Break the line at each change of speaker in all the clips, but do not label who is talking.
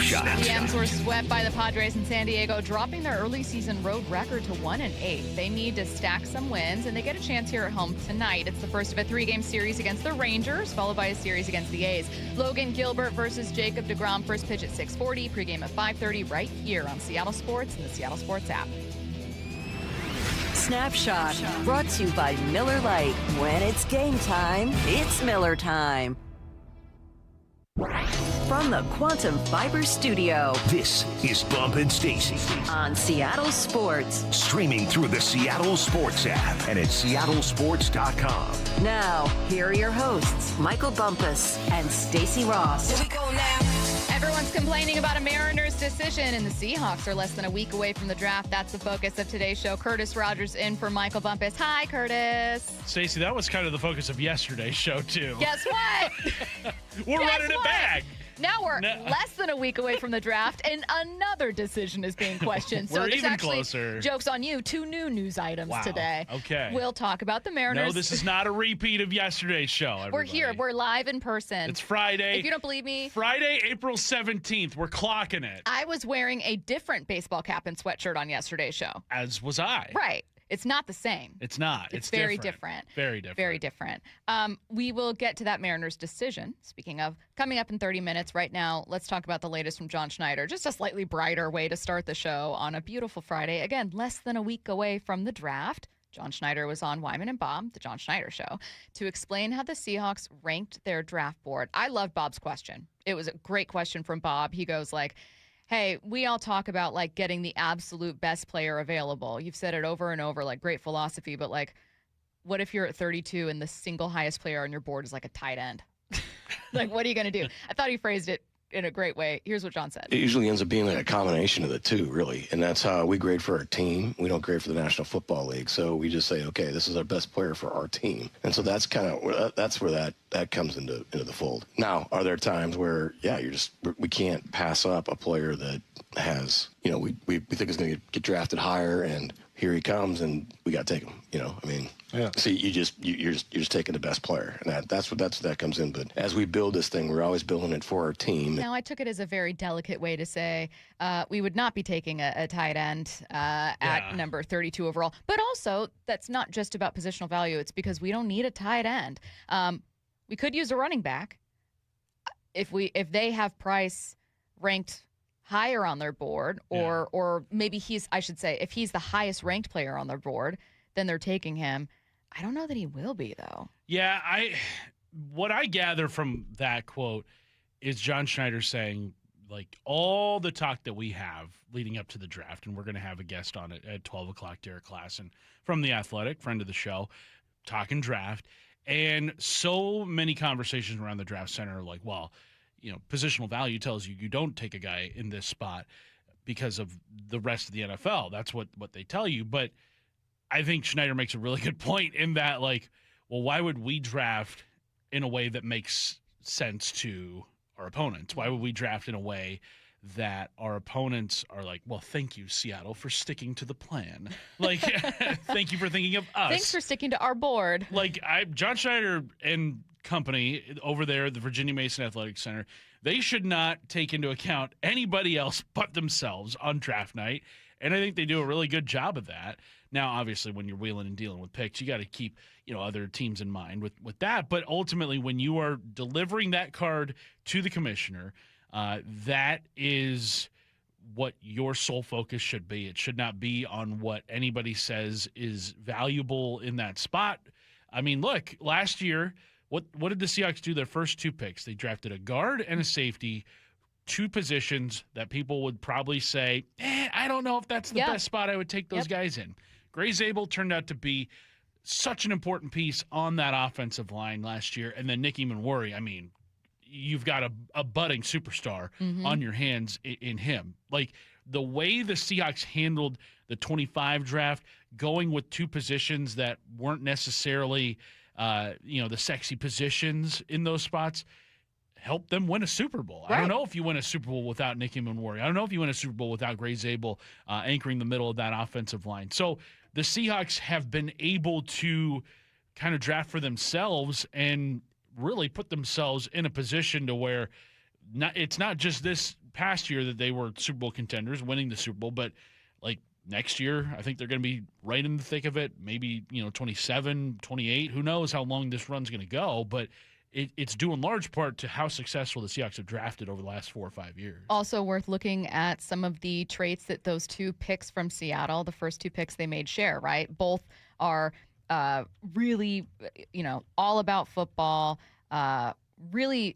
Snapshot.
The M's were swept by the Padres in San Diego, dropping their early season road record to 1-8. They need to stack some wins, and they get a chance here at home tonight. It's the first of a 3-game series against the Rangers, followed by a series against the A's. Logan Gilbert versus Jacob deGrom, first pitch at 6:40, pregame at 5:30, right here on Seattle Sports and the Seattle Sports app.
Snapshot, brought to you by Miller Lite. When it's game time, it's Miller time. From the Quantum Fiber Studio.
This is Bump and Stacy.
On Seattle Sports.
Streaming through the Seattle Sports app and at seattlesports.com.
Now, here are your hosts, Michael Bumpus and Stacy Ross.
Here we go now.
Everyone's complaining about a Mariners decision, and the Seahawks are less than a week away from the draft. That's the focus of today's show. Curtis Rogers in for Michael Bumpus. Hi, Curtis.
Stacey, that was kind of the focus of yesterday's show, too.
Guess what?
We're running it back.
Now we're less than a week away from the draft, and another decision is being questioned. So
We're
there's
even
actually,
closer.
Joke's on you, 2 new news items today.
Okay.
We'll talk about the Mariners.
No, this is not a repeat of yesterday's show, everybody.
We're here. We're live in person.
It's Friday.
If you don't believe me.
Friday, April 17th. We're clocking it.
I was wearing a different baseball cap and sweatshirt on yesterday's show.
As was I.
Right. It's not the same.
It's not.
It's very different.
Very different.
Very different. We will get to that Mariners decision. Speaking of, coming up in 30 minutes. Right now, let's talk about the latest from John Schneider. Just a slightly brighter way to start the show on a beautiful Friday. Again, less than a week away from the draft. John Schneider was on Wyman and Bob, the John Schneider Show, to explain how the Seahawks ranked their draft board. I love Bob's question. It was a great question from Bob. He goes like, hey, we all talk about, like, getting the absolute best player available. You've said it over and over, like, great philosophy, but, like, what if you're at 32 and the single highest player on your board is, like, a tight end? Like, what are you going to do? I thought he phrased it in a great way. Here's what John said.
It usually ends up being like a combination of the two, really. And that's how we grade for our team. We don't grade for the National Football League. So we just say, okay, this is our best player for our team. And so that's kind of, that's where that comes into the fold. Now, are there times where, yeah, we can't pass up a player that has, you know, we think is going to get drafted higher, and here he comes, and we got to take him. You know, I mean, yeah. See, you're just taking the best player, and that's what that comes in. But as we build this thing, we're always building it for our team.
Now, I took it as a very delicate way to say we would not be taking a tight end at number 32 overall. But also, that's not just about positional value. It's because we don't need a tight end. We could use a running back if they have Price ranked higher on their board, or maybe if he's the highest ranked player on their board, then they're taking him. I don't know that he will be, though.
Yeah, what I gather from that quote is John Schneider saying, like, all the talk that we have leading up to the draft, and we're going to have a guest on it at 12 o'clock, Derrik Klassen from The Athletic, friend of the show, talking draft, and so many conversations around the draft center are like, well, you know, positional value tells you don't take a guy in this spot because of the rest of the NFL. That's what they tell you. But I think Schneider makes a really good point in that, like, well, why would we draft in a way that makes sense to our opponents? Why would we draft in a way that our opponents are like, well, thank you, Seattle, for sticking to the plan. Like, thank you for thinking of us.
Thanks for sticking to our board.
Like, John Schneider and company over there at the Virginia Mason Athletic Center, they should not take into account anybody else but themselves on draft night. And I think they do a really good job of that. Now, obviously, when you're wheeling and dealing with picks, you got to keep, you know, other teams in mind with that. But ultimately, when you are delivering that card to the commissioner, that is what your sole focus should be. It should not be on what anybody says is valuable in that spot. I mean, look, last year, what did the Seahawks do their first 2 picks? They drafted a guard and a safety, 2 positions that people would probably say, I don't know if that's the best spot I would take those guys in. Gray Zabel turned out to be such an important piece on that offensive line last year. And then Nicky Manwari, I mean, you've got a budding superstar on your hands in him. Like, the way the Seahawks handled the 25 draft, going with 2 positions that weren't necessarily the sexy positions in those spots, helped them win a Super Bowl. Right. I don't know if you win a Super Bowl without Nicky Manwari. I don't know if you win a Super Bowl without Gray Zabel anchoring the middle of that offensive line. So the Seahawks have been able to kind of draft for themselves and really put themselves in a position to where it's not just this past year that they were Super Bowl contenders, winning the Super Bowl, but like next year, I think they're going to be right in the thick of it. Maybe, 27, 28. Who knows how long this run's going to go, but it's due in large part to how successful the Seahawks have drafted over the last 4 or 5 years.
Also worth looking at some of the traits that those two picks from Seattle, the first two picks they made, share, right? Both are really, all about football, really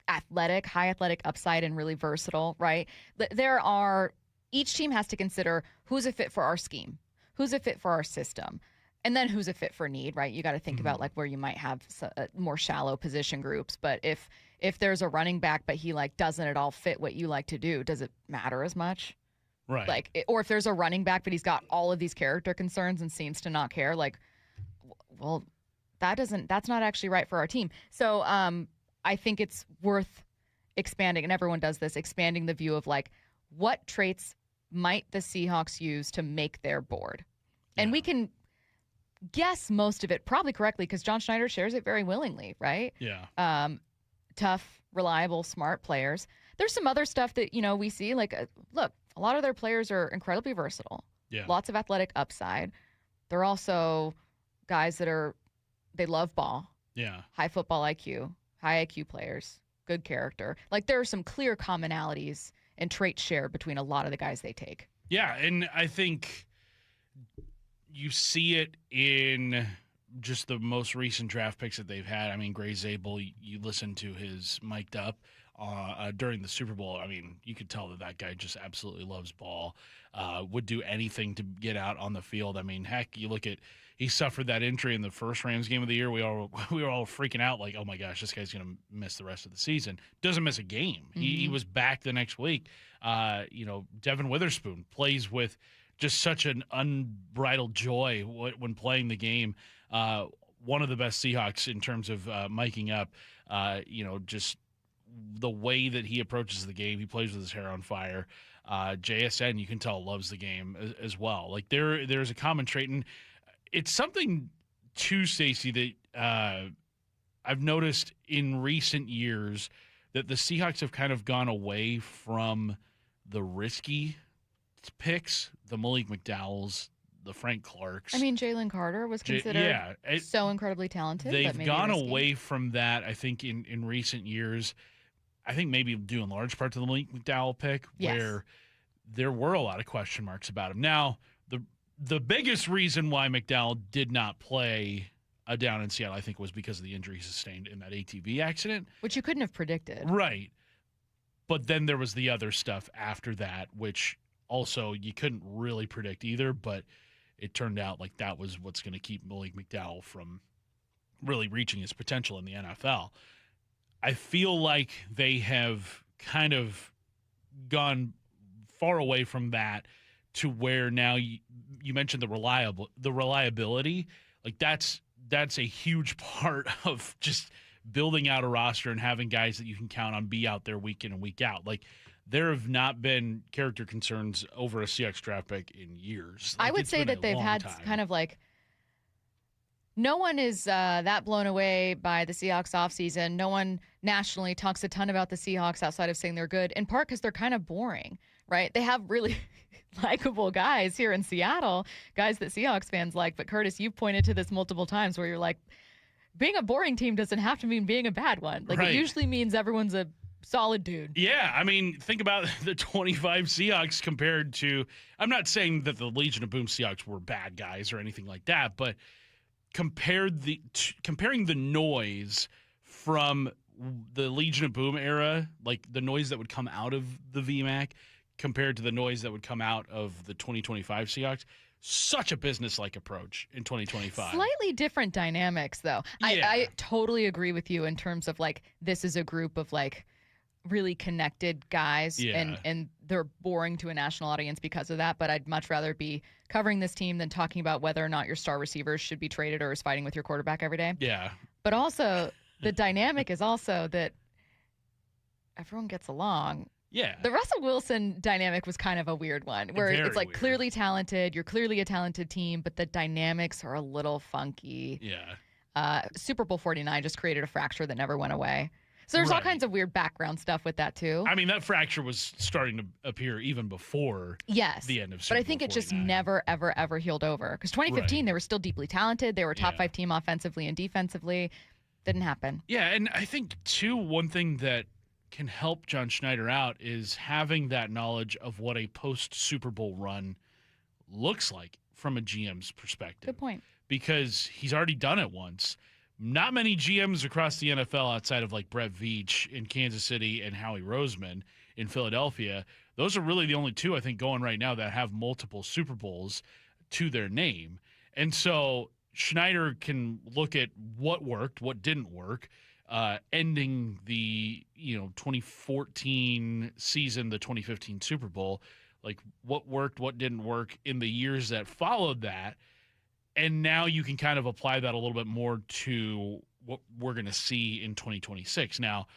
athletic, high athletic upside, and really versatile, right? Each team has to consider who's a fit for our scheme, who's a fit for our system, and then who's a fit for need, right? You got to think about like where you might have more shallow position groups. But if there's a running back, but he like doesn't at all fit what you like to do, does it matter as much?
Right.
Or if there's a running back, but he's got all of these character concerns and seems to not care, like, well, that's not actually right for our team. So I think it's worth expanding, and everyone does this, expanding the view of like, what traits might the Seahawks use to make their board? And we can guess most of it probably correctly because John Schneider shares it very willingly, right?
Yeah.
Tough, reliable, smart players. There's some other stuff that, we see. Like, look, a lot of their players are incredibly versatile.
Yeah.
Lots of athletic upside. They're also guys that they love ball.
Yeah.
High football IQ, high IQ players, good character. Like, there are some clear commonalities and traits shared between a lot of the guys they take.
Yeah, and I think you see it in just the most recent draft picks that they've had. I mean, Gray Zabel, you listen to his mic'd up during the Super Bowl. I mean, you could tell that guy just absolutely loves ball, would do anything to get out on the field. I mean, heck, you look at he suffered that injury in the first Rams game of the year. We were all freaking out like, oh my gosh, this guy's going to miss the rest of the season. Doesn't miss a game. Mm-hmm. He was back the next week. Devin Witherspoon plays with just such an unbridled joy when playing the game. One of the best Seahawks in terms of miking up, just the way that he approaches the game. He plays with his hair on fire. JSN, you can tell, loves the game as well. Like there's a common trait, and it's something too, Stacey, that I've noticed in recent years that the Seahawks have kind of gone away from the risky picks, the Malik McDowells, the Frank Clarks.
I mean, Jalen Carter was considered so incredibly talented.
They've gone away from that, I think, in recent years. I think maybe due in large part to the Malik McDowell pick, where there were a lot of question marks about him. Now, the biggest reason why McDowell did not play down in Seattle, I think, was because of the injury he sustained in that ATV accident.
Which you couldn't have predicted.
Right. But then there was the other stuff after that, which also you couldn't really predict either, but it turned out like that was what's going to keep Malik McDowell from really reaching his potential in the NFL. I feel like they have kind of gone far away from that to where now you mentioned the reliability. Like that's a huge part of just building out a roster and having guys that you can count on be out there week in and week out. Like there have not been character concerns over a Seahawks draft pick in years. Like,
I would say that they've had kind of like no one is that blown away by the Seahawks offseason. No one nationally talks a ton about the Seahawks outside of saying they're good, in part because they're kind of boring, right? They have really likable guys here in Seattle, guys that Seahawks fans like. But Curtis, you've pointed to this multiple times where you're like, being a boring team doesn't have to mean being a bad one. Like, It usually means everyone's a solid dude. Yeah, I mean, think about the 25 Seahawks compared to, I'm not saying that the Legion of Boom Seahawks were bad guys or anything like that, but comparing the noise from the Legion of Boom era, like the noise that would come out of the VMAC compared to the noise that would come out of the 2025 Seahawks, such a business-like approach in 2025. Slightly different dynamics, though.
Yeah.
I totally agree with you in terms of, like, this is a group of, like, really connected guys, and they're boring to a national audience because of that, but I'd much rather be covering this team than talking about whether or not your star receivers should be traded or is fighting with your quarterback every day.
Yeah.
But also, the dynamic is also that everyone gets along.
Yeah.
The Russell Wilson dynamic was kind of a weird one, where it's like clearly talented, you're clearly a talented team, but the dynamics are a little funky.
Yeah.
Super Bowl 49 just created a fracture that never went away. So there's all
Right.
kinds of weird background stuff with that too.
I mean, that fracture was starting to appear even before
Yes.
the end of
But
Super
I think
Bowl
it just
49.
never, ever, ever healed over. Because 2015,
Right.
they were still deeply talented. They were a top
Yeah.
5 team offensively and defensively. Didn't happen.
Yeah, and I think, too, one thing that can help John Schneider out is having that knowledge of what a post-Super Bowl run looks like from a GM's perspective.
Good point.
Because he's already done it once. Not many GMs across the NFL outside of like Brett Veach in Kansas City and Howie Roseman in Philadelphia. Those are really the only two I think going right now that have multiple Super Bowls to their name. And so Schneider can look at what worked, what didn't work, ending the 2014 season, the 2015 Super Bowl, like what worked, what didn't work in the years that followed that. And now you can kind of apply that a little bit more to what we're going to see in 2026. Now,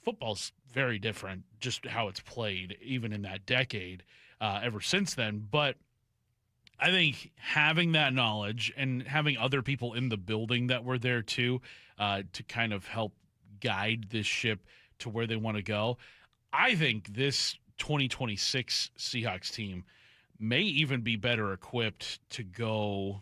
football's very different, just how it's played, even in that decade, ever since then. But I think having that knowledge and having other people in the building that were there too, to kind of help guide this ship to where they want to go, I think this 2026 Seahawks team may even be better equipped to go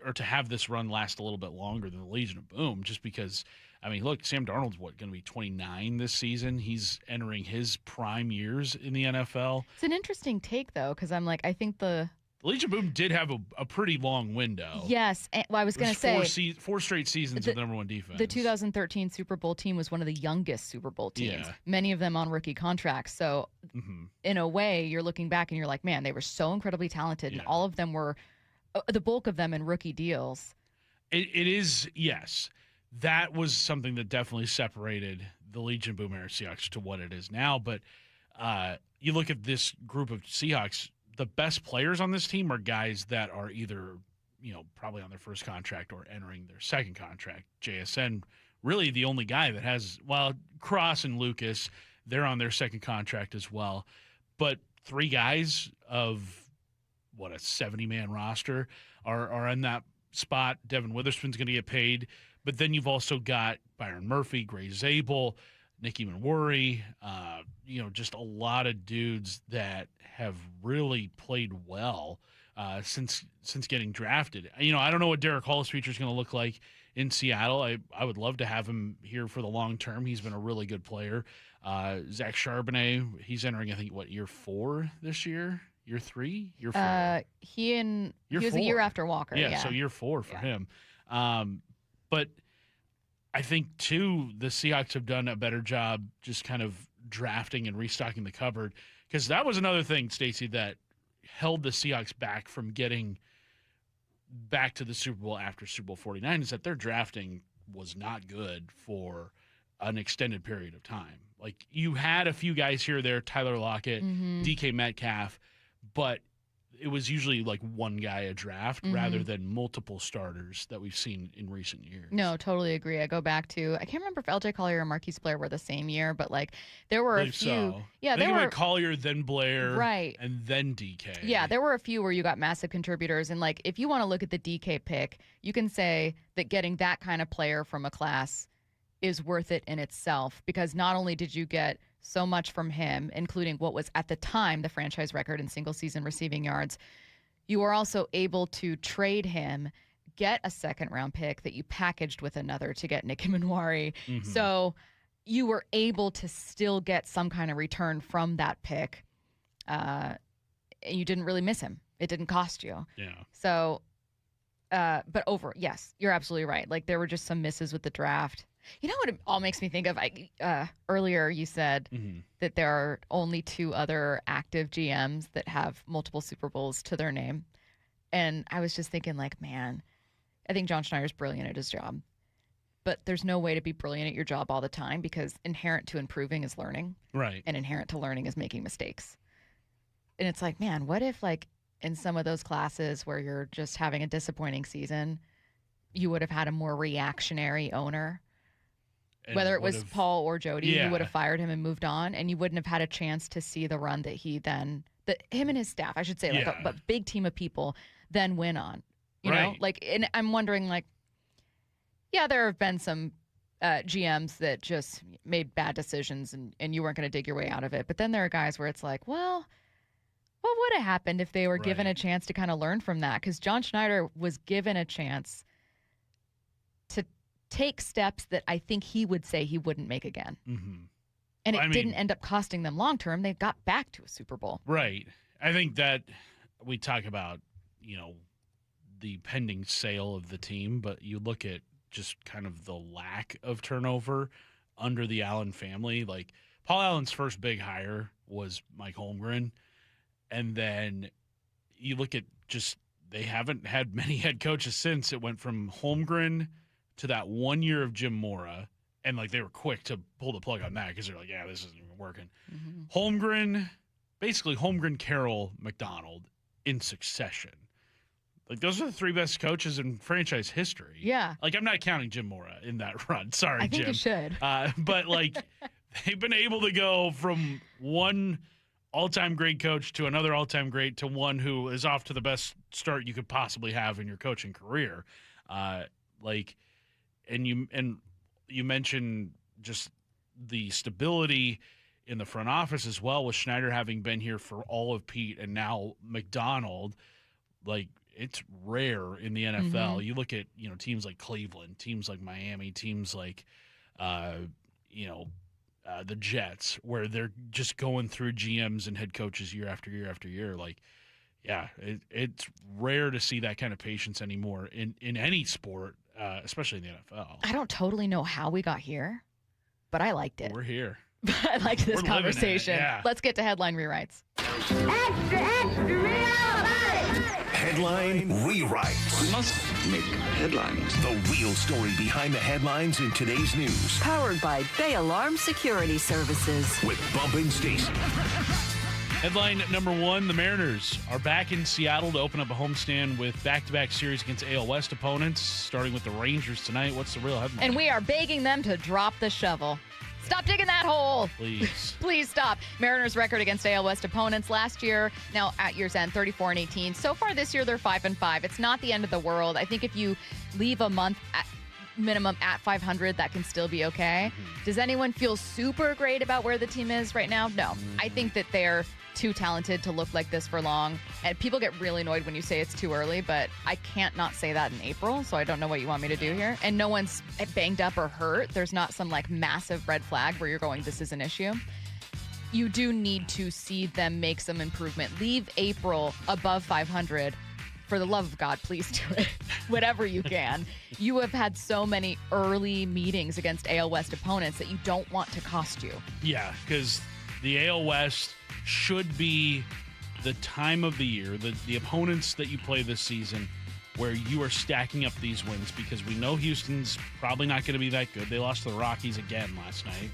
or to have this run last a little bit longer than the Legion of Boom, just because, I mean, look, Sam Darnold's going to be 29 this season. He's entering his prime years in the NFL.
It's an interesting take, though, because I'm like, I think the
Legion of Boom did have a pretty long window.
Yes. Well, I was going to say
four straight seasons of number one defense.
the 2013 Super Bowl team was one of the youngest Super Bowl teams,
Yeah.
many of them on rookie contracts. So in a way, you're looking back and you're like, man, they were so incredibly talented, and
Yeah.
all of them were, the bulk of them in rookie deals.
It is, yes. That was something that definitely separated the Legion of Boom era Seahawks to what it is now. But you look at this group of Seahawks, the best players on this team are guys that are either, probably on their first contract or entering their second contract. JSN, really the only guy that has, Cross and Lucas, they're on their second contract as well. But 3 guys of, a 70-man roster are in that spot. Devin Witherspoon's going to get paid. But then you've also got Byron Murphy, Gray Zabel, Nicky Manwuri, just a lot of dudes that have really played well since getting drafted. I don't know what Derek Hall's future is going to look like in Seattle. I would love to have him here for the long term. He's been a really good player. Zach Charbonnet, he's entering, I think, year 4 this year? Year 3? Year 4?
He was
4.
a year after Walker. Yeah.
So year 4 for him. But I think, too, the Seahawks have done a better job just kind of drafting and restocking the cupboard, because that was another thing, Stacey, that held the Seahawks back from getting back to the Super Bowl after Super Bowl 49, is that their drafting was not good for an extended period of time. Like, you had a few guys here or there, Tyler Lockett, DK Metcalf, but it was usually like one guy a draft rather than multiple starters that we've seen in recent years.
No, totally agree. I go back to, I can't remember if LJ Collier and Marquise Blair were the same year, but like there were a few.
So.
Yeah,
I think
there
it
were
went Collier, then Blair,
right,
and then DK.
Yeah, there were a few where you got massive contributors, and like if you want to look at the DK pick, you can say that getting that kind of player from a class is worth it in itself, because not only did you get so much from him, including what was at the time the franchise record in single season receiving yards, you were also able to trade him, get a second round pick that you packaged with another to get Nicky Manwari. So you were able to still get some kind of return from that pick. You didn't really miss him. It didn't cost you.
Yeah.
So, but yes, you're absolutely right. Like there were just some misses with the draft. You know what it all makes me think of? Earlier you said that there are only 2 other active GMs that have multiple Super Bowls to their name. And I was just thinking like, man, I think John Schneider's brilliant at his job. But there's no way to be brilliant at your job all the time, because inherent to improving is learning.
Right.
And inherent to learning is making mistakes. And it's like, man, what if like in some of those classes where you're just having a disappointing season, you would have had a more reactionary owner?
And
whether it was Paul or Jody, you would have
Yeah.
fired him and moved on, and you wouldn't have had a chance to see the run that him and his staff, I should say, like
Yeah.
a big team of people then win on. You know,
Right.
like, and I'm wondering, like, yeah, there have been some GMs that just made bad decisions and you weren't going to dig your way out of it. But then there are guys where it's like, well, what would have happened if they were given a chance to kind of learn from that? Because John Schneider was given a chance to take steps that I think he would say he wouldn't make again.
Mm-hmm.
And it didn't end up costing them long term. They got back to a Super Bowl.
Right. I think that we talk about, the pending sale of the team, but you look at just kind of the lack of turnover under the Allen family. Like, Paul Allen's first big hire was Mike Holmgren. And then you look at just, they haven't had many head coaches since. It went from Holmgren to that 1 year of Jim Mora. And, they were quick to pull the plug on that because they're like, yeah, this isn't even working. Mm-hmm. Holmgren, Carroll, McDonald in succession. Those are the three best coaches in franchise history.
Yeah.
I'm not counting Jim Mora in that run. Sorry, Jim.
I think you should.
But, they've been able to go from one all-time great coach to another all-time great to one who is off to the best start you could possibly have in your coaching career. And you mentioned just the stability in the front office as well, with Schneider having been here for all of Pete and now McDonald. It's rare in the NFL. Mm-hmm. You look at, teams like Cleveland, teams like Miami, teams like, the Jets, where they're just going through GMs and head coaches year after year after year. It's rare to see that kind of patience anymore in any sport, especially in the NFL.
I don't totally know how we got here, but I liked it.
We're here.
I liked this conversation.
Yeah.
Let's get to headline rewrites.
Extra, extra,
Headline rewrites.
We must make headlines.
The real story behind the headlines in today's news.
Powered by Bay Alarm Security Services.
With Bump and Stacy.
Headline number one, the Mariners are back in Seattle to open up a homestand with back-to-back series against AL West opponents, starting with the Rangers tonight. What's the real headline?
And we are begging them to drop the shovel. Stop digging that hole.
Please.
Please stop. Mariners' record against AL West opponents last year, now at year's end, 34-18. So far this year, they're 5-5. It's not the end of the world. I think if you leave a month at minimum at 500, that can still be okay. Mm-hmm. Does anyone feel super great about where the team is right now? No. Mm-hmm. I think that they're too talented to look like this for long. And people get really annoyed when you say it's too early, but I can't not say that in April, so I don't know what you want me to do here. And no one's banged up or hurt. There's not some massive red flag where you're going, this is an issue. You do need to see them make some improvement. Leave April above 500. For the love of God, please do it. Whatever you can. You have had so many early meetings against AL West opponents that you don't want to cost you.
Yeah, because the AL West should be the time of the year, the opponents that you play this season, where you are stacking up these wins, because we know Houston's probably not going to be that good. They lost to the Rockies again last night.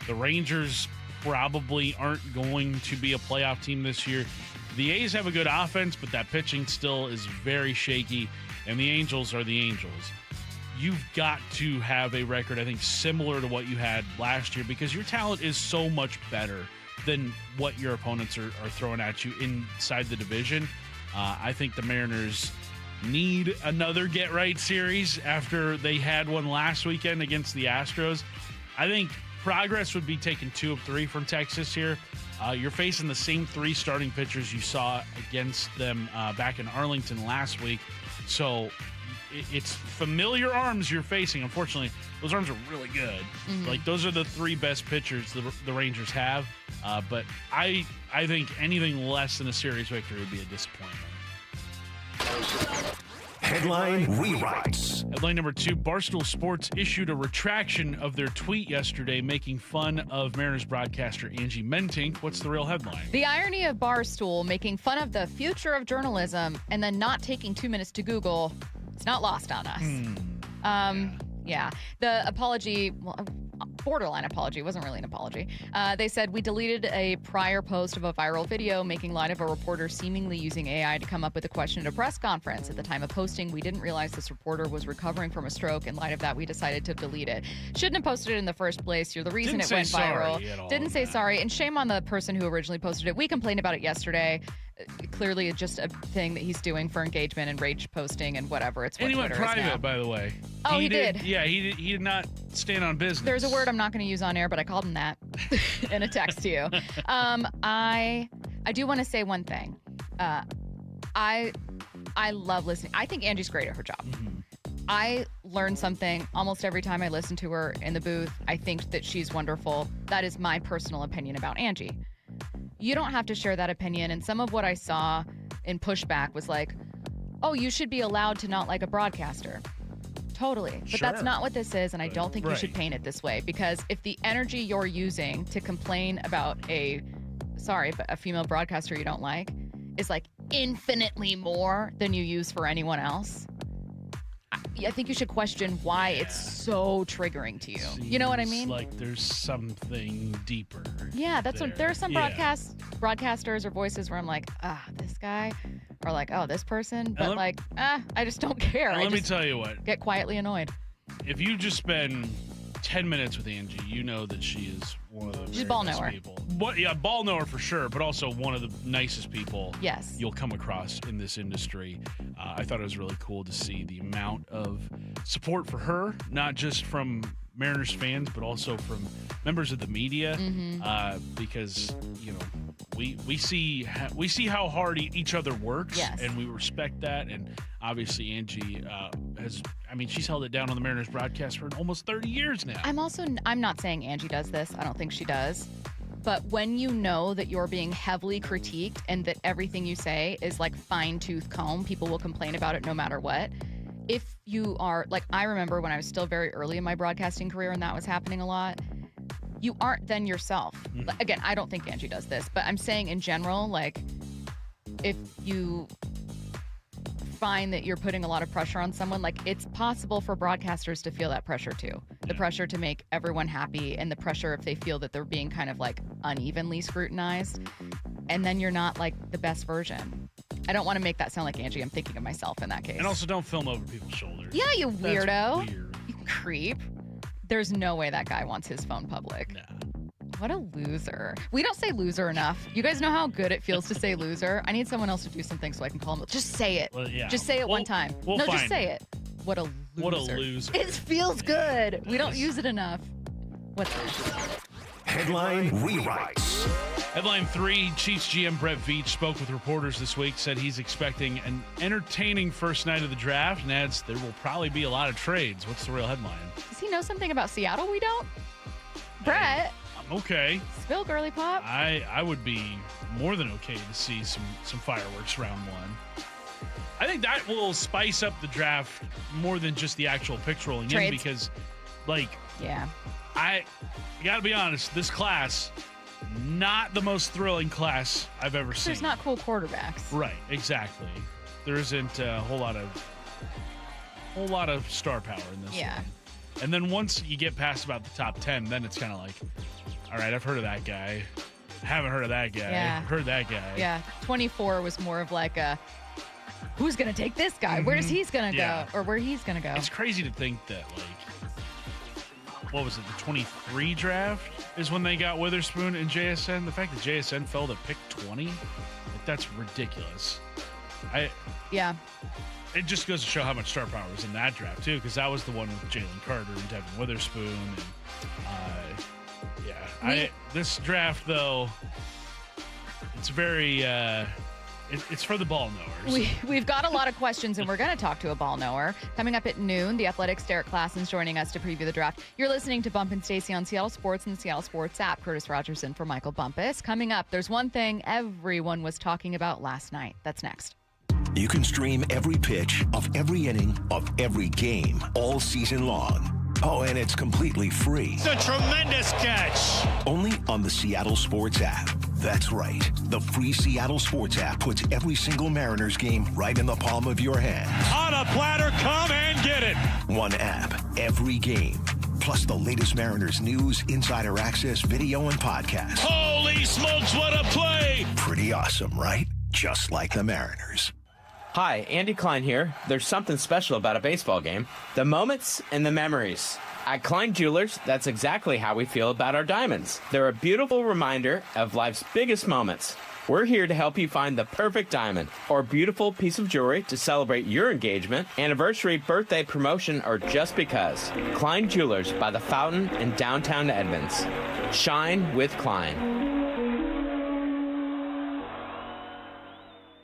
The Rangers probably aren't going to be a playoff team this year. The A's have a good offense, but that pitching still is very shaky, and the Angels are the Angels. You've got to have a record, I think, similar to what you had last year, because your talent is so much better than what your opponents are throwing at you inside the division. I think the Mariners need another get-right series after they had one last weekend against the Astros. I think progress would be taking 2 of 3 from Texas here. You're facing the same 3 starting pitchers you saw against them back in Arlington last week. So it's familiar arms you're facing. Unfortunately, those arms are really good. Mm-hmm. Those are the 3 best pitchers the Rangers have. But I think anything less than a series victory would be a disappointment.
Headline rewrites.
Headline number 2, Barstool Sports issued a retraction of their tweet yesterday making fun of Mariners broadcaster Angie Mentink. What's the real headline?
The irony of Barstool making fun of the future of journalism and then not taking 2 minutes to Google, it's not lost on us. Yeah. The apology, borderline apology, wasn't really an apology. They said, we deleted a prior post of a viral video making light of a reporter seemingly using AI to come up with a question at a press conference. At the time of posting, we didn't realize this reporter was recovering from a stroke. In light of that, we decided to delete it. Shouldn't have posted it in the first place. You're the reason it went viral. Didn't say sorry. And shame on the person who originally posted it. We complained about it yesterday. clearly just a thing that he's doing for engagement and rage posting and whatever. It's what
And he went
Twitter is now.
private, by the way.
Oh, he did?
Yeah, he did not stand on business.
There's a word I'm not going to use on air, but I called him that in a text to you. I do want to say one thing. I love listening. I think Angie's great at her job.
Mm-hmm.
I learn something almost every time I listen to her in the booth. I think that she's wonderful. That is my personal opinion about Angie. You don't have to share that opinion. And some of what I saw in pushback was like, oh, you should be allowed to not like a broadcaster. Totally. But that's not what this is. And I don't think you should paint it this way, because if the energy you're using to complain about a female broadcaster you don't like is like infinitely more than you use for anyone else, I think you should question why it's so triggering to you. You know what I mean?
Like there's something deeper.
Yeah, that's what there are some broadcasters or voices where I'm like, this guy, or like, oh, this person, but I just don't care.
Let me tell you what.
Get quietly annoyed.
If you just spend 10 minutes with Angie, you know that she is one of the
She's a ball
best
knower.
people. Ball knower for sure, but also one of the nicest people you'll come across in this industry. I thought it was really cool to see the amount of support for her, not just from Mariners fans, but also from members of the media, because we see how hard each other works, and we respect that. And obviously, Angie she's held it down on the Mariners broadcast for almost 30 years now.
I'm not saying Angie does this. I don't think she does. But when you know that you're being heavily critiqued and that everything you say is like fine-tooth comb, people will complain about it no matter what. If you are, like, I remember when I was still very early in my broadcasting career and that was happening a lot, you aren't then yourself. Again, I don't think Angie does this, but I'm saying in general, like, if you find that you're putting a lot of pressure on someone, like, it's possible for broadcasters to feel that pressure too. The pressure to make everyone happy, and the pressure if they feel that they're being kind of like unevenly scrutinized, and then you're not like the best version. I don't want to make that sound like Angie. I'm thinking of myself in that case.
And also, don't film over people's shoulders.
Yeah, you weirdo.
That's weird.
You creep. There's no way that guy wants his phone public.
Nah.
What a loser. We don't say loser enough. You guys know how good it feels to say loser? I need someone else to do something so I can call him. Just say it.
Well, yeah.
Just say it one time. Just say it. What a loser.
What a loser.
It feels good. We don't use it enough. What's
Headline rewrites.
Headline 3, Chiefs GM Brett Veach spoke with reporters this week, said he's expecting an entertaining first night of the draft, and adds there will probably be a lot of trades. What's the real headline?
Does he know something about Seattle we don't? Brett.
Okay.
Spill, girly pop.
I would be more than okay to see some fireworks round one. I think that will spice up the draft more than just the actual picks rolling in, because, I got to be honest, this class, not the most thrilling class I've ever seen.
There's not cool quarterbacks.
Right, exactly. There isn't a whole lot of star power in this one. And then once you get past about the top 10, then it's kind of like, all right, I've heard of that guy. I haven't heard of that guy.
Yeah.
Heard that guy.
Yeah, 24 was more of like a, who's going to take this guy? Where's he's going to go? Or where he's going to go?
It's crazy to think that, like, what was it, the 23 draft is when they got Witherspoon and JSN? The fact that JSN fell to pick 20? Like, that's ridiculous. It just goes to show how much star power was in that draft, too, because that was the one with Jalen Carter and Devin Witherspoon. And, this draft, though, it's very... It's for the ball knowers.
We've got a lot of questions, and we're going to talk to a ball knower. Coming up at noon, the Athletics' Derrik Klassen's joining us to preview the draft. You're listening to Bump and Stacy on Seattle Sports and the Seattle Sports app. Curtis Rogers in for Michael Bumpus. Coming up, there's one thing everyone was talking about last night. That's next.
You can stream every pitch of every inning of every game all season long. Oh, and it's completely free.
It's a tremendous catch.
Only on the Seattle Sports app. That's right. The free Seattle Sports app puts every single Mariners game right in the palm of your hand.
On a platter, come and get it.
One app, every game. Plus the latest Mariners news, insider access, video, and podcasts.
Holy smokes, what a play.
Pretty awesome, right? Just like the Mariners.
Hi, Andy Klein here. There's something special about a baseball game. The moments and the memories. At Klein Jewelers, that's exactly how we feel about our diamonds. They're a beautiful reminder of life's biggest moments. We're here to help you find the perfect diamond or beautiful piece of jewelry to celebrate your engagement, anniversary, birthday, promotion, or just because. Klein Jewelers by the Fountain in downtown Edmonds. Shine with Klein.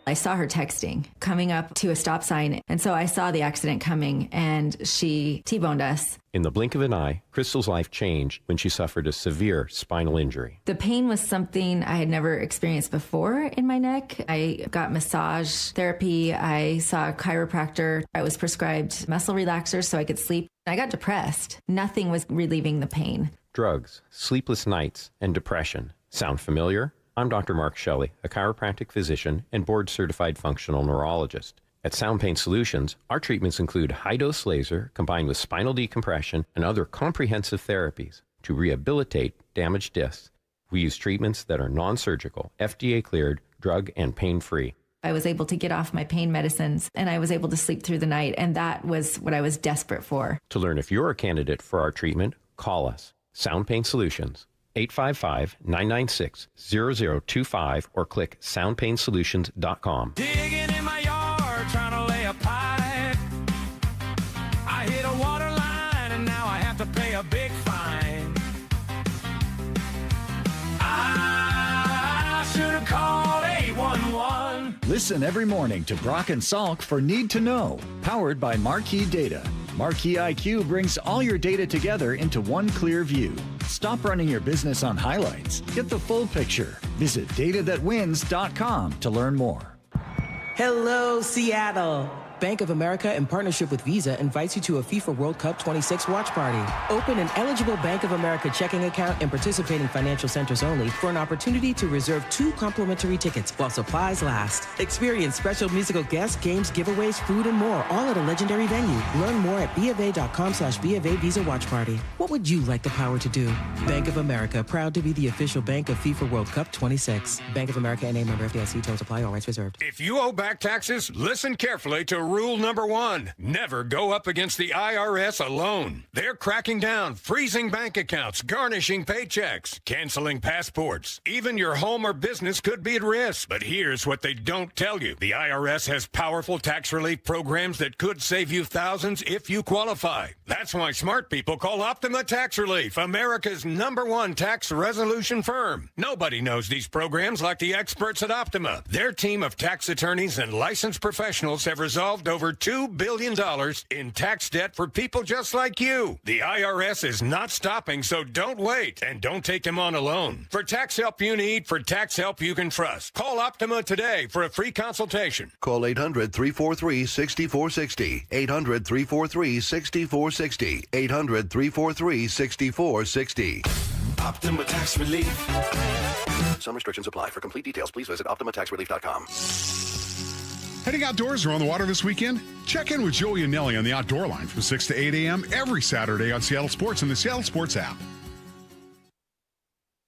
I saw her texting, coming up to a stop sign, and so I saw the accident coming, and she T-boned us.
In the blink of an eye, Crystal's life changed when she suffered a severe spinal injury.
The pain was something I had never experienced before in my neck. I got massage therapy. I saw a chiropractor. I was prescribed muscle relaxers so I could sleep. I got depressed. Nothing was relieving the pain.
Drugs, sleepless nights, and depression. Sound familiar? I'm Dr. Mark Shelley, a chiropractic physician and board-certified functional neurologist. At Sound Pain Solutions, our treatments include high-dose laser combined with spinal decompression and other comprehensive therapies to rehabilitate damaged discs. We use treatments that are non-surgical, FDA-cleared, drug and pain-free.
I was able to get off my pain medicines, and I was able to sleep through the night, and that was what I was desperate for.
To learn if you're a candidate for our treatment, call us. Sound Pain Solutions. 855-996-0025 or click soundpainsolutions.com.
Digging in my yard, trying to lay a pipe. I hit a water line and now I have to pay a big fine. I should have called 811.
Listen every morning to Brock and Salk for Need to Know, powered by Marquee Data. Marquee IQ brings all your data together into one clear view. Stop running your business on highlights. Get the full picture. Visit datathatwins.com to learn more.
Hello, Seattle. Bank of America, in partnership with Visa, invites you to a FIFA World Cup 26 watch party. Open an eligible Bank of America checking account in participating financial centers only for an opportunity to reserve 2 complimentary tickets while supplies last. Experience special musical guests, games, giveaways, food, and more, all at a legendary venue. Learn more at BofA.com/BofA Visa Watch Party. What would you like the power to do? Bank of America, proud to be the official bank of FIFA World Cup 26. Bank of America NA, member FDIC. Terms apply. All rights reserved.
If you owe back taxes, listen carefully to rule number 1. Never go up against the IRS alone. They're cracking down, freezing bank accounts, garnishing paychecks, canceling passports. Even your home or business could be at risk. But here's what they don't tell you. The IRS has powerful tax relief programs that could save you thousands if you qualify. That's why smart people call Optima Tax Relief, America's #1 tax resolution firm. Nobody knows these programs like the experts at Optima. Their team of tax attorneys and licensed professionals have resolved over $2 billion in tax debt for people just like you. The IRS is not stopping, so don't wait, and don't take them on alone. For tax help you need, for tax help you can trust, call Optima today for a free consultation.
Call 800-343-6460. 800-343-6460. 800-343-6460.
Optima Tax Relief.
Some restrictions apply. For complete details, please visit OptimaTaxRelief.com.
Heading outdoors or on the water this weekend? Check in with Joey and Nelly on the Outdoor Line from 6 to 8 a.m. every Saturday on Seattle Sports and the Seattle Sports app.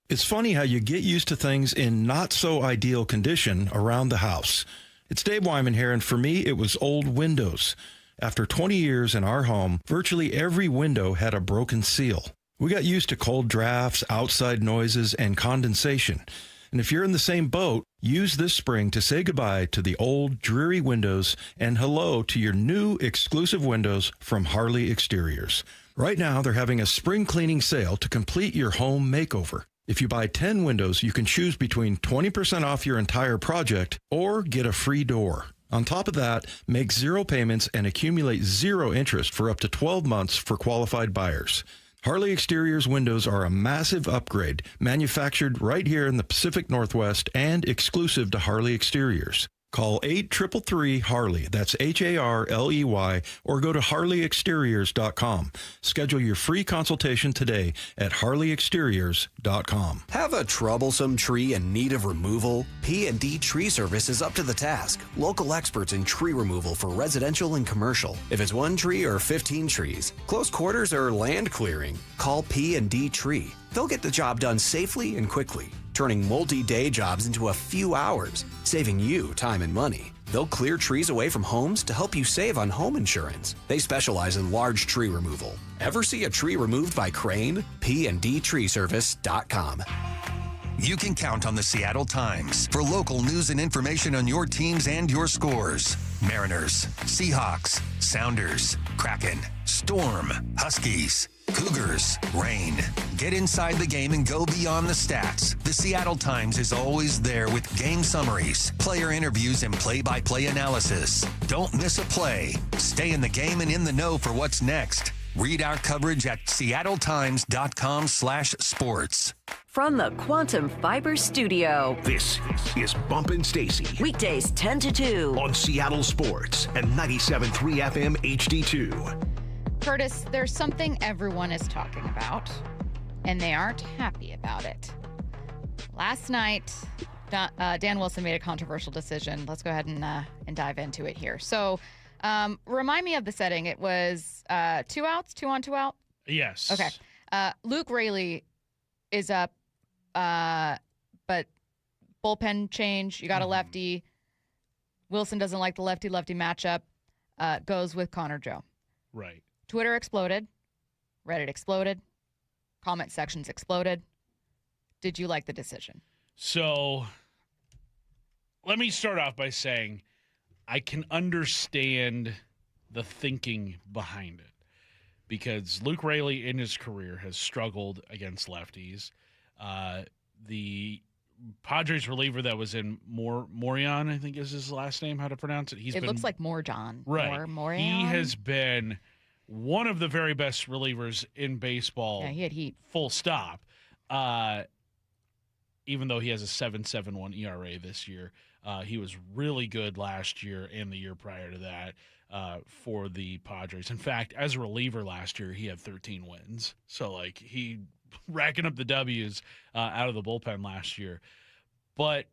It's funny how you get used to things in not so ideal condition around the house. It's Dave Wyman here, and for me, it was old windows. After 20 years in our home, virtually every window had a broken seal. We got used to cold drafts, outside noises, and condensation. And if you're in the same boat, use this spring to say goodbye to the old, dreary windows and hello to your new exclusive windows from Harley Exteriors. Right now, they're having a spring cleaning sale to complete your home makeover. If you buy 10 windows, you can choose between 20% off your entire project or get a free door. On top of that, make 0 payments and accumulate 0 interest for up to 12 months for qualified buyers. Harley Exteriors windows are a massive upgrade, manufactured right here in the Pacific Northwest and exclusive to Harley Exteriors. Call 833-HARLEY, that's HARLEY, or go to harleyexteriors.com. Schedule your free consultation today at harleyexteriors.com.
Have a troublesome tree in need of removal? P&D Tree Service is up to the task. Local experts in tree removal for residential and commercial. If it's 1 tree or 15 trees, close quarters or land clearing, call P&D Tree. They'll get the job done safely and quickly, turning multi-day jobs into a few hours, saving you time and money. They'll clear trees away from homes to help you save on home insurance. They specialize in large tree removal. Ever see a tree removed by crane? PNDTreeservice.com.
you can count on the Seattle Times for local news and information on your teams and your scores. Mariners, Seahawks, Sounders, Kraken, Storm, Huskies, Cougars, Rain. Get inside the game and go beyond the stats. The Seattle Times is always there with game summaries, player interviews, and play-by-play analysis. Don't miss a play. Stay in the game and in the know for what's next. Read our coverage at seattletimes.com/sports.
From the Quantum Fiber Studio.
This is Bump and Stacy.
Weekdays 10 to 2.
On Seattle Sports and 97.3 FM HD2.
Curtis, there's something everyone is talking about, and they aren't happy about it. Last night, Dan Wilson made a controversial decision. Let's go ahead and dive into it here. So, remind me of the setting. It was 2 outs, 2 on, 2 out?
Yes.
Okay. Luke Raley is up, but bullpen change. You got a lefty. Wilson doesn't like the lefty-lefty matchup. Goes with Connor Joe.
Right.
Twitter exploded. Reddit exploded. Comment sections exploded. Did you like the decision?
So let me start off by saying I can understand the thinking behind it because Luke Raley in his career has struggled against lefties. The Padres reliever that was in Morion, I think is his last name, how to pronounce it.
It looks like Morjon.
Right.
Morion.
He has been one of the very best relievers in baseball.
Yeah, he had heat.
Full stop. Even though he has a 7.71 ERA this year. He was really good last year and the year prior to that for the Padres. In fact, as a reliever last year, he had 13 wins. So, he racking up the W's out of the bullpen last year. But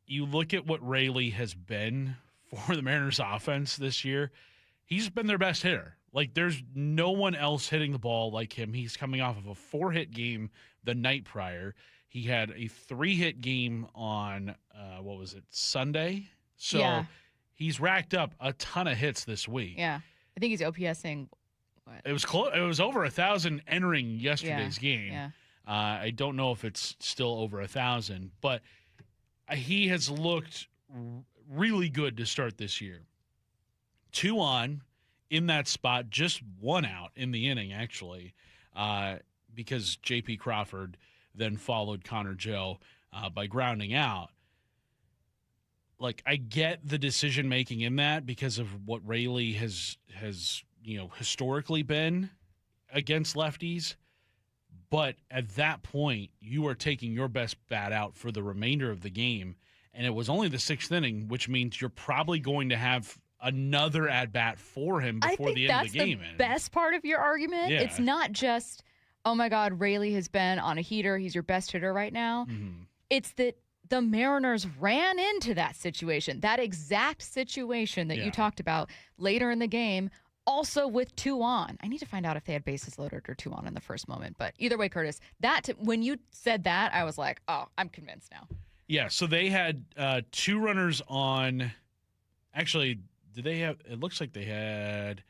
you look at what Raley has been for the Mariners offense this year, he's been their best hitter. There's no one else hitting the ball like him. He's coming off of a 4-hit game the night prior. He had a 3-hit game on, Sunday? So
yeah.
He's racked up a ton of hits this week.
Yeah. I think he's OPSing. What?
It was close. It was over 1,000 entering yesterday's game.
Yeah.
I don't know if it's still over 1,000, but he has looked really good to start this year. 2 on in that spot, just 1 out in the inning, actually, because J.P. Crawford then followed Connor Joe by grounding out. I get the decision making in that because of what Raley has historically been against lefties. But at that point, you are taking your best bat out for the remainder of the game, and it was only the 6th inning, which means you're probably going to have another at bat for him before the end of the game.
That's the best part of your argument.
Yeah.
It's not just, oh my God, Raley has been on a heater. He's your best hitter right now.
Mm-hmm.
It's that the Mariners ran into that situation, that exact situation that you talked about later in the game, also with 2 on. I need to find out if they had bases loaded or 2 on in the first moment. But either way, Curtis, when you said that, I was like, oh, I'm convinced now.
Yeah, so they had 2 runners on. Actually, did they have? It looks like they had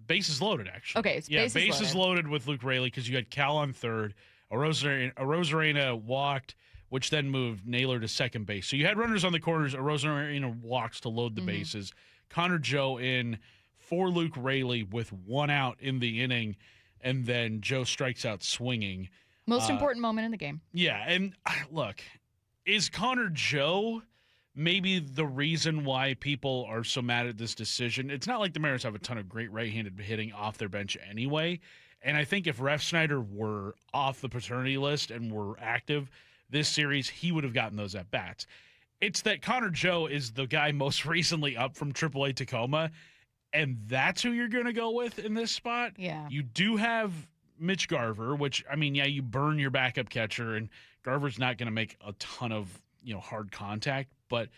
bases loaded, actually.
Okay, it's bases
loaded with Luke Raley because you had Cal on third. Arozarena walked, which then moved Naylor to second base. So you had runners on the corners. Arozarena walks to load the bases. Connor Joe in for Luke Raley with 1 out in the inning, and then Joe strikes out swinging.
Most important moment in the game.
Yeah, and look, is Connor Joe maybe the reason why people are so mad at this decision? It's not like the Mariners have a ton of great right-handed hitting off their bench anyway, and I think if Schneider were off the paternity list and were active this series, he would have gotten those at-bats. It's that Connor Joe is the guy most recently up from AAA Tacoma, and that's who you're going to go with in this spot?
Yeah.
You do have Mitch Garver, which, you burn your backup catcher, and Garver's not going to make a ton of, hard contact, but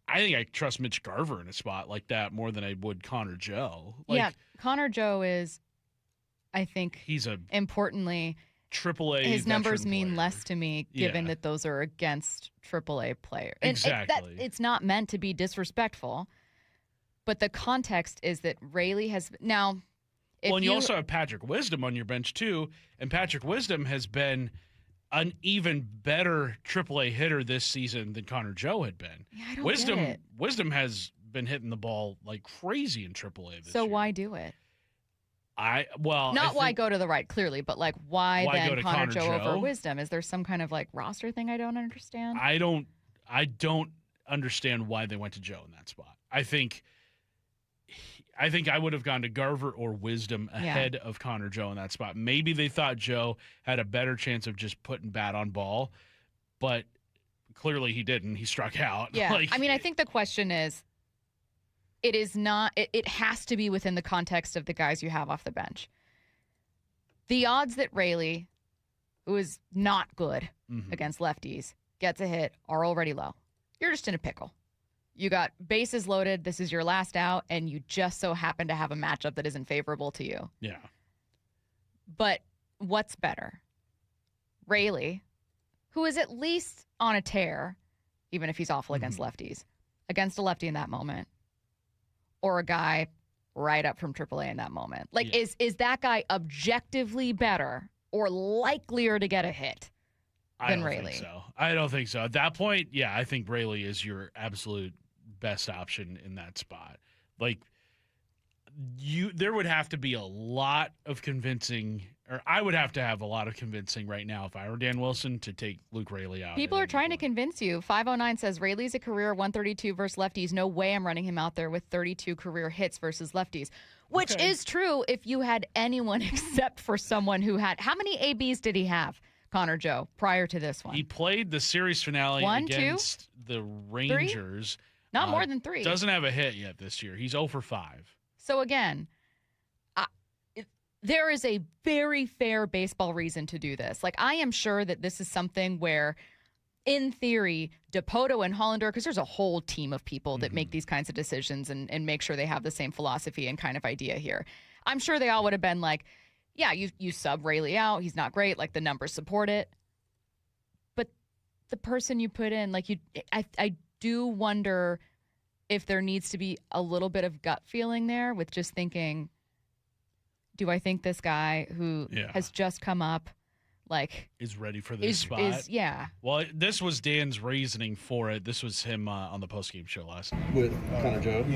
I think I trust Mitch Garver in a spot like that more than I would Connor Joe.
Connor Joe is, I think, importantly,
AAA.
His numbers mean
player.
less to me, given that those are against AAA players.
Exactly.
It's not meant to be disrespectful, but the context is that Raley has now.
And you also have Patrick Wisdom on your bench too, and Patrick Wisdom has been an even better AAA hitter this season than Connor Joe had been.
Yeah, I don't get it.
Wisdom has been hitting the ball like crazy in AAA this year.
So why do it?
Not
why go to the right, clearly, but like why then
go
Connor Joe over Wisdom? Is there some kind of like roster thing I don't understand?
I don't understand why they went to Joe in that spot. I think I would have gone to Garver or Wisdom ahead of Connor Joe in that spot. Maybe they thought Joe had a better chance of just putting bat on ball, but clearly he didn't. He struck out.
Yeah. I think the question is, it is not, it has to be within the context of the guys you have off the bench. The odds that Rayleigh, who is not good against lefties, gets a hit are already low. You're just in a pickle. You got bases loaded. This is your last out, and you just so happen to have a matchup that isn't favorable to you.
Yeah.
But what's better? Rayleigh, who is at least on a tear, even if he's awful against lefties, against a lefty in that moment, or a guy right up from AAA in that moment? Like, is that guy objectively better or likelier to get a hit than Rayleigh?
I don't think so. At that point, yeah, I think Rayleigh is your absolute best option in that spot. Like, there would have to be a lot of convincing, or I would have to have a lot of convincing right now if I were Dan Wilson to take Luke Rayleigh out.
People are trying to convince you. 509 says Rayleigh's a career 132 versus lefties. No way I'm running him out there with 32 career hits versus lefties, which is true if you had anyone except for someone who had. How many ABs did he have, Connor Joe, prior to this one?
He played the series finale against the Rangers.
3? Not more than 3.
Doesn't have a hit yet this year. He's 0 for 5.
So again, there is a very fair baseball reason to do this. Like, I am sure that this is something where, in theory, DePoto and Hollander, because there's a whole team of people that make these kinds of decisions and make sure they have the same philosophy and kind of idea here. I'm sure they all would have been like, yeah, you sub Rayleigh out. He's not great. Like, the numbers support it. But the person you put in, like, I do wonder if there needs to be a little bit of gut feeling there with just thinking, do I think this guy who has just come up, like,
is ready for this spot? Well, this was Dan's reasoning for it. This was him on the postgame show last night.
With Connor Joe?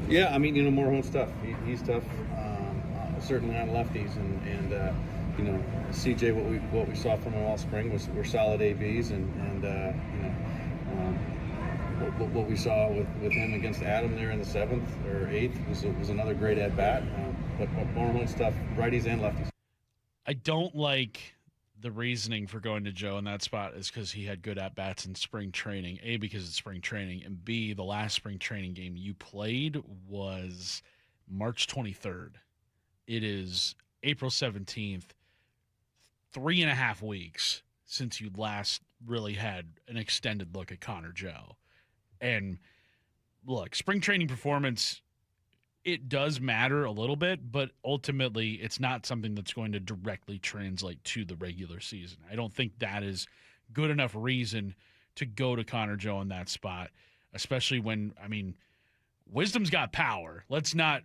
Yeah, I mean, more home stuff. He's tough, certainly on lefties. And CJ, what we saw from him all spring were solid ABs. What we saw with him against Adam there in the 7th or 8th was another great at-bat. But more home stuff, righties and lefties.
I don't like the reasoning for going to Joe in that spot is because he had good at-bats in spring training. A, because it's spring training, and B, the last spring training game you played was March 23rd. It is April 17th, 3.5 weeks since you last really had an extended look at Connor Joe. And look, spring training performance, it does matter a little bit, but ultimately it's not something that's going to directly translate to the regular season. I don't think that is good enough reason to go to Connor Joe in that spot, especially when, Wisdom's got power. Let's not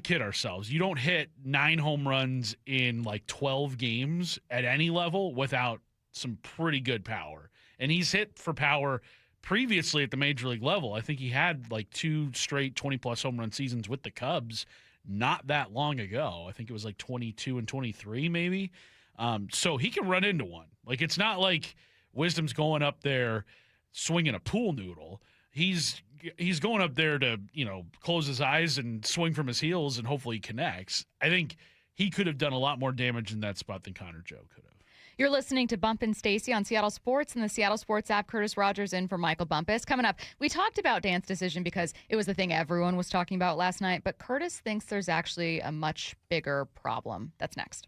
kid ourselves. You don't hit 9 home runs in like 12 games at any level without some pretty good power. And he's hit for power previously at the major league level. I think he had like 2 straight 20-plus home run seasons with the Cubs not that long ago. I think it was like 22 and 23 maybe. So he can run into one. Like, it's not like Wisdom's going up there swinging a pool noodle. He's going up there to, close his eyes and swing from his heels and hopefully he connects. I think he could have done a lot more damage in that spot than Connor Joe could have.
You're listening to Bump and Stacy on Seattle Sports and the Seattle Sports app. Curtis Rogers in for Michael Bumpus. Coming up, we talked about Dan's decision because it was the thing everyone was talking about last night, but Curtis thinks there's actually a much bigger problem. That's next.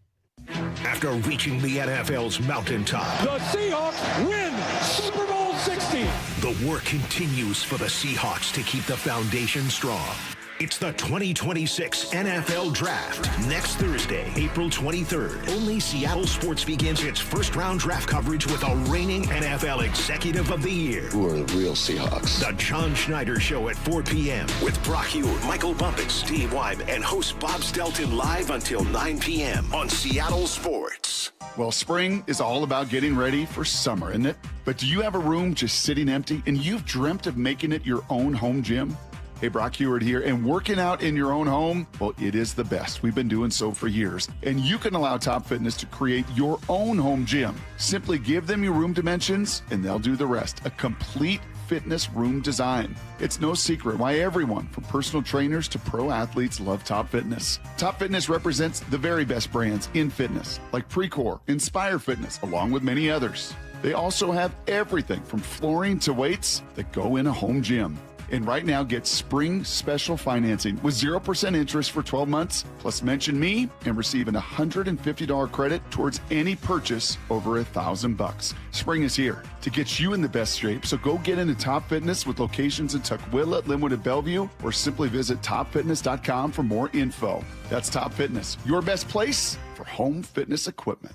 After reaching the NFL's mountaintop,
the Seahawks win Super Bowl 60.
The work continues for the Seahawks to keep the foundation strong. It's the 2026 NFL Draft. Next Thursday, April 23rd. Only Seattle Sports begins its first-round draft coverage with a reigning NFL Executive of the Year.
Who are the real Seahawks?
The John Schneider Show at 4 p.m. with Brock Hughes, Michael Bumpix, Steve Wyman, and host Bob Stelton live until 9 p.m. on Seattle Sports.
Well, spring is all about getting ready for summer, isn't it? But do you have a room just sitting empty and you've dreamt of making it your own home gym? Hey, Brock Heward here, and working out in your own home, well, it is the best. We've been doing so for years, and you can allow Top Fitness to create your own home gym. Simply give them your room dimensions, and they'll do the rest. A complete fitness room design. It's no secret why everyone, from personal trainers to pro athletes, love Top Fitness. Top Fitness represents the very best brands in fitness, like Precor, Inspire Fitness, along with many others. They also have everything from flooring to weights that go in a home gym. And right now, get spring special financing with 0% interest for 12 months, plus mention me and receive an $150 credit towards any purchase over $1,000. Spring is here to get you in the best shape, so go get into Top Fitness with locations in Tukwila, Linwood, and Bellevue, or simply visit topfitness.com for more info. That's Top Fitness, your best place for home fitness equipment.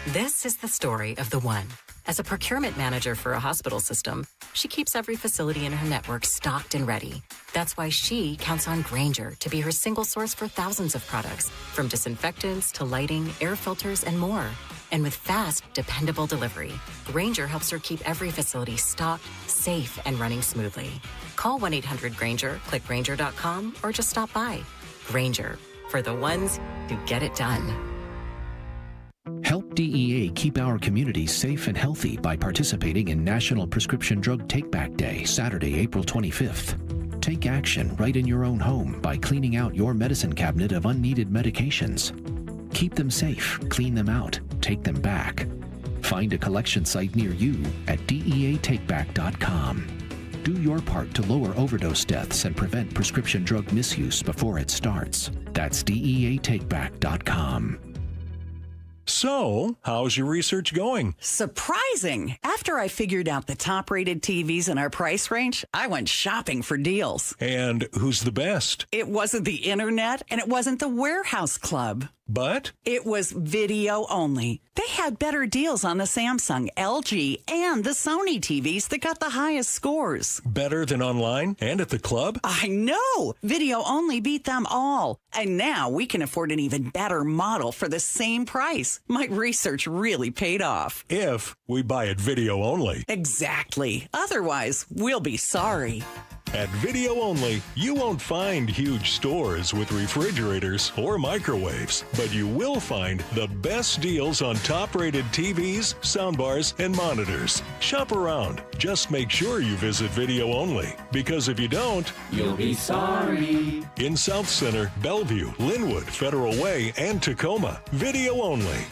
This is the story of the one. As a procurement manager for a hospital system, she keeps every facility in her network stocked and ready. That's why she counts on Grainger to be her single source for thousands of products, from disinfectants to lighting, air filters, and more. And with fast, dependable delivery, Grainger helps her keep every facility stocked, safe, and running smoothly. Call 1-800-GRAINGER, click Grainger.com, or just stop by. Grainger, for the ones who get it done.
Help DEA keep our communities safe and healthy by participating in National Prescription Drug Take-Back Day, Saturday, April 25th. Take action right in your own home by cleaning out your medicine cabinet of unneeded medications. Keep them safe, clean them out, take them back. Find a collection site near you at DEATakeback.com. Do your part to lower overdose deaths and prevent prescription drug misuse before it starts. That's DEATakeback.com.
So, how's your research going?
Surprising! After I figured out the top-rated TVs in our price range, I went shopping for deals.
And who's the best?
It wasn't the internet, and it wasn't the warehouse club.
But?
It was video only. They had better deals on the Samsung, LG, and the Sony TVs that got the highest scores.
Better than online and at the club?
I know! Video only beat them all. And now we can afford an even better model for the same price. My research really paid off.
If we buy it video only.
Exactly. Otherwise, we'll be sorry.
At Video Only, you won't find huge stores with refrigerators or microwaves, but you will find the best deals on top-rated TVs, soundbars, and monitors. Shop around. Just make sure you visit Video Only, because if you don't,
you'll be sorry.
In South Center, Bellevue, Linwood, Federal Way, and Tacoma, Video Only.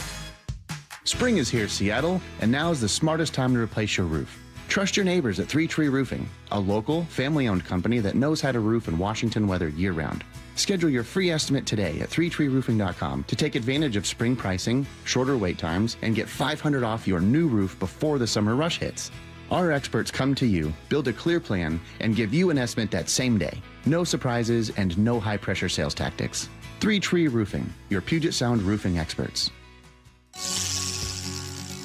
Spring is here, Seattle, and now is the smartest time to replace your roof. Trust your neighbors at 3 Tree Roofing, a local, family-owned company that knows how to roof in Washington weather year-round. Schedule your free estimate today at 3treeroofing.com to take advantage of spring pricing, shorter wait times, and get $500 off your new roof before the summer rush hits. Our experts come to you, build a clear plan, and give you an estimate that same day. No surprises and no high-pressure sales tactics. 3 Tree Roofing, your Puget Sound roofing experts.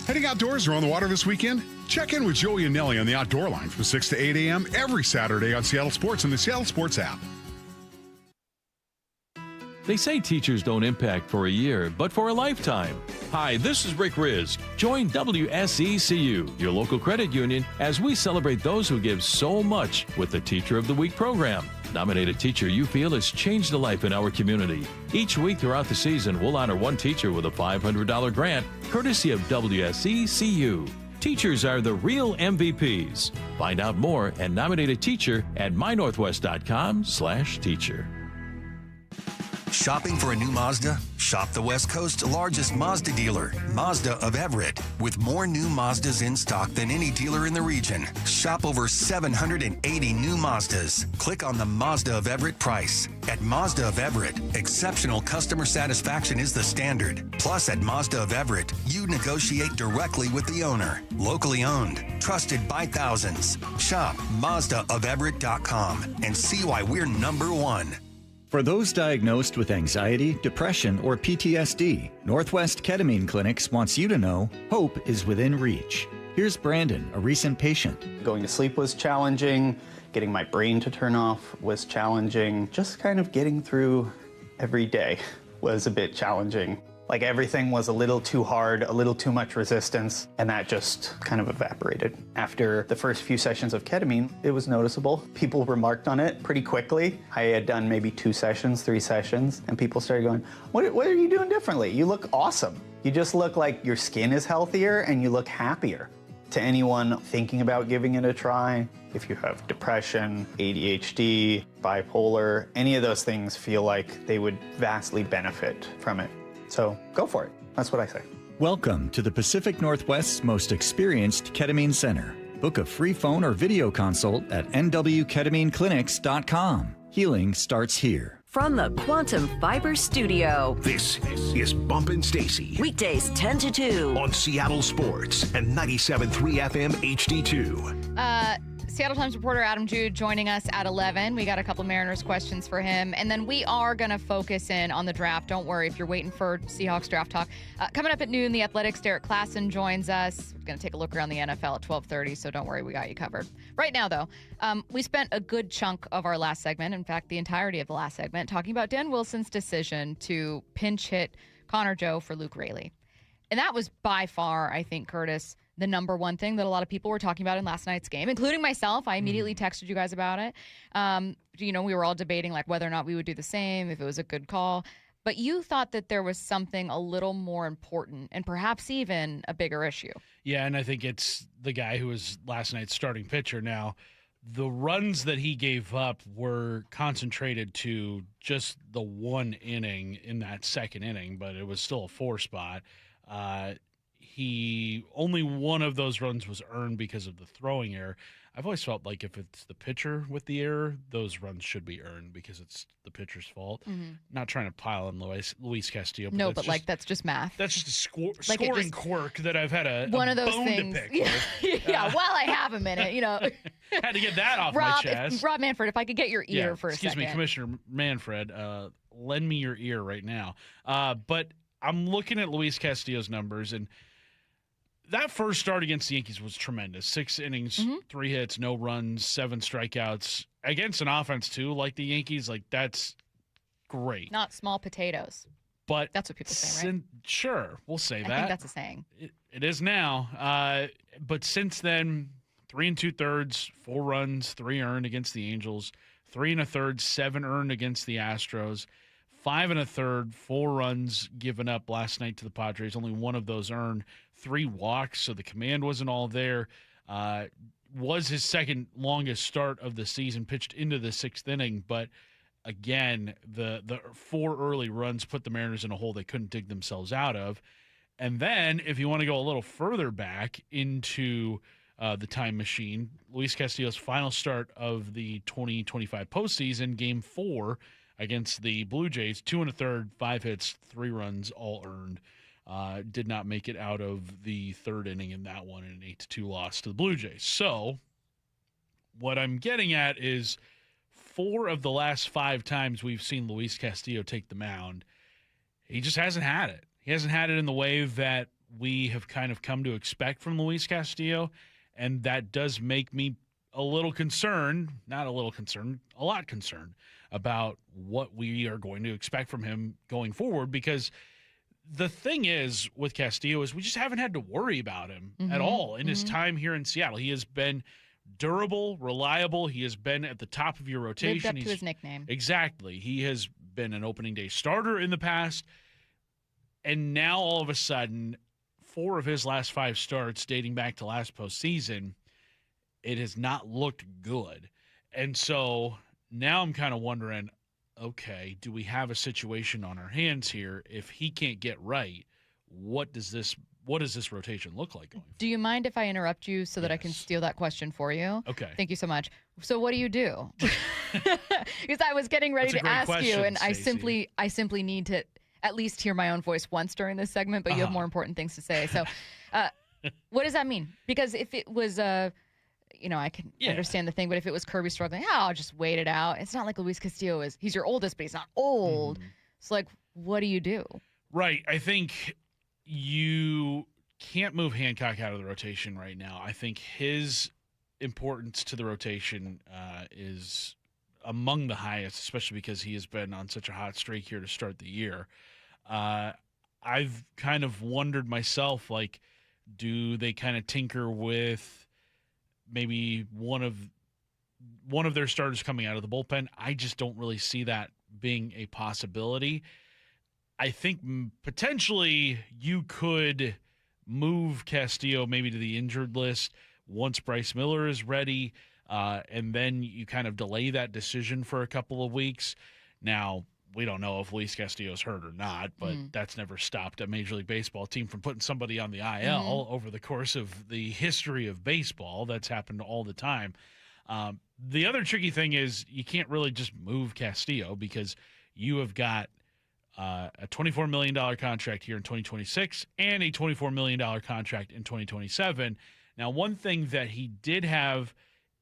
Heading outdoors or on the water this weekend? Check in with Joey and Nelly on the Outdoor Line from 6 to 8 a.m. every Saturday on Seattle Sports and the Seattle Sports app.
They say teachers don't impact for a year, but for a lifetime. Hi, this is Rick Riz. Join WSECU, your local credit union, as we celebrate those who give so much with the Teacher of the Week program. Nominate a teacher you feel has changed a life in our community. Each week throughout the season, we'll honor one teacher with a $500 grant, courtesy of WSECU. Teachers are the real MVPs. Find out more and nominate a teacher at mynorthwest.com/teacher.
Shopping for a new Mazda? Shop the West Coast's largest Mazda dealer, Mazda of Everett. With more new Mazdas in stock than any dealer in the region. Shop over 780 new Mazdas. Click on the Mazda of Everett price. At Mazda of Everett, exceptional customer satisfaction is the standard. Plus, at Mazda of Everett, you negotiate directly with the owner. Locally owned, trusted by thousands. Shop MazdaofEverett.com and see why we're number one.
For those diagnosed with anxiety, depression, or PTSD, Northwest Ketamine Clinics wants you to know hope is within reach. Here's Brandon, a recent patient.
Going to sleep was challenging. Getting my brain to turn off was challenging. Just kind of getting through every day was a bit challenging. Like everything was a little too hard, a little too much resistance, and that just kind of evaporated. After the first few sessions of ketamine, it was noticeable. People remarked on it pretty quickly. I had done maybe 2 sessions, 3 sessions, and people started going, what are you doing differently? You look awesome. You just look like your skin is healthier and you look happier. To anyone thinking about giving it a try, if you have depression, ADHD, bipolar, any of those things feel like they would vastly benefit from it. So go for it. That's what I say.
Welcome to the Pacific Northwest's most experienced ketamine center. Book a free phone or video consult at nwketamineclinics.com. Healing starts here.
From the Quantum Fiber Studio.
This is Bump Stacy.
Weekdays 10 to 2.
On Seattle Sports and 97.3 FM HD2.
Seattle Times reporter Adam Jude joining us at 11. We got a couple Mariners questions for him. And then we are going to focus in on the draft. Don't worry if you're waiting for Seahawks draft talk. Coming up at noon, the Athletics' Derrik Klassen joins us. We're going to take a look around the NFL at 12:30, so don't worry, we got you covered. Right now, though, we spent a good chunk of our last segment, in fact, the entirety of the last segment, talking about Dan Wilson's decision to pinch hit Connor Joe for Luke Raley. And that was by far, I think, Curtis, the number one thing that a lot of people were talking about in last night's game, including myself. I immediately texted you guys about it. We were all debating like whether or not we would do the same, if it was a good call. But you thought that there was something a little more important and perhaps even a bigger issue.
Yeah, and I think it's the guy who was last night's starting pitcher. Now, the runs that he gave up were concentrated to just the one inning in that second inning, but it was still a 4 spot. Only one of those runs was earned because of the throwing error. I've always felt like if it's the pitcher with the error, those runs should be earned because it's the pitcher's fault. Mm-hmm. Not trying to pile on Luis Castillo. But
that's just math.
That's just a scoring quirk that I've had a
one of those
bone
things.
To pick
with. Yeah, while I have a minute,
had to get that off my chest.
Rob Manfred, if I could get your ear for a second.
Excuse me, Commissioner Manfred, lend me your ear right now. But I'm looking at Luis Castillo's numbers, and that first start against the Yankees was tremendous. 6 innings, 3 hits, no runs, 7 strikeouts against an offense too, like the Yankees. Like that's great.
Not small potatoes.
But
that's what people say, right?
Sure, we'll say that.
I think that's a saying.
It is now. But since then, 3 2/3, 4 runs, 3 earned against the Angels, 3 1/3, 7 earned against the Astros. 5 1/3, 4 runs given up last night to the Padres. Only one of those earned. 3 walks, so the command wasn't all there. Was his second longest start of the season, pitched into the 6th inning. But, again, the 4 early runs put the Mariners in a hole they couldn't dig themselves out of. And then, if you want to go a little further back into the time machine, Luis Castillo's final start of the 2025 postseason, Game 4, against the Blue Jays, 2 1/3, 5 hits, 3 runs, all earned. Did not make it out of the 3rd inning in that one in an 8-2 loss to the Blue Jays. So what I'm getting at is 4 of the last 5 times we've seen Luis Castillo take the mound, he just hasn't had it. He hasn't had it in the way that we have kind of come to expect from Luis Castillo, and that does make me a little concerned, not a little concerned, a lot concerned about what we are going to expect from him going forward, because the thing is with Castillo is we just haven't had to worry about him at all in his time here in Seattle. He has been durable, reliable. He has been at the top of your rotation.
Lived up to his nickname.
Exactly. He has been an opening day starter in the past. And now all of a sudden, 4 of his last 5 starts dating back to last postseason, it has not looked good. And so now I'm kind of wondering, okay, do we have a situation on our hands here? If he can't get right, what does this rotation look like going forward?
Do you mind if I interrupt you so that I can steal that question for you?
Okay.
Thank you so much. So what do you do? Because I was getting ready to ask you, and I simply need to at least hear my own voice once during this segment, but you have more important things to say. So what does that mean? Because if it was I can understand the thing, but if it was Kirby struggling, I'll just wait it out. It's not like Luis Castillo is. He's your oldest, but he's not old. So, like, what do you do?
Right. I think you can't move Hancock out of the rotation right now. I think his importance to the rotation is among the highest, especially because he has been on such a hot streak here to start the year. I've kind of wondered myself, like, do they kind of tinker with maybe one of their starters coming out of the bullpen? I just don't really see that being a possibility. I think potentially you could move Castillo maybe to the injured list once Bryce Miller is ready, and then you kind of delay that decision for a couple of weeks. Now, we don't know if Luis Castillo is hurt or not, but that's never stopped a Major League Baseball team from putting somebody on the IL over the course of the history of baseball. That's happened all the time. The other tricky thing is you can't really just move Castillo because you have got a $24 million contract here in 2026 and a $24 million contract in 2027. Now, one thing that he did have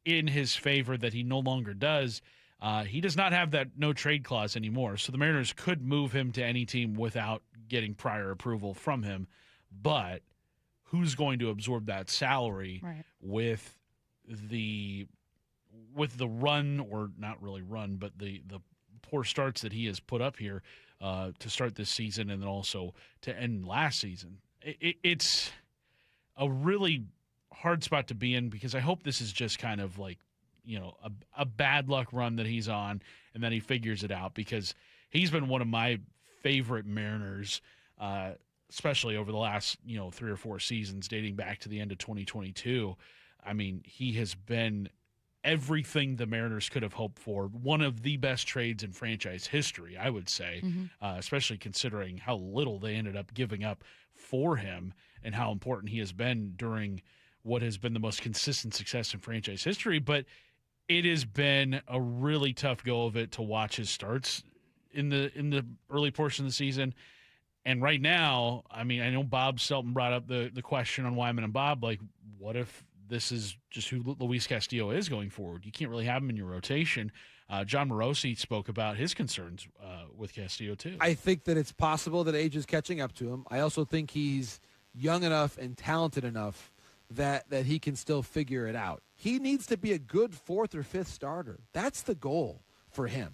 in his favor that he no longer does, he does not have that no trade clause anymore. So the Mariners could move him to any team without getting prior approval from him. But who's going to absorb that salary with the run, or not really run, but the poor starts that he has put up here to start this season and then also to end last season? It's a really hard spot to be in because I hope this is just kind of like, a bad luck run that he's on and then he figures it out, because he's been one of my favorite Mariners, especially over the last, 3 or 4 seasons dating back to the end of 2022. I mean, he has been everything the Mariners could have hoped for. One of the best trades in franchise history, I would say, especially considering how little they ended up giving up for him and how important he has been during what has been the most consistent success in franchise history. But it has been a really tough go of it to watch his starts in the early portion of the season. And right now, I mean, I know Bob Stelton brought up the question on Wyman and Bob, like, what if this is just who Luis Castillo is going forward? You can't really have him in your rotation. John Morosi spoke about his concerns with Castillo, too.
I think that it's possible that age is catching up to him. I also think he's young enough and talented enough that he can still figure it out. He needs to be a good 4th or 5th starter. That's the goal for him.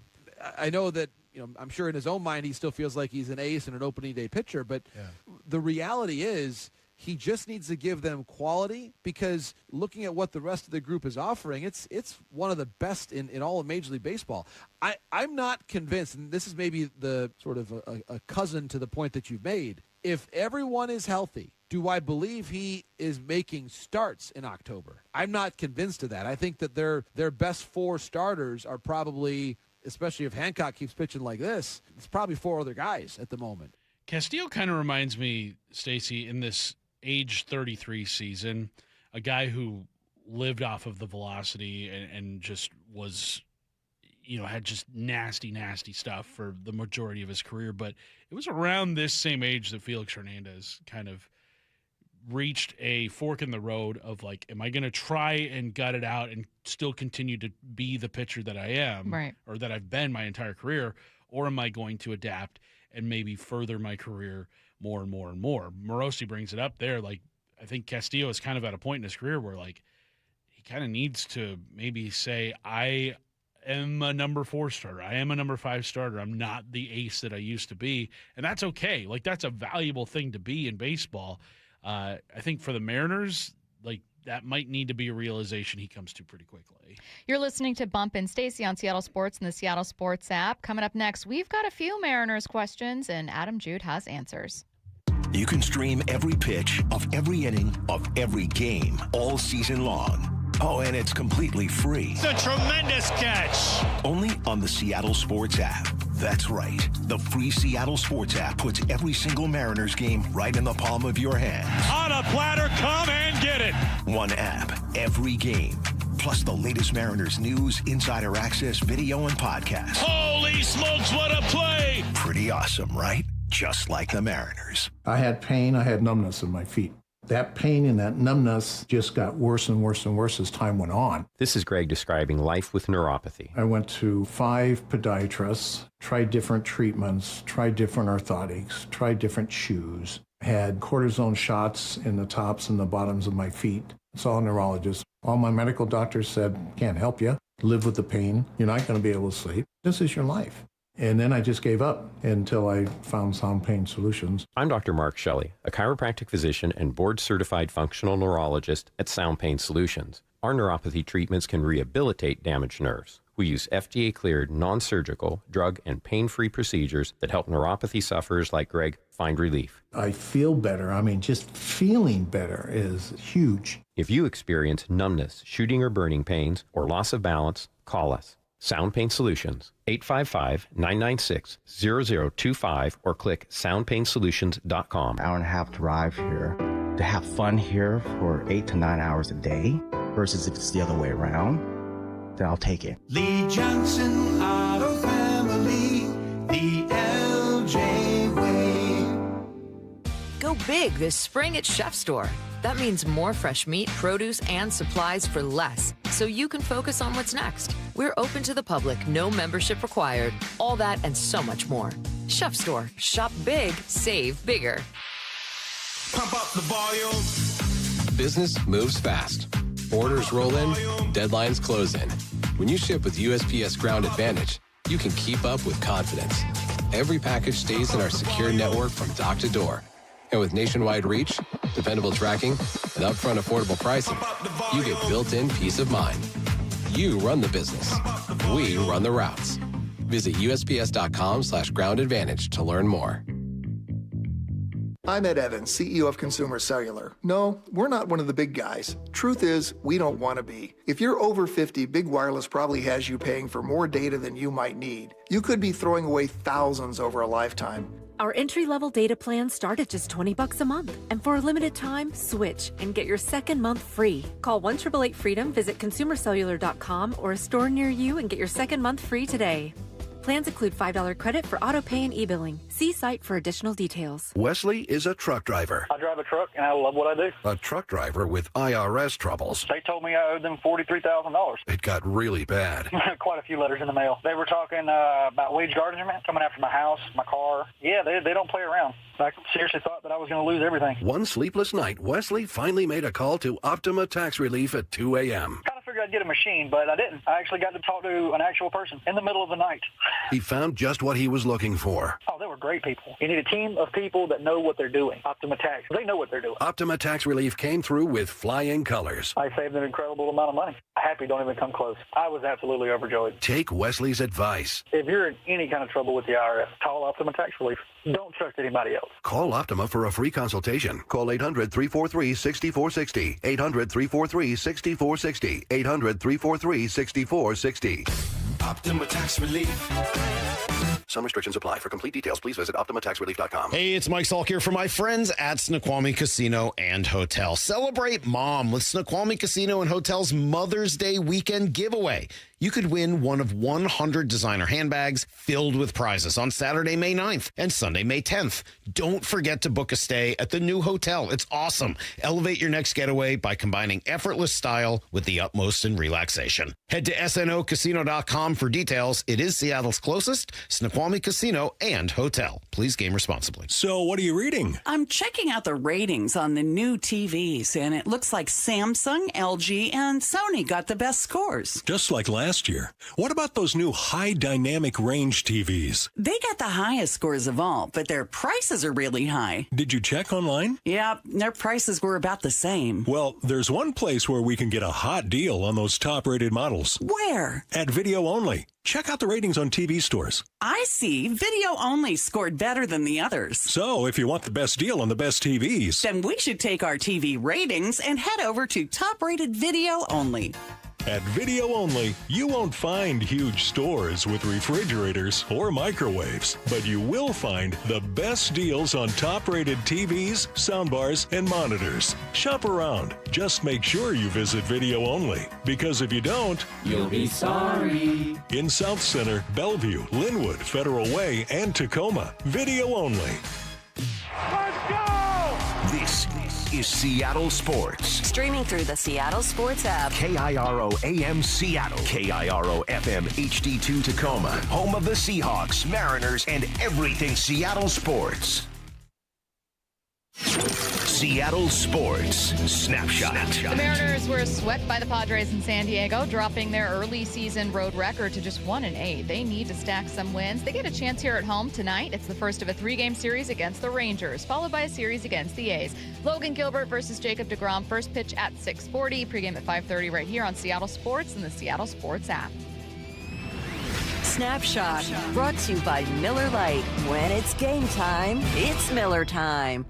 I know that, I'm sure in his own mind he still feels like he's an ace and an opening day pitcher, but the reality is he just needs to give them quality, because looking at what the rest of the group is offering, it's one of the best in all of Major League Baseball. I'm not convinced, and this is maybe the sort of a cousin to the point that you've made. If everyone is healthy, do I believe he is making starts in October? I'm not convinced of that. I think that their best 4 starters are probably, especially if Hancock keeps pitching like this, it's probably 4 other guys at the moment.
Castillo kind of reminds me, Stacy, in this age 33 season, a guy who lived off of the velocity and just was, had just nasty stuff for the majority of his career. But it was around this same age that Felix Hernandez kind of reached a fork in the road of, like, am I going to try and gut it out and still continue to be the pitcher that I am, or that I've been my entire career, or am I going to adapt and maybe further my career more and more and more? Morosi brings it up there. Like, I think Castillo is kind of at a point in his career where, like, he kind of needs to maybe say, I am a number 4 starter. I am a number 5 starter. I'm not the ace that I used to be. And that's okay. Like, that's a valuable thing to be in baseball. I think for the Mariners, like, that might need to be a realization he comes to pretty quickly.
You're listening to Bump and Stacy on Seattle Sports and the Seattle Sports app. Coming up next, we've got a few Mariners questions, and Adam Jude has answers.
You can stream every pitch of every inning of every game all season long. Oh, and it's completely free.
It's a tremendous catch.
Only on the Seattle Sports app. That's right. The free Seattle Sports app puts every single Mariners game right in the palm of your hand.
On a platter, come and get it.
One app, every game. Plus the latest Mariners news, insider access, video, and podcasts.
Holy smokes, what a play.
Pretty awesome, right? Just like the Mariners.
I had pain. I had numbness in my feet. That pain and that numbness just got worse and worse and worse as time went on.
This is Greg describing life with neuropathy.
I went to 5 podiatrists, tried different treatments, tried different orthotics, tried different shoes, had cortisone shots in the tops and the bottoms of my feet. It's all neurologists. All my medical doctors said, can't help you. Live with the pain. You're not going to be able to sleep. This is your life. And then I just gave up until I found Sound Pain Solutions.
I'm Dr. Mark Shelley, a chiropractic physician and board-certified functional neurologist at Sound Pain Solutions. Our neuropathy treatments can rehabilitate damaged nerves. We use FDA-cleared, non-surgical, drug, and pain-free procedures that help neuropathy sufferers like Greg find relief.
I feel better. I mean, just feeling better is huge.
If you experience numbness, shooting or burning pains, or loss of balance, call us. Sound Pain Solutions, 855-996-0025, or click soundpainsolutions.com.
Hour and a half drive here. To have fun here for 8 to 9 hours a day versus if it's the other way around, then I'll take it.
Lee Johnson Auto Family, the LJ way.
Go big this spring at Chef Store. That means more fresh meat, produce, and supplies for less, so you can focus on what's next. We're open to the public, no membership required. All that and so much more. Chef Store. Shop big, save bigger.
Pump up the volume.
Business moves fast. Orders roll in, deadlines close in. When you ship with USPS Ground Advantage, you can keep up with confidence. Every package stays in our secure network from dock to door. And with nationwide reach, dependable tracking, and upfront affordable pricing, you get built-in peace of mind. You run the business. We run the routes. Visit USPS.com/Ground Advantage to learn more.
I'm Ed Evans, CEO of Consumer Cellular. No, we're not one of the big guys. Truth is, we don't want to be. If you're over 50, Big Wireless probably has you paying for more data than you might need. You could be throwing away thousands over a lifetime.
Our entry-level data plans start at just $20 a month. And for a limited time, switch and get your second month free. Call 1-888-FREEDOM, visit consumercellular.com or a store near you and get your second month free today. Plans include $5 credit for auto pay and e-billing. See site for additional details.
Wesley is a truck driver.
I drive a truck, and I love what I do.
A truck driver with IRS troubles.
They told me I owed them $43,000.
It got really bad.
Quite a few letters in the mail. They were talking about wage garnishment, coming after my house, my car. Yeah, they don't play around. I seriously thought that I was going to lose everything.
One sleepless night, Wesley finally made a call to Optima Tax Relief at 2 a.m.
Kind of figured I'd get a machine, but I didn't. I actually got to talk to an actual person in the middle of the night.
He found just what he was looking for.
Oh, they were great people. You need a team of people that know what they're doing. Optima Tax. They know what they're doing.
Optima Tax Relief came through with flying colors.
I saved an incredible amount of money. Happy don't even come close. I was absolutely overjoyed.
Take Wesley's advice.
If you're in any kind of trouble with the IRS, call Optima Tax Relief. Don't trust anybody else.
Call Optima for a free consultation. Call 800-343-6460. 800-343-6460. 800-343-6460.
Optima Tax Relief.
Some restrictions apply. For complete details, please visit OptimaTaxRelief.com.
Hey, it's Mike Salk here for my friends at Snoqualmie Casino and Hotel. Celebrate Mom with Snoqualmie Casino and Hotel's Mother's Day weekend giveaway. You could win one of 100 designer handbags filled with prizes on Saturday, May 9th and Sunday, May 10th. Don't forget to book a stay at the new hotel. It's awesome. Elevate your next getaway by combining effortless style with the utmost in relaxation. Head to snocasino.com for details. It is Seattle's closest Snoqualmie Casino and Hotel. Please game responsibly.
So what are you reading?
I'm checking out the ratings on the new TVs, and it looks like Samsung, LG, and Sony got the best scores.
Just like last year. What about those new high dynamic range TVs?
They got the highest scores of all, but their prices are really high.
Did you check online?
Yeah, their prices were about the same.
Well, there's one place where we can get a hot deal on those top-rated models.
Where?
At Video Only. only. Check out the ratings on TV stores.
I see. Video only scored better than the others.
So if you want the best deal on the best TVs,
then we should take our TV ratings and head over to top-rated video only.
At Video Only, you won't find huge stores with refrigerators or microwaves, but you will find the best deals on top-rated TVs, soundbars, and monitors. Shop around. Just make sure you visit Video Only, because if you don't,
You'll be sorry.
In South Center, Bellevue, Linwood, Federal Way, and Tacoma, Video Only.
Let's go! This is Seattle Sports.
Streaming through the Seattle Sports app.
KIRO AM Seattle. KIRO FM HD2 Tacoma. Home of the Seahawks, Mariners, and everything Seattle sports. Seattle Sports Snapshot.
The Mariners were swept by the Padres in San Diego, dropping their early season road record to just 1-8. They need to stack some wins. They get a chance here at home tonight. It's the first of a 3-game series against the Rangers, followed by a series against the A's. Logan Gilbert versus Jacob deGrom. First pitch at 6:40. Pregame at 5:30 right here on Seattle Sports and the Seattle Sports app.
Snapshot brought to you by Miller Lite. When it's game time, it's Miller time.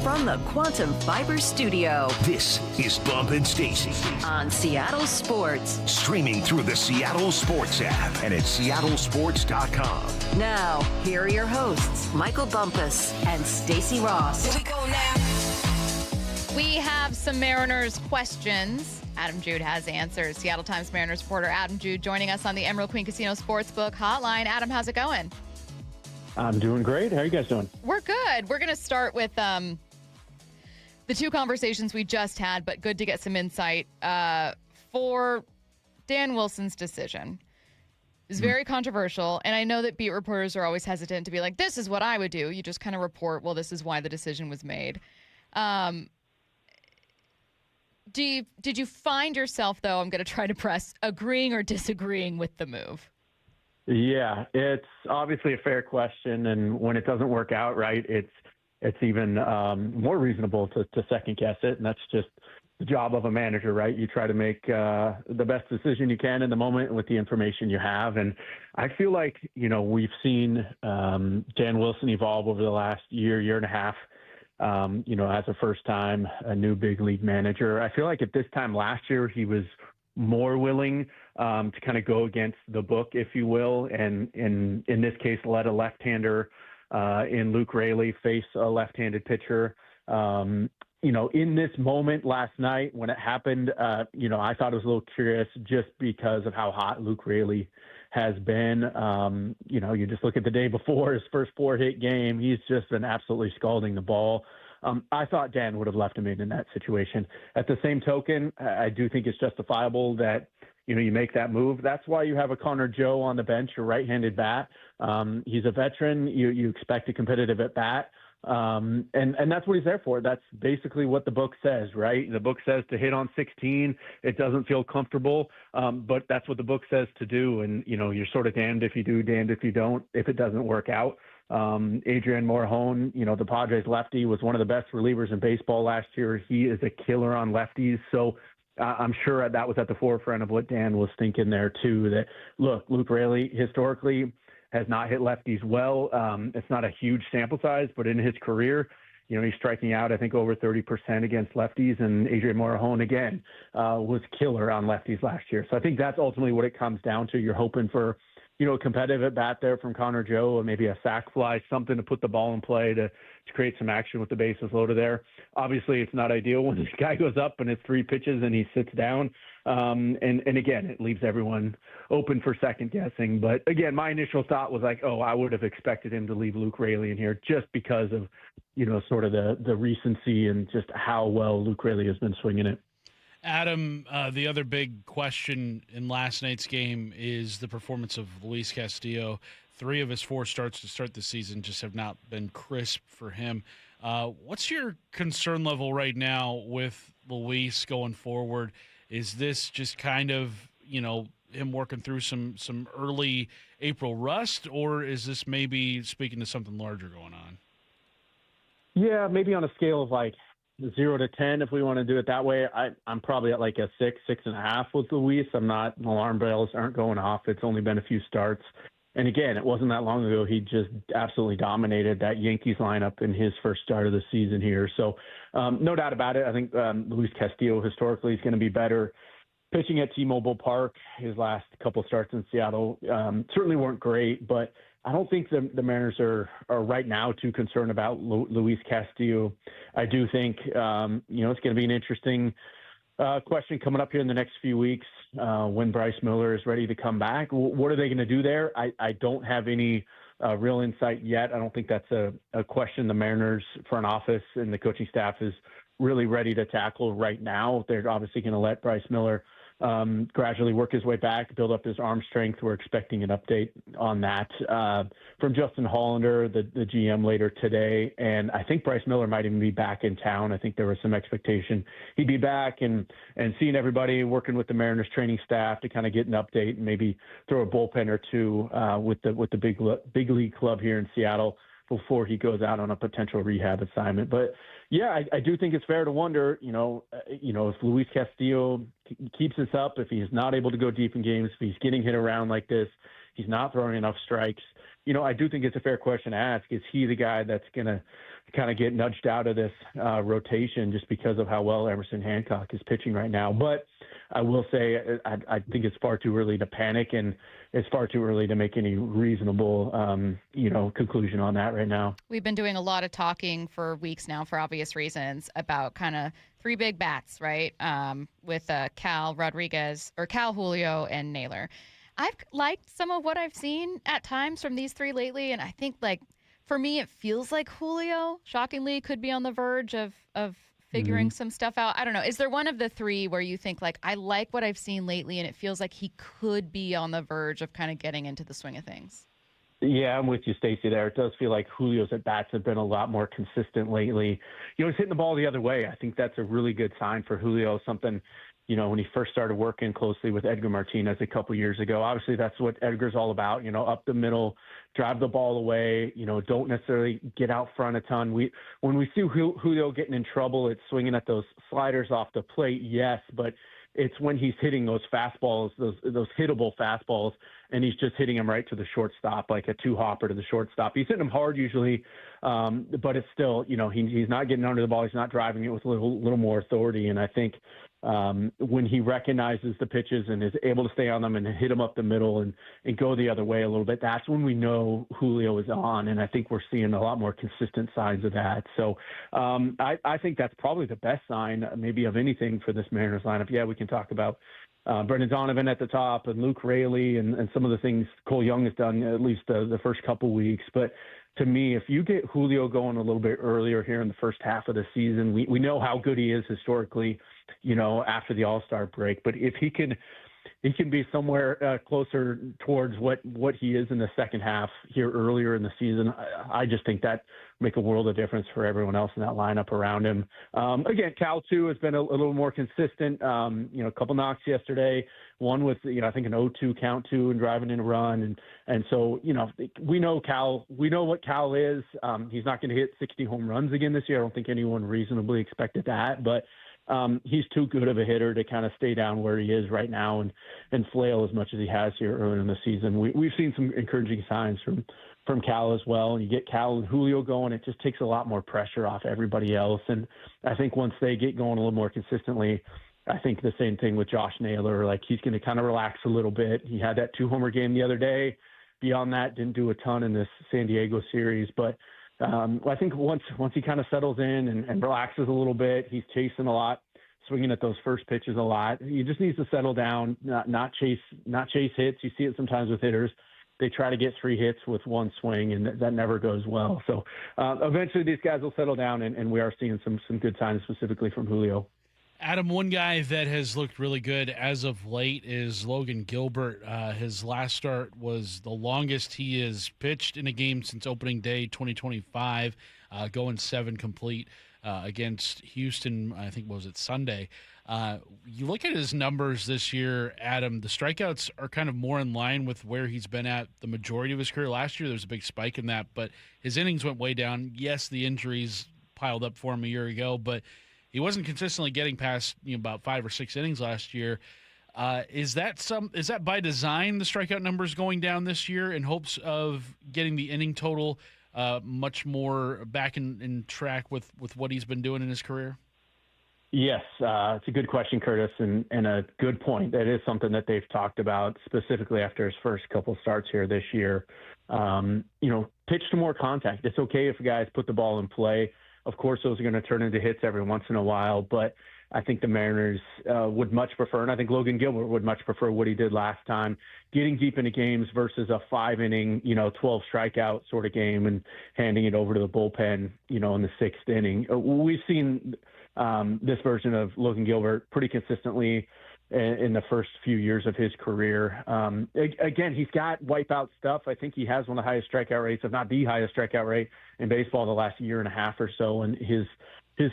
From the Quantum Fiber Studio,
this is Bump and Stacy
on Seattle Sports.
Streaming through the Seattle Sports app and at seattlesports.com.
Now, here are your hosts, Michael Bumpus and Stacy Ross.
Here we go now. We have some Mariners questions. Adam Jude has answers. Seattle Times Mariners reporter Adam Jude joining us on the Emerald Queen Casino Sportsbook hotline. Adam, how's it going?
I'm doing great. How are you guys doing?
We're good. We're going to start with the two conversations we just had, but good to get some insight for Dan Wilson's decision. It was very controversial, and I know that beat reporters are always hesitant to be like, this is what I would do. You just kind of report, well, this is why the decision was made. Did you find yourself, though, I'm going to try to press, agreeing or disagreeing with the move?
Yeah, it's obviously a fair question, and when it doesn't work out right, it's even more reasonable to second guess it, and that's just the job of a manager, right? You try to make the best decision you can in the moment with the information you have, and I feel like we've seen Dan Wilson evolve over the last year and a half. As a first-time, a new big league manager. I feel like at this time last year he was more willing to kind of go against the book, if you will, and in this case, let a left-hander in Luke Raley face a left-handed pitcher. In this moment last night when it happened, I thought it was a little curious just because of how hot Luke Raley has been. You just look at the day before his first 4-hit game. He's just been absolutely scalding the ball. I thought Dan would have left him in that situation. At the same token, I do think it's justifiable that, you make that move. That's why you have a Connor Joe on the bench, a right-handed bat. He's a veteran. You expect a competitive at bat. And that's what he's there for. That's basically what the book says, right? The book says to hit on 16. It doesn't feel comfortable, but that's what the book says to do. And, you're sort of damned if you do, damned if you don't, if it doesn't work out. Adrian Morejon, the Padres lefty, was one of the best relievers in baseball last year. He is a killer on lefties. So I'm sure that was at the forefront of what Dan was thinking there too, that look, Luke Raley historically has not hit lefties well. It's not a huge sample size, but in his career, he's striking out, I think, over 30% against lefties. And Adrian Morejon, again, was killer on lefties last year. So I think that's ultimately what it comes down to. You're hoping for, a competitive at bat there from Connor Joe, or maybe a sac fly, something to put the ball in play to create some action with the bases loaded there. Obviously, it's not ideal when this guy goes up and it's 3 pitches and he sits down. And again, it leaves everyone open for second guessing. But again, my initial thought was like, I would have expected him to leave Luke Raley in here just because of, sort of the recency and just how well Luke Raley has been swinging it.
Adam, the other big question in last night's game is the performance of Luis Castillo. 3 of his 4 starts to start the season just have not been crisp for him. What's your concern level right now with Luis going forward? Is this just kind of, him working through some early April rust, or is this maybe speaking to something larger going on?
Yeah, maybe on a scale of like 0 to 10, if we want to do it that way, I'm probably at like a 6.5 with Luis. Alarm bells aren't going off. It's only been a few starts. And again, it wasn't that long ago. He just absolutely dominated that Yankees lineup in his first start of the season here. So no doubt about it. I think Luis Castillo historically is going to be better pitching at T-Mobile Park. His last couple starts in Seattle certainly weren't great, but I don't think the Mariners are right now too concerned about Luis Castillo. I do think, it's going to be an interesting question coming up here in the next few weeks when Bryce Miller is ready to come back. What are they going to do there? I don't have any real insight yet. I don't think that's a question the Mariners front office and the coaching staff is really ready to tackle right now. They're obviously going to let Bryce Miller gradually work his way back, build up his arm strength. We're expecting an update on that from Justin Hollander, the GM, later today. And I think Bryce Miller might even be back in town. I think there was some expectation he'd be back and seeing everybody, working with the Mariners training staff to kind of get an update and maybe throw a bullpen or two with the big league club here in Seattle before he goes out on a potential rehab assignment. But yeah, I do think it's fair to wonder, if Luis Castillo keeps this up, if he's not able to go deep in games, if he's getting hit around like this, he's not throwing enough strikes. I do think it's a fair question to ask. Is he the guy that's going to kind of get nudged out of this rotation just because of how well Emerson Hancock is pitching right now? But I will say I think it's far too early to panic, and it's far too early to make any reasonable, conclusion on that right now.
We've been doing a lot of talking for weeks now, for obvious reasons, about kind of three big bats, right? With Cal, Julio, and Naylor. I've liked some of what I've seen at times from these three lately, and I think, for me, it feels like Julio, shockingly, could be on the verge of figuring some stuff out. I don't know. Is there one of the three where you think, I like what I've seen lately, and it feels like he could be on the verge of kind of getting into the swing of things?
Yeah, I'm with you, Stacey, there. It does feel like Julio's at-bats have been a lot more consistent lately. He's hitting the ball the other way. I think that's a really good sign for Julio, something when he first started working closely with Edgar Martinez a couple years ago. Obviously, that's what Edgar's all about, up the middle, drive the ball away, don't necessarily get out front a ton. When we see Julio getting in trouble, it's swinging at those sliders off the plate, yes, but it's when he's hitting those fastballs, those hittable fastballs, and he's just hitting them right to the shortstop, like a two-hopper to the shortstop. He's hitting them hard usually, but it's still, he's not getting under the ball. He's not driving it with a little more authority, and I think when he recognizes the pitches and is able to stay on them and hit them up the middle and go the other way a little bit, that's when we know Julio is on. And I think we're seeing a lot more consistent signs of that. So I think that's probably the best sign maybe of anything for this Mariners lineup. Yeah, we can talk about Brendan Donovan at the top and Luke Raley and some of the things Cole Young has done at least the first couple weeks. But to me, if you get Julio going a little bit earlier here in the first half of the season, we know how good he is historically, after the All-Star break. But if he can be somewhere closer towards what he is in the second half here earlier in the season, I just think that make a world of difference for everyone else in that lineup around him. Again, Cal too has been a little more consistent. A couple knocks yesterday, one with I think an 0-2 count too and driving in a run, and so we know Cal. We know what Cal is. He's not going to hit 60 home runs again this year. I don't think anyone reasonably expected that, but he's too good of a hitter to kind of stay down where he is right now and flail as much as he has here early in the season. We've seen some encouraging signs from Cal as well. And you get Cal and Julio going, it just takes a lot more pressure off everybody else. And I think once they get going a little more consistently, I think the same thing with Josh Naylor. He's going to kind of relax a little bit. He had that 2-homer game the other day. Beyond that, didn't do a ton in this San Diego series, but I think once he kind of settles in and relaxes a little bit, he's chasing a lot, swinging at those first pitches a lot. He just needs to settle down, not chase hits. You see it sometimes with hitters. They try to get 3 hits with one swing, and that never goes well. So eventually these guys will settle down, and we are seeing some good signs specifically from Julio.
Adam, one guy that has looked really good as of late is Logan Gilbert. His last start was the longest he has pitched in a game since opening day 2025, going 7 complete against Houston, I think, was it Sunday. You look at his numbers this year, Adam, the strikeouts are kind of more in line with where he's been at the majority of his career. Last year there was a big spike in that, but his innings went way down. Yes, the injuries piled up for him a year ago, but He wasn't consistently getting past about 5 or 6 innings last year. Is that by design, the strikeout numbers going down this year in hopes of getting the inning total much more back in track with what he's been doing in his career?
Yes, it's a good question, Curtis, and a good point. That is something that they've talked about specifically after his first couple starts here this year. Pitch to more contact. It's okay if guys put the ball in play. Of course, those are going to turn into hits every once in a while, but I think the Mariners would much prefer, and I think Logan Gilbert would much prefer what he did last time, getting deep into games versus a 5-inning, 12 strikeout sort of game and handing it over to the bullpen, in the 6th inning. We've seen this version of Logan Gilbert pretty consistently in the first few years of his career. Again, he's got wipeout stuff. I think he has one of the highest strikeout rates, if not the highest strikeout rate in baseball the last year and a half or so, and his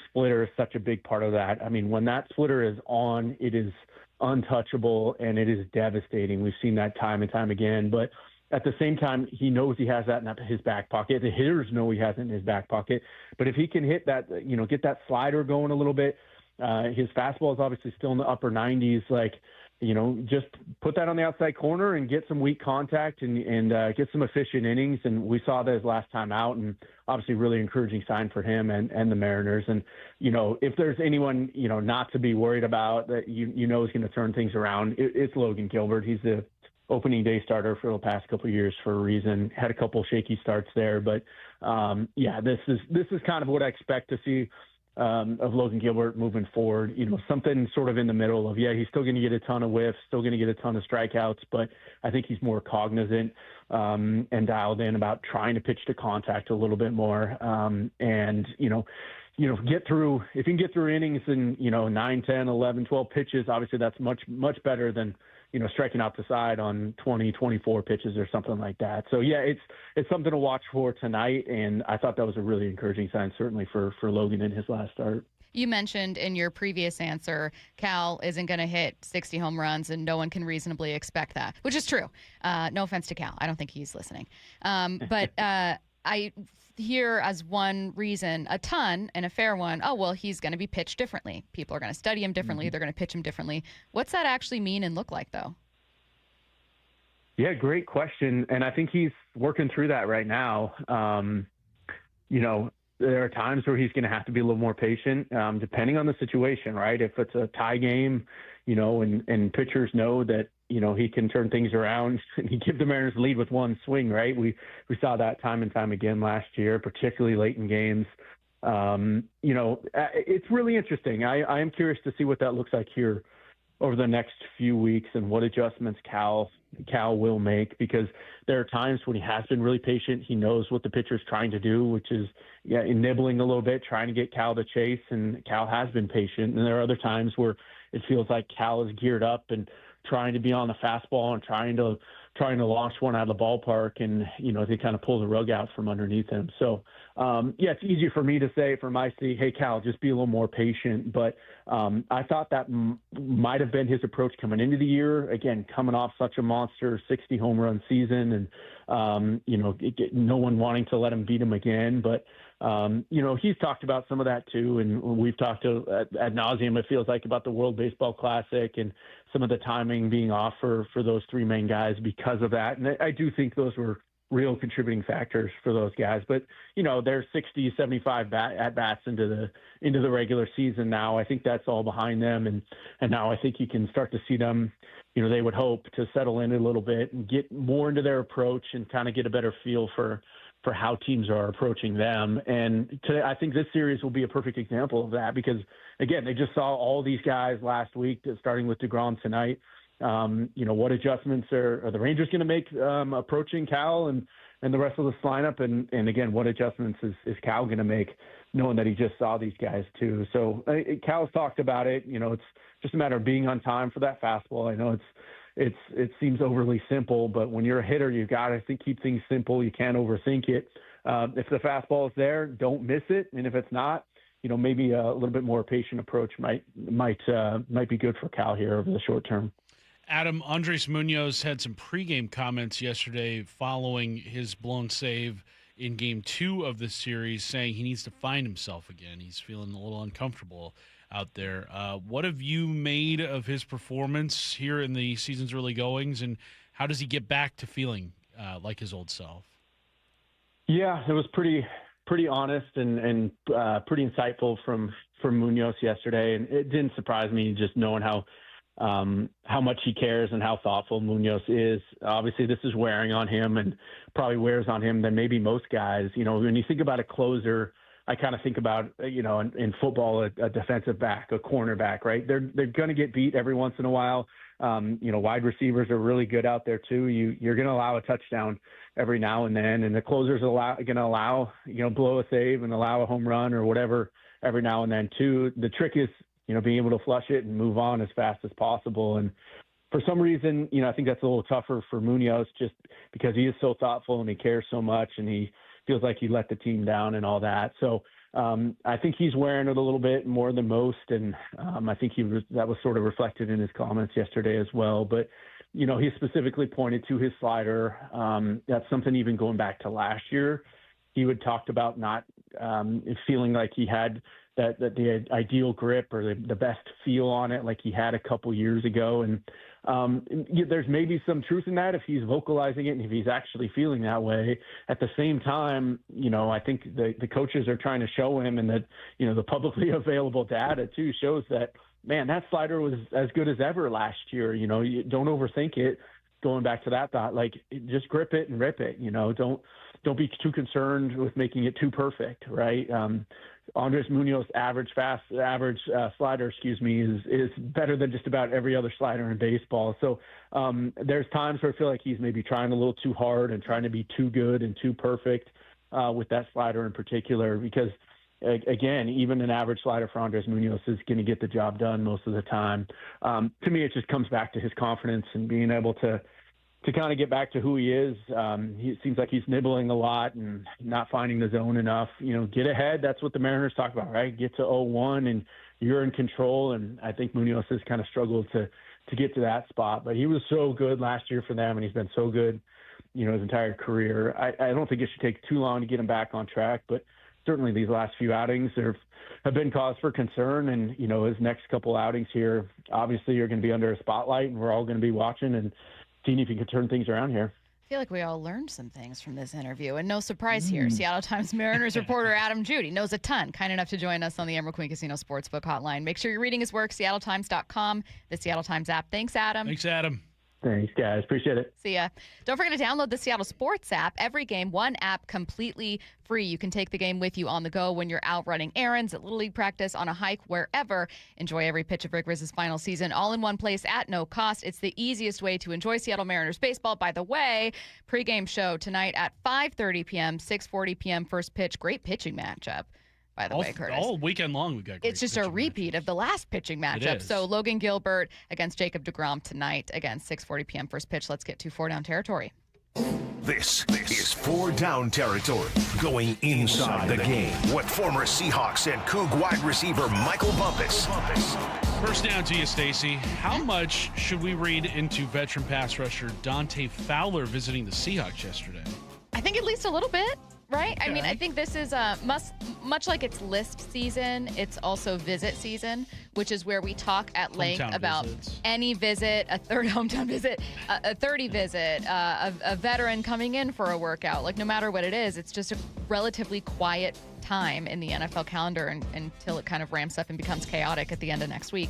splitter is such a big part of that. I mean, when that splitter is on, it is untouchable and it is devastating. We've seen that time and time again, but at the same time, he knows he has that in his back pocket. The hitters know he has it in his back pocket. But if he can hit that, get that slider going a little bit, his fastball is obviously still in the upper 90s. Just put that on the outside corner and get some weak contact and get some efficient innings. And we saw that his last time out, and obviously really encouraging sign for him and the Mariners. And, if there's anyone, not to be worried about that, is going to turn things around, it's Logan Gilbert. He's the opening day starter for the past couple of years for a reason. Had a couple shaky starts there, but this is kind of what I expect to see of Logan Gilbert moving forward. Something sort of in the middle of, he's still going to get a ton of whiffs, still going to get a ton of strikeouts, but I think he's more cognizant and dialed in about trying to pitch to contact a little bit more. Get through, if you can get through innings in, 9, 10, 11, 12 pitches, obviously that's much, much better than, striking out the side on 20, 24 pitches or something like that. So, it's something to watch for tonight, and I thought that was a really encouraging sign, certainly for Logan in his last start.
You mentioned in your previous answer, Cal isn't going to hit 60 home runs, and no one can reasonably expect that, which is true. No offense to Cal. I don't think he's listening. But I hear as one reason, a ton and a fair one, he's going to be pitched differently. People are going to study him differently. Mm-hmm. They're going to pitch him differently. What's that actually mean and look like, though?
Yeah, great question. And I think he's working through that right now. There are times where he's going to have to be a little more patient, depending on the situation, right? If it's a tie game, and pitchers know that, he can turn things around and he give the Mariners lead with one swing, right? We saw that time and time again last year, particularly late in games. It's really interesting. I am curious to see what that looks like here over the next few weeks and what adjustments Cal will make, because there are times when he has been really patient. He knows what the pitcher's trying to do, which is nibbling a little bit, trying to get Cal to chase, and Cal has been patient. And there are other times where it feels like Cal is geared up and trying to be on the fastball and trying to launch one out of the ballpark, and they kind of pull the rug out from underneath him. So it's easy for me to say from my seat, hey Cal, just be a little more patient. But I thought that might have been his approach coming into the year. Again, coming off such a monster 60 home run season, and no one wanting to let him beat him again. But he's talked about some of that too, and we've talked ad nauseum, it feels like, about the World Baseball Classic and some of the timing being off for those three main guys because of that. And I do think those were real contributing factors for those guys. But, they're 60, 75 at-bats into the regular season now. I think that's all behind them. And now I think you can start to see them, they would hope to settle in a little bit and get more into their approach and kind of get a better feel for how teams are approaching them. And today, I think this series will be a perfect example of that, because, again, they just saw all these guys last week, starting with DeGrom tonight. What adjustments are the Rangers going to make approaching Cal and the rest of this lineup? And again, what adjustments is Cal going to make, knowing that he just saw these guys too? So Cal's talked about it. It's just a matter of being on time for that fastball. I know it seems overly simple, but when you're a hitter, you've got to keep things simple. You can't overthink it. If the fastball is there, don't miss it. And if it's not, maybe a little bit more patient approach might be good for Cal here over the short term.
Adam, Andres Munoz had some pregame comments yesterday following his blown save in game 2 of the series, saying he needs to find himself again. He's feeling a little uncomfortable out there. What have you made of his performance here in the season's early goings, and how does he get back to feeling like his old self?
Yeah, it was pretty honest and pretty insightful from Munoz yesterday, and it didn't surprise me just knowing how much he cares and how thoughtful Munoz is. Obviously, this is wearing on him and probably wears on him than maybe most guys. You know, when you think about a closer, I kind of think about, you know, in football, a defensive back, a cornerback, right? They're going to get beat every once in a while. You know, wide receivers are really good out there too. You're going to allow a touchdown every now and then, and the closers going to allow, you know, blow a save and allow a home run or whatever every now and then too. The trick is, you know, being able to flush it and move on as fast as possible. And for some reason, you know, I think that's a little tougher for Munoz just because he is so thoughtful and he cares so much and he feels like he let the team down and all that. So I think he's wearing it a little bit more than most. And I think that was sort of reflected in his comments yesterday as well. But, you know, he specifically pointed to his slider. That's something even going back to last year. He would talked about not feeling like he had that the ideal grip or the best feel on it like he had a couple years ago. And there's maybe some truth in that if he's vocalizing it and if he's actually feeling that way. At the same time, you know, I think the coaches are trying to show him, and that, you know, the publicly available data too shows that, man, that slider was as good as ever last year. You know, you don't overthink it. Going back to that thought, like, just grip it and rip it. You know, don't be too concerned with making it too perfect, right? Andres Munoz average slider, is better than just about every other slider in baseball. So there's times where I feel like he's maybe trying a little too hard and trying to be too good and too perfect with that slider in particular, because again, even an average slider for Andres Munoz is going to get the job done most of the time. To me, it just comes back to his confidence and being able to kind of get back to who he is. He seems like he's nibbling a lot and not finding the zone enough. You know, get ahead. That's what the Mariners talk about, right? Get to 0-1 and you're in control. And I think Munoz has kind of struggled to get to that spot. But he was so good last year for them, and he's been so good, you know, his entire career. I don't think it should take too long to get him back on track, but certainly these last few outings have been cause for concern. And, you know, his next couple outings here, obviously you're going to be under a spotlight, and we're all going to be watching and seeing if you can turn things around here.
I feel like we all learned some things from this interview, and no surprise here. Seattle Times Mariners reporter Adam Jude, he knows a ton, kind enough to join us on the Emerald Queen Casino Sportsbook Hotline. Make sure you're reading his work, seattletimes.com, the Seattle Times app. Thanks, Adam.
Thanks, Adam.
Thanks, guys. Appreciate it.
See ya. Don't forget to download the Seattle Sports app. Every game, one app, completely free. You can take the game with you on the go when you're out running errands, at Little League practice, on a hike, wherever. Enjoy every pitch of Rick Rizz's final season all in one place at no cost. It's the easiest way to enjoy Seattle Mariners baseball. By the way, pregame show tonight at 5:30 p.m., 6:40 p.m. first pitch. Great pitching matchup. By the way, Curtis.
All weekend long we've got great.
It's just a repeat of the last pitching matchup. So Logan Gilbert against Jacob deGrom tonight. Again, 6:40 p.m. first pitch. Let's get to 4 down territory.
This is 4 down territory, going inside the game. What former Seahawks and Coug wide receiver Michael Bumpus.
First down to you, Stacy. How much should we read into veteran pass rusher Dante Fowler visiting the Seahawks yesterday?
I think at least a little bit. Right? Okay. I mean, I think this is much like it's list season, it's also visit season, which is where we talk at length about any visit, a third hometown visit, a 30 visit, a veteran coming in for a workout. Like, no matter what it is, it's just a relatively quiet time in the NFL calendar until it kind of ramps up and becomes chaotic at the end of next week.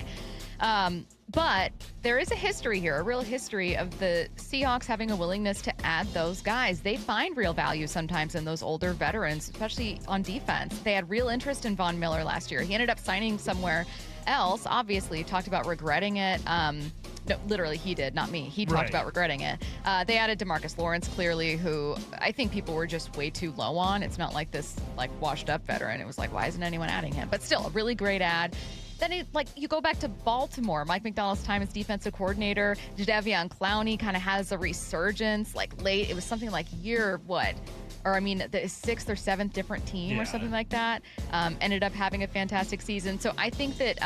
But there is a history here, a real history of the Seahawks having a willingness to add those guys. They find real value sometimes in those older veterans, especially on defense. They had real interest in Von Miller last year. He ended up signing somewhere else. Obviously, talked about regretting it. No, literally, he did, not me. He talked about regretting it. They added DeMarcus Lawrence, clearly, who I think people were just way too low on. It's not like this washed-up veteran. It was like, why isn't anyone adding him? But still, a really great ad. Then you go back to Baltimore, Mike McDonald's time as defensive coordinator. Jadeveon Clowney kind of has a resurgence, late. It was something like year, what? Or, I mean, the 6th or 7th different team or something like that. Ended up having a fantastic season. So I think that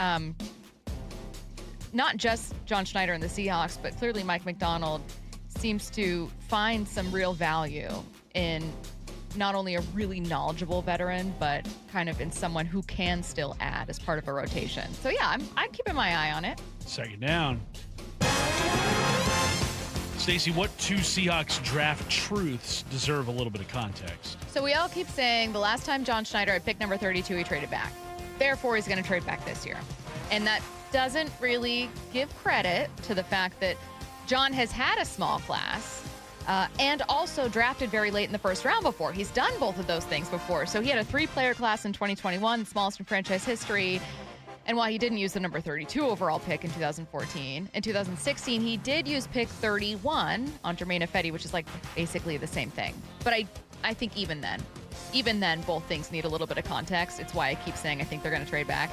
not just John Schneider and the Seahawks, but clearly Mike McDonald seems to find some real value in not only a really knowledgeable veteran, but kind of in someone who can still add as part of a rotation. So yeah, I'm keeping my eye on it.
Second down. Stacey, what two Seahawks draft truths deserve a little bit of context?
So we all keep saying the last time John Schneider had picked number 32, he traded back. Therefore, he's going to trade back this year. And that doesn't really give credit to the fact that John has had a small class and also drafted very late in the first round before. He's done both of those things before. So he had a 3-player class in 2021, the smallest in franchise history. And while he didn't use the number 32 overall pick in 2014, in 2016, he did use pick 31 on Jermaine Ifedi, which is like basically the same thing. But I think even then, both things need a little bit of context. It's why I keep saying I think they're going to trade back.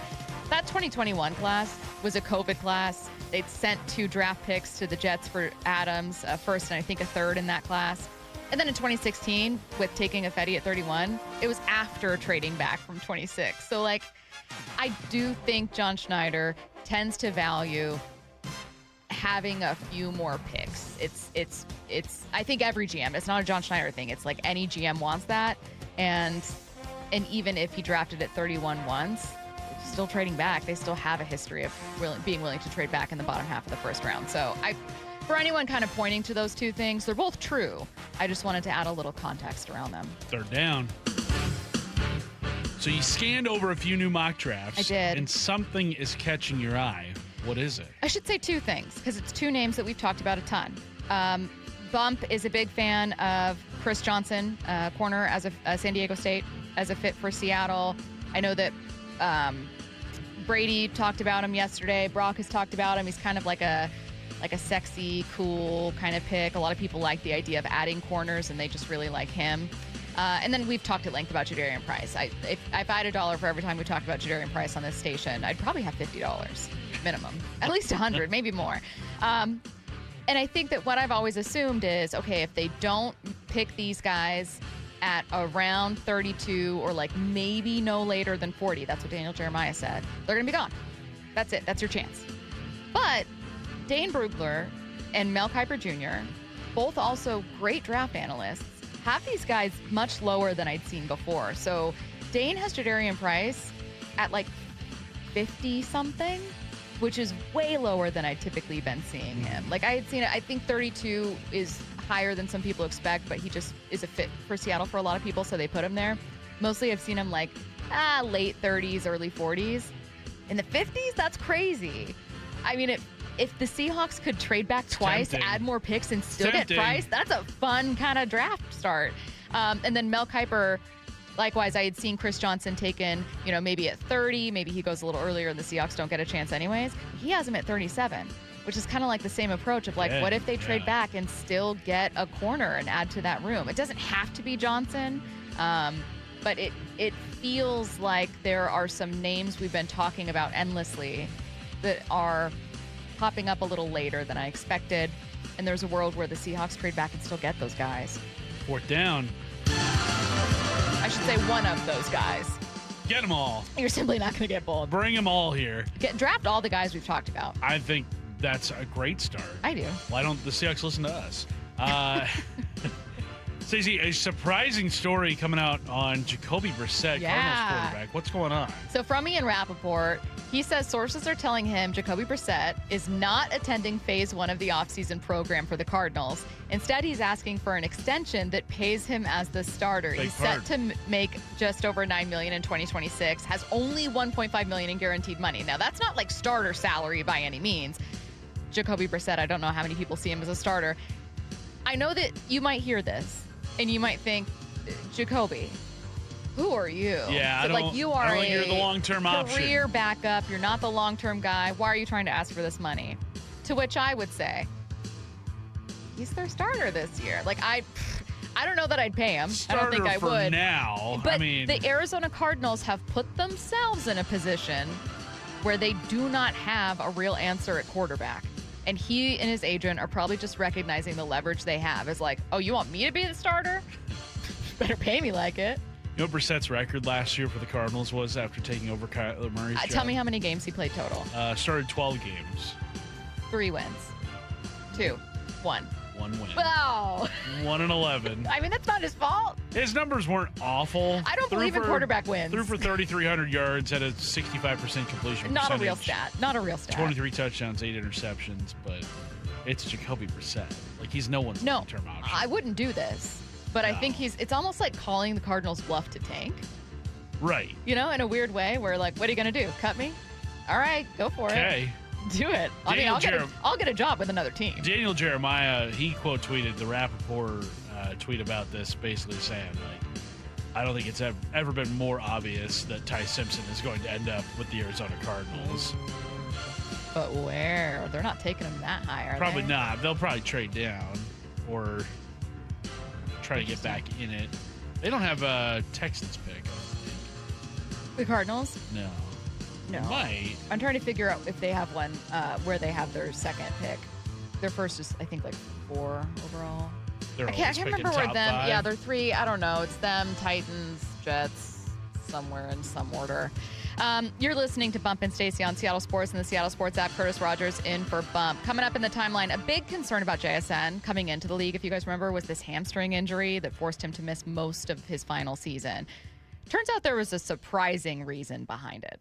That 2021 class was a COVID class. They'd sent 2 draft picks to the Jets for Adams, a first and I think a third in that class. And then in 2016, with taking Ifedi at 31, it was after trading back from 26. So like, I do think John Schneider tends to value having a few more picks. It's I think every GM, it's not a John Schneider thing. It's like any GM wants that. And even if he drafted at 31 once, still trading back, they still have a history of being willing to trade back in the bottom half of the first round. So for anyone kind of pointing to those two things, they're both true. I just wanted to add a little context around them.
Third down. So you scanned over a few new mock drafts.
I did.
And something is catching your eye. What is it?
I should say 2 things because it's 2 names that we've talked about a ton. Bump is a big fan of Chris Johnson, corner as a San Diego State, as a fit for Seattle. I know that Brady talked about him yesterday. Brock has talked about him. He's kind of like a sexy, cool kind of pick. A lot of people like the idea of adding corners, and they just really like him. And then we've talked at length about Jadarian Price. If I had $1 for every time we talked about Jadarian Price on this station, I'd probably have $50 minimum, at least 100, maybe more. And I think that what I've always assumed is, okay, if they don't pick these guys at around 32 or like maybe no later than 40, that's what Daniel Jeremiah said, they're going to be gone. That's it. That's your chance. But Dane Brugler and Mel Kiper Jr., both also great draft analysts, have these guys much lower than I'd seen before. So Dane has Jadarian Price at like 50-something, which is way lower than I'd typically been seeing him. Like I had seen it, I think 32 is higher than some people expect, but he just is a fit for Seattle for a lot of people, so they put him there. Mostly I've seen him like late 30s, early 40s. In the 50s, that's crazy. I mean, if the Seahawks could trade back twice, add more picks, and still get Price, that's a fun kind of draft start. And then Mel Kiper, likewise, I had seen Chris Johnson taken, maybe at 30. Maybe he goes a little earlier and the Seahawks don't get a chance anyways. He has him at 37, which is kind of like the same approach of like, what if they trade back and still get a corner and add to that room? It doesn't have to be Johnson, but it feels like there are some names we've been talking about endlessly that are popping up a little later than I expected, and there's a world where the Seahawks trade back and still get those guys.
Fourth down.
I should say one of those guys.
Get them all.
You're simply not going to get both.
Bring them all here.
Draft all the guys we've talked about.
I think that's a great start.
I do.
Why don't the Seahawks listen to us? Stacey, a surprising story coming out on Jacoby Brissett, Cardinals quarterback. What's going on?
So from Ian Rappaport, he says sources are telling him Jacoby Brissett is not attending phase 1 of the offseason program for the Cardinals. Instead, he's asking for an extension that pays him as the starter. He's set to make just over $9 million in 2026, has only $1.5 million in guaranteed money. Now, that's not like starter salary by any means. Jacoby Brissett, I don't know how many people see him as a starter. I know that you might hear this and you might think, Jacoby, who are you?
Yeah,
you are
you're the long-term option.
Career backup. You're not the long-term guy. Why are you trying to ask for this money? To which I would say, he's their starter this year. Like I don't know that I'd pay him.
Starter
I don't think I
for
would.
Now,
but the Arizona Cardinals have put themselves in a position where they do not have a real answer at quarterback. And he and his agent are probably just recognizing the leverage they have as like, oh, you want me to be the starter? Better pay me like it.
You know what Brissett's record last year for the Cardinals was after taking over Kyler Murray's job?
Tell me how many games he played total.
Started 12 games.
3 wins. 2. 1.
1 win.
Wow.
1-11.
I mean, that's not his fault.
His numbers weren't awful.
I don't believe in quarterback wins.
Threw for 3,300 yards, had a 65% completion
Not
percentage.
a real stat. Not a real stat.
23 touchdowns, 8 interceptions, but it's Jacoby Brissett. Like, he's no one's long-term option.
I wouldn't do this, but I think it's almost like calling the Cardinals' bluff to tank.
Right.
You know, in a weird way where, like, what are you going to do? Cut me? All right, go for it. Do it. I mean, I'll get a job with another team.
Daniel Jeremiah, he quote tweeted the Rappaport tweet about this, basically saying, like, I don't think it's ever been more obvious that Ty Simpson is going to end up with the Arizona Cardinals.
But where? They're not taking him that high, are
Probably
they?
not. They'll probably trade down or try to get back in it. They don't have a Texans pick, I don't think.
The Cardinals?
No.
No.
They might.
I'm trying to figure out if they have one where they have their second pick. Their first is, I think, like 4 overall. I can't remember where them.
5.
Yeah, they're 3. I don't know. It's them, Titans, Jets, somewhere in some order. You're listening to Bump and Stacy on Seattle Sports and the Seattle Sports app. Curtis Rogers in for Bump. Coming up in the timeline, a big concern about JSN coming into the league, if you guys remember, was this hamstring injury that forced him to miss most of his final season. Turns out there was a surprising reason behind it.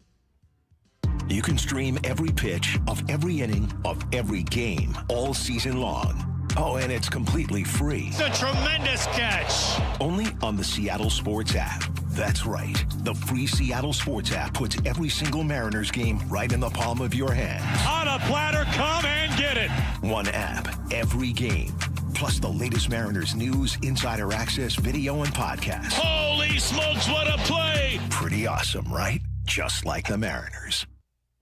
You can stream every pitch of every inning of every game all season long. Oh, and it's completely free.
It's a tremendous catch.
Only on the Seattle Sports app. That's right. The free Seattle Sports app puts every single Mariners game right in the palm of your hand.
On a platter, come and get it.
One app, every game. Plus the latest Mariners news, insider access, video, and podcast.
Holy smokes, what a play.
Pretty awesome, right? Just like the Mariners.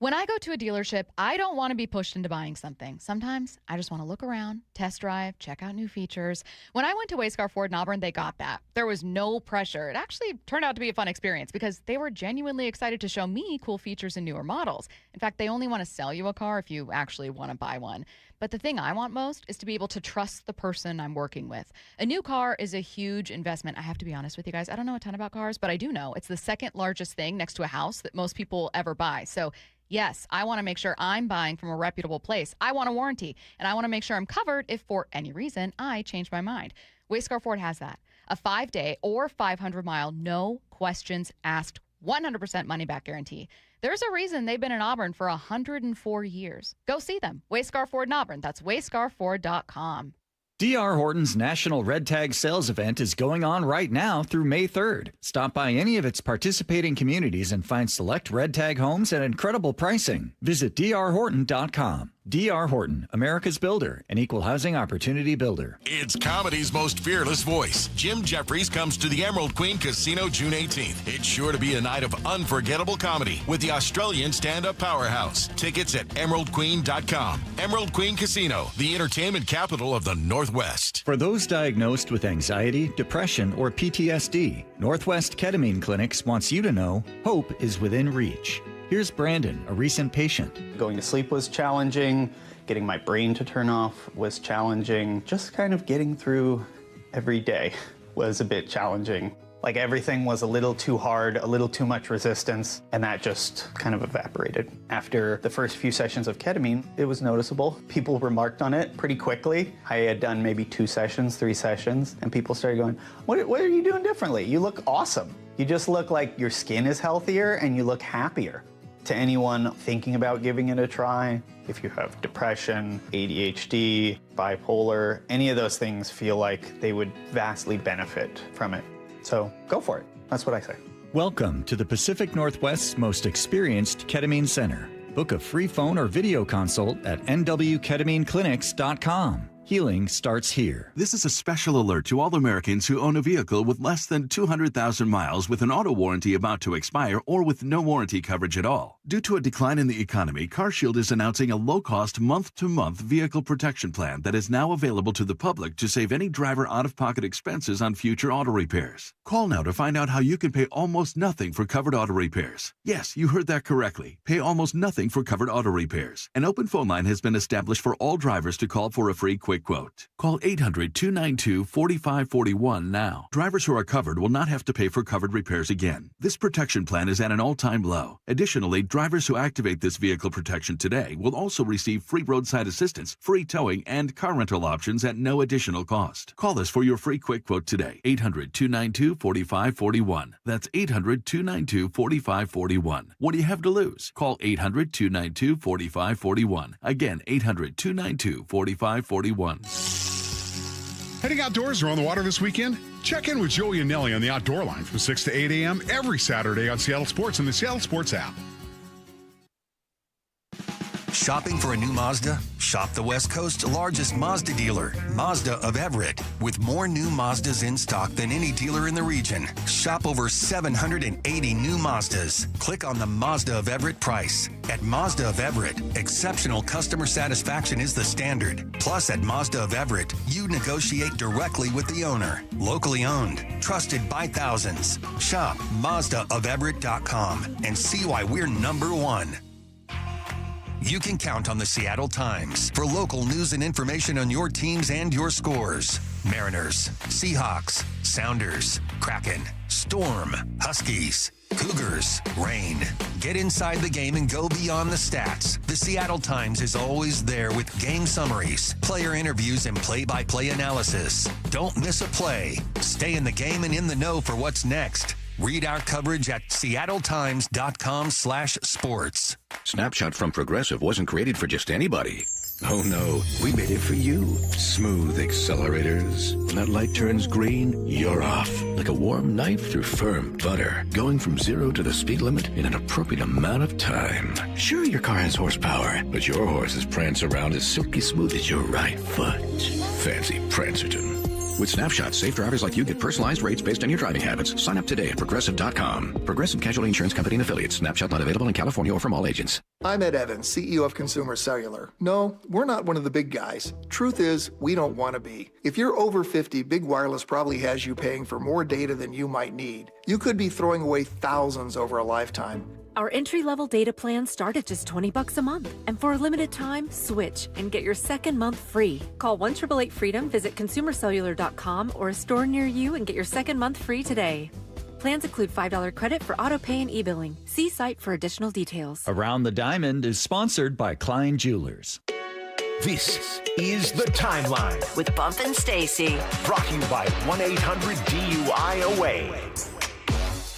When I go to a dealership, I don't want to be pushed into buying something. Sometimes I just want to look around, test drive, check out new features. When I went to Wayscar Ford in Auburn, they got that. There was no pressure. It actually turned out to be a fun experience because they were genuinely excited to show me cool features and newer models. In fact, they only want to sell you a car if you actually want to buy one. But the thing I want most is to be able to trust the person I'm working with. A new car is a huge investment. I have to be honest with you guys. I don't know a ton about cars, but I do know it's the second largest thing next to a house that most people ever buy. So yes, I want to make sure I'm buying from a reputable place. I want a warranty, and I want to make sure I'm covered if for any reason I change my mind. Wayscar Ford has that. A 5-day or 500-mile, no questions asked, 100% money-back guarantee. There's a reason they've been in Auburn for 104 years. Go see them. Wayscar Ford in Auburn. That's wayscarford.com.
D.R. Horton's National Red Tag Sales Event is going on right now through May 3rd. Stop by any of its participating communities and find select Red Tag homes at incredible pricing. Visit drhorton.com. D.R. Horton, America's builder, an equal housing opportunity builder.
It's comedy's most fearless voice. Jim Jeffries comes to the Emerald Queen Casino June 18th. It's sure to be a night of unforgettable comedy with the Australian stand-up powerhouse. Tickets at emeraldqueen.com. Emerald Queen Casino, the entertainment capital of the Northwest.
For those diagnosed with anxiety, depression, or PTSD, Northwest Ketamine Clinics wants you to know hope is within reach. Here's Brandon, a recent patient.
Going to sleep was challenging. Getting my brain to turn off was challenging. Just kind of getting through every day was a bit challenging. Like everything was a little too hard, a little too much resistance, and that just kind of evaporated. After the first few sessions of ketamine, it was noticeable. People remarked on it pretty quickly. I had done maybe 2 sessions, 3 sessions, and people started going, what are you doing differently? You look awesome. You just look like your skin is healthier and you look happier. To anyone thinking about giving it a try, if you have depression, ADHD, bipolar, any of those things feel like they would vastly benefit from it. So go for it. That's what I say.
Welcome to the Pacific Northwest's most experienced ketamine center. Book a free phone or video consult at nwketamineclinics.com. Healing starts here.
This is a special alert to all Americans who own a vehicle with less than 200,000 miles with an auto warranty about to expire or with no warranty coverage at all. Due to a decline in the economy, CarShield is announcing a low-cost month-to-month vehicle protection plan that is now available to the public to save any driver out-of-pocket expenses on future auto repairs. Call now to find out how you can pay almost nothing for covered auto repairs. Yes, you heard that correctly. Pay almost nothing for covered auto repairs. An open phone line has been established for all drivers to call for a free quick quote. Call 800-292-4541 now. Drivers who are covered will not have to pay for covered repairs again. This protection plan is at an all-time low. Additionally, Drivers who activate this vehicle protection today will also receive free roadside assistance, free towing, and car rental options at no additional cost. Call us for your free quick quote today. 800-292-4541. That's 800-292-4541. What do you have to lose? Call 800-292-4541. Again, 800-292-4541.
Heading outdoors or on the water this weekend? Check in with Joey and Nelly on the Outdoor Line from 6 to 8 a.m. every Saturday on Seattle Sports and the Seattle Sports app.
Shopping for a new Mazda? Shop the West Coast's largest Mazda dealer, Mazda of Everett. With more new Mazdas in stock than any dealer in the region. Shop over 780 new Mazdas. Click on the Mazda of Everett price. At Mazda of Everett, exceptional customer satisfaction is the standard. Plus, at Mazda of Everett, you negotiate directly with the owner. Locally owned, trusted by thousands. Shop MazdaofEverett.com and see why we're number one. You can count on the Seattle Times for local news and information on your teams and your scores. Mariners, Seahawks, Sounders, Kraken, Storm, Huskies, Cougars, Rain. Get inside the game and go beyond the stats. The Seattle Times is always there with game summaries, player interviews, and play-by-play analysis. Don't miss a play. Stay in the game and in the know for what's next. Read our coverage at seattletimes.com/sports.
Snapshot from Progressive wasn't created for just anybody. Oh no, we made it for you. Smooth accelerators. When that light turns green, you're off. Like a warm knife through firm butter. Going from 0 to the speed limit in an appropriate amount of time. Sure, your car has horsepower, but your horses prance around as silky smooth as your right foot. Fancy Prancerton. With Snapshot, safe drivers like you get personalized rates based on your driving habits. Sign up today at Progressive.com. Progressive Casualty Insurance Company and Affiliates. Snapshot not available in California or from all agents.
I'm Ed Evans, CEO of Consumer Cellular. No, we're not one of the big guys. Truth is, we don't want to be. If you're over 50, Big Wireless probably has you paying for more data than you might need. You could be throwing away thousands over a lifetime.
Our entry-level data plans start at just $20 a month. And for a limited time, switch and get your second month free. Call 1-888-FREEDOM, visit consumercellular.com or a store near you and get your second month free today. Plans include $5 credit for auto pay and e-billing. See site for additional details.
Around the Diamond is sponsored by Klein Jewelers.
This is The Timeline.
With Bump and Stacy.
Brought to you by 1-800-DUI-AWAY.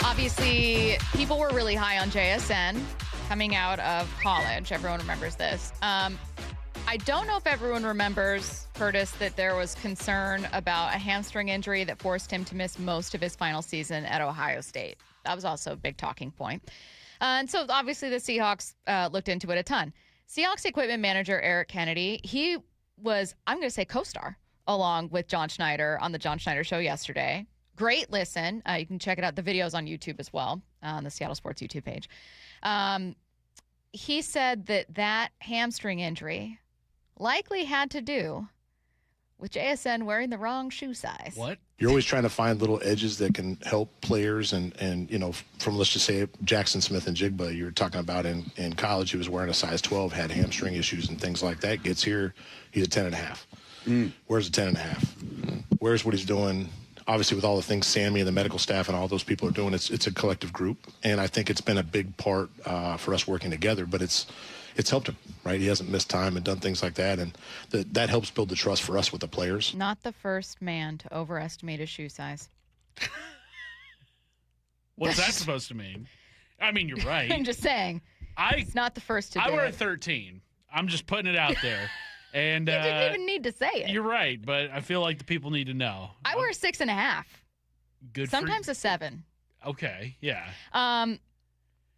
Obviously, people were really high on JSN coming out of college. Everyone remembers this. I don't know if everyone remembers, Curtis, that there was concern about a hamstring injury that forced him to miss most of his final season at Ohio State. That was also a big talking point. And so obviously the Seahawks looked into it a ton. Seahawks equipment manager Eric Kennedy, he was, I'm going to say, co-star along with John Schneider on the John Schneider Show yesterday. Great listen. You can check it out. The video's on YouTube as well, on the Seattle Sports YouTube page. He said that hamstring injury likely had to do with JSN wearing the wrong shoe size.
What?
You're always trying to find little edges that can help players. And you know, from, let's just say, Jackson Smith and Jigba, you were talking about in college, he was wearing a size 12, had hamstring issues and things like that. Gets here, he's a 10.5. Where's the 10.5? Where's what he's doing? Obviously, with all the things Sammy and the medical staff and all those people are doing, it's a collective group. And I think it's been a big part for us working together. But it's helped him, right? He hasn't missed time and done things like that. And that helps build the trust for us with the players.
Not the first man to overestimate his shoe size.
What's that supposed to mean? I mean, you're right.
I'm just saying. It's not the first to do it.
I wear a 13. I'm just putting it out there. And
you didn't even need to say it.
You're right, but I feel like the people need to know.
I wear a 6.5.
Good.
Sometimes a 7.
Okay, yeah.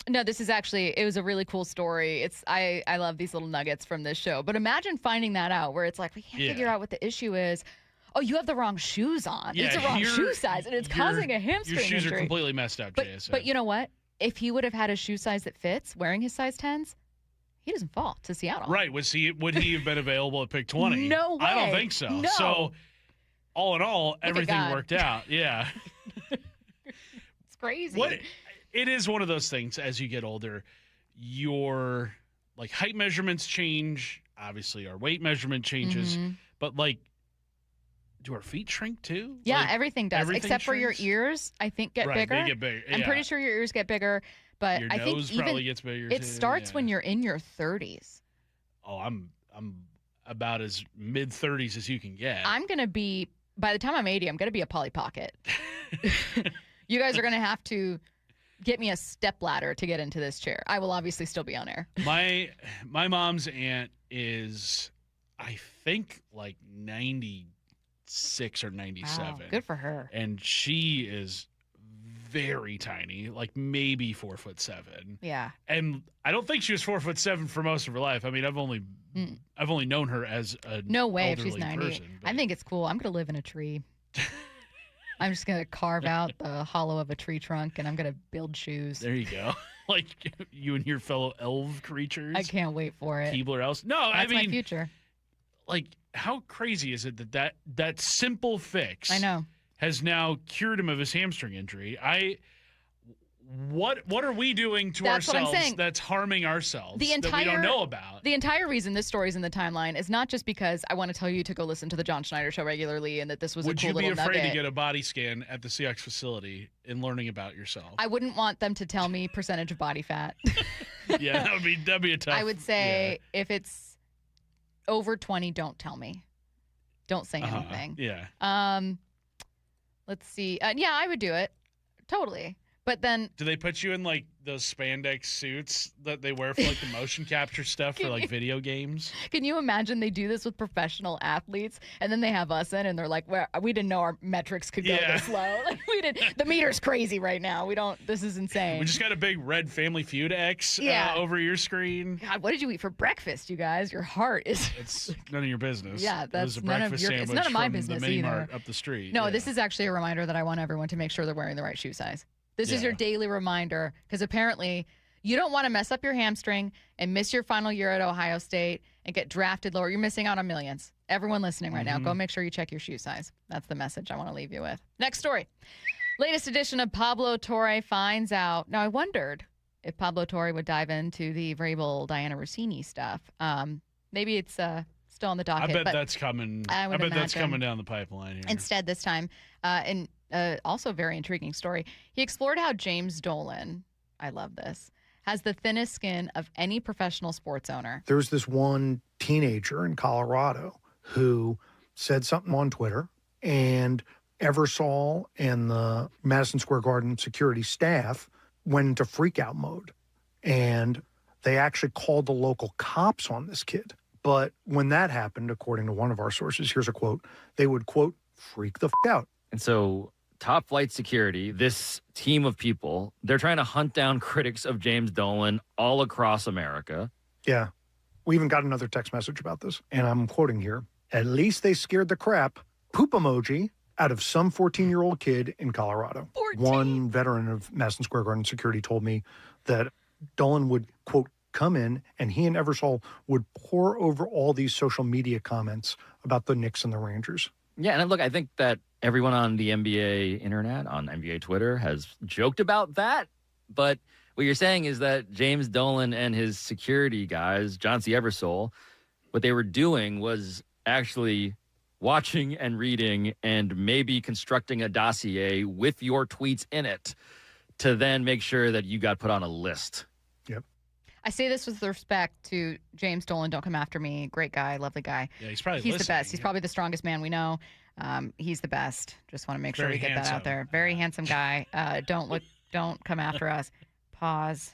No, this is actually, it was a really cool story. I love these little nuggets from this show. But imagine finding that out where it's like, we can't figure out what the issue is. Oh, you have the wrong shoes on.
Yeah,
it's the wrong shoe size, and it's causing a hamstring
injury. Your shoes
injury.
are completely messed up, JSN.
But you know what? If he would have had a shoe size that fits, wearing his size 10s, he doesn't fall to Seattle.
Right. Would he have been available at pick 20?
No way.
I don't think so.
No.
So, all in all, everything worked out. Yeah.
It's crazy.
It is one of those things as you get older, your like height measurements change. Obviously, our weight measurement changes.
Mm-hmm.
But like do our feet shrink too?
Yeah,
Like,
everything does,
everything
except for your
shrinks?
ears. I think get
Right,
bigger.
they get bigger,
I'm
yeah.
pretty sure your ears get bigger, but
Your
I think
nose
even
probably gets bigger,
it
too,
starts
yeah.
when you're in your 30s.
Oh, I'm about as mid-30s as you can get.
I'm gonna be by the time I'm 80, I'm gonna be a Polly Pocket. You guys are gonna have to get me a step ladder to get into this chair. I will obviously still be on air.
My mom's aunt is, I think, like 96 or 97.
Wow, good for her.
And she is very tiny, like maybe 4'7".
Yeah.
And I don't think she was 4'7" for most of her life. I mean, I've only known her as a
No way if she's
elderly
90.
person,
I think it's cool. I'm gonna live in a tree. I'm just gonna carve out the hollow of a tree trunk and I'm gonna build shoes.
There you go. Like you and your fellow elf creatures.
I can't wait for it.
Keebler Elves. No,
That's
I mean,
my future.
like, how crazy is it that simple fix
I know
has now cured him of his hamstring injury? What are we doing to
That's what I'm
ourselves
saying.
that's harming ourselves
the entire,
that we don't know about?
The entire reason this story's in the timeline is not just because I want to tell you to go listen to the John Schneider Show regularly and that this was
Would
a cool
you be
little
afraid
nugget.
to get a body scan at the Seahawks facility in learning about yourself?
I wouldn't want them to tell me percentage of body fat.
Yeah, that'd be a tough.
I would say if it's over 20, don't tell me. Don't say anything.
Yeah.
Let's see. Yeah, I would do it. Totally. But then
Do they put you in like those spandex suits that they wear for like the motion capture stuff for like video games?
can you imagine they do this with professional athletes and then they have us in and they're like, well, we didn't know our metrics could go this low. Like we did. The meter's crazy right now. This is insane.
We just got a big red Family Feud X over your screen.
God, what did you eat for breakfast, you guys? Your heart is.
It's none of your business.
Yeah,
It was
that's
a
none of
breakfast
your.
sandwich
It's none of my
from
business
the mini
either.
mart up the street.
No,
Yeah.
this is actually a reminder that I want everyone to make sure they're wearing the right shoe size. This is
Yeah.
your daily reminder because apparently you don't want to mess up your hamstring and miss your final year at Ohio State and get drafted lower. You're missing out on millions. Everyone listening right now, go make sure you check your shoe size. That's the message I want to leave you with. Next story. Latest edition of Pablo Torre finds out. Now, I wondered if Pablo Torre would dive into the Vrabel Diana Rossini stuff. Maybe it's still on the docket.
I bet
but
that's coming.
I
I
would
bet that's
imagine.
coming down the pipeline here.
Instead, this time, and also a very intriguing story, he explored how James Dolan, I love this, has the thinnest skin of any professional sports owner.
There was this one teenager in Colorado who said something on Twitter, and Eversole and the Madison Square Garden security staff went into freak-out mode. And they actually called the local cops on this kid. But when that happened, according to one of our sources, here's a quote, they would, quote, freak the out.
And so top flight security, this team of people, they're trying to hunt down critics of James Dolan all across America.
Yeah. We even got another text message about this, and I'm quoting here. At least they scared the crap, poop emoji, out of some 14-year-old kid in Colorado.
14?
One veteran of Madison Square Garden security told me that Dolan would, quote, come in and he and Eversole would pour over all these social media comments about the Knicks and the Rangers.
Yeah, and look, I think that everyone on the NBA internet, on NBA Twitter, has joked about that. But what you're saying is that James Dolan and his security guys, John C. Eversole, what they were doing was actually watching and reading and maybe constructing a dossier with your tweets in it to then make sure that you got put on a list.
Yep.
I say this with respect to James Dolan. Don't come after me. Great guy, lovely guy.
Yeah, he's probably
the
listening.
best. He's probably the strongest man we know. He's the best. Just want to make sure
Very
we get that
handsome.
out there. Very handsome guy. Don't come after us. Pause.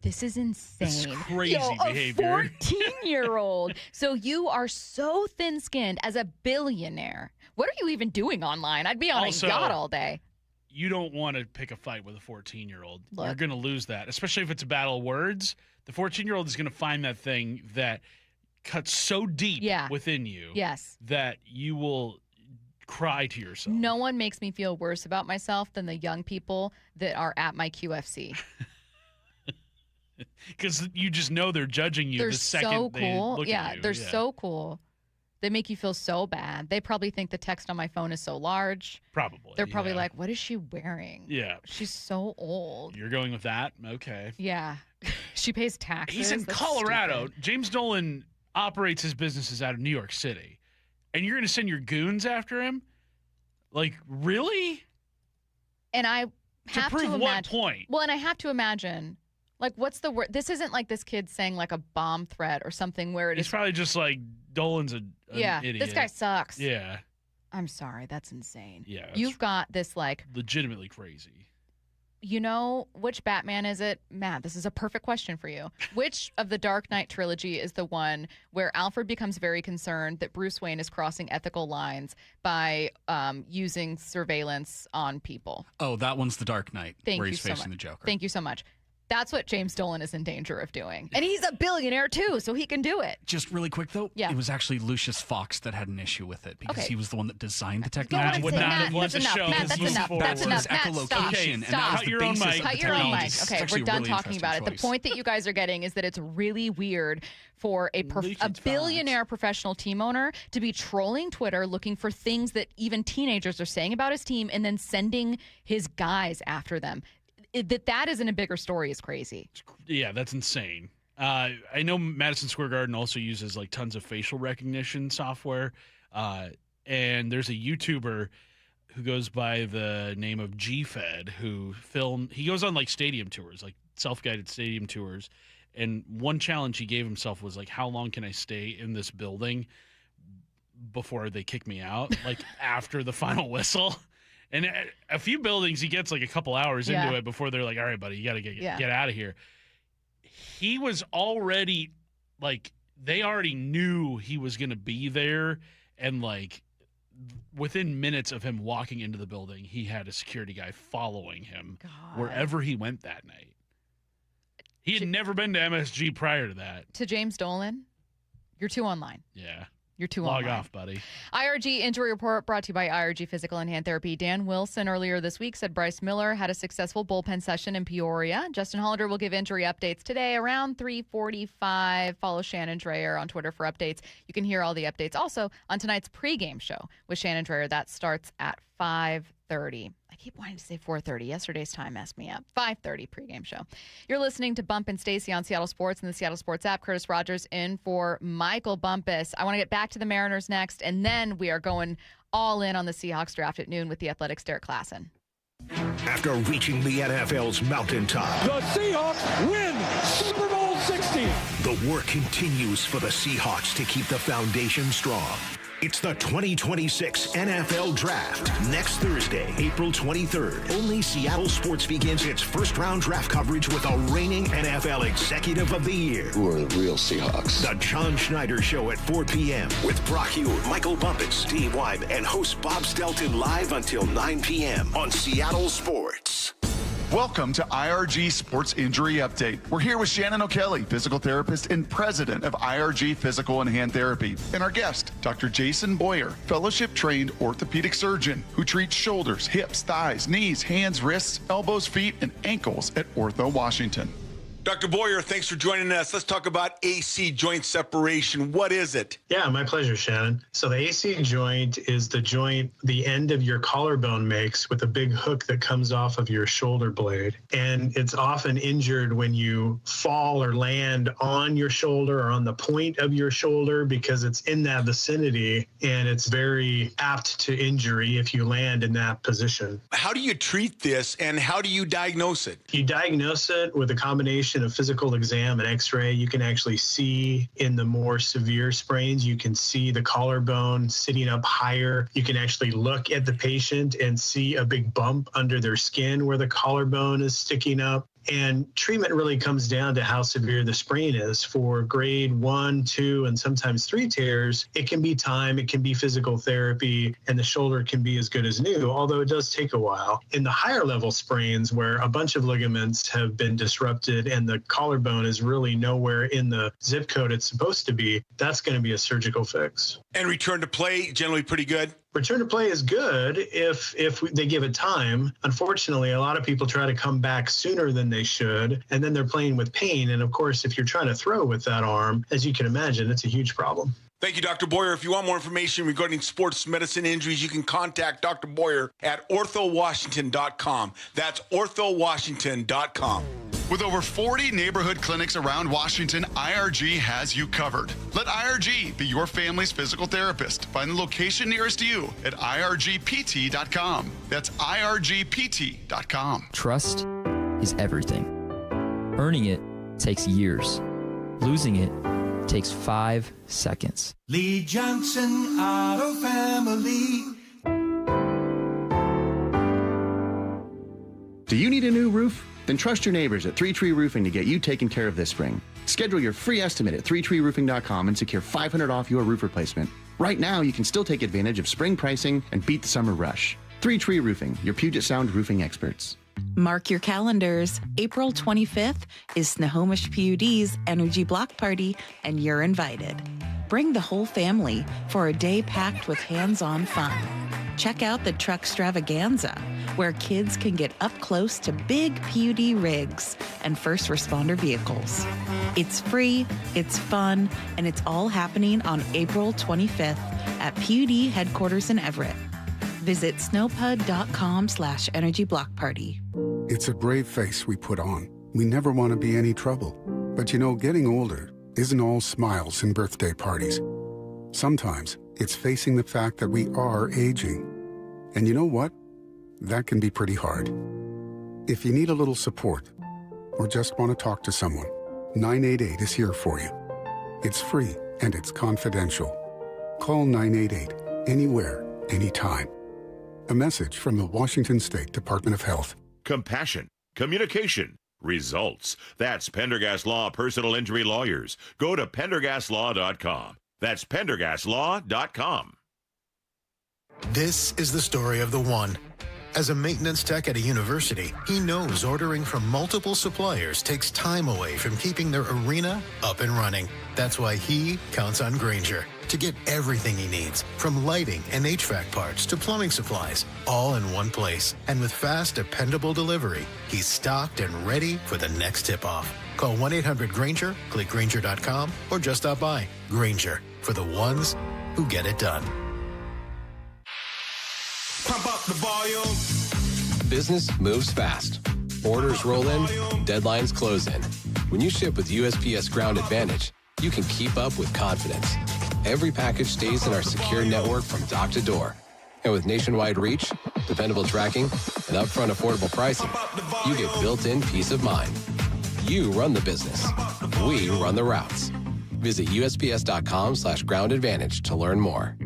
This is insane.
This is crazy
Yo,
behavior.
A 14-year-old. So you are so thin-skinned as a billionaire. What are you even doing online? I'd be on
Also,
a yacht all day.
You don't want to pick a fight with a 14-year-old.
Look.
You're going to lose that, especially if it's a battle of words. The 14-year-old is going to find that thing that cuts so deep within you
Yes.
that you will cry to yourself.
No one makes me feel worse about myself than the young people that are at my QFC.
Because you just know they're judging you
They're
the second
so
they
cool.
look
Yeah,
at you.
they're so cool. They make you feel so bad. They probably think the text on my phone is so large.
Probably.
They're probably
yeah.
like, what is she wearing?
Yeah.
She's so old.
You're going with that? Okay.
Yeah. She pays taxes.
He's in
That's
Colorado.
stupid.
James Dolan operates his businesses out of New York City. and you're going to send your goons after him? Like, really?
And I have to
prove
imagine.
what point?
Well, and I have to imagine, like, what's the word? This isn't like this kid saying like a bomb threat or something where
It's probably just like Dolan's an idiot.
This guy sucks.
Yeah.
I'm sorry, that's insane.
Yeah.
You've got this like
legitimately crazy.
You know, which Batman is it? Matt, this is a perfect question for you. Which of the Dark Knight trilogy is the one where Alfred becomes very concerned that Bruce Wayne is crossing ethical lines by using surveillance on people?
Oh, that one's the Dark Knight, where he's facing the Joker.
Thank you so much. That's what James Dolan is in danger of doing. And he's a billionaire, too, so he can do it.
Just really quick, though, it was actually Lucius Fox that had an issue with it because he was the one that designed the technology.
Matt, that's enough. That's enough. Matt, stop.
Okay,
Stop.
Cut your own mic.
Cut your own mic. Okay, we're done talking about it. The point that you guys are getting is that it's really weird for a billionaire professional team owner to be trolling Twitter looking for things that even teenagers are saying about his team and then sending his guys after them. That isn't a bigger story is crazy.
Yeah, that's insane. I know Madison Square Garden also uses like tons of facial recognition software. And there's a YouTuber who goes by the name of GFed he goes on like stadium tours, like self-guided stadium tours. And one challenge he gave himself was like, how long can I stay in this building before they kick me out? Like after the final whistle. And a few buildings, he gets like a couple hours into it before they're like, all right, buddy, you got to get out of here. He was already like, they already knew he was going to be there. And like within minutes of him walking into the building, he had a security guy following him wherever he went that night. He had never been to MSG prior to that.
To James Dolan, you're too online.
Yeah.
You're too
Log
online.
off, buddy.
IRG Injury Report brought to you by IRG Physical and Hand Therapy. Dan Wilson earlier this week said Bryce Miller had a successful bullpen session in Peoria. Justin Hollander will give injury updates today around 3:45. Follow Shannon Dreyer on Twitter for updates. You can hear all the updates also on tonight's pregame show with Shannon Dreyer. That starts at 5:30. I keep wanting to say 4:30. Yesterday's time messed me up. 5:30 pregame show. You're listening to Bump and Stacy on Seattle Sports and the Seattle Sports app. Curtis Rogers in for Michael Bumpus. I want to get back to the Mariners next, and then we are going all in on the Seahawks draft at noon with the Athletics' Derrik Klassen.
After reaching the NFL's mountaintop,
The Seahawks win Super Bowl 60.
the work continues for the Seahawks to keep the foundation strong. It's the 2026 NFL Draft. Next Thursday, April 23rd. Only Seattle Sports begins its first-round draft coverage with a reigning NFL Executive of the Year.
Who are the real Seahawks?
The John Schneider Show at 4 p.m. with Brock Hughes, Michael Bumpus, Steve Wyman, and host Bob Stelton live until 9 p.m. on Seattle Sports.
Welcome to IRG Sports Injury Update. We're here with Shannon O'Kelly, physical therapist and president of IRG Physical and Hand Therapy, and our guest, Dr. Jason Boyer, fellowship-trained orthopedic surgeon who treats shoulders, hips, thighs, knees, hands, wrists, elbows, feet, and ankles at Ortho Washington.
Dr. Boyer, thanks for joining us. Let's talk about AC joint separation. What is it?
Yeah, my pleasure, Shannon. So the AC joint is the joint the end of your collarbone makes with a big hook that comes off of your shoulder blade. And it's often injured when you fall or land on your shoulder or on the point of your shoulder because it's in that vicinity, and it's very apt to injury if you land in that position.
How do you treat this, and how do you diagnose it?
You diagnose it with a combination of physical exam and x-ray. You can actually see in the more severe sprains, you can see the collarbone sitting up higher. You can actually look at the patient and see a big bump under their skin where the collarbone is sticking up. And treatment really comes down to how severe the sprain is. For grade 1, 2, and sometimes 3 tears, it can be time, it can be physical therapy, and the shoulder can be as good as new, although it does take a while. In the higher level sprains, where a bunch of ligaments have been disrupted and the collarbone is really nowhere in the zip code it's supposed to be, that's going to be a surgical fix.
And return to play, generally pretty good?
Return to play is good if they give it time. Unfortunately, a lot of people try to come back sooner than they should, and then they're playing with pain. And of course, if you're trying to throw with that arm, as you can imagine, it's a huge problem.
Thank you, Dr. Boyer. If you want more information regarding sports medicine injuries, you can contact Dr. Boyer at orthowashington.com. That's orthowashington.com.
With over 40 neighborhood clinics around Washington, IRG has you covered. Let IRG be your family's physical therapist. Find the location nearest you at irgpt.com. That's irgpt.com.
Trust is everything. Earning it takes years. Losing it takes 5 seconds.
Lee Johnson Auto Family.
Do you need a new roof? Then trust your neighbors at 3 Tree Roofing to get you taken care of this spring. Schedule your free estimate at 3treeroofing.com and secure $500 off your roof replacement. Right now, you can still take advantage of spring pricing and beat the summer rush. 3 Tree Roofing, your Puget Sound roofing experts.
Mark your calendars. April 25th is Snohomish PUD's Energy Block Party, and you're invited. Bring the whole family for a day packed with hands-on fun. Check out the Truck Stravaganza, where kids can get up close to big PUD rigs and first responder vehicles. It's free, it's fun, and it's all happening on April 25th at PUD headquarters in Everett. Visit snowpud.com/energy block party.
It's a brave face we put on. We never want to be any trouble. But you know, getting older isn't all smiles and birthday parties. Sometimes it's facing the fact that we are aging. And you know what? That can be pretty hard. If you need a little support or just want to talk to someone, 988 is here for you. It's free and it's confidential. Call 988 anywhere, anytime. A message from the Washington State Department of Health.
Compassion, communication, results. That's Pendergast Law Personal Injury Lawyers. Go to pendergastlaw.com. That's pendergastlaw.com.
This is the story of the one. As a maintenance tech at a university, he knows ordering from multiple suppliers takes time away from keeping their arena up and running. That's why he counts on Grainger to get everything he needs, from lighting and HVAC parts to plumbing supplies, all in one place. And with fast, dependable delivery, he's stocked and ready for the next tip-off. Call 1-800-GRAINGER, click Grainger.com, or just stop by. Grainger, for the ones who get it done.
Pump up the volume.
Business moves fast. Orders roll in, deadlines close in. When you ship with USPS Ground Advantage, you can keep up with confidence. Every package stays in our secure network from dock to door. And with nationwide reach, dependable tracking, and upfront affordable pricing, you get built-in peace of mind. You run the business. We run the routes. Visit USPS.com/Ground Advantage to learn more.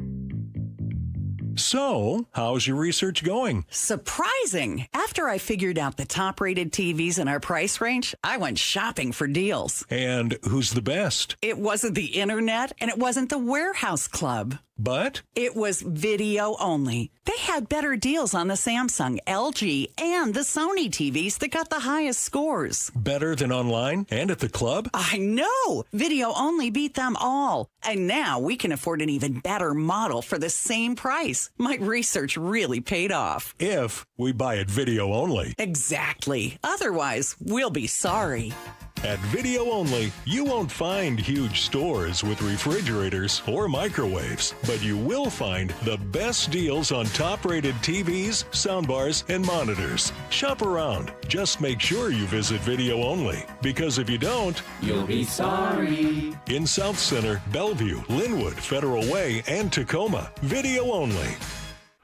So, how's your research going?
Surprising! After I figured out the top-rated TVs in our price range, I went shopping for deals.
And who's the best?
It wasn't the internet, and it wasn't the warehouse club.
But?
It was video only. They had better deals on the Samsung, LG, and the Sony TVs that got the highest scores.
Better than online and at the club?
I know! Video only beat them all. And now we can afford an even better model for the same price. My research really paid off.
If we buy it video only.
Exactly. Otherwise, we'll be sorry.
At Video Only, you won't find huge stores with refrigerators or microwaves, but you will find the best deals on top-rated TVs, soundbars, and monitors. Shop around. Just make sure you visit Video Only, because if you don't,
you'll be sorry.
In South Center, Bellevue, Linwood, Federal Way, and Tacoma, Video Only.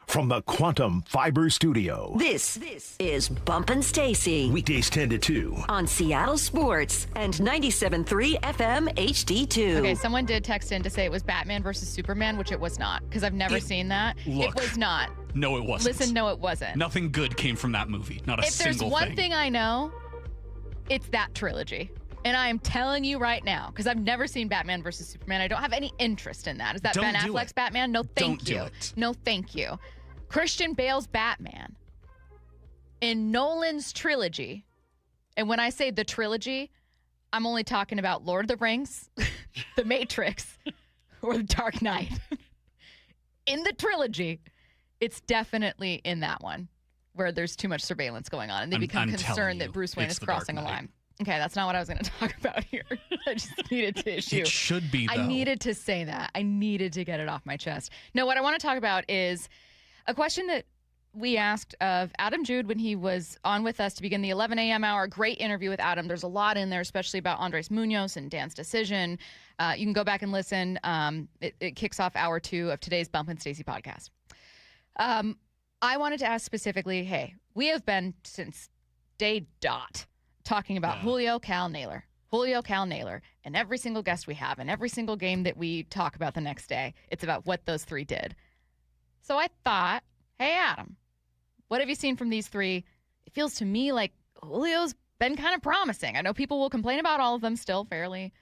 From the Quantum Fiber Studio.
This is Bump Stacy.
Weekdays 10 to 2.
On Seattle Sports and 97.3 FM HD2.
Okay, someone did text in to say it was Batman versus Superman, which it was not, because I've never seen that.
Look.
It was not.
No, it wasn't.
Listen, no, it wasn't.
Nothing good came from that movie. Not a
If there's
single
one
thing.
thing I know, it's that trilogy. And I am telling you right now, because I've never seen Batman versus Superman. I don't have any interest in that. Is that
Don't
Ben
do
Affleck's
it.
Batman? No, thank
Don't
you.
do it.
No, thank you. Christian Bale's Batman in Nolan's trilogy. And when I say the trilogy, I'm only talking about Lord of the Rings, The Matrix, or The Dark Knight. In the trilogy, it's definitely in that one where there's too much surveillance going on and they become concerned that Bruce Wayne is crossing a line. Okay, that's not what I was going to talk about here. I just needed to issue.
It should be, though.
I needed to say that. I needed to get it off my chest. No, what I want to talk about is a question that we asked of Adam Jude when he was on with us to begin the 11 a.m. hour. Great interview with Adam. There's a lot in there, especially about Andres Munoz and Dan's decision. You can go back and listen. It kicks off hour 2 of today's Bump and Stacy podcast. I wanted to ask specifically, hey, we have been since day dot talking about Julio, Cal, Naylor. Julio, Cal, Naylor. And every single guest we have and every single game that we talk about the next day, it's about what those three did. So I thought, hey, Adam, what have you seen from these three? It feels to me like Julio's been kind of promising. I know people will complain about all of them still fairly,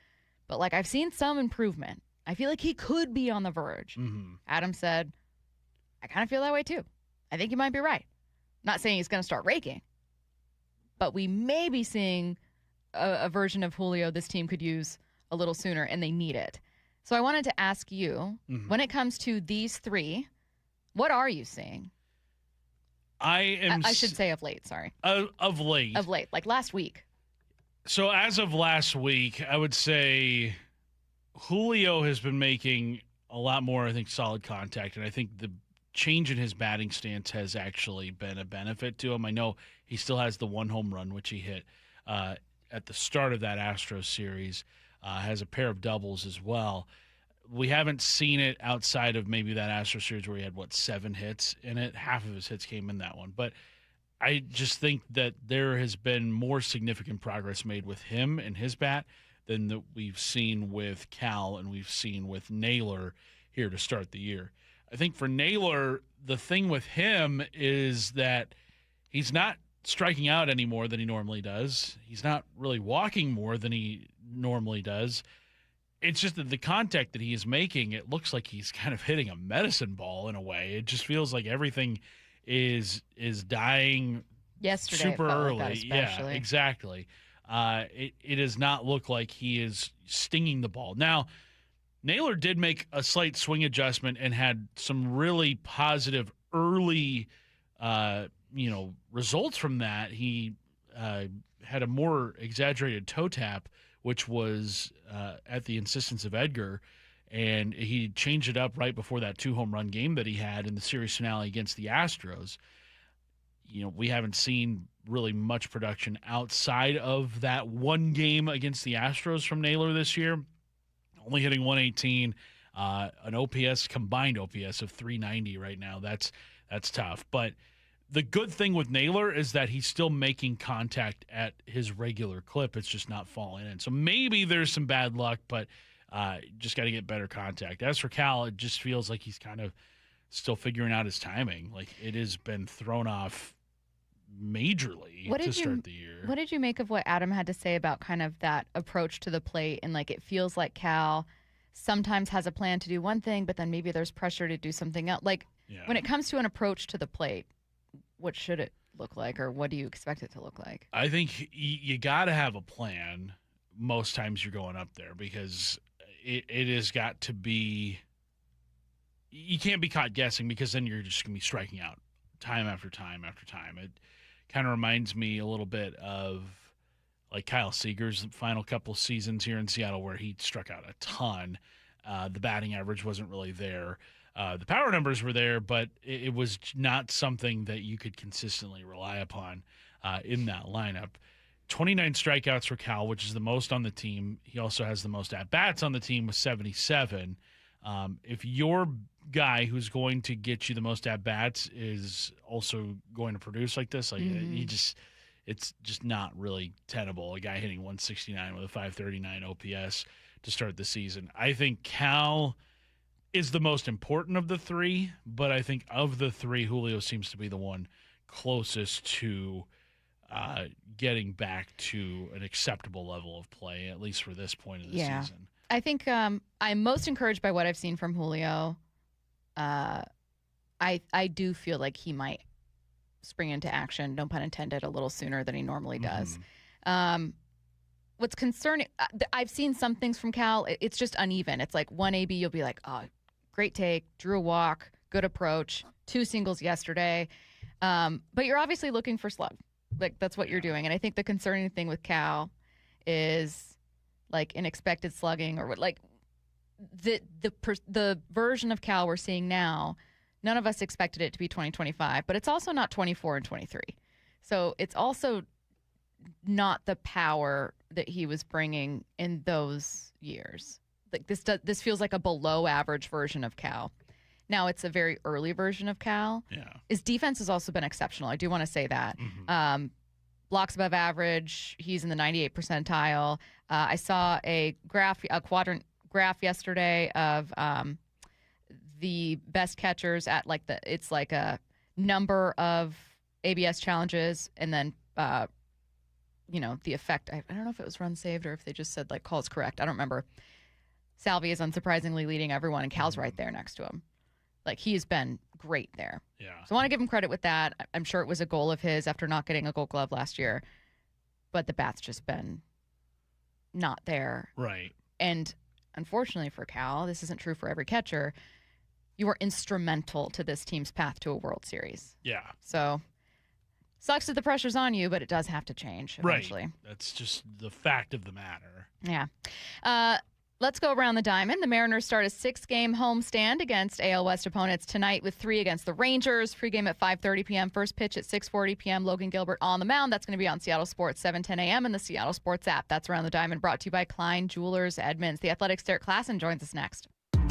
but like I've seen some improvement. I feel like he could be on the verge.
Mm-hmm.
Adam said, I kind of feel that way too. I think you might be right. Not saying he's going to start raking, but we may be seeing a version of Julio this team could use a little sooner, and they need it. So I wanted to ask you, when it comes to these three, what are you seeing? I should say of late, sorry.
Of late.
Of late, like last week.
So as of last week, I would say Julio has been making a lot more, I think, solid contact, and I think the change in his batting stance has actually been a benefit to him. I know he still has the one home run, which he hit at the start of that Astros series, has a pair of doubles as well. We haven't seen it outside of maybe that Astros series where he had, 7 hits in it. Half of his hits came in that one. But I just think that there has been more significant progress made with him and his bat than that we've seen with Cal and we've seen with Naylor here to start the year. I think for Naylor, the thing with him is that he's not striking out any more than he normally does. He's not really walking more than he normally does. It's just that the contact that he is making, it looks like he's kind of hitting a medicine ball in a way. It just feels like everything is dying
yesterday,
super early.
Like that,
yeah, exactly. It does not look like he is stinging the ball. Now, Naylor did make a slight swing adjustment and had some really positive early results from that. He had a more exaggerated toe tap, which was at the insistence of Edgar, and he changed it up right before that 2-home run game that he had in the series finale against the Astros. We haven't seen really much production outside of that one game against the Astros from Naylor this year. Only hitting 118, an combined OPS of 390 right now. That's tough. But the good thing with Naylor is that he's still making contact at his regular clip. It's just not falling in. So maybe there's some bad luck, but just got to get better contact. As for Cal, it just feels like he's kind of still figuring out his timing. Like it has been thrown off majorly to start the year.
What did you make of what Adam had to say about kind of that approach to the plate? And like it feels like Cal sometimes has a plan to do one thing, but then maybe there's pressure to do something else. Like when it comes to an approach to the plate, what should it look like, or what do you expect it to look like?
I think you got to have a plan most times you're going up there, because it has got to be – you can't be caught guessing, because then you're just going to be striking out time after time after time. It kind of reminds me a little bit of like Kyle Seager's final couple of seasons here in Seattle, where he struck out a ton. The batting average wasn't really there. The power numbers were there, but it was not something that you could consistently rely upon in that lineup. 29 strikeouts for Cal, which is the most on the team. He also has the most at-bats on the team with 77. If your guy who's going to get you the most at-bats is also going to produce like this, it's just not really tenable. A guy hitting 169 with a 539 OPS to start the season. I think Cal is the most important of the three, but I think of the three, Julio seems to be the one closest to getting back to an acceptable level of play, at least for this point of the season.
I think I'm most encouraged by what I've seen from Julio. I do feel like he might spring into action, no pun intended, a little sooner than he normally does. What's concerning, I've seen some things from Cal. It's just uneven. It's like one AB, you'll be like, oh, great take, drew a walk, good approach, 2 singles yesterday. But you're obviously looking for slug. Like, that's what you're doing. And I think the concerning thing with Cal is like unexpected slugging, or what, like the version of Cal we're seeing now none of us expected it to be 2025, but it's also not 24 and 23. So it's also not the power that he was bringing in those years. Like this feels like a below average version of Cal. Now it's a very early version of Cal.
Yeah.
His defense has also been exceptional. I do want to say that. Blocks above average. He's in the 98th percentile. I saw a quadrant graph yesterday of the best catchers at it's like a number of ABS challenges, and then the effect. I don't know if it was run saved or if they just said calls correct. I don't remember. Salvi is unsurprisingly leading everyone, and Cal's right there next to him. He's been great there.
Yeah.
So I want to give him credit with that. I'm sure it was a goal of his after not getting a Gold Glove last year, but the bat's just been not there.
Right.
And unfortunately for Cal, this isn't true for every catcher. You were instrumental to this team's path to a World Series.
Yeah.
So sucks that the pressure's on you, but it does have to change eventually.
Right. That's just the fact of the matter.
Yeah. Let's go around the diamond. The Mariners start a 6-game homestand against AL West opponents tonight with 3 against the Rangers. Pregame at 5:30 p.m. First pitch at 6:40 p.m. Logan Gilbert on the mound. That's going to be on Seattle Sports 7:10 a.m. and the Seattle Sports app. That's Around the Diamond, brought to you by Klein Jewelers Edmonds. The Athletics' Derrik Klassen joins us next.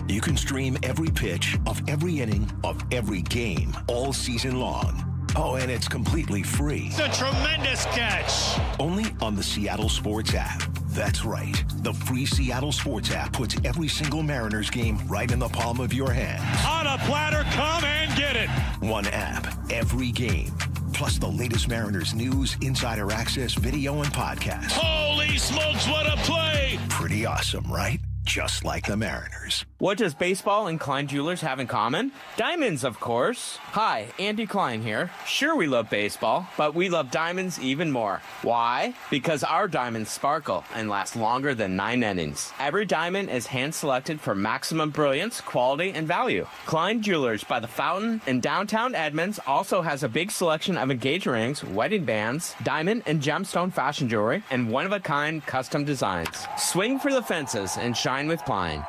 You can stream every pitch of every inning of every game all season long. Oh, and it's completely free.
It's a tremendous catch.
Only on the Seattle Sports app. That's right. The free Seattle Sports app puts every single Mariners game right in the palm of your hand.
On a platter, come and get it.
One app, every game. Plus the latest Mariners news, insider access, video, and podcast.
Holy smokes, what a play.
Pretty awesome, right? Just like the Mariners.
What does baseball and Klein Jewelers have in common? Diamonds, of course. Hi, Andy Klein here. Sure, we love baseball, but we love diamonds even more. Why? Because our diamonds sparkle and last longer than 9 innings. Every diamond is hand-selected for maximum brilliance, quality, and value. Klein Jewelers by the Fountain in downtown Edmonds also has a big selection of engagement rings, wedding bands, diamond and gemstone fashion jewelry, and one-of-a-kind custom designs. Swing for the fences and shine with Klein.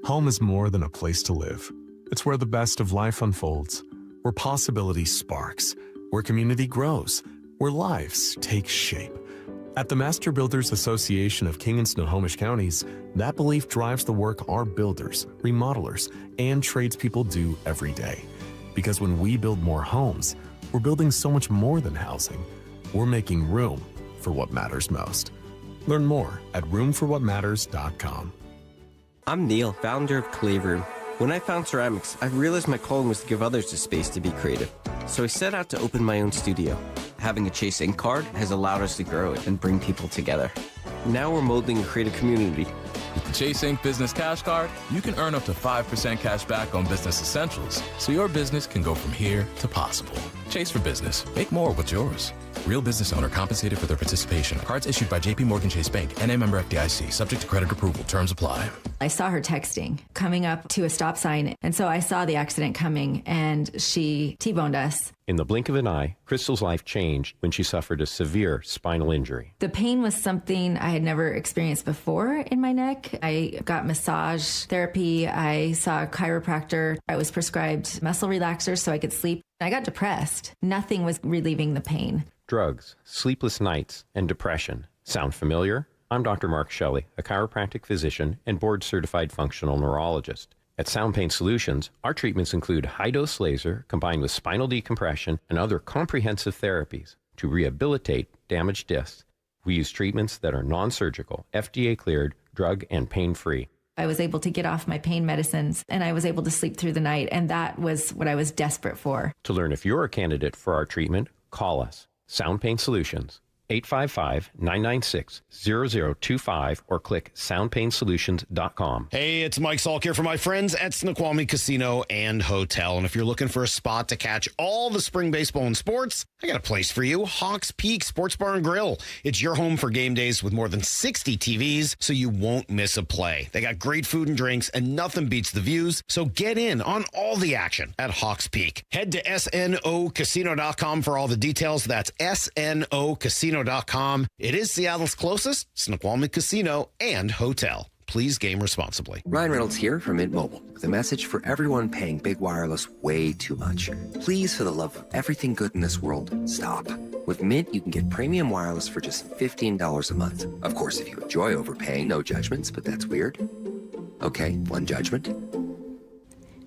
Home is more than a place to live. It's where the best of life unfolds, where possibility sparks, where community grows, where lives take shape. At the Master Builders Association of King and Snohomish Counties, that belief drives the work our builders, remodelers, and tradespeople do every day. Because when we build more homes, we're building so much more than housing. We're making room for what matters most. Learn more at roomforwhatmatters.com.
I'm Neil, founder of Clay Room. When I found ceramics, I realized my calling was to give others the space to be creative. So I set out to open my own studio. Having a Chase Ink card has allowed us to grow it and bring people together. Now we're molding a creative community.
With the Chase Ink Business Cash Card, you can earn up to 5% cash back on business essentials, so your business can go from here to possible. Chase for business. Make more with yours. Real business owner compensated for their participation. Cards issued by J.P. Morgan Chase Bank, N.A. member FDIC. Subject to credit approval. Terms apply.
I saw her texting, coming up to a stop sign. And so I saw the accident coming, and she T-boned us.
In the blink of an eye, Crystal's life changed when she suffered a severe spinal injury.
The pain was something I had never experienced before in my neck. I got massage therapy. I saw a chiropractor. I was prescribed muscle relaxers so I could sleep. I got depressed. Nothing was relieving the pain.
Drugs, sleepless nights, and depression. Sound familiar? I'm Dr. Mark Shelley, a chiropractic physician and board-certified functional neurologist. At Sound Pain Solutions, our treatments include high-dose laser combined with spinal decompression and other comprehensive therapies to rehabilitate damaged discs. We use treatments that are non-surgical, FDA-cleared, drug and pain-free.
I was able to get off my pain medicines, and I was able to sleep through the night, and that was what I was desperate for.
To learn if you're a candidate for our treatment, call us. Sound Pain Solutions, 855-996-0025 or click soundpainsolutions.com.
Hey, it's Mike Salk here for my friends at Snoqualmie Casino and Hotel. And if you're looking for a spot to catch all the spring baseball and sports, I got a place for you. Hawks Peak Sports Bar and Grill. It's your home for game days with more than 60 TVs, so you won't miss a play. They got great food and drinks, and nothing beats the views. So get in on all the action at Hawks Peak. Head to snocasino.com for all the details. That's snocasino.com. It is Seattle's closest Snoqualmie Casino and Hotel. Please game responsibly.
Ryan Reynolds here from Mint Mobile with a message for everyone paying big wireless way too much. Please, for the love of everything good in this world, stop. With Mint, you can get premium wireless for just $15 a month. Of course, if you enjoy overpaying, no judgments, but that's weird. Okay, one judgment.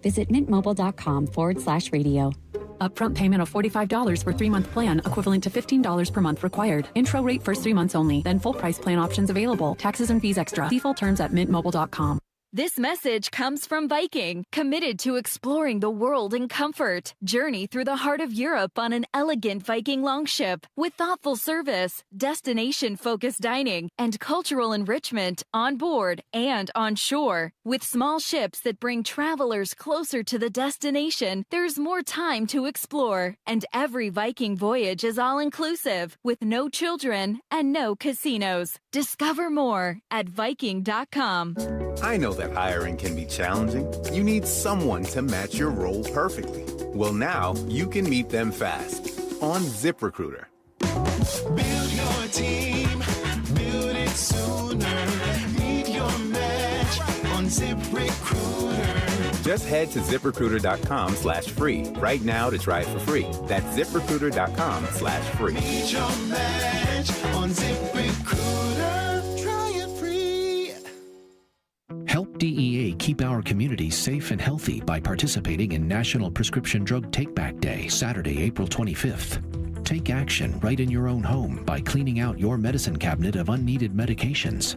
Visit mintmobile.com/radio.
Upfront payment of $45 for 3-month plan, equivalent to $15 per month required. Intro rate first 3 months only, then full price plan options available. Taxes and fees extra. See full terms at mintmobile.com.
This message comes from Viking, committed to exploring the world in comfort. Journey through the heart of Europe on an elegant Viking longship with thoughtful service, destination-focused dining, and cultural enrichment on board and on shore. With small ships that bring travelers closer to the destination, there's more time to explore. And every Viking voyage is all-inclusive, with no children and no casinos. Discover more at Viking.com.
I know that hiring can be challenging. You need someone to match your role perfectly. Well, now you can meet them fast on ZipRecruiter.
Build your team, build it sooner. Meet your match on ZipRecruiter.
Just head to ZipRecruiter.com/free right now to try it for free. That's ZipRecruiter.com/free.
Meet your match on ZipRecruiter. Try it free.
Help DEA keep our communities safe and healthy by participating in National Prescription Drug Take-Back Day, Saturday, April 25th. Take action right in your own home by cleaning out your medicine cabinet of unneeded medications.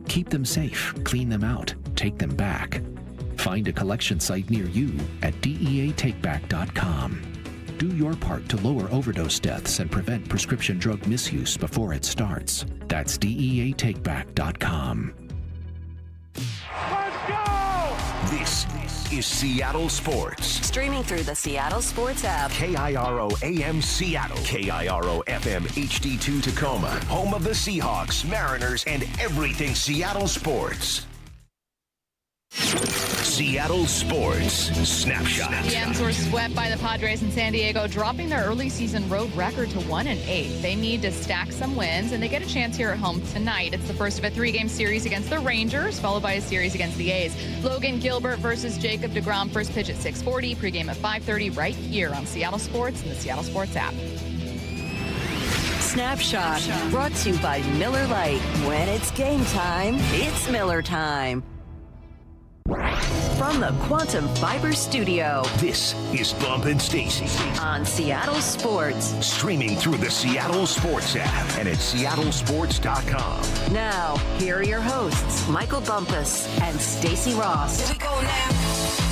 Keep them safe, clean them out, take them back. Find a collection site near you at DEATakeback.com. Do your part to lower overdose deaths and prevent prescription drug misuse before it starts. That's DEATakeback.com. This is Seattle Sports.
Streaming through the Seattle Sports app.
KIRO AM Seattle. KIRO FM HD2 Tacoma. Home of the Seahawks, Mariners, and everything Seattle sports. Seattle Sports Snapshot.
The M's were swept by the Padres in San Diego, dropping their early season road record to 1-8. They need to stack some wins, and they get a chance here at home tonight. It's the first of a 3-game series against the Rangers, followed by a series against the A's. Logan Gilbert versus Jacob deGrom. First pitch at 6:40, pregame at 5:30, right here on Seattle Sports and the Seattle Sports app.
Snapshot, brought to you by Miller Lite. When it's game time, it's Miller time. From the Quantum Fiber Studio,
this is Bump and Stacy
on Seattle Sports.
Streaming through the Seattle Sports app and at seattlesports.com.
Now, here are your hosts, Michael Bumpus and Stacy Ross.
Here we go now.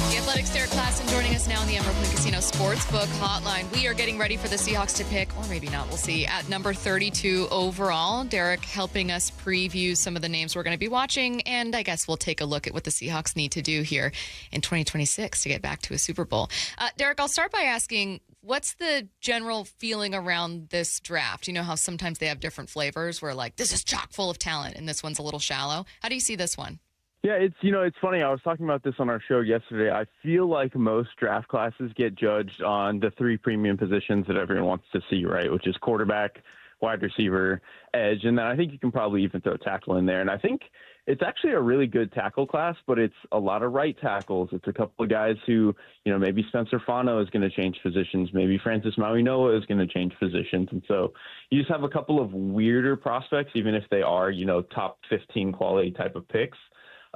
The Athletics' Derrik Klassen joining us now on the Emerald Queen Casino Sportsbook Hotline. We are getting ready for the Seahawks to pick, or maybe not, we'll see, at number 32 overall. Derrik helping us preview some of the names we're going to be watching, and I guess we'll take a look at what the Seahawks need to do here in 2026 to get back to a Super Bowl. Derrik, I'll start by asking, what's the general feeling around this draft? You know how sometimes they have different flavors where, like, this is chock full of talent and this one's a little shallow. How do you see this one?
Yeah, it's funny. I was talking about this on our show yesterday. I feel like most draft classes get judged on the 3 premium positions that everyone wants to see, right? Which is quarterback, wide receiver, edge, and then I think you can probably even throw tackle in there. And I think it's actually a really good tackle class, but it's a lot of right tackles. It's a couple of guys who, maybe Spencer Fano is going to change positions. Maybe Francis Maui-Noa is going to change positions. And so you just have a couple of weirder prospects, even if they are, top 15 quality type of picks.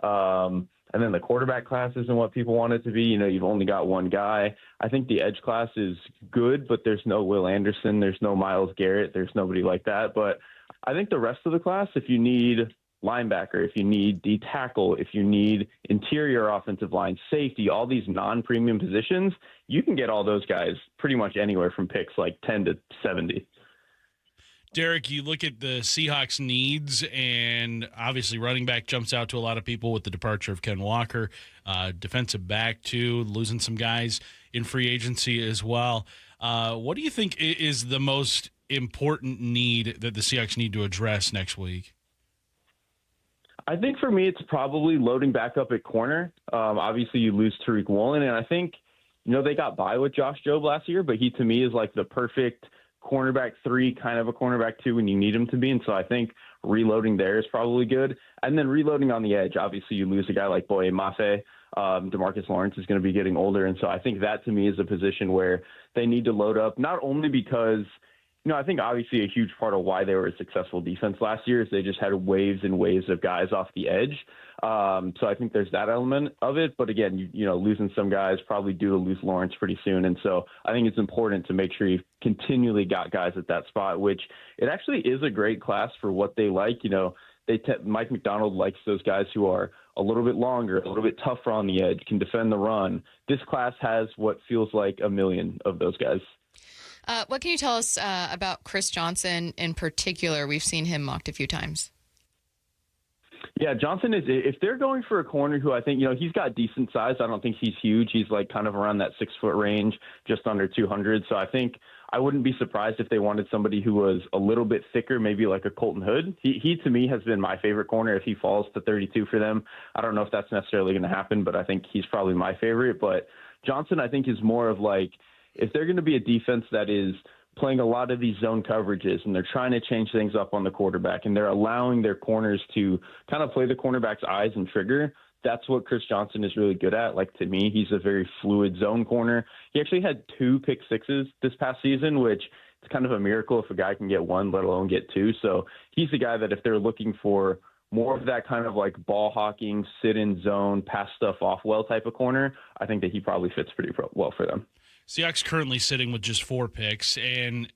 And then the quarterback class isn't what people want it to be. You've only got one guy. I think the edge class is good, but there's no Will Anderson. There's no Myles Garrett. There's nobody like that. But I think the rest of the class, if you need linebacker, if you need D tackle, if you need interior offensive line, safety, all these non-premium positions, you can get all those guys pretty much anywhere from picks like 10 to 70.
Derrik, you look at the Seahawks' needs, and obviously running back jumps out to a lot of people with the departure of Ken Walker. Defensive back, too, losing some guys in free agency as well. What do you think is the most important need that the Seahawks need to address next week?
I think for me, it's probably loading back up at corner. Obviously, you lose Tariq Woolen, and I think, they got by with Josh Jobe last year, but he, to me, is like the perfect cornerback 3, kind of a cornerback 2 when you need him to be. And so I think reloading there is probably good. And then reloading on the edge, obviously you lose a guy like Boye Mafe. DeMarcus Lawrence is going to be getting older. And so I think that to me is a position where they need to load up, not only because, I think obviously a huge part of why they were a successful defense last year is they just had waves and waves of guys off the edge. So I think there's that element of it. But again, losing some guys probably due to lose Lawrence pretty soon. And so I think it's important to make sure you've continually got guys at that spot, which it actually is a great class for what they like. Mike McDonald likes those guys who are a little bit longer, a little bit tougher on the edge, can defend the run. This class has what feels like a million of those guys.
What can you tell us about Chris Johnson in particular? We've seen him mocked a few times.
Yeah, Johnson is, if they're going for a corner who I think, he's got decent size. I don't think he's huge. He's like kind of around that 6-foot range, just under 200. So I think I wouldn't be surprised if they wanted somebody who was a little bit thicker, maybe like a Colton Hood. He to me has been my favorite corner if he falls to 32 for them. I don't know if that's necessarily going to happen, but I think he's probably my favorite. But Johnson, I think, is more of like, if they're going to be a defense that is playing a lot of these zone coverages and they're trying to change things up on the quarterback and they're allowing their corners to kind of play the cornerback's eyes and trigger, that's what Chris Johnson is really good at. Like, to me, he's a very fluid zone corner. He actually had 2 pick sixes this past season, which it's kind of a miracle if a guy can get 1, let alone get 2. So he's the guy that if they're looking for more of that kind of like ball hawking, sit in zone, pass stuff off well type of corner, I think that he probably fits pretty well for them.
Seahawks currently sitting with just 4 picks, and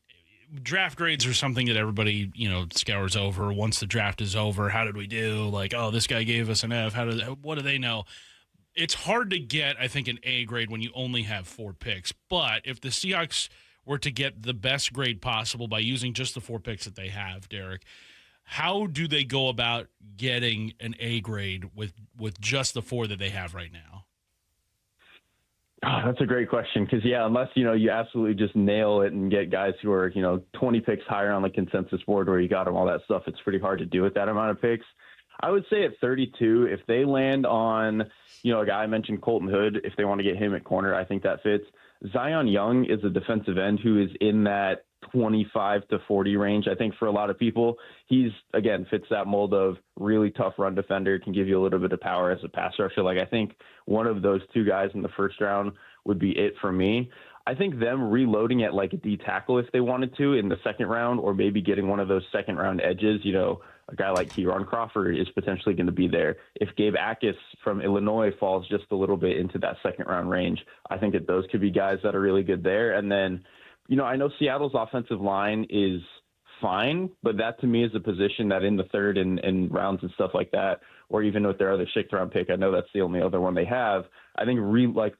draft grades are something that everybody, scours over once the draft is over. How did we do? Like, oh, this guy gave us an F. What do they know? It's hard to get, I think, an A grade when you only have 4 picks. But if the Seahawks were to get the best grade possible by using just the 4 picks that they have, Derrik, how do they go about getting an A grade with just the 4 that they have right now?
Oh, that's a great question because, unless, you absolutely just nail it and get guys who are, 20 picks higher on the consensus board where you got them, all that stuff, it's pretty hard to do with that amount of picks. I would say at 32, if they land on, a guy I mentioned, Colton Hood, if they want to get him at corner, I think that fits. Zion Young is a defensive end who is in that 25 to 40 range. I think for a lot of people, he's, again, fits that mold of really tough run defender, can give you a little bit of power as a pass rusher. Like, I think one of those 2 guys in the first round would be it for me. I think them reloading at like a D tackle if they wanted to in the second round, or maybe getting one of those second round edges, a guy like Kieran Crawford is potentially going to be there. If Gabe Akis from Illinois falls just a little bit into that second round range, I think that those could be guys that are really good there. And then, I know Seattle's offensive line is fine, but that to me is a position that in the third and rounds and stuff like that, or even with their other 6th round pick, I know that's the only other one they have. I think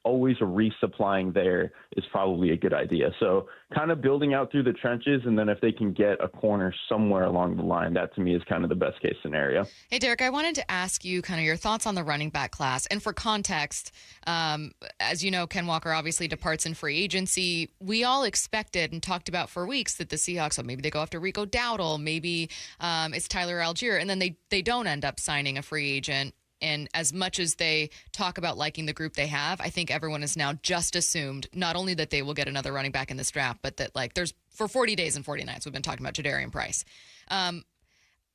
always resupplying there is probably a good idea. So kind of building out through the trenches, and then if they can get a corner somewhere along the line, that to me is kind of the best case scenario.
Hey, Derrik, I wanted to ask you kind of your thoughts on the running back class. And for context, as you know, Ken Walker obviously departs in free agency. We all expected and talked about for weeks that the Seahawks, maybe they go after Rico Dowdle, maybe it's Tyler Algier, and then they don't end up signing a free agent. And as much as they talk about liking the group they have, I think everyone has now just assumed not only that they will get another running back in this draft, but that there's for 40 days and 40 nights, we've been talking about Jadarian Price. I'm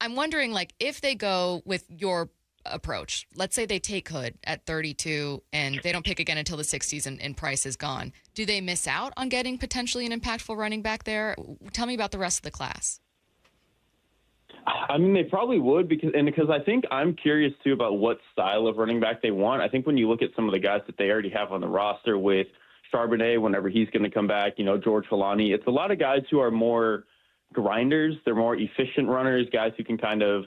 wondering if they go with your approach, let's say they take Hood at 32 and they don't pick again until the 60s and Price is gone. Do they miss out on getting potentially an impactful running back there? Tell me about the rest of the class.
I mean, they probably would because I think I'm curious too about what style of running back they want. I think when you look at some of the guys that they already have on the roster with Charbonnet, whenever he's going to come back, George Filani, it's a lot of guys who are more grinders. They're more efficient runners, guys who can kind of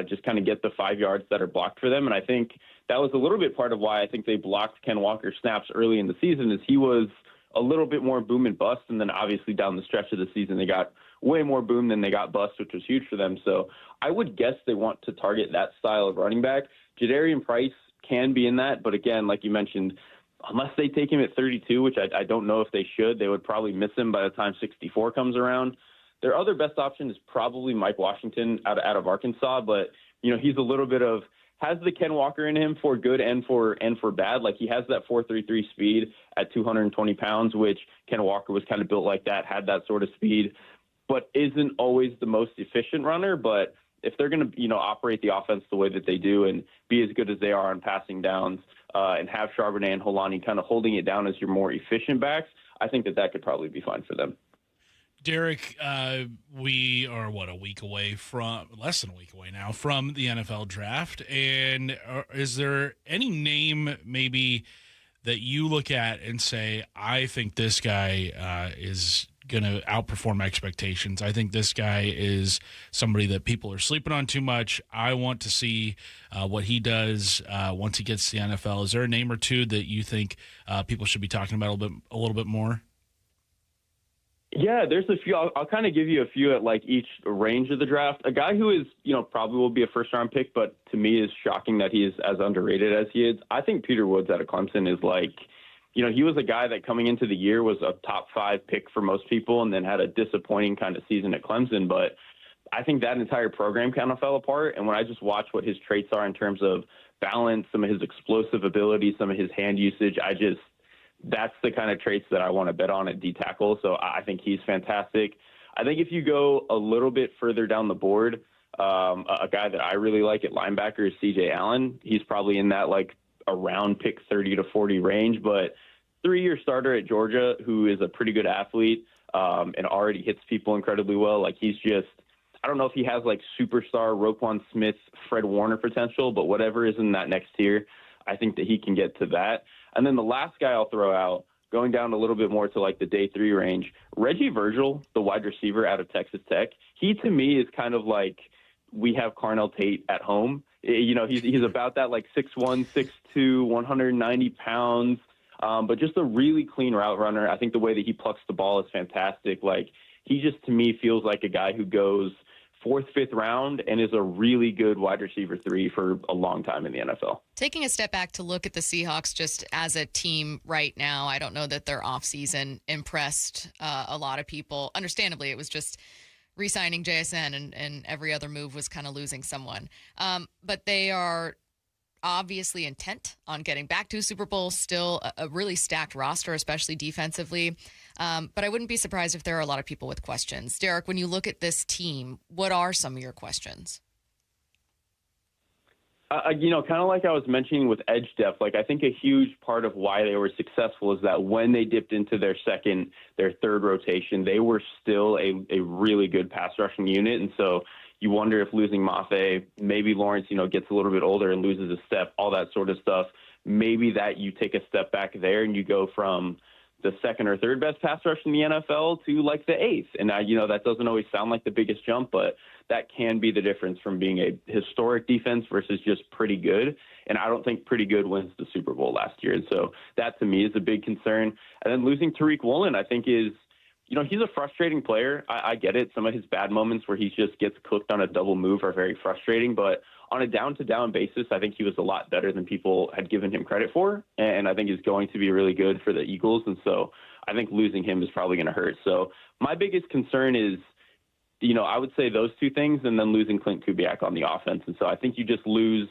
just get the 5 yards that are blocked for them. And I think that was a little bit part of why I think they blocked Ken Walker snaps early in the season is he was a little bit more boom and bust. And then obviously down the stretch of the season, they got way more boom than they got bust, which was huge for them. So I would guess they want to target that style of running back. Jadarian Price can be in that. But again, like you mentioned, unless they take him at 32, which I don't know if they should, they would probably miss him by the time 64 comes around. Their other best option is probably Mike Washington out of Arkansas. But, he's a little bit of has the Ken Walker in him for good and for bad. Like, he has that 4.33 speed at 220 pounds, which Ken Walker was kind of built like that, had that sort of speed, but isn't always the most efficient runner. But if they're going to, operate the offense the way that they do and be as good as they are on passing downs, and have Charbonnet and Holani kind of holding it down as your more efficient backs, I think that could probably be fine for them.
Derrik, we are, a week away less than a week away now from the NFL draft. And is there any name maybe that you look at and say, I think this guy is going to outperform expectations? I think this guy is somebody that people are sleeping on too much. I want to see what he does once he gets to the NFL. Is there a name or two that you think people should be talking about a little bit more?
Yeah, there's a few. I'll kind of give you a few at like each range of the draft. A guy who is, probably will be a first-round pick, but to me is shocking that he is as underrated as he is. I think Peter Woods out of Clemson is like, he was a guy that coming into the year was a top 5 pick for most people and then had a disappointing kind of season at Clemson. But I think that entire program kind of fell apart. And when I just watch what his traits are in terms of balance, some of his explosive ability, some of his hand usage, that's the kind of traits that I want to bet on at D tackle. So I think he's fantastic. I think if you go a little bit further down the board, a guy that I really like at linebacker is CJ Allen. He's probably in that like around pick 30 to 40 range, but 3-year starter at Georgia, who is a pretty good athlete, and already hits people incredibly well. Like, he's just, I don't know if he has like superstar Roquan Smith, Fred Warner potential, but whatever is in that next tier, I think that he can get to that. And then the last guy I'll throw out, going down a little bit more to like the day 3 range, Reggie Virgil, the wide receiver out of Texas Tech. He, to me, is kind of like we have Carnell Tate at home. He's about that like 6'1", 6'2", 190 pounds, but just a really clean route runner. I think the way that he plucks the ball is fantastic. Like, he just, to me, feels like a guy who goes 4th, 5th round and is a really good wide receiver 3 for a long time in the NFL.
Taking a step back to look at the Seahawks just as a team right now, I don't know that their offseason impressed a lot of people. Understandably, it was just re-signing JSN and every other move was kind of losing someone. But they are obviously intent on getting back to Super Bowl, still a really stacked roster, especially defensively. But I wouldn't be surprised if there are a lot of people with questions. Derrik, when you look at this team, what are some of your questions?
Kind of like I was mentioning with edge depth, like I think a huge part of why they were successful is that when they dipped into their 3rd rotation, they were still a really good pass rushing unit. And so you wonder if losing Mafe, maybe Lawrence, gets a little bit older and loses a step, all that sort of stuff. Maybe that you take a step back there and you go from the 2nd or 3rd best pass rush in the NFL to like the 8th. And that doesn't always sound like the biggest jump, but that can be the difference from being a historic defense versus just pretty good. And I don't think pretty good wins the Super Bowl last year. And so that to me is a big concern. And then losing Tariq Woolen, I think is, he's a frustrating player. I get it. Some of his bad moments where he just gets cooked on a double move are very frustrating, but on a down-to-down basis, I think he was a lot better than people had given him credit for, and I think he's going to be really good for the Eagles, and so I think losing him is probably going to hurt. So my biggest concern is, I would say those 2 things, and then losing Clint Kubiak on the offense, and so I think you just lose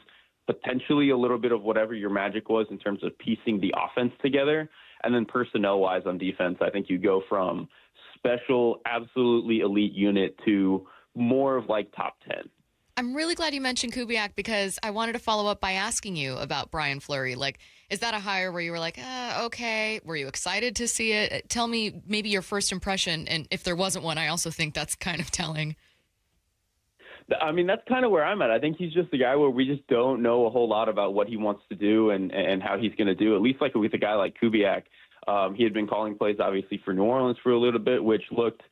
potentially a little bit of whatever your magic was in terms of piecing the offense together, and then personnel-wise on defense, I think you go from special, absolutely elite unit to more of like top 10.
I'm really glad you mentioned Kubiak because I wanted to follow up by asking you about Brian Fleury. Like, is that a hire where you were like, okay? Were you excited to see it? Tell me maybe your first impression, and if there wasn't one, I also think that's kind of telling.
I mean, that's kind of where I'm at. I think he's just a guy where we just don't know a whole lot about what he wants to do and how he's going to do, at least like with a guy like Kubiak. He had been calling plays, obviously, for New Orleans for a little bit, which looked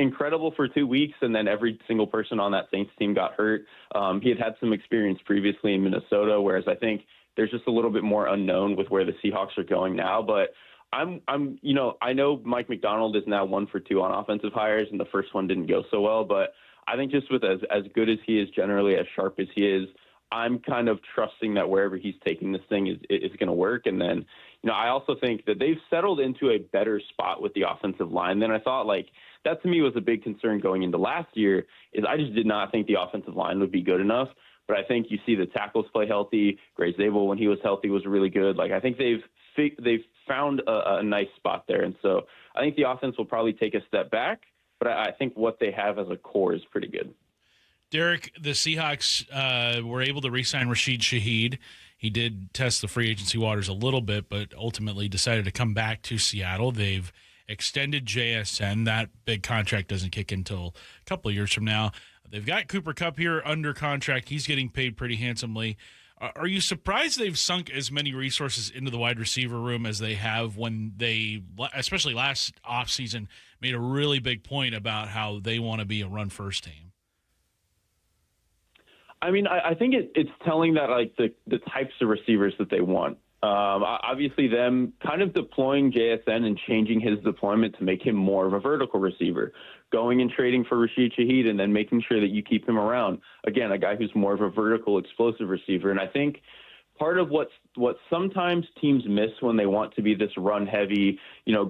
incredible for 2 weeks, and then every single person on that Saints team got hurt. He had some experience previously in Minnesota, whereas I think there's just a little bit more unknown with where the Seahawks are going now. But I know Mike McDonald is now 1 for 2 on offensive hires, and the first one didn't go so well. But I think just with as good as he is, generally as sharp as he is, I'm kind of trusting that wherever he's taking this thing is going to work. And then, I also think that they've settled into a better spot with the offensive line than I thought. Like, that to me was a big concern going into last year, is I just did not think the offensive line would be good enough. but I think you see the tackles play healthy. Gray Zabel, when he was healthy, was really good. Like, I think they've found a nice spot there. And so I think the offense will probably take a step back, but I think what they have as a core is pretty good.
Derrik, the Seahawks were able to re-sign Rashid Shaheed. He did test the free agency waters a little bit, but ultimately decided to come back to Seattle. They've extended JSN. That big contract doesn't kick in until a couple of years from now. They've got Cooper Kupp here under contract. He's getting paid pretty handsomely. Are you surprised they've sunk as many resources into the wide receiver room as they have when they, especially last offseason, made a really big point about how they want to be a run-first team?
I mean, I think it's telling that, like, the types of receivers that they want. Obviously, them kind of deploying JSN and changing his deployment to make him more of a vertical receiver, going and trading for Rashid Shaheed and then making sure that you keep him around. Again, a guy who's more of a vertical explosive receiver. And I think part of what sometimes teams miss when they want to be this run-heavy,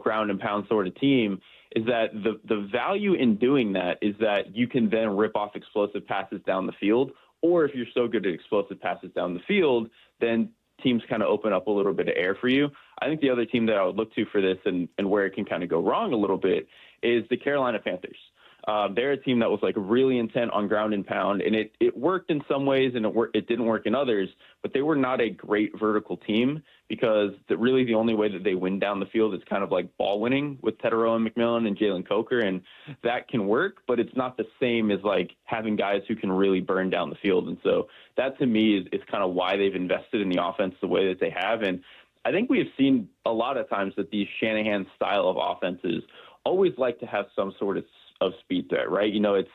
ground and pound sort of team is that the value in doing that is that you can then rip off explosive passes down the field. Or if you're so good at explosive passes down the field, then teams kind of open up a little bit of air for you. I think the other team that I would look to for this and where it can kind of go wrong a little bit is the Carolina Panthers. They're a team that was like really intent on ground and pound, and it worked in some ways and it didn't work in others, but they were not a great vertical team because really the only way that they win down the field is kind of like ball winning with Teterow and McMillan and Jalen Coker, and that can work, but it's not the same as like having guys who can really burn down the field. And so that to me is kind of why they've invested in the offense the way that they have. And I think we have seen a lot of times that these Shanahan style of offenses always like to have some sort of speed threat, right? It's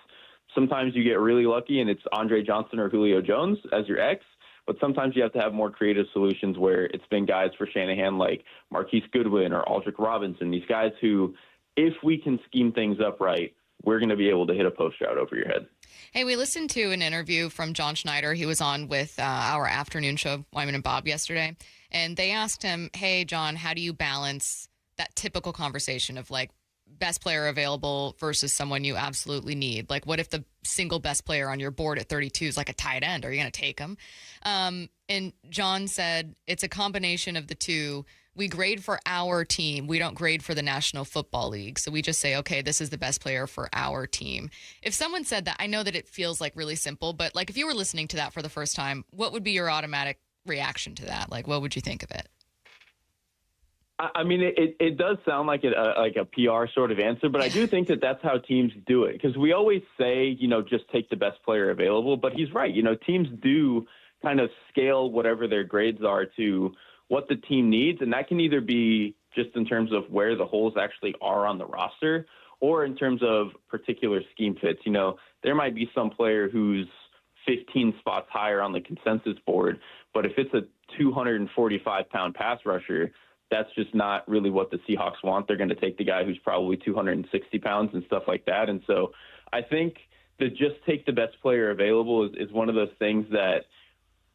sometimes you get really lucky and it's Andre Johnson or Julio Jones as your X, but sometimes you have to have more creative solutions where it's been guys for Shanahan like Marquise Goodwin or Aldrick Robinson, these guys who, if we can scheme things up right, we're going to be able to hit a post route over your head.
Hey, we listened to an interview from John Schneider. He was on with our afternoon show, Wyman and Bob, yesterday. And they asked him, hey, John, how do you balance that typical conversation of like best player available versus someone you absolutely need? Like, what if the single best player on your board at 32 is like a tight end? Are you going to take him? And John said it's a combination of the two. We grade for our team. We don't grade for the National Football League. So we just say, okay, this is the best player for our team. If someone said that, I know that it feels like really simple, but like if you were listening to that for the first time, what would be your automatic reaction to that? Like, what would you think of it?
I mean, it does sound like a PR sort of answer, but I do think that that's how teams do it. Because we always say, just take the best player available. But he's right. Teams do kind of scale whatever their grades are to what the team needs. And that can either be just in terms of where the holes actually are on the roster or in terms of particular scheme fits. There might be some player who's 15 spots higher on the consensus board, but if it's a 245-pound pass rusher, that's just not really what the Seahawks want. They're going to take the guy who's probably 260 pounds and stuff like that. And so I think that just take the best player available is one of those things that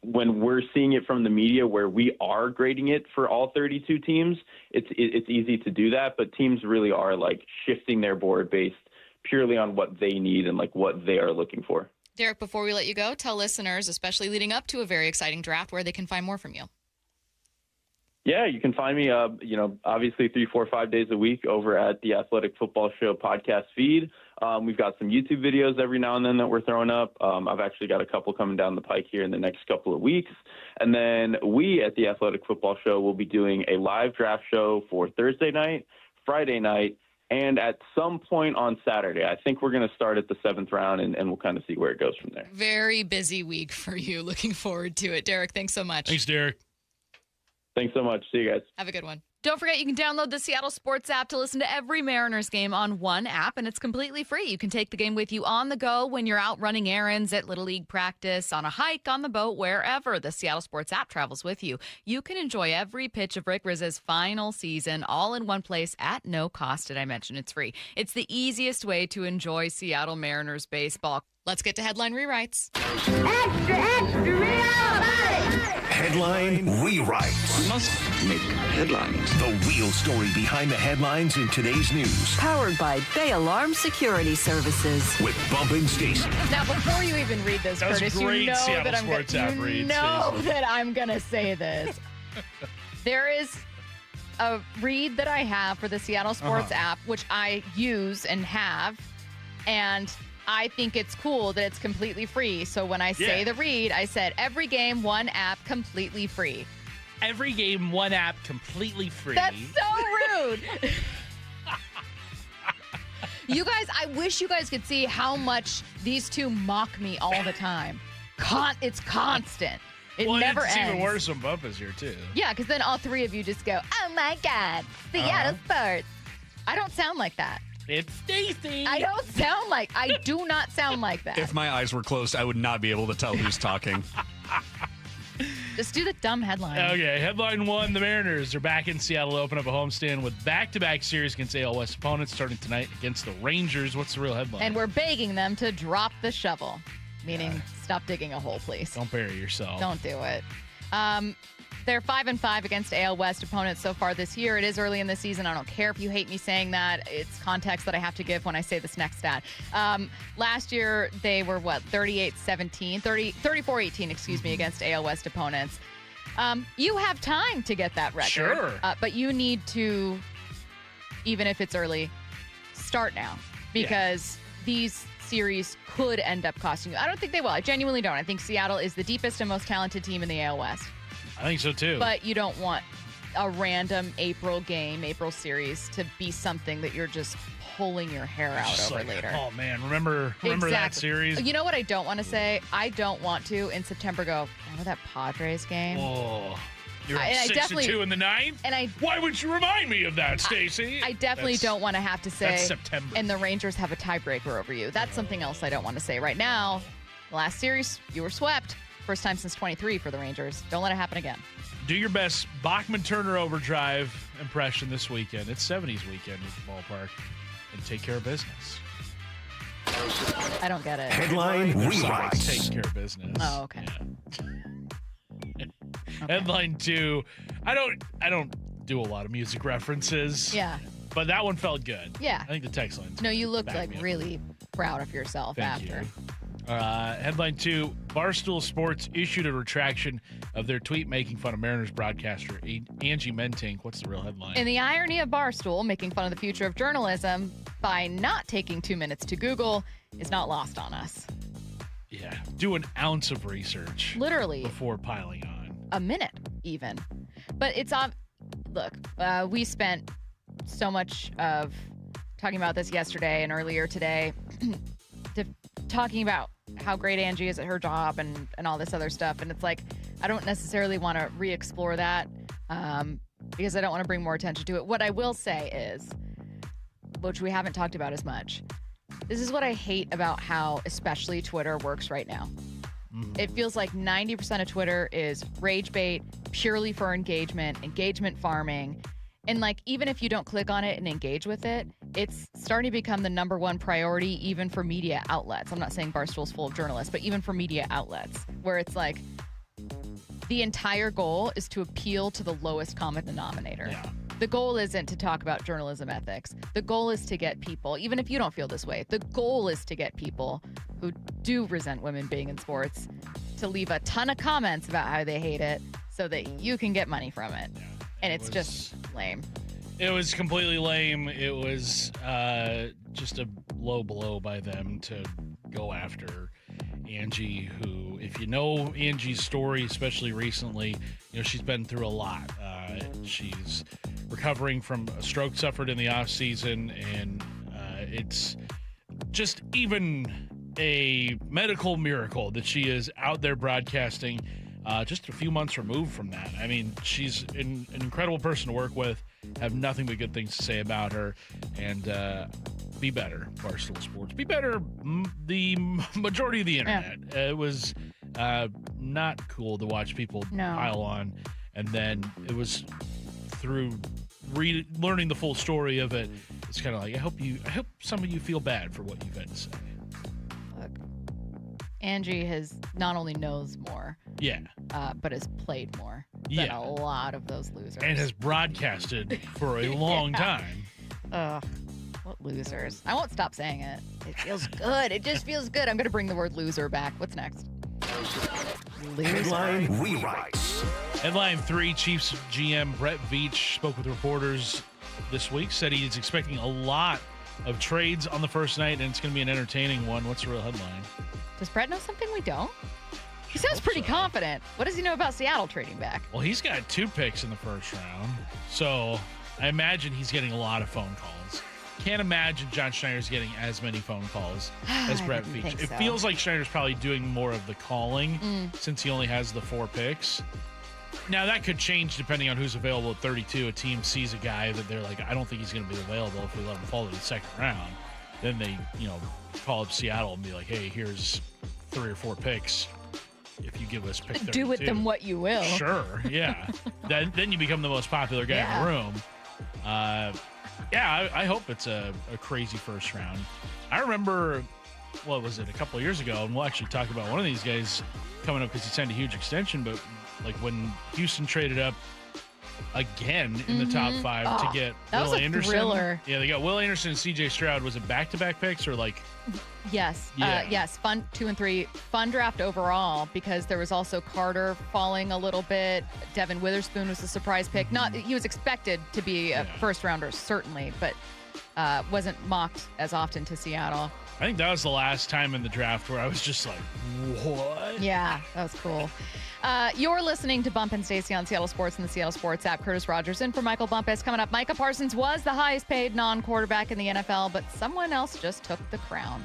when we're seeing it from the media where we are grading it for all 32 teams, it's easy to do that. But teams really are like shifting their board based purely on what they need and like what they are looking for.
Derrik, before we let you go, tell listeners, especially leading up to a very exciting draft, where they can find more from you.
Yeah, you can find me, obviously 3, 4, 5 days a week over at the Athletic Football Show podcast feed. We've got some YouTube videos every now and then that we're throwing up. I've actually got a couple coming down the pike here in the next couple of weeks. And then we at the Athletic Football Show will be doing a live draft show for Thursday night, Friday night, and at some point on Saturday. I think we're going to start at the 7th round, and we'll kind of see where it goes from there.
Very busy week for you. Looking forward to it. Derrik, thanks so much.
Thanks, Derrik.
Thanks so much. See you guys.
Have a good one. Don't forget, you can download the Seattle Sports app to listen to every Mariners game on one app, and it's completely free. You can take the game with you on the go when you're out running errands, at Little League practice, on a hike, on the boat, wherever the Seattle Sports app travels with you. You can enjoy every pitch of Rick Riz's final season all in one place at no cost. Did I mention it's free? It's the easiest way to enjoy Seattle Mariners baseball. Let's get to headline rewrites.
Extra, extra, real
Headline rewrites.
We must make headlines.
The real story behind the headlines in today's news.
Powered by Bay Alarm Security Services.
With Bump and Stacy.
Now, before you even read this,
That was
Curtis,
great
you know
Seattle
that I'm
Sports app
gonna,
read,
you know
Stacey.
that I'm gonna say this. There is a read that I have for the Seattle Sports app, which I use and have, and I think it's cool that it's completely free. So when I say the read, I said every game, one app, completely free.
Every game, one app, completely free.
That's so rude. You guys, I wish you guys could see how much these two mock me all the time. It's constant. It never ends.
It's even worse when Bump is here, too.
Yeah, because then all three of you just go, oh my God, Seattle Sports. I don't sound like that.
It's Stacy.
I do not sound like that.
If my eyes were closed, I would not be able to tell who's talking.
Just do the dumb headline.
Okay, headline one, the Mariners are back in Seattle to open up a homestand with back-to-back series against AL West opponents starting tonight against the Rangers. What's the real headline?
And we're begging them to drop the shovel, meaning stop digging a hole, please.
Don't bury yourself.
Don't do it. They're 5-5 against AL West opponents so far this year. It is early in the season. I don't care if you hate me saying that. It's context that I have to give when I say this next stat. Last year, they were, 34-18, excuse me, against AL West opponents. You have time to get that record.
Sure.
But you need to, even if it's early, start now. Because these series could end up costing you. I don't think they will. I genuinely don't. I think Seattle is the deepest and most talented team in the AL West.
I think so, too.
But you don't want a random April series to be something that you're just pulling your hair out
Just
over
like,
later.
Oh, man. Remember that series?
You know what I don't want to say? I don't want to, in September, go, remember that Padres game?
Oh. You're up
I
6-2 in the ninth? Why would you remind me of that, Stacey?
I definitely don't want to have to say,
that's September.
And the Rangers have a tiebreaker over you. That's something else I don't want to say right now. The last series, you were swept. First time since 23 for the Rangers. Don't let it happen again.
Do your best Bachman-Turner Overdrive impression this weekend. It's 70s weekend at the ballpark. And take care of business.
I don't get it.
Headline rewrites.
Take care of business.
Oh, okay.
Yeah. Headline two. I don't do a lot of music references.
Yeah.
But that one felt good.
Yeah.
I think the text line's
No, you looked
back
like
me up.
really proud of yourself
Thank
after.
you. Headline two, Barstool Sports issued a retraction of their tweet making fun of Mariners broadcaster Angie Mentink. What's the real headline?
And the irony of Barstool making fun of the future of journalism by not taking 2 minutes to Google is not lost on us.
Yeah. Do an ounce of research.
Literally.
Before piling on.
A minute, even. But it's look, we spent so much of talking about this yesterday and earlier today, talking about how great Angie is at her job and all this other stuff. And it's like, I don't necessarily want to re-explore that because I don't want to bring more attention to it. What I will say is, which we haven't talked about as much, this is what I hate about how especially Twitter works right now. It feels like 90% of Twitter is rage bait, purely for engagement farming. And like, even if you don't click on it and engage with it, it's starting to become the number one priority, even for media outlets. I'm not saying Barstool's full of journalists, but even for media outlets, where it's like the entire goal is to appeal to the lowest common denominator.
Yeah.
The goal isn't to talk about journalism ethics. The goal is to get people, even if you don't feel this way, the goal is to get people who do resent women being in sports to leave a ton of comments about how they hate it so that you can get money from it. Yeah, and it's just lame.
It was completely lame. It was just a low blow by them to go after Angie, who, if you know Angie's story, especially recently, she's been through a lot. She's recovering from a stroke suffered in the offseason, and it's just even a medical miracle that she is out there broadcasting just a few months removed from that. I mean, she's an incredible person to work with. Have nothing but good things to say about her, and be better, Barstool Sports. Be better, the majority of the internet. Yeah. It was not cool to watch people pile on, and then it was through learning the full story of it. It's kind of like, I hope some of you feel bad for what you've had to say.
Look, Angie has not only knows more, but has played more than a lot of those losers.
And has broadcasted for a long time.
Ugh, what losers. I won't stop saying it. It feels good. It just feels good. I'm going to bring the word loser back. What's next?
Headline rewrites.
Headline 3, Chiefs GM Brett Veach spoke with reporters this week, said he's expecting a lot of trades on the first night, and it's going to be an entertaining one. What's the real headline?
Does Brett know something we don't? He sounds pretty confident. What does he know about Seattle trading back?
Well, he's got 2 picks in the first round, so I imagine he's getting a lot of phone calls. Can't imagine John Schneider's getting as many phone calls as Brett Veach. It feels like Schneider's probably doing more of the calling since he only has the 4 picks. Now, that could change depending on who's available at 32. A team sees a guy that they're like, I don't think he's going to be available if we let him fall to the second round. Then they, call up Seattle and be like, hey, here's 3 or 4 picks. If you give us pick 32.
Do with them what you will.
Sure, yeah. then you become the most popular guy in the room. I hope it's a crazy first round. I remember, what was it, a couple of years ago, and we'll actually talk about one of these guys coming up because he signed a huge extension, but like when Houston traded up again in the top 5 to get Will Anderson.
Thriller.
Yeah, they got Will Anderson and CJ Stroud. Was it back-to-back picks or like?
Yes.
Yeah.
Yes. Fun 2 and 3. Fun draft overall because there was also Carter falling a little bit. Devin Witherspoon was a surprise pick. Not he was expected to be a first rounder certainly, but wasn't mocked as often to Seattle.
I think that was the last time in the draft where I was just like, what?
Yeah, that was cool. You're listening to Bump and Stacy on Seattle Sports and the Seattle Sports app. Curtis Rogers in for Michael Bumpus. Coming up, Micah Parsons was the highest paid non-quarterback in the NFL, but someone else just took the crown.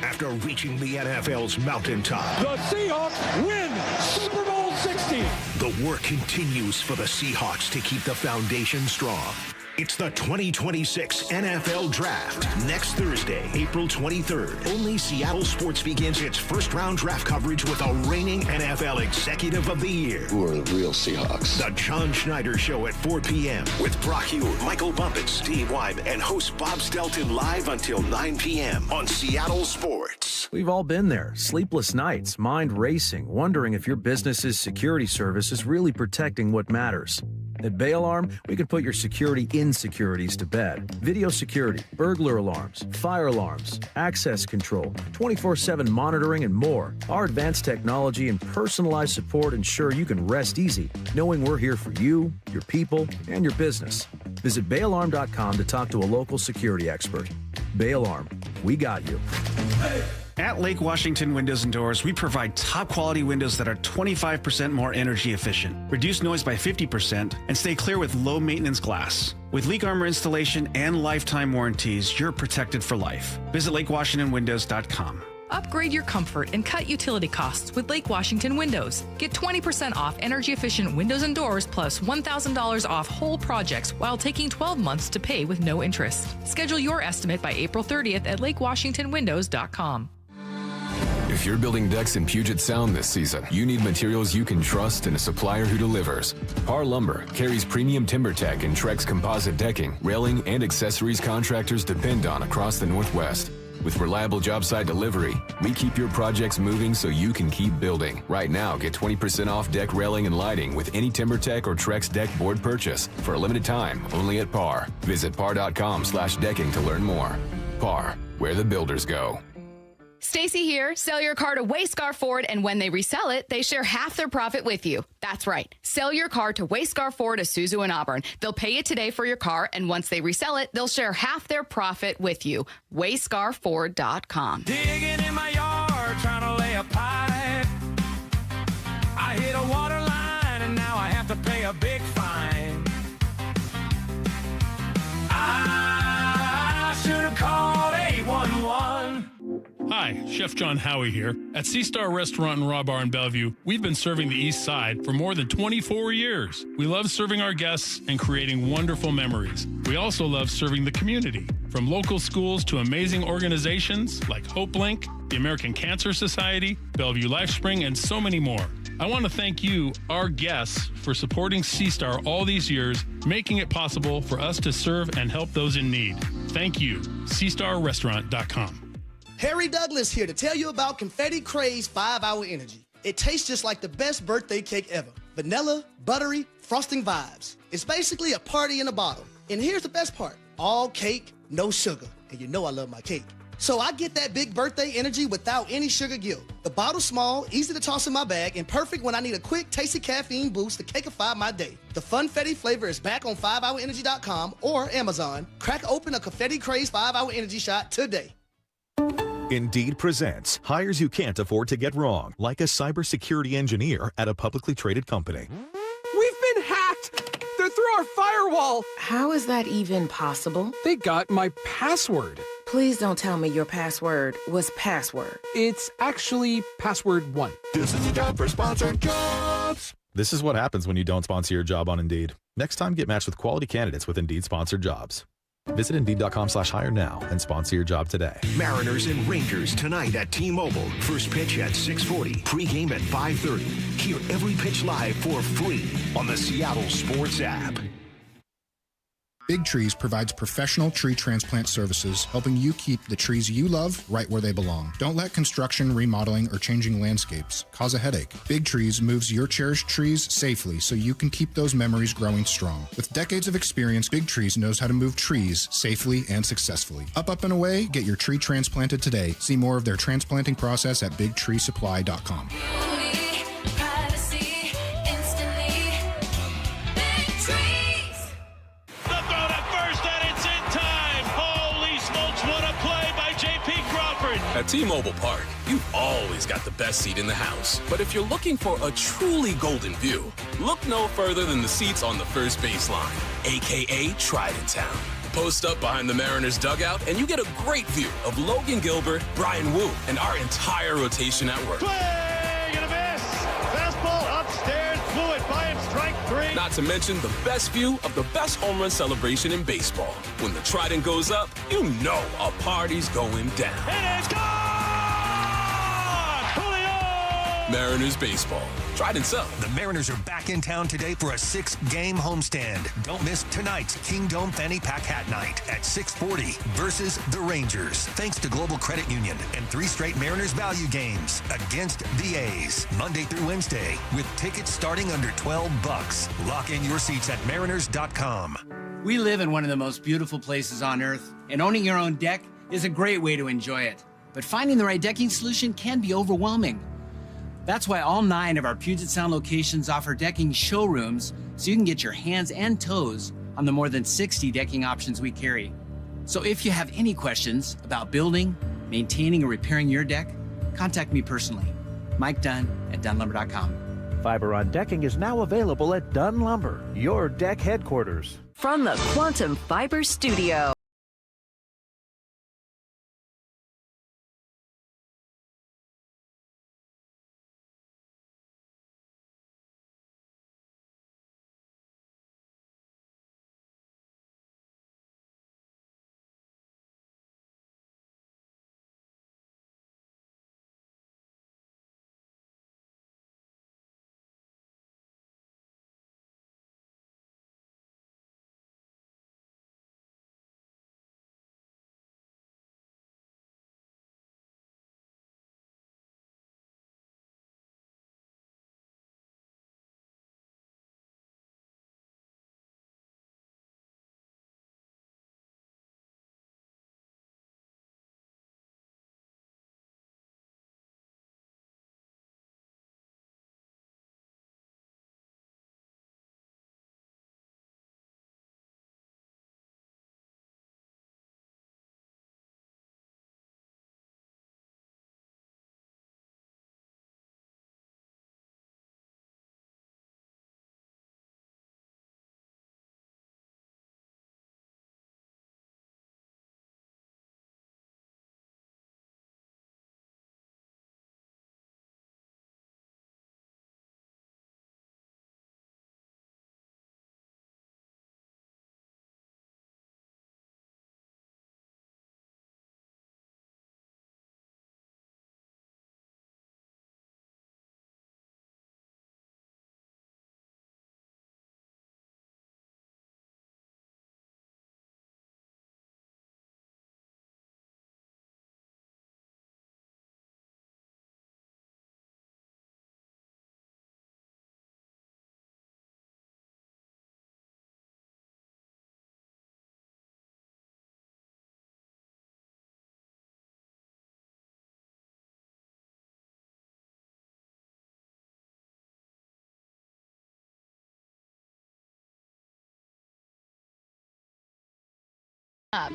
After reaching the NFL's mountaintop,
The Seahawks win Super Bowl 60.
the work continues for the Seahawks to keep the foundation strong. It's the 2026 NFL Draft. Next Thursday, April 23rd. Only Seattle Sports begins its first-round draft coverage with a reigning NFL Executive of the Year.
Who are the real Seahawks?
The John Schneider Show at 4 p.m. with Brock Hugh, Michael Bumpus, Steve Wyman, and host Bob Stelton live until 9 p.m. on Seattle Sports.
We've all been there. Sleepless nights, mind racing, wondering if your business's security service is really protecting what matters. At Bay Alarm, we can put your security insecurities to bed. Video security, burglar alarms, fire alarms, access control, 24/7 monitoring, and more. Our advanced technology and personalized support ensure you can rest easy, knowing we're here for you, your people, and your business. Visit bayalarm.com to talk to a local security expert. Bay Alarm, we got you.
At Lake Washington Windows and Doors, we provide top quality windows that are 25% more energy efficient, reduce noise by 50%, and stay clear with low maintenance glass. With leak armor installation and lifetime warranties, you're protected for life. Visit lakewashingtonwindows.com.
Upgrade your comfort and cut utility costs with Lake Washington Windows. Get 20% off energy-efficient windows and doors plus $1,000 off whole projects while taking 12 months to pay with no interest. Schedule your estimate by April 30th at lakewashingtonwindows.com.
If you're building decks in Puget Sound this season, you need materials you can trust and a supplier who delivers. Par Lumber carries premium TimberTech and Trex composite decking, railing, and accessories contractors depend on across the Northwest. With reliable job site delivery, we keep your projects moving so you can keep building. Right now, get 20% off deck railing and lighting with any TimberTech or Trex deck board purchase for a limited time only at Par. Visit par.com/decking to learn more. Par, where the builders go.
Stacy here. Sell your car to Wayscar Ford, and when they resell it, they share half their profit with you. That's right. Sell your car to Wayscar Ford, Isuzu, and Auburn. They'll pay you today for your car, and once they resell it, they'll share half their profit with you. WayscarFord.com.
Digging in my yard, trying to lay a pipe. I hit a water line, and now I have to pay a big fine. I should have called 811.
Hi, Chef John Howie here. At Sea Star Restaurant and Raw Bar in Bellevue, we've been serving the East Side for more than 24 years. We love serving our guests and creating wonderful memories. We also love serving the community, from local schools to amazing organizations like HopeLink, the American Cancer Society, Bellevue LifeSpring, and so many more. I want to thank you, our guests, for supporting Sea Star all these years, making it possible for us to serve and help those in need. Thank you. SeaStarRestaurant.com.
Harry Douglas here to tell you about Confetti Craze 5-Hour Energy. It tastes just like the best birthday cake ever. Vanilla, buttery, frosting vibes. It's basically a party in a bottle. And here's the best part. All cake, no sugar. And you know I love my cake. So I get that big birthday energy without any sugar guilt. The bottle's small, easy to toss in my bag, and perfect when I need a quick, tasty caffeine boost to cakeify my day. The Funfetti flavor is back on 5hourenergy.com or Amazon. Crack open a Confetti Craze 5-Hour Energy shot today.
Indeed presents hires you can't afford to get wrong, like a cybersecurity engineer at a publicly traded company.
We've been hacked! They're through our firewall!
How is that even possible?
They got my password.
Please don't tell me your password was password.
It's actually password 1.
This is the job for sponsored jobs. This is what happens when you don't sponsor your job on Indeed. Next time, get matched with quality candidates with Indeed sponsored jobs. Visit Indeed.com/hire now and sponsor your job today.
Mariners and Rangers tonight at T-Mobile. First pitch at 6:40. Pregame at 5:30. Hear every pitch live for free on the Seattle Sports app.
Big Trees provides professional tree transplant services, helping you keep the trees you love right where they belong. Don't let construction, remodeling, or changing landscapes cause a headache. Big Trees moves your cherished trees safely so you can keep those memories growing strong. With decades of experience, Big Trees knows how to move trees safely and successfully. Up and away, get your tree transplanted today. See more of their transplanting process at bigtreesupply.com.
At T-Mobile Park, you've always got the best seat in the house. But if you're looking for a truly golden view, look no further than the seats on the first baseline, a.k.a. Trident Town. Post up behind the Mariners dugout, and you get a great view of Logan Gilbert, Brian Wu, and our entire rotation at work.
Swing and a miss! Fastball upstairs, blew it by him, strike 3.
Not to mention the best view of the best home run celebration in baseball. When the Trident goes up, you know a party's going down.
It is gone! Julio!
Mariners baseball. Trident's up.
The Mariners are back in town today for a 6-game homestand. Don't miss tonight's King Dome Fanny Pack Hat Night at 6:40 versus the Rangers. Thanks to Global Credit Union and 3 straight Mariners value games against the A's. Monday through Wednesday with tickets starting under $12. Lock in your seats at mariners.com.
We live in one of the most beautiful places on earth, and owning your own deck is a great way to enjoy it. But finding the right decking solution can be overwhelming. That's why all 9 of our Puget Sound locations offer decking showrooms so you can get your hands and toes on the more than 60 decking options we carry. So if you have any questions about building, maintaining, or repairing your deck, contact me personally. Mike Dunn at DunnLumber.com.
Fiber on decking is now available at Dunn Lumber, your deck headquarters.
From the Quantum Fiber Studio.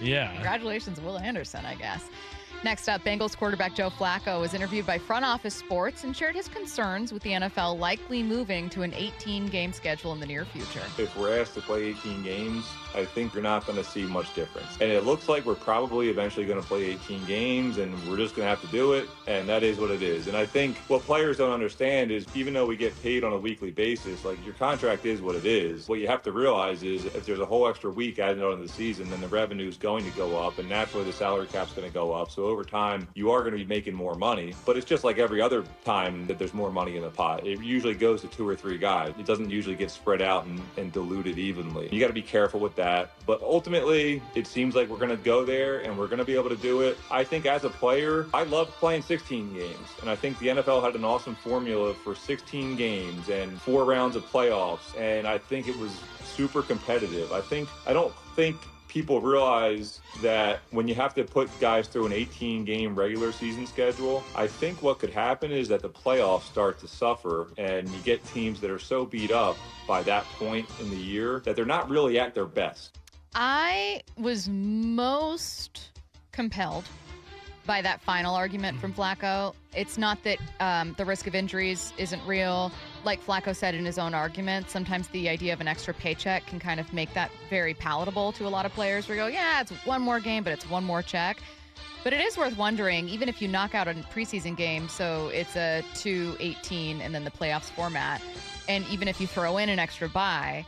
Yeah.
Congratulations, Will Anderson, I guess. Next up, Bengals quarterback Joe Flacco was interviewed by Front Office Sports and shared his concerns with the NFL likely moving to an 18-game schedule in the near future.
If we're asked to play 18 games, I think you're not going to see much difference. And it looks like we're probably eventually going to play 18 games, and we're just going to have to do it, and that is what it is. And I think what players don't understand is even though we get paid on a weekly basis, like your contract is what it is. What you have to realize is if there's a whole extra week added on to the season, then the revenue is going to go up, and naturally the salary cap's going to go up. So over time, you are going to be making more money, but it's just like every other time that there's more money in the pot. It usually goes to 2 or 3 guys. It doesn't usually get spread out and diluted evenly. You got to be careful with that. But ultimately, it seems like we're going to go there and we're going to be able to do it. I think as a player, I loved playing 16 games. And I think the NFL had an awesome formula for 16 games and 4 rounds of playoffs. And I think it was super competitive. I don't think people realize that when you have to put guys through an 18-game regular season schedule, I think what could happen is that the playoffs start to suffer and you get teams that are so beat up by that point in the year that they're not really at their best.
I was most compelled by that final argument from Flacco. It's not that the risk of injuries isn't real. Like Flacco said in his own argument, sometimes the idea of an extra paycheck can kind of make that very palatable to a lot of players. We go, yeah, it's one more game, but it's one more check. But it is worth wondering, even if you knock out a preseason game, so it's a 2-18 and then the playoffs format, and even if you throw in an extra bye,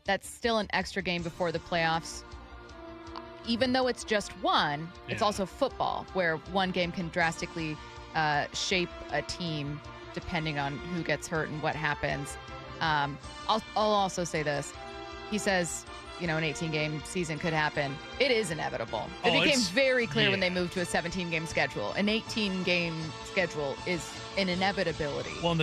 that's still an extra game before the playoffs. Even though it's just one, it's also football, where one game can drastically shape a team depending on who gets hurt and what happens. I'll also say this. He says, an 18-game season could happen. It is inevitable. It became very clear when they moved to a 17-game schedule. An 18-game schedule is an inevitability.
Well,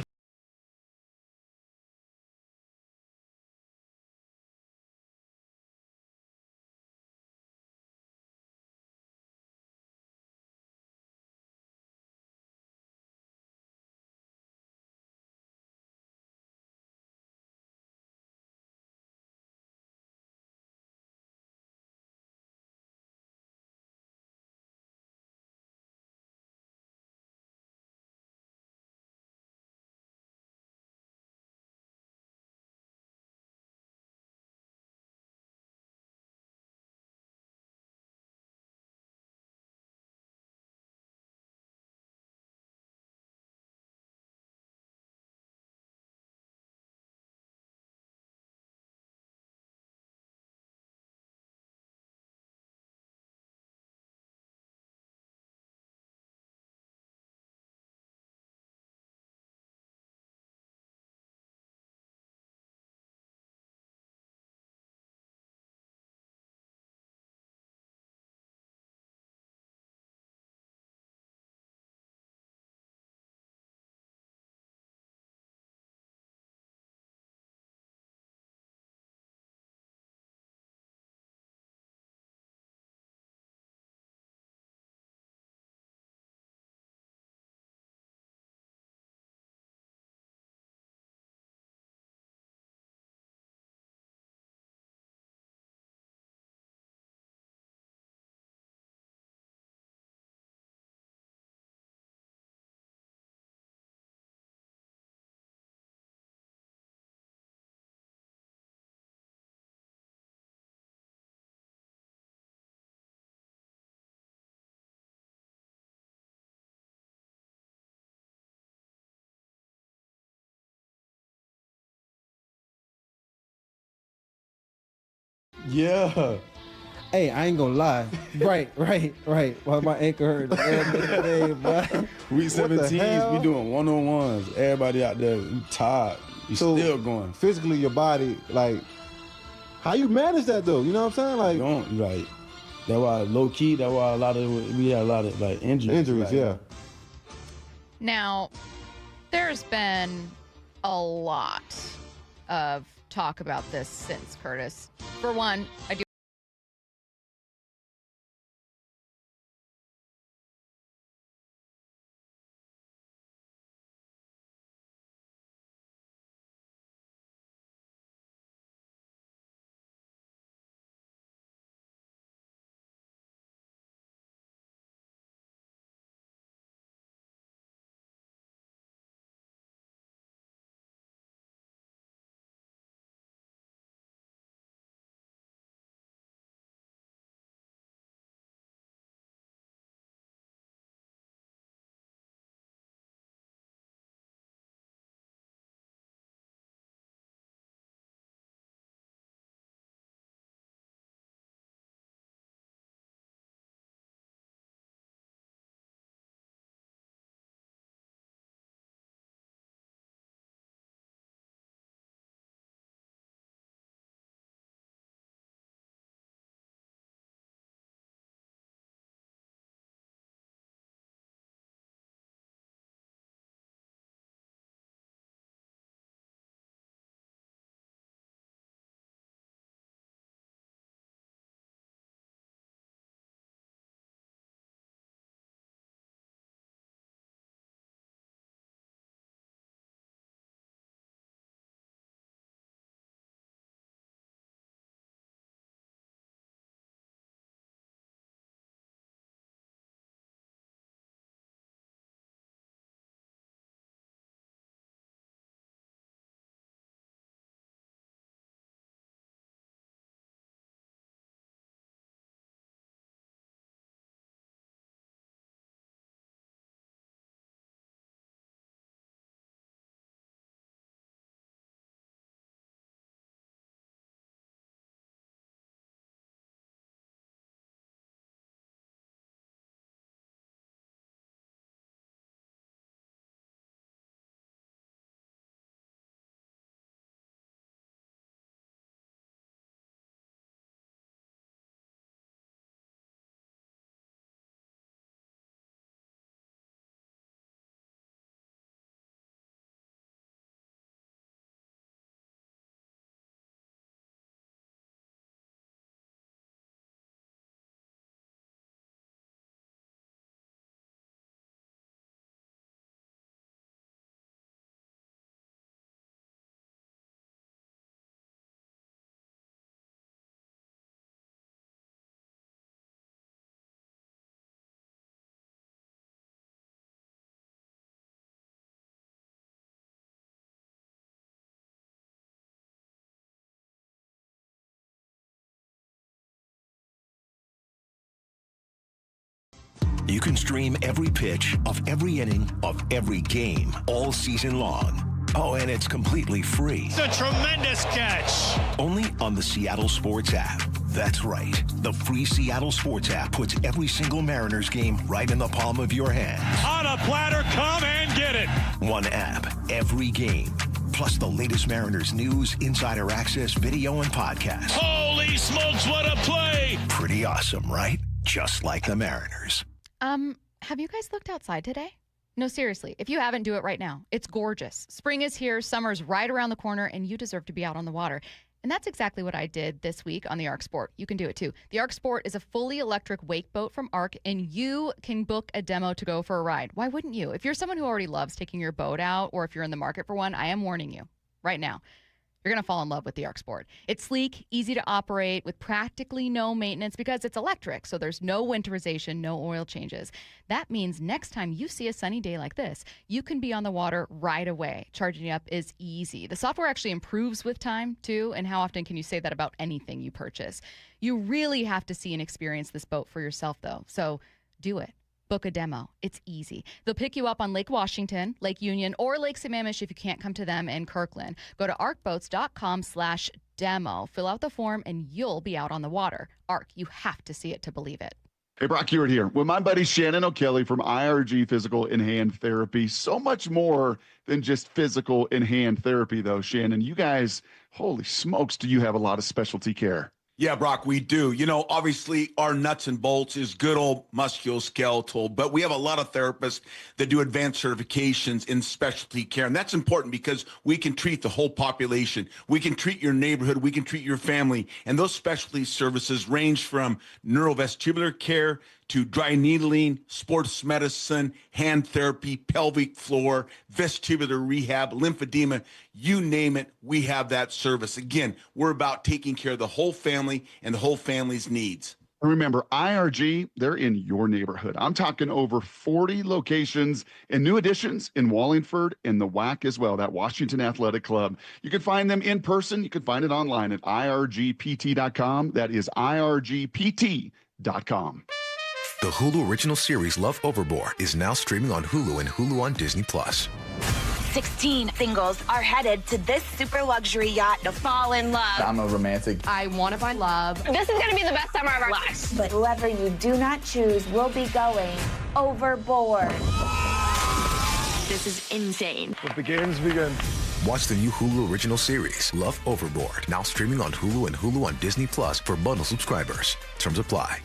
Yeah. Hey, I ain't gonna lie. Right. While my ankle hurt today, but
Week 17s, we doing one-on-ones. Everybody out there, you tired. You still going.
Physically, your body, like, how you manage that though? You know what I'm saying? Like,
that's why low key. That's why we had a lot of like injuries.
Yeah.
Now, there's been a lot of talk about this since, Curtis. For one, I do
You can stream every pitch of every inning of every game all season long. Oh, and it's completely free.
It's a tremendous catch.
Only on the Seattle Sports app. That's right. The free Seattle Sports app puts every single Mariners game right in the palm of your hand.
On a platter, come and get it.
One app, every game. Plus the latest Mariners news, insider access, video, and podcasts.
Holy smokes, what a play!
Pretty awesome, right? Just like the Mariners.
Have you guys looked outside today? No, seriously. If you haven't, do it right now. It's gorgeous. Spring is here, summer's right around the corner, and you deserve to be out on the water. And that's exactly what I did this week on the Arc Sport. You can do it too. The Arc Sport is a fully electric wake boat from Arc, and you can book a demo to go for a ride. Why wouldn't you? If you're someone who already loves taking your boat out, or if you're in the market for one, I am warning you right now. You're going to fall in love with the Arc Sport. It's sleek, easy to operate, with practically no maintenance because it's electric, so there's no winterization, no oil changes. That means next time you see a sunny day like this, you can be on the water right away. Charging up is easy. The software actually improves with time, too, and how often can you say that about anything you purchase? You really have to see and experience this boat for yourself, though, so do it. Book a demo. It's easy. They'll pick you up on Lake Washington, Lake Union, or Lake Sammamish if you can't come to them in Kirkland. Go to arcboats.com/demo. Fill out the form, and you'll be out on the water. Arc, you have to see it to believe it.
Hey, Brock Hewitt here with my buddy Shannon O'Kelly from IRG Physical and Hand Therapy. So much more than just physical and hand therapy, though, Shannon. You guys, holy smokes, do you have a lot of specialty care?
Yeah, Brock, we do. You know, obviously our nuts and bolts is good old musculoskeletal, but we have a lot of therapists that do advanced certifications in specialty care. And that's important because we can treat the whole population. We can treat your neighborhood. We can treat your family. And those specialty services range from neurovestibular care to dry needling, sports medicine, hand therapy, pelvic floor, vestibular rehab, lymphedema, you name it, we have that service. Again, we're about taking care of the whole family and the whole family's needs.
And remember, IRG, they're in your neighborhood. I'm talking over 40 locations and new additions in Wallingford and the WAC as well, that Washington Athletic Club. You can find them in person. You can find it online at irgpt.com. That is irgpt.com.
The Hulu original series Love Overboard is now streaming on Hulu and Hulu on Disney+.
16 singles are headed to this super luxury yacht to fall in love.
I'm a romantic.
I want to find love.
This is going to be the best summer of our lives.
But whoever you do not choose will be going overboard.
This is insane.
Let the games begin.
Watch the new Hulu original series Love Overboard, now streaming on Hulu and Hulu on Disney+ for bundle subscribers. Terms apply.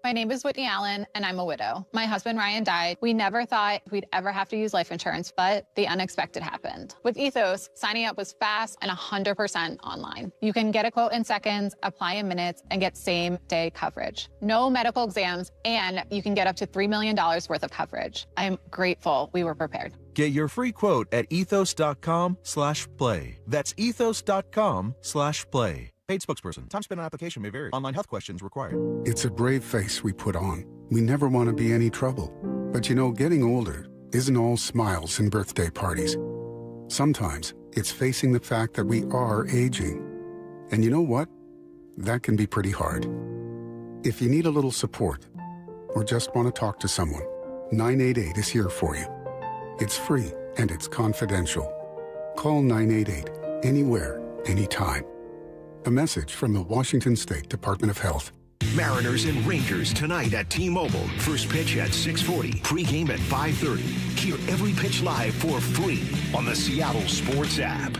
My name is Whitney Allen, and I'm a widow. My husband, Ryan, died. We never thought we'd ever have to use life insurance, but the unexpected happened. With Ethos, signing up was fast and 100% online. You can get a quote in seconds, apply in minutes, and get same-day coverage. No medical exams, and you can get up to $3 million worth of coverage. I am grateful we were prepared.
Get your free quote at ethos.com/play. That's ethos.com/play. Paid spokesperson. Time spent on application may vary. Online health questions required.
It's a brave face we put on. We never want to be any trouble. But you know, getting older isn't all smiles and birthday parties. Sometimes it's facing the fact that we are aging. And you know what? That can be pretty hard. If you need a little support or just want to talk to someone, 988 is here for you. It's free and it's confidential. Call 988 anywhere, anytime. A message from the Washington State Department of Health.
Mariners and Rangers tonight at T-Mobile. First pitch at 6:40. Pregame at 5:30. Hear every pitch live for free on the Seattle Sports app.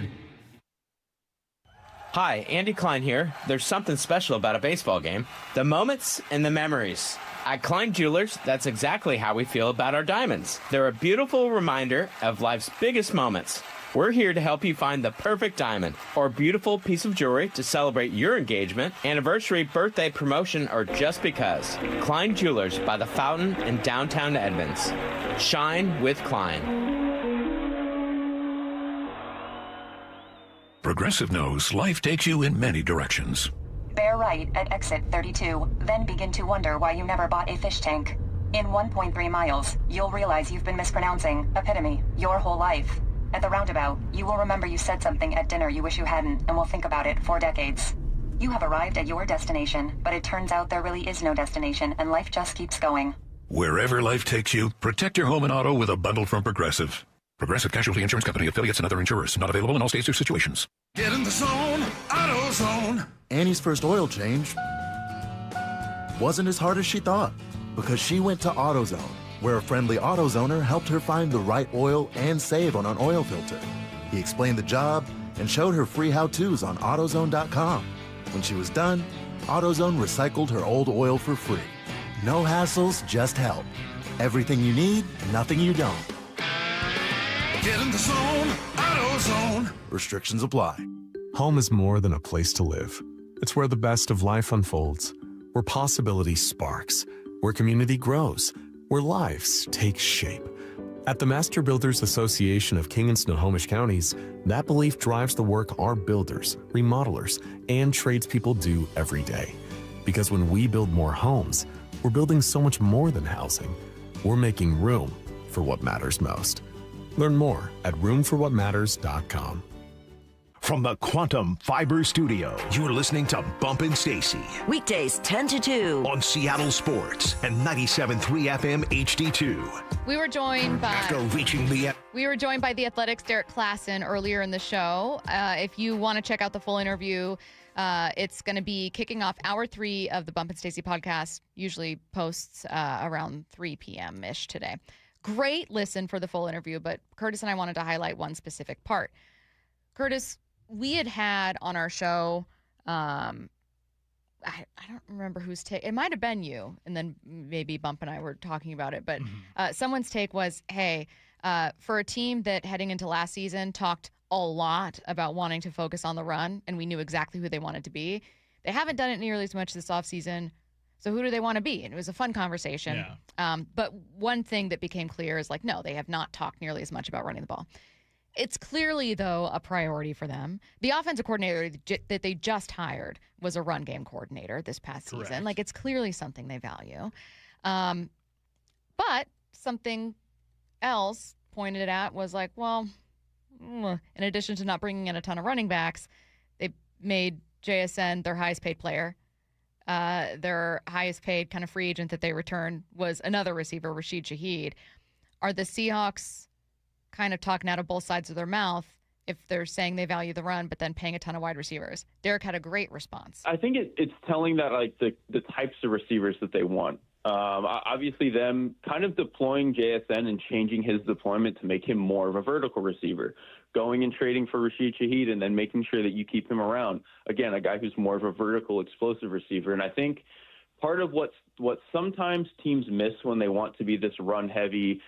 Hi, Andy Klein here. There's something special about a baseball game. The moments and the memories. At Klein Jewelers, that's exactly how we feel about our diamonds. They're a beautiful reminder of life's biggest moments. We're here to help you find the perfect diamond or beautiful piece of jewelry to celebrate your engagement, anniversary, birthday, promotion, or just because. Klein Jewelers by the Fountain in downtown Edmonds. Shine with Klein.
Progressive knows life takes you in many directions.
Bear right at exit 32, then begin to wonder why you never bought a fish tank. In 1.3 miles, you'll realize you've been mispronouncing epitome your whole life. At the roundabout, you will remember you said something at dinner you wish you hadn't and will think about it for decades. You have arrived at your destination, but it turns out there really is no destination and life just keeps going.
Wherever life takes you, protect your home and auto with a bundle from Progressive. Progressive Casualty Insurance Company, affiliates, and other insurers. Not available in all states or situations.
Get in the zone, AutoZone.
Annie's first oil change wasn't as hard as she thought because she went to AutoZone, where a friendly AutoZoner helped her find the right oil and save on an oil filter. He explained the job and showed her free how-tos on AutoZone.com. When she was done, AutoZone recycled her old oil for free. No hassles, just help. Everything you need, nothing you don't.
Get in the zone, AutoZone.
Restrictions apply.
Home is more than a place to live. It's where the best of life unfolds, where possibility sparks, where community grows, where lives take shape. At the Master Builders Association of King and Snohomish Counties, that belief drives the work our builders, remodelers, and tradespeople do every day. Because when we build more homes, we're building so much more than housing. We're making room for what matters most. Learn more at roomforwhatmatters.com.
From the Quantum Fiber Studio, you're listening to Bump and Stacy.
Weekdays 10 to 2.
On Seattle Sports and 97.3 FM HD2.
We were joined by the Athletics' Derrik Klassen earlier in the show. If you want to check out the full interview, it's going to be kicking off hour 3 of the Bump and Stacy podcast. Usually posts around 3 p.m.-ish today. Great listen for the full interview, but Curtis and I wanted to highlight one specific part. Curtis, we had on our show, I don't remember whose take. It might have been you, and then maybe Bump and I were talking about it. But someone's take was, hey, for a team that heading into last season talked a lot about wanting to focus on the run, and we knew exactly who they wanted to be, they haven't done it nearly as much this offseason. So who do they want to be? And it was a fun conversation. Yeah. But one thing that became clear is like, no, they have not talked nearly as much about running the ball. It's clearly, though, a priority for them. The offensive coordinator that they just hired was a run game coordinator this past season. Like, it's clearly something they value. But something else pointed at was like, well, in addition to not bringing in a ton of running backs, they made JSN their highest paid player. Their highest paid kind of free agent that they returned was another receiver, Rashid Shaheed. Are the Seahawks kind of talking out of both sides of their mouth if they're saying they value the run but then paying a ton of wide receivers? Derrik had a great response.
I think it's telling that like the types of receivers that they want. Obviously them kind of deploying JSN and changing his deployment to make him more of a vertical receiver, going and trading for Rashid Shaheed and then making sure that you keep him around. Again, a guy who's more of a vertical explosive receiver. And I think part of what sometimes teams miss when they want to be this run heavy,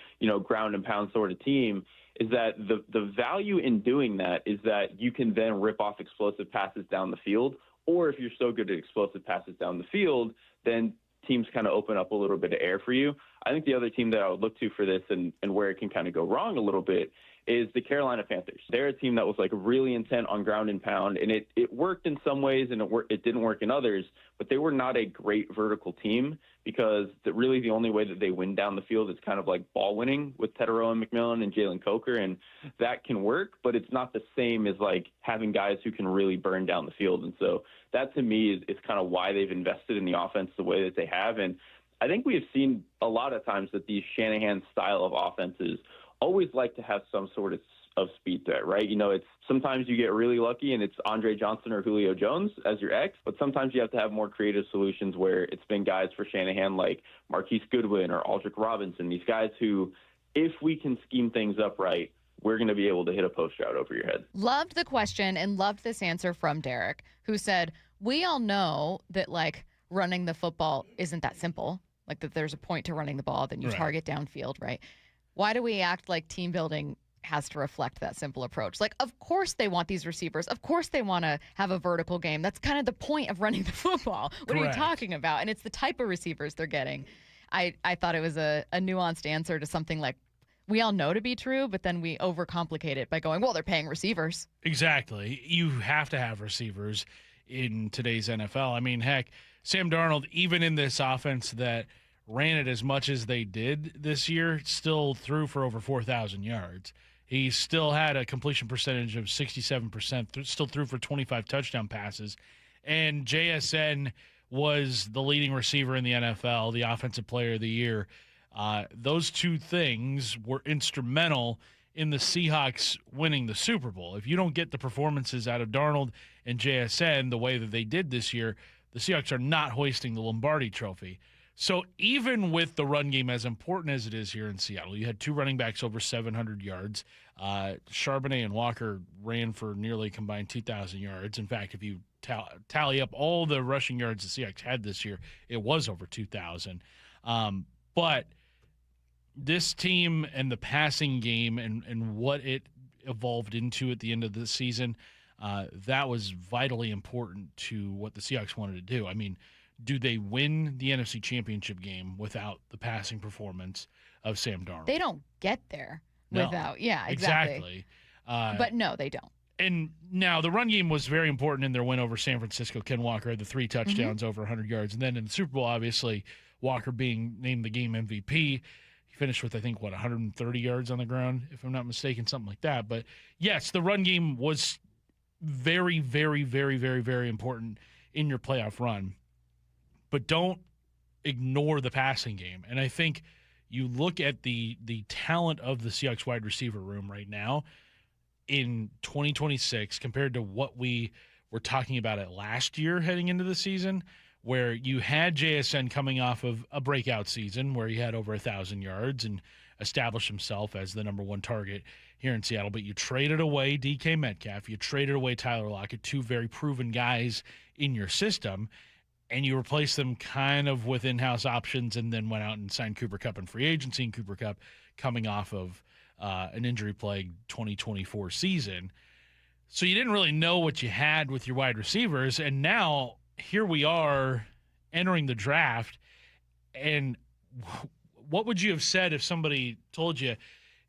ground and pound sort of team is that the value in doing that is that you can then rip off explosive passes down the field. Or if you're so good at explosive passes down the field, then teams kind of open up a little bit of air for you. I think the other team that I would look to for this and where it can kind of go wrong a little bit is the Carolina Panthers. They're a team that was like really intent on ground and pound, and it worked in some ways and it didn't work in others, but they were not a great vertical team because really the only way that they win down the field is kind of like ball winning with Teteroa McMillan and Jalen Coker, and that can work, but it's not the same as like having guys who can really burn down the field. And so that to me is kind of why they've invested in the offense the way that they have. And I think we have seen a lot of times that these Shanahan style of offenses always like to have some sort of speed threat, right? It's sometimes you get really lucky and it's Andre Johnson or Julio Jones as your X, but sometimes you have to have more creative solutions where it's been guys for Shanahan like Marquise Goodwin or Aldrick Robinson, these guys who, if we can scheme things up right, we're going to be able to hit a post route over your head.
Loved the question and loved this answer from Derrik, who said, we all know that like running the football isn't that simple, like that there's a point to running the ball, then you target downfield, right? Why do we act like team building has to reflect that simple approach? Like, of course they want these receivers. Of course they want to have a vertical game. That's kind of the point of running the football. What are you talking about? And it's the type of receivers they're getting. I thought it was a nuanced answer to something like we all know to be true, but then we overcomplicate it by going, well, they're paying receivers.
Exactly. You have to have receivers in today's NFL. I mean, heck, Sam Darnold, even in this offense that ran it as much as they did this year, still threw for over 4,000 yards. He still had a completion percentage of 67%, still threw for 25 touchdown passes. And JSN was the leading receiver in the NFL, the offensive player of the year.
Those two things were instrumental in the Seahawks winning the Super Bowl. If you don't get the performances out of Darnold and JSN the way that they did this year, the Seahawks are not hoisting the Lombardi Trophy. So even with the run game, as important as it is here in Seattle, you had two running backs over 700 yards. Charbonnet and Walker ran for nearly combined 2,000 yards. In fact, if you tally up all the rushing yards the Seahawks had this year, it was over 2,000. But this team and the passing game and what it evolved into at the end of the season, that was vitally important to what the Seahawks wanted to do. I mean, do they win the NFC Championship game without the passing performance of Sam Darnold?
They don't get there without. Yeah, exactly. But no, they don't.
And now the run game was very important in their win over San Francisco. Ken Walker had the 3 touchdowns over 100 yards. And then in the Super Bowl, obviously, Walker being named the game MVP. He finished with, I think, 130 yards on the ground, if I'm not mistaken, something like that. But, yes, the run game was very, very, very, very, very important in your playoff run. But don't ignore the passing game. And I think you look at the talent of the Seahawks wide receiver room right now in 2026 compared to what we were talking about it last year heading into the season, where you had JSN coming off of a breakout season where he had over 1,000 yards and established himself as the number one target here in Seattle. But you traded away DK Metcalf. You traded away Tyler Lockett, two very proven guys in your system. And you replaced them kind of with in-house options and then went out and signed Cooper Kupp in free agency, and Cooper Kupp coming off of an injury-plagued 2024 season. So you didn't really know what you had with your wide receivers, and now here we are entering the draft, and what would you have said if somebody told you,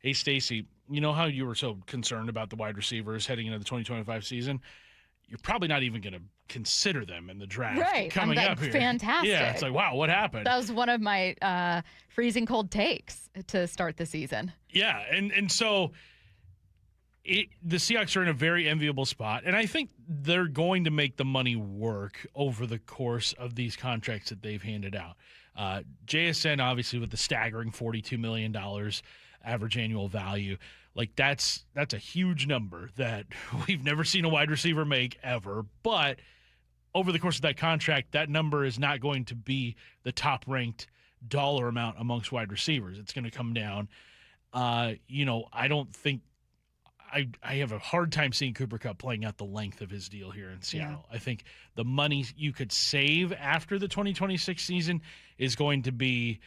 hey, Stacy, you know how you were so concerned about the wide receivers heading into the 2025 season? You're probably not even going to consider them in the draft coming up here.
Fantastic.
Yeah, it's like, wow, what happened?
That was one of my freezing cold takes to start the season.
Yeah, and so the Seahawks are in a very enviable spot, and I think they're going to make the money work over the course of these contracts that they've handed out. JSN, obviously, with the staggering $42 million average annual value. Like, that's a huge number that we've never seen a wide receiver make ever. But over the course of that contract, that number is not going to be the top-ranked dollar amount amongst wide receivers. It's going to come down. I don't think I have a hard time seeing Cooper Kupp playing out the length of his deal here in Seattle. Yeah. I think the money you could save after the 2026 season is going to be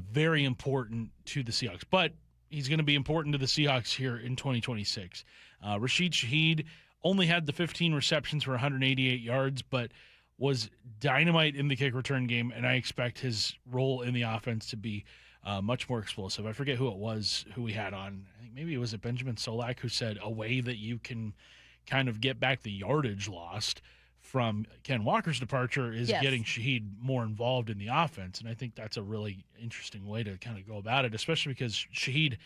very important to the Seahawks. But he's going to be important to the Seahawks here in 2026. Rashid Shaheed only had the 15 receptions for 188 yards, but was dynamite in the kick return game, and I expect his role in the offense to be much more explosive. I forget who it was who we had on. I think maybe it was Benjamin Solak who said a way that you can kind of get back the yardage lost from Ken Walker's departure is getting Shaheed more involved in the offense. And I think that's a really interesting way to kind of go about it, especially because Shaheed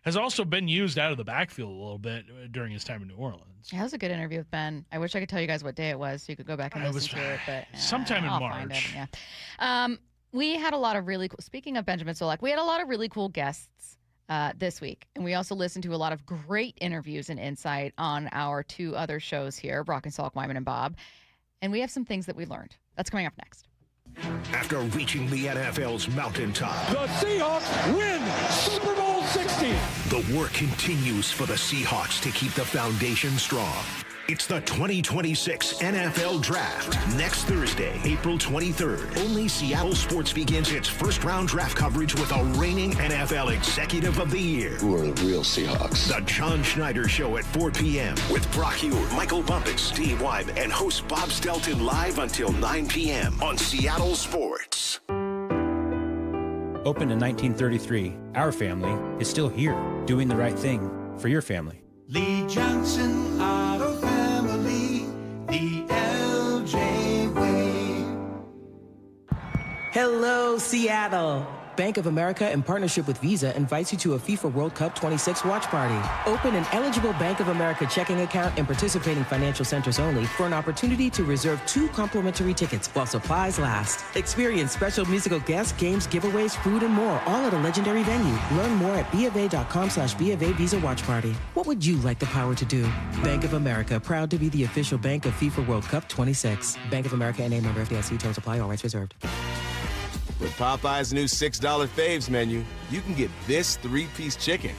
has also been used out of the backfield a little bit during his time in New Orleans.
Yeah, that was a good interview with Ben. I wish I could tell you guys what day it was so you could go back and listen to it. But
sometime in March.
Find it, yeah. We had a lot of really cool, speaking of Benjamin Solak, we had a lot of really cool guests this week. And we also listened to a lot of great interviews and insight on our two other shows here, Brock and Salk, Wyman and Bob. And we have some things that we learned. That's coming up next.
After reaching the NFL's mountaintop,
The Seahawks win Super Bowl 60.
the work continues for the Seahawks to keep the foundation strong. It's the 2026 NFL Draft. Next Thursday, April 23rd. Only Seattle Sports begins its first-round draft coverage with a reigning NFL Executive of the Year.
Who are the real Seahawks?
The John Schneider Show at 4 p.m. with Brock Hughes, Michael Bumpus, Steve Wyman, and host Bob Stelton live until 9 p.m. on Seattle Sports.
Opened in 1933, our family is still here, doing the right thing for your family.
Lee Johnson Auto Family, the LJ way.
Hello, Seattle.
Bank of America, in partnership with Visa, invites you to a FIFA World Cup 26 watch party. Open an eligible Bank of America checking account in participating financial centers only for an opportunity to reserve 2 complimentary tickets while supplies last. Experience special musical guests, games, giveaways, food, and more, all at a legendary venue. Learn more at BofA.com/BofA Visa Watch Party. What would you like the power to do? Bank of America, proud to be the official bank of FIFA World Cup 26. Bank of America N.A. member FDIC. Terms apply. All rights reserved.
With Popeye's new $6 faves menu, you can get this 3-piece chicken,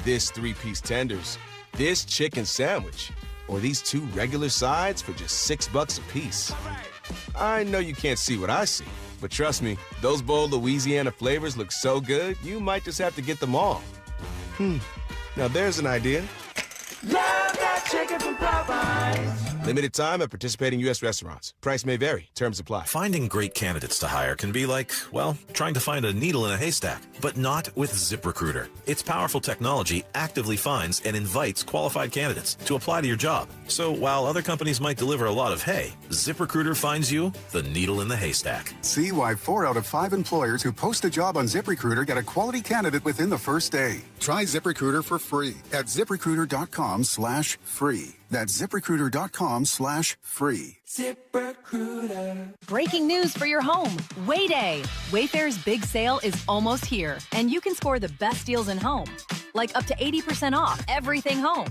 this 3-piece tenders, this chicken sandwich, or these 2 regular sides for just $6 a piece. I know you can't see what I see, but trust me, those bold Louisiana flavors look so good, you might just have to get them all. Now there's an idea.
Love that chicken from Popeyes.
Limited time at participating U.S. restaurants. Price may vary. Terms apply.
Finding great candidates to hire can be like, well, trying to find a needle in a haystack, but not with ZipRecruiter. Its powerful technology actively finds and invites qualified candidates to apply to your job. So while other companies might deliver a lot of hay, ZipRecruiter finds you the needle in the haystack.
See why 4 out of 5 employers who post a job on ZipRecruiter get a quality candidate within the first day. Try ZipRecruiter for free at ZipRecruiter.com/free. That's ZipRecruiter.com/free.
ZipRecruiter. Breaking news for your home. Wayday. Wayfair's big sale is almost here, and you can score the best deals in home. Like up to 80% off everything home.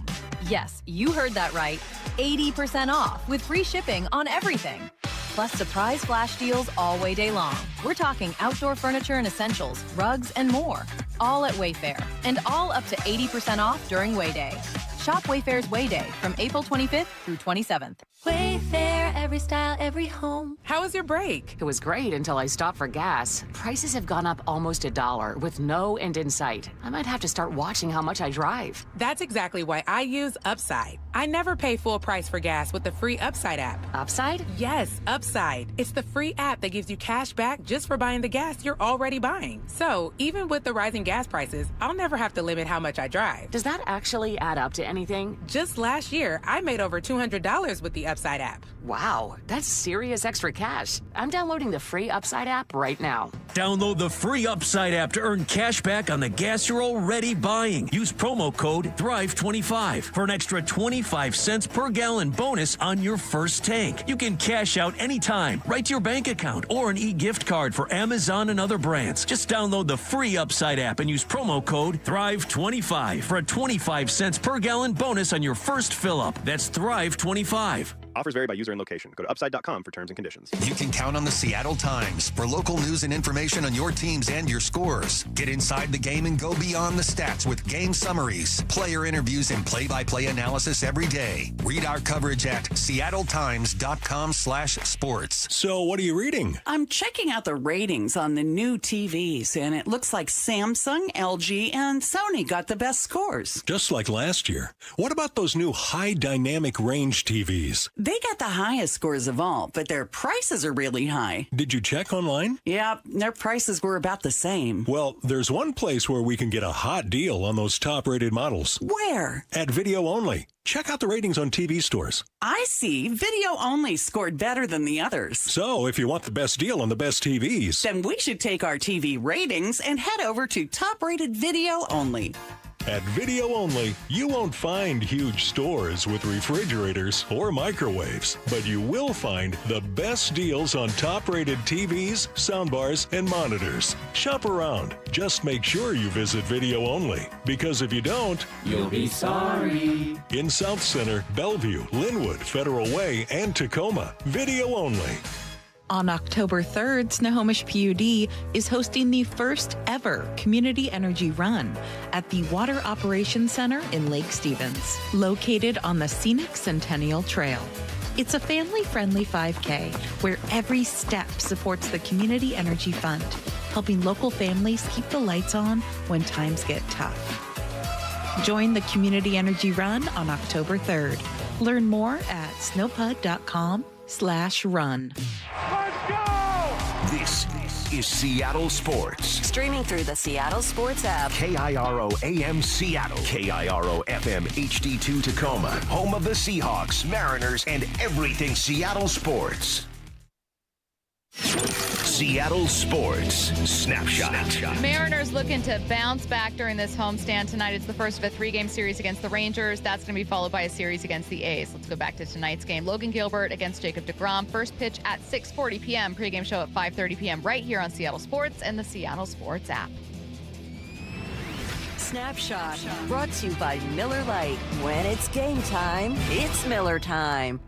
Yes, you heard that right. 80% off with free shipping on everything. Plus surprise flash deals all Wayday long. We're talking outdoor furniture and essentials, rugs, and more. All at Wayfair, and all up to 80% off during Wayday. Shop Wayfair's Wayday from April 25th through 27th.
Wayfair, every style, every home.
How was your break?
It was great until I stopped for gas. Prices have gone up almost $1 with no end in sight. I might have to start watching how much I drive.
That's exactly why I use Upside. I never pay full price for gas with the free Upside app.
Upside?
Yes, Upside. It's the free app that gives you cash back just for buying the gas you're already buying. So even with the rising gas prices, I'll never have to limit how much I drive.
Does that actually add up to anything?
Just last year, I made over $200 with the Upside app.
Wow, that's serious extra cash. I'm downloading the free Upside app right now.
Download the free Upside app to earn cash back on the gas you're already buying. Use promo code THRIVE25 for an extra 25 cents per gallon bonus on your first tank. You can cash out anytime, right to your bank account, or an e-gift card for Amazon and other brands. Just download the free Upside app and use promo code THRIVE25 for a 25 cents per gallon bonus on your first fill-up. That's THRIVE25.
Offers vary by user and location. Go to upside.com for terms and conditions.
You can count on the Seattle Times for local news and information on your teams and your scores. Get inside the game and go beyond the stats with game summaries, player interviews, and play-by-play analysis every day. Read our coverage at seattletimes.com/sports.
So what are you reading?
I'm checking out the ratings on the new TVs, and it looks like Samsung, LG, and Sony got the best scores.
Just like last year. What about those new high dynamic range TVs?
They got the highest scores of all, but their prices are really high.
Did you check online?
Yeah, their prices were about the same.
Well, there's one place where we can get a hot deal on those top-rated models.
Where?
At Video Only. Check out the ratings on TV stores.
I see. Video Only scored better than the others.
So, if you want the best deal on the best TVs,
then we should take our TV ratings and head over to top-rated Video Only.
At Video Only, you won't find huge stores with refrigerators or microwaves, but you will find the best deals on top-rated TVs, soundbars, and monitors. Shop around. Just make sure you visit Video Only, because if you don't,
you'll be sorry.
In South Center, Bellevue, Linwood, Federal Way, and Tacoma, Video Only.
On October 3rd, Snohomish PUD is hosting the first ever Community Energy Run at the Water Operations Center in Lake Stevens, located on the scenic Centennial Trail. It's a family-friendly 5K where every step supports the Community Energy Fund, helping local families keep the lights on when times get tough. Join the Community Energy Run on October 3rd. Learn more at snowpud.com/run.
This is Seattle Sports.
Streaming through the Seattle Sports app.
KIRO AM Seattle. KIRO FM HD2 Tacoma. Home of the Seahawks, Mariners, and everything Seattle sports. Seattle Sports Snapshot.
Mariners looking to bounce back during this homestand tonight. It's the first of a 3-game series against the Rangers. That's going to be followed by a series against the A's. Let's go back to tonight's game. Logan Gilbert against Jacob deGrom. First pitch at 6:40 p.m. Pre-game show at 5:30 p.m. right here on Seattle Sports and the Seattle Sports app.
Snapshot brought to you by Miller Lite. When it's game time, it's Miller time.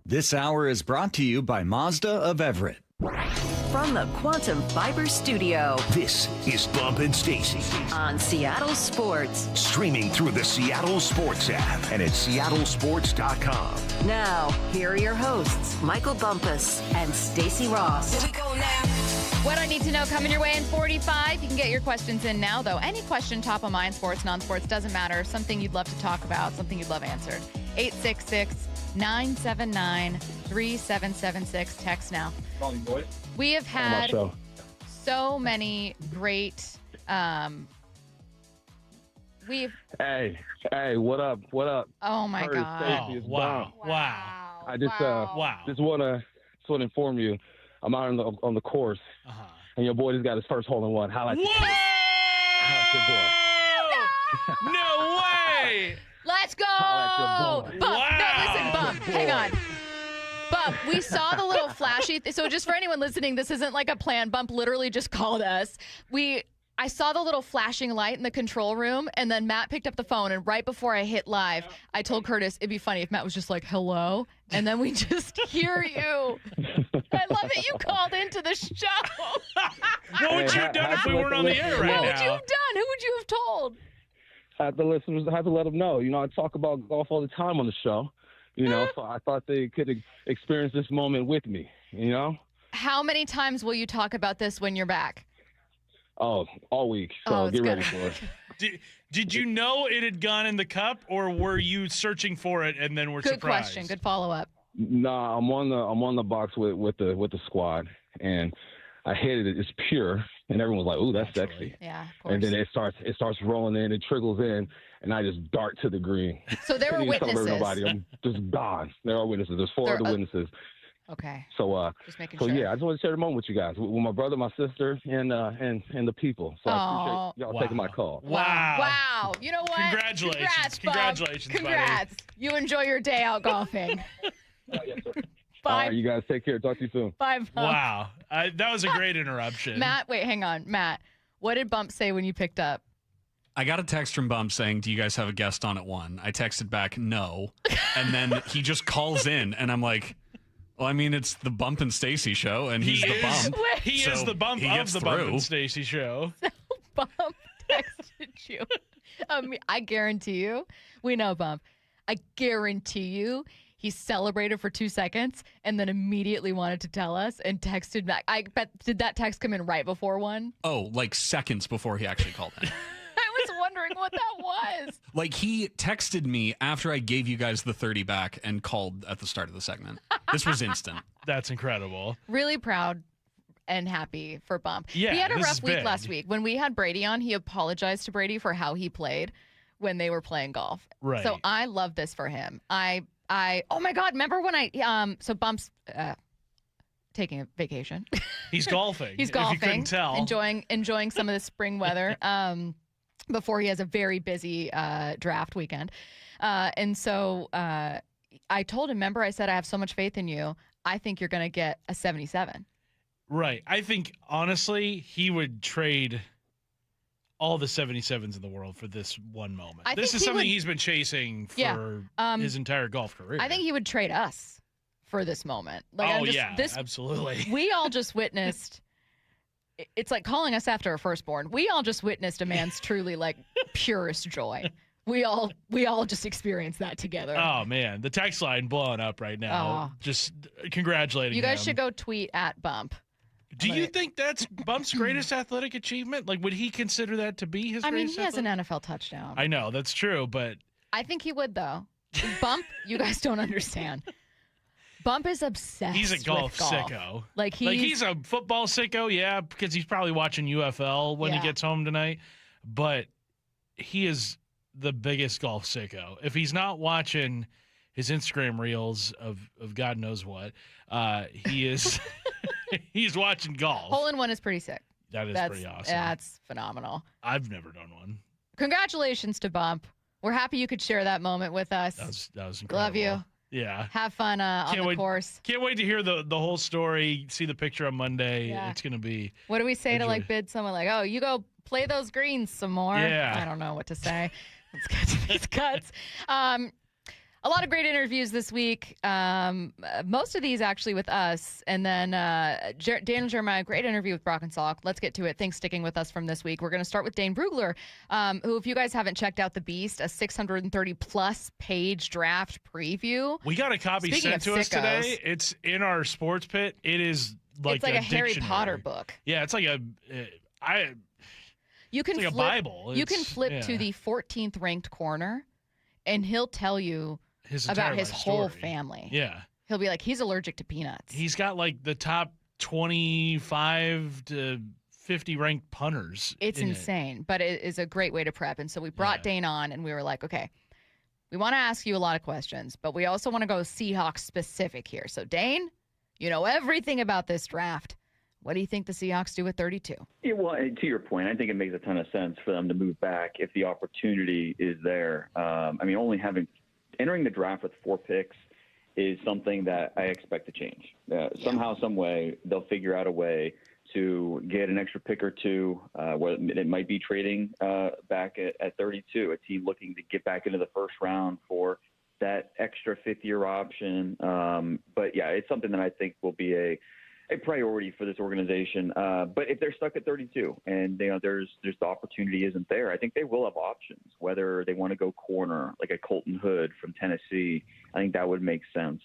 This hour is brought to you by Mazda of Everett.
From the Quantum Fiber Studio.
This is Bump and Stacy
on Seattle Sports.
Streaming through the Seattle Sports app and at seattlesports.com.
Now, here are your hosts, Michael Bumpus and Stacy Ross.
Here we go now. What I need to know coming your way in 45. You can get your questions in now, though. Any question, top of mind, sports, non-sports, doesn't matter. Something you'd love to talk about, something you'd love answered. 866-979-3776. Text now. We have had so many great. Hey,
what up?
Oh my God!
Wow! I just want to inform you, I'm out on the course, and your boy just got his first hole-in-one. Highlight your boy.
No way!
Let's go!
Bump.
No, listen, Bump. Hang on. Bump, we saw the little flashy. So just for anyone listening, this isn't like a plan. Bump literally just called us. I saw the little flashing light in the control room, and then Matt picked up the phone, and right before I hit live, I told Curtis it'd be funny if Matt was just like, hello, and then we just hear you. I love that you called into the show.
What would you have done if we weren't on the air right now?
What would you have done? Who would you have told?
The listeners, I have to let them know. I talk about golf all the time on the show, so I thought they could experience this moment with me,
How many times will you talk about this when you're back?
Oh, all week. So get ready for it.
Did you know it had gone in the cup, or were you searching for it and then were surprised?
Good question. Good follow-up.
Nah, I'm on the box with the squad, and I hit it. It's pure, and everyone was like, "Ooh, that's sexy."
Yeah, of course.
And then it starts rolling in, it trickles in, and I just dart to the green.
So there were witnesses.
Nobody, I'm just gone. There are witnesses. There's four other witnesses.
Okay.
So,
just making sure.
Yeah, I just want to share the moment with you guys, with my brother, my sister, and the people. So I appreciate y'all taking my call.
Wow. You know what?
Congratulations.
Congrats, Bob. Congrats. Buddy. You enjoy your day out golfing.
Yes, sir.
Bye.
All right, you guys take care. Talk to you soon.
Bye, Bump.
Wow. That was a great interruption.
Matt, wait, hang on. Matt, what did Bump say when you picked up?
I got a text from Bump saying, do you guys have a guest on at 1? I texted back, no. And then he just calls in, and I'm like, well, I mean, it's the Bump and Stacy Show, and he's the Bump.
He is the Bump of the Bump and Stacy Show.
So Bump texted you. I guarantee you, we know Bump. I guarantee you, he celebrated for 2 seconds and then immediately wanted to tell us and texted back. I bet, did that text come in right before 1?
Oh, like seconds before he actually called in.
I was wondering what that was.
Like, he texted me after I gave you guys the 30 back and called at the start of the segment. This was instant.
That's incredible.
Really proud and happy for Bump.
Yeah,
he had a
this
rough
is
week
big.
last week. When we had Brady on, he apologized to Brady for how he played when they were playing golf.
Right.
So I love this for him. Oh my God, remember when so Bump's taking a vacation.
He's golfing.
He's golfing.
If you couldn't tell.
Enjoying some of the spring weather. Before he has a very busy draft weekend. And so I told him, remember, I said, I have so much faith in you. I think you're going to get a 77.
Right. I think, honestly, he would trade all the 77s in the world for this one moment. This is something he's been chasing for his entire golf career.
I think he would trade us for this moment.
Absolutely.
We all just witnessed... It's like calling us after a firstborn. We all just witnessed a man's truly purest joy. We all just experienced that together.
Oh man, the text line blowing up right now. Just congratulating
you guys
him.
should go tweet at Bump.
Do you think that's Bump's greatest athletic achievement? Like, would he consider that to be his greatest
he has an NFL touchdown.
I know, that's true, but...
I think he would, though. Bump, you guys don't understand. Bump is obsessed
He's a golf
with golf.
Sicko.
He's
a football sicko, yeah, because he's probably watching UFL when he gets home tonight. But he is the biggest golf sicko. If he's not watching his Instagram reels of God knows what, he is He's watching golf.
Hole-in-one is pretty sick.
That's pretty awesome.
That's phenomenal.
I've never done one.
Congratulations to Bump. We're happy you could share that moment with us.
That was incredible.
Love you.
Yeah.
Have fun on the course.
Can't wait to hear the whole story, see the picture on Monday. Yeah. It's going to be.
What do we say to bid someone like, oh, you go play those greens some more?
Yeah.
I don't know what to say. Let's get to these cuts. A lot of great interviews this week. Most of these actually with us. And then Dan and Jeremiah, great interview with Brock and Salk. Let's get to it. Thanks for sticking with us from this week. We're going to start with Dane Brugler, who, if you guys haven't checked out The Beast, a 630-plus page draft preview.
We got a copy sent to us today. It's in our sports pit. It is like a
Harry Potter book.
Yeah, it's like a Bible.
You can flip to the 14th ranked corner, and he'll tell you about his whole family.
Yeah.
He'll be like, he's allergic to peanuts.
He's got like the top 25 to 50 ranked punters.
It's insane, but it is a great way to prep. And so we brought Dane on, and we were like, okay, we want to ask you a lot of questions, but we also want to go Seahawks specific here. So Dane, you know everything about this draft. What do you think the Seahawks do at 32?
Yeah, well, to your point, I think it makes a ton of sense for them to move back if the opportunity is there. Entering the draft with 4 picks is something that I expect to change. Somehow, some way, they'll figure out a way to get an extra pick or two. It might be trading back at 32, a team looking to get back into the first round for that extra fifth-year option. But, yeah, it's something that I think will be a priority for this organization. But if they're stuck at 32 and there's the opportunity isn't there, I think they will have options, whether they want to go corner, like a Colton Hood from Tennessee. I think that would make sense.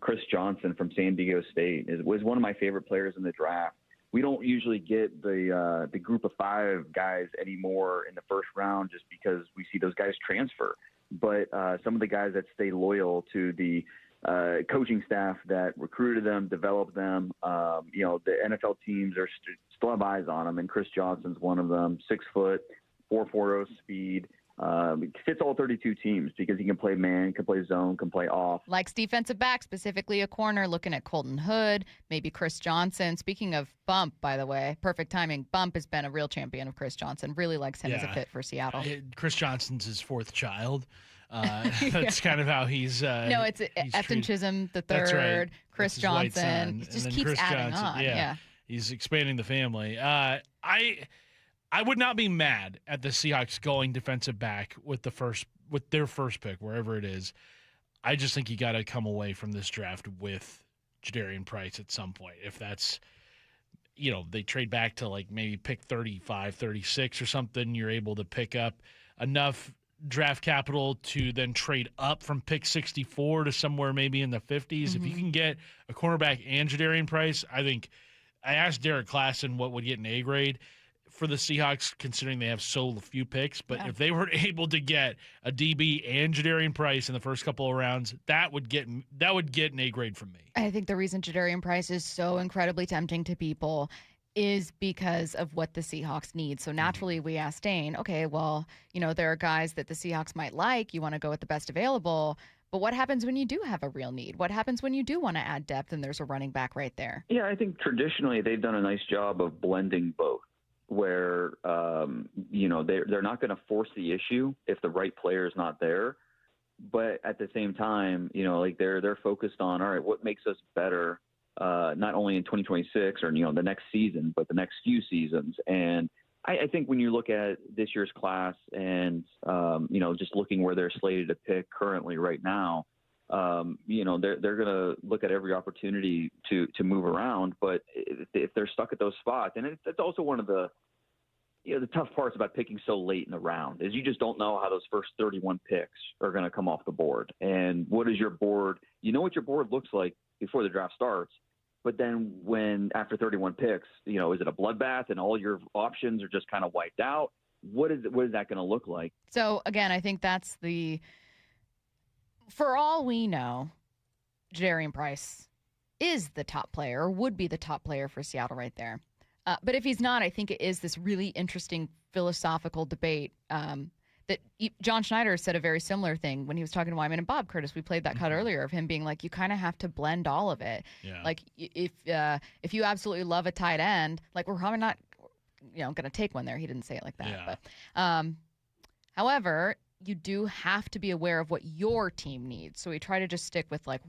Chris Johnson from San Diego State was one of my favorite players in the draft. We don't usually get the group of 5 guys anymore in the first round just because we see those guys transfer. But some of the guys that stay loyal to the coaching staff that recruited them, developed them. The NFL teams are still have eyes on them, and Chris Johnson's one of them. 6 foot, 4.40 speed. Fits all 32 teams because he can play man, can play zone, can play off.
Likes defensive back, specifically a corner, looking at Colton Hood, maybe Chris Johnson. Speaking of Bump, by the way, perfect timing. Bump has been a real champion of Chris Johnson. Really likes him as a fit for Seattle.
Chris Johnson's his 4th child. That's kind of how he's.
No, it's Efton Chisholm the third. That's right. Chris Johnson. He just keeps adding on. Yeah,
he's expanding the family. I would not be mad at the Seahawks going defensive back with their first pick, wherever it is. I just think you got to come away from this draft with Jadarian Price at some point. If that's, they trade back to like maybe pick 35, 36 or something, you're able to pick up enough draft capital to then trade up from pick 64 to somewhere maybe in the 50s. Mm-hmm. If you can get a cornerback and Jadarian Price, I think I asked Derrik Klassen what would get an A grade for the Seahawks, considering they have so few picks. But if they were able to get a DB and Jadarian Price in the first couple of rounds, that would get an A grade from me.
I think the reason Jadarian Price is so incredibly tempting to people is because of what the Seahawks need. So naturally we asked Dane, okay, well, there are guys that the Seahawks might like. You want to go with the best available. But what happens when you do have a real need? What happens when you do want to add depth and there's a running back right there?
Yeah, I think traditionally they've done a nice job of blending both, where, they're not going to force the issue if the right player is not there. But at the same time, they're focused on, all right, what makes us better, not only in 2026 or, the next season, but the next few seasons. And I think when you look at this year's class and, just looking where they're slated to pick currently right now, they're going to look at every opportunity to move around. But if they're stuck at those spots, and it's also one of the tough parts about picking so late in the round is you just don't know how those first 31 picks are going to come off the board. And what is your board? What your board looks like before the draft starts. But then when after 31 picks, is it a bloodbath and all your options are just kind of wiped out? What is that going to look like?
So again, I think that's for all we know, Jadarian Price is the top player or would be the top player for Seattle right there. But if he's not, I think it is this really interesting philosophical debate that John Schneider said a very similar thing when he was talking to Wyman and Bob Curtis. We played that cut earlier of him being like, you kind of have to blend all of it.
Yeah.
Like if you absolutely love a tight end, like we're probably not, going to take one there. He didn't say it like that.
Yeah.
But however, you do have to be aware of what your team needs. So we try to just stick with like,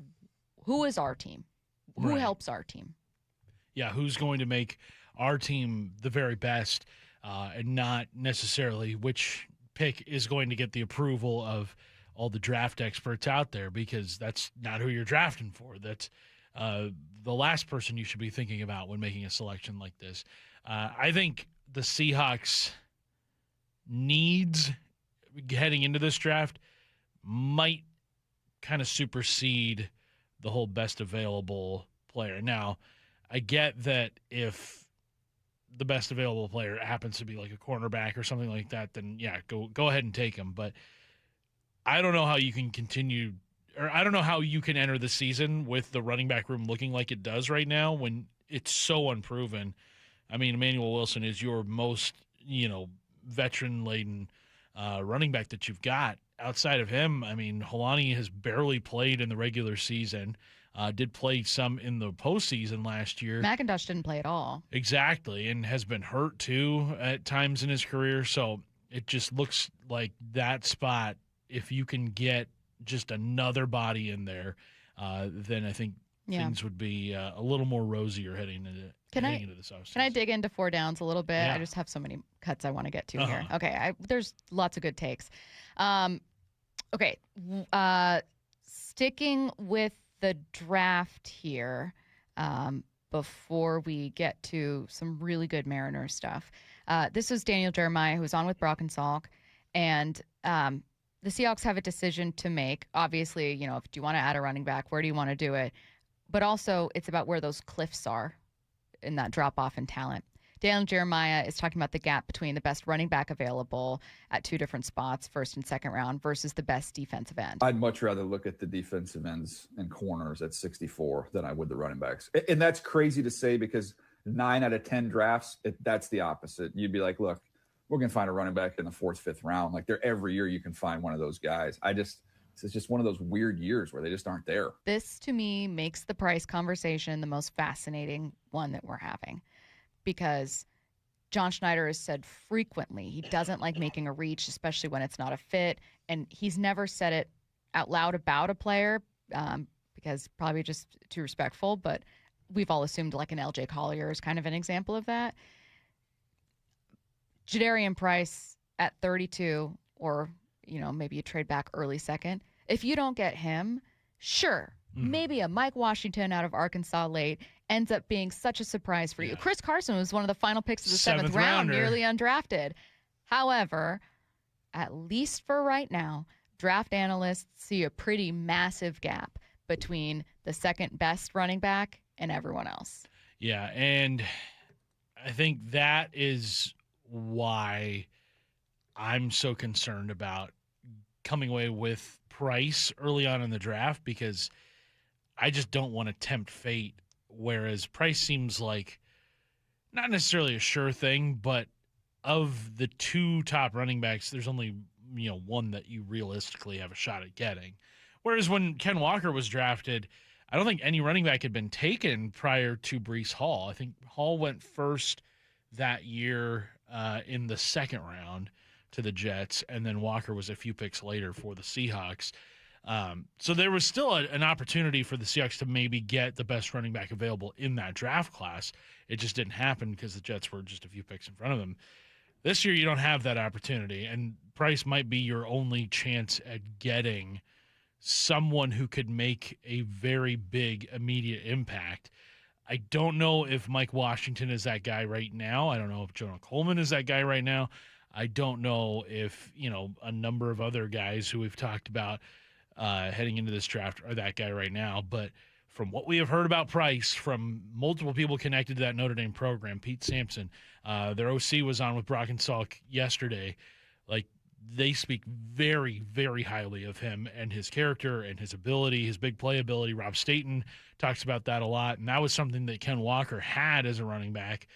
who is our team? Who
Right.
helps our team?
Yeah, who's going to make our team the very best, and not necessarily which pick is going to get the approval of all the draft experts out there, because that's not who you're drafting for. That's the last person you should be thinking about when making a selection like this. I think the Seahawks needs heading into this draft might kind of supersede the whole best available player. Now, I get that if the best available player happens to be like a cornerback or something like that, then yeah, go ahead and take him. But I don't know how you can continue, or I don't know how you can enter the season with the running back room looking like it does right now when it's so unproven. I mean, Emmanuel Wilson is your most, veteran-laden running back that you've got. Outside of him, I mean, Holani has barely played in the regular season. Did play some in the postseason last year.
McIntosh didn't play at all.
Exactly, and has been hurt too at times in his career. So it just looks like that spot, if you can get just another body in there, then I think things would be a little more rosier heading into this offseason.
Can I dig into 4 downs a little bit?
Yeah.
I just have so many cuts I want to get to here. Okay, there's lots of good takes. Okay, sticking with the draft here before we get to some really good Mariners stuff. This is Daniel Jeremiah, who's on with Brock and Salk, and the Seahawks have a decision to make. Obviously, if do you want to add a running back, where do you want to do it? But also, it's about where those cliffs are in that drop-off in talent. Daniel Jeremiah is talking about the gap between the best running back available at 2 different spots, first and second round, versus the best defensive end.
I'd much rather look at the defensive ends and corners at 64 than I would the running backs. And that's crazy to say because 9 out of 10 drafts, that's the opposite. You'd be like, look, we're going to find a running back in the 4th, 5th round. Like every year you can find one of those guys. It's just one of those weird years where they just aren't there.
This, to me, makes the price conversation the most fascinating one that we're having, because John Schneider has said frequently he doesn't like making a reach, especially when it's not a fit. And he's never said it out loud about a player because probably just too respectful, but we've all assumed like an LJ Collier is kind of an example of that. Jadarian Price at 32, or maybe you trade back early second. If you don't get him, sure, maybe a Mike Washington out of Arkansas late ends up being such a surprise for you. Chris Carson was one of the final picks of the 7th round, nearly undrafted. However, at least for right now, draft analysts see a pretty massive gap between the second best running back and everyone else.
Yeah, and I think that is why I'm so concerned about coming away with Price early on in the draft, because I just don't want to tempt fate, whereas Price seems like not necessarily a sure thing, but of the 2 top running backs, there's only one that you realistically have a shot at getting. Whereas when Ken Walker was drafted, I don't think any running back had been taken prior to Breece Hall. I think Hall went first that year in the 2nd round to the Jets, and then Walker was a few picks later for the Seahawks. So there was still an opportunity for the Seahawks to maybe get the best running back available in that draft class. It just didn't happen because the Jets were just a few picks in front of them. This year you don't have that opportunity, and Price might be your only chance at getting someone who could make a very big immediate impact. I don't know if Mike Washington is that guy right now. I don't know if Jonah Coleman is that guy right now. I don't know if, a number of other guys who we've talked about heading into this draft are that guy right now. But from what we have heard about Price from multiple people connected to that Notre Dame program, Pete Sampson, their OC was on with Brock and Salk yesterday. Like, they speak very, very highly of him and his character and his ability, his big play ability. Rob Staten talks about that a lot, and that was something that Ken Walker had as a running back,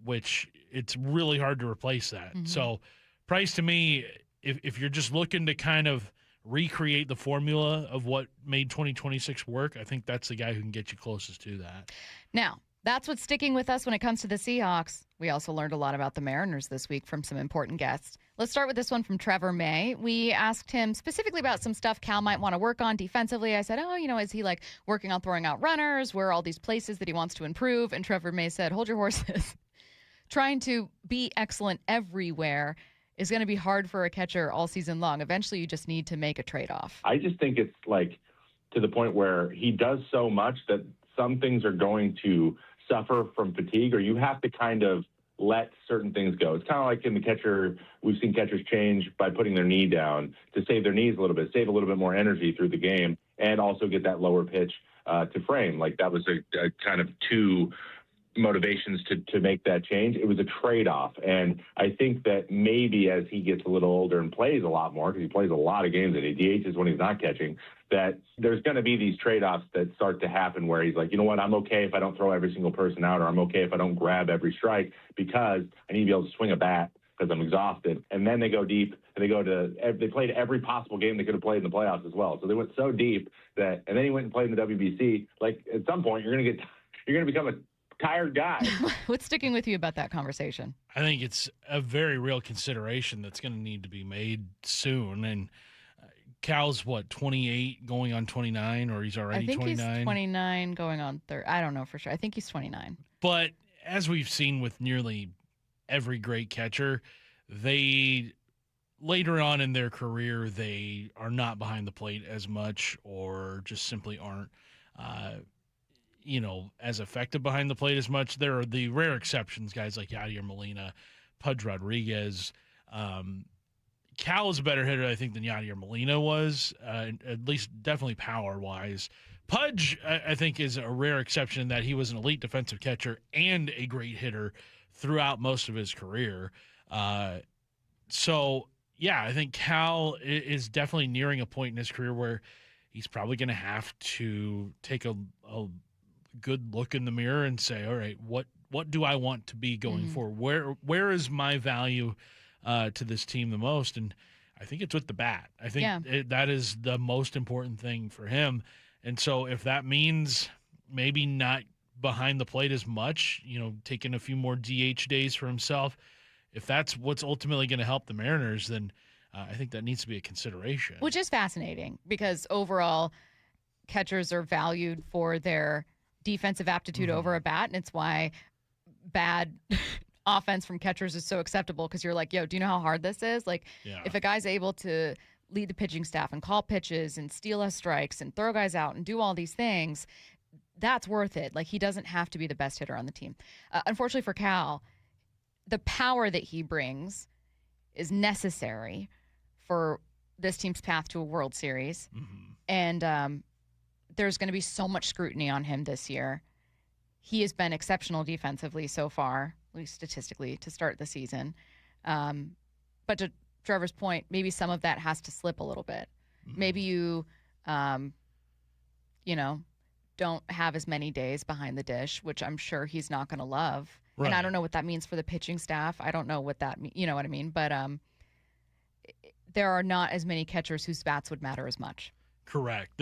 which it's really hard to replace that. So Price, to me, if you're just looking to kind of recreate the formula of what made 2026 work, I think that's the guy who can get you closest to that.
Now, that's what's sticking with us when it comes to the Seahawks. We also learned a lot about the Mariners this week from some important guests. Let's start with this one from Trevor May. We asked him specifically about some stuff Cal might want to work on defensively. I said, is he like working on throwing out runners? Where are all these places that he wants to improve? And Trevor May said, hold your horses. Trying to be excellent everywhere is going to be hard for a catcher all season long. Eventually, you just need to make a trade-off.
I just think it's like to the point where he does so much that some things are going to suffer from fatigue, or you have to kind of let certain things go. It's kind of like in the catcher, we've seen catchers change by putting their knee down to save their knees a little bit, save a little bit more energy through the game, and also get that lower pitch to frame. Like that was a kind of two motivations to make that change. It was a trade-off. And I think that maybe as he gets a little older and plays a lot more, because he plays a lot of games and he DHs when he's not catching, that there's going to be these trade-offs that start to happen where he's like, you know what, I'm okay if I don't throw every single person out, or I'm okay if I don't grab every strike because I need to be able to swing a bat because I'm exhausted. And then they go deep and they played every possible game they could have played in the playoffs as well. So they went so deep and then he went and played in the WBC. Like at some point you're going to become a tired guy.
What's sticking with you about that conversation?
I think it's a very real consideration that's going to need to be made soon. And Cal's 28 going on 29, or he's already 29?
I think he's 29 going on 30. I don't know for sure. I think he's 29.
But as we've seen with nearly every great catcher, they later on in their career, they are not behind the plate as much, or just simply aren't as effective behind the plate as much. There are the rare exceptions, guys like Yadier Molina, Pudge Rodriguez. Cal is a better hitter, I think, than Yadier Molina was, at least definitely power-wise. Pudge, I think, is a rare exception in that he was an elite defensive catcher and a great hitter throughout most of his career. I think Cal is definitely nearing a point in his career where he's probably going to have to take a good look in the mirror and say, all right, what do I want to be going forward? Where is my value to this team the most? And I think it's with the bat. I think that is the most important thing for him. And so if that means maybe not behind the plate as much, taking a few more DH days for himself, if that's what's ultimately going to help the Mariners, then I think that needs to be a consideration.
Which is fascinating because overall catchers are valued for their defensive aptitude over a bat, and it's why bad offense from catchers is so acceptable, because you're like, yo, do you know how hard this is? Like, if a guy's able to lead the pitching staff and call pitches and steal us strikes and throw guys out and do all these things, that's worth it. Like, he doesn't have to be the best hitter on the team. Unfortunately for Cal, the power that he brings is necessary for this team's path to a World Series. And there's going to be so much scrutiny on him this year. He has been exceptional defensively so far, at least statistically, to start the season. But to Trevor's point, maybe some of that has to slip a little bit. Maybe you, don't have as many days behind the dish, which I'm sure he's not going to love. Right. And I don't know what that means for the pitching staff. I don't know what that means. You know what I mean? But there are not as many catchers whose bats would matter as much.
Correct.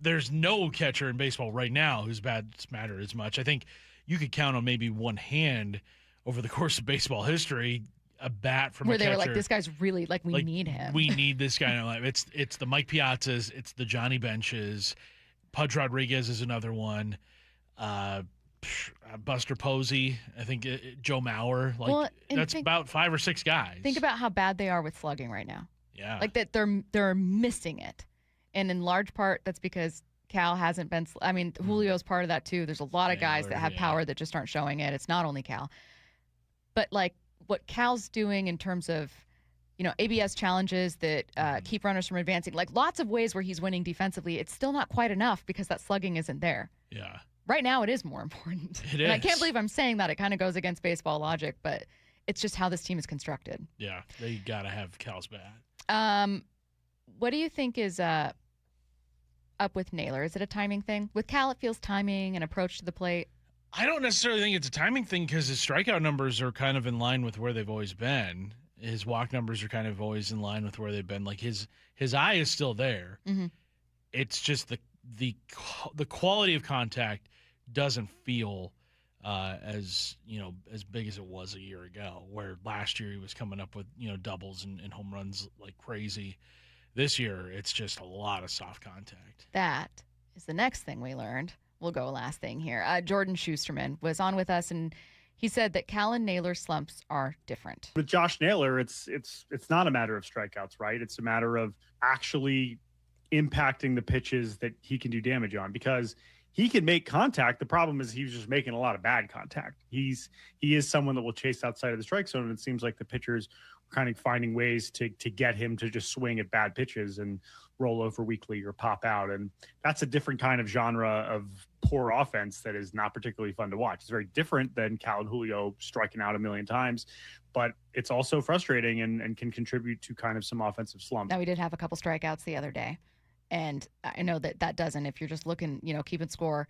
There's no catcher in baseball right now whose bats matter as much. I think you could count on maybe one hand over the course of baseball history a bat from
where
a catcher.
Were like, this guy's really, we need him.
We need this guy in our life. It's the Mike Piazzas. It's the Johnny Benches. Pudge Rodriguez is another one. Buster Posey. I think Joe Mauer. That's about 5 or 6 guys.
Think about how bad they are with slugging right now.
Yeah.
Like that they're missing it. And in large part, that's because Cal hasn't been – Julio's part of that too. There's a lot of guys that have power that just aren't showing it. It's not only Cal. But, what Cal's doing in terms of, ABS challenges that keep runners from advancing, lots of ways where he's winning defensively, it's still not quite enough because that slugging isn't there.
Yeah.
Right now it is more important.
It is.
And I can't believe I'm saying that. It kind of goes against baseball logic, but it's just how this team is constructed.
Yeah, they got to have Cal's bat.
What do you think is up with Naylor? Is it a timing thing? With Cal, it feels timing and approach to the plate.
I don't necessarily think it's a timing thing because his strikeout numbers are kind of in line with where they've always been. His walk numbers are kind of always in line with where they've been. Like his eye is still there.
Mm-hmm.
It's just the quality of contact doesn't feel as big as it was a year ago, where last year he was coming up with doubles and home runs like crazy. This year it's just a lot of soft contact.
That is the next thing we learned. We'll go last thing here. Jordan Schusterman was on with us, and he said that Cal and Naylor's slumps are different.
With Josh Naylor, it's not a matter of strikeouts, right? It's a matter of actually impacting the pitches that he can do damage on, because he can make contact. The problem is he's just making a lot of bad contact. He is someone that will chase outside of the strike zone, and it seems like the pitchers are kind of finding ways to get him to just swing at bad pitches and roll over weakly or pop out. And that's a different kind of genre of poor offense that is not particularly fun to watch. It's very different than Cal and Julio striking out a million times, but it's also frustrating and can contribute to kind of some offensive slumps.
Now, we did have a couple strikeouts the other day, and I know that doesn't, if you're just looking, keeping score,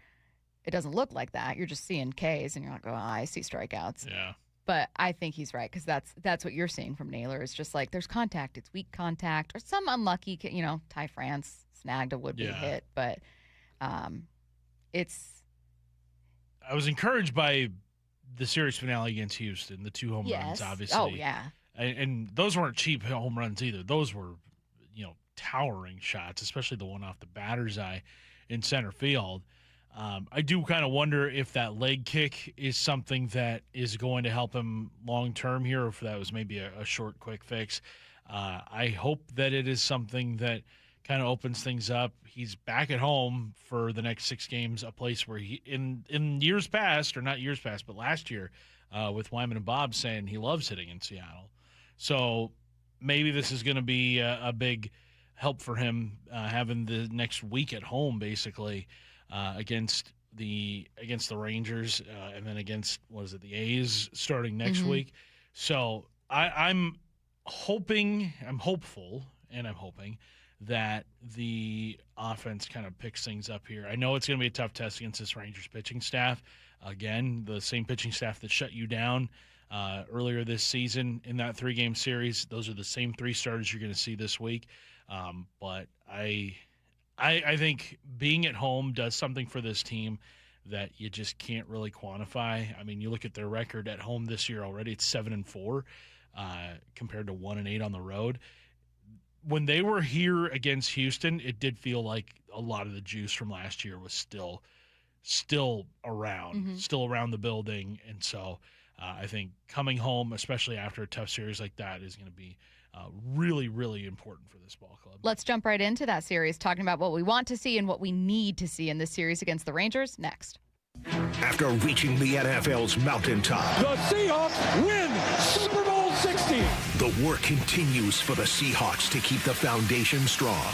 it doesn't look like that. You're just seeing Ks and you're like, oh, I see strikeouts.
Yeah.
But I think he's right, because that's what you're seeing from Naylor. Is just like there's contact, it's weak contact, or some unlucky, Ty France snagged a would-be hit, but it's.
I was encouraged by the series finale against Houston, the 2 home runs, obviously.
Oh yeah,
and those weren't cheap home runs either. Those were, towering shots, especially the one off the batter's eye in center field. I do kind of wonder if that leg kick is something that is going to help him long-term here, or if that was maybe a short, quick fix. I hope that it is something that kind of opens things up. He's back at home for the next 6 games, a place where he, in years past, or not years past, but last year, with Wyman and Bob saying he loves hitting in Seattle. So maybe this is going to be a big help for him, having the next week at home, basically, against the Rangers, and then against the A's starting next week. So I'm hoping that the offense kind of picks things up here. I know it's going to be a tough test against this Rangers pitching staff. Again, the same pitching staff that shut you down earlier this season in that 3-game series. Those are the same 3 starters you're going to see this week. But I think being at home does something for this team that you just can't really quantify. I mean, you look at their record at home this year already; it's 7-4 compared to 1-8 on the road. When they were here against Houston, it did feel like a lot of the juice from last year was still around, still around the building, and so I think coming home, especially after a tough series like that, is going to be really, really important for this ball club.
Let's jump right into that series, talking about what we want to see and what we need to see in this series against the Rangers next.
After reaching the NFL's mountaintop,
the Seahawks win Super Bowl 60.
The work continues for the Seahawks to keep the foundation strong.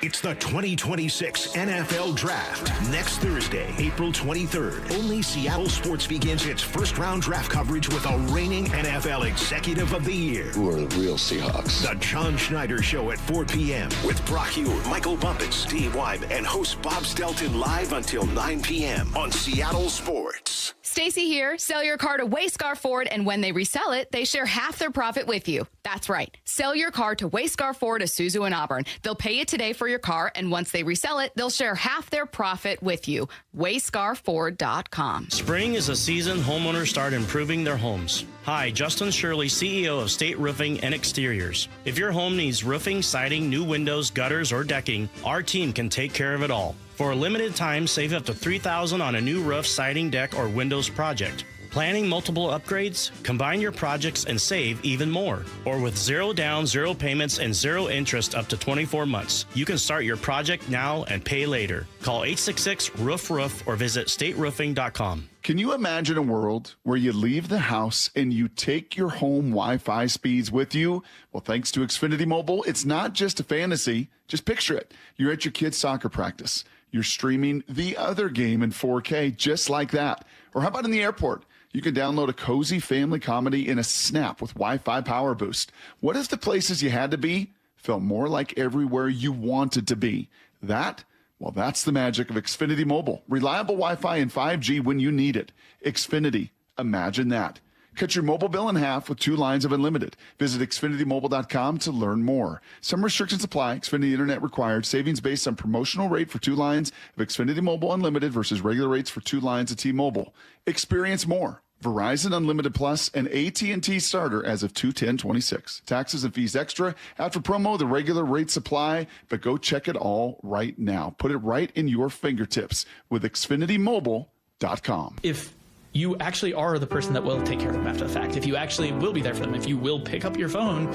It's the 2026 NFL Draft. Next Thursday, April 23rd. Only Seattle Sports begins its first-round draft coverage with a reigning NFL Executive of the Year.
Who are the real Seahawks?
The John Schneider Show at 4 p.m. with Brock Hughes, Michael Bumpus, Steve Wyman, and host Bob Stelton live until 9 p.m. on Seattle Sports.
Stacy here. Sell your car to Wayscar Ford, and when they resell it, they share half their profit with you. That's right. Sell your car to Wayscar Ford, Isuzu, and Auburn. They'll pay you today for your car, and once they resell it, they'll share half their profit with you. WayscarFord.com.
Spring is a season homeowners start improving their homes. Hi, Justin Shirley, CEO of State Roofing and Exteriors. If your home needs roofing, siding, new windows, gutters, or decking, our team can take care of it all. For a limited time, save up to $3,000 on a new roof, siding, deck, or windows project. Planning multiple upgrades? Combine your projects and save even more. Or with 0 down, 0 payments, and 0 interest up to 24 months. You can start your project now and pay later. Call 866-ROOF-ROOF or visit stateroofing.com.
Can you imagine a world where you leave the house and you take your home Wi-Fi speeds with you? Well, thanks to Xfinity Mobile, it's not just a fantasy. Just picture it. You're at your kid's soccer practice. You're streaming the other game in 4K just like that. Or how about in the airport? You can download a cozy family comedy in a snap with Wi-Fi Power Boost. What if the places you had to be felt more like everywhere you wanted to be? Well, that's the magic of Xfinity Mobile. Reliable Wi-Fi and 5G when you need it. Xfinity, imagine that. Cut your mobile bill in half with 2 lines of unlimited. Visit XfinityMobile.com to learn more. Some restrictions apply. Xfinity Internet required. Savings based on promotional rate for 2 lines of Xfinity Mobile Unlimited versus regular rates for 2 lines of T-Mobile. Experience more. Verizon Unlimited Plus and AT&T Starter as of 2/10/26. Taxes and fees extra. After promo, the regular rates apply, but go check it all right now. Put it right in your fingertips with XfinityMobile.com.
If you actually are the person that will take care of them after the fact, if you actually will be there for them, if you will pick up your phone,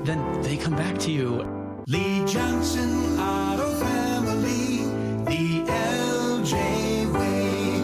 then they come back to you.
Lee Johnson Auto Family, the LJ way.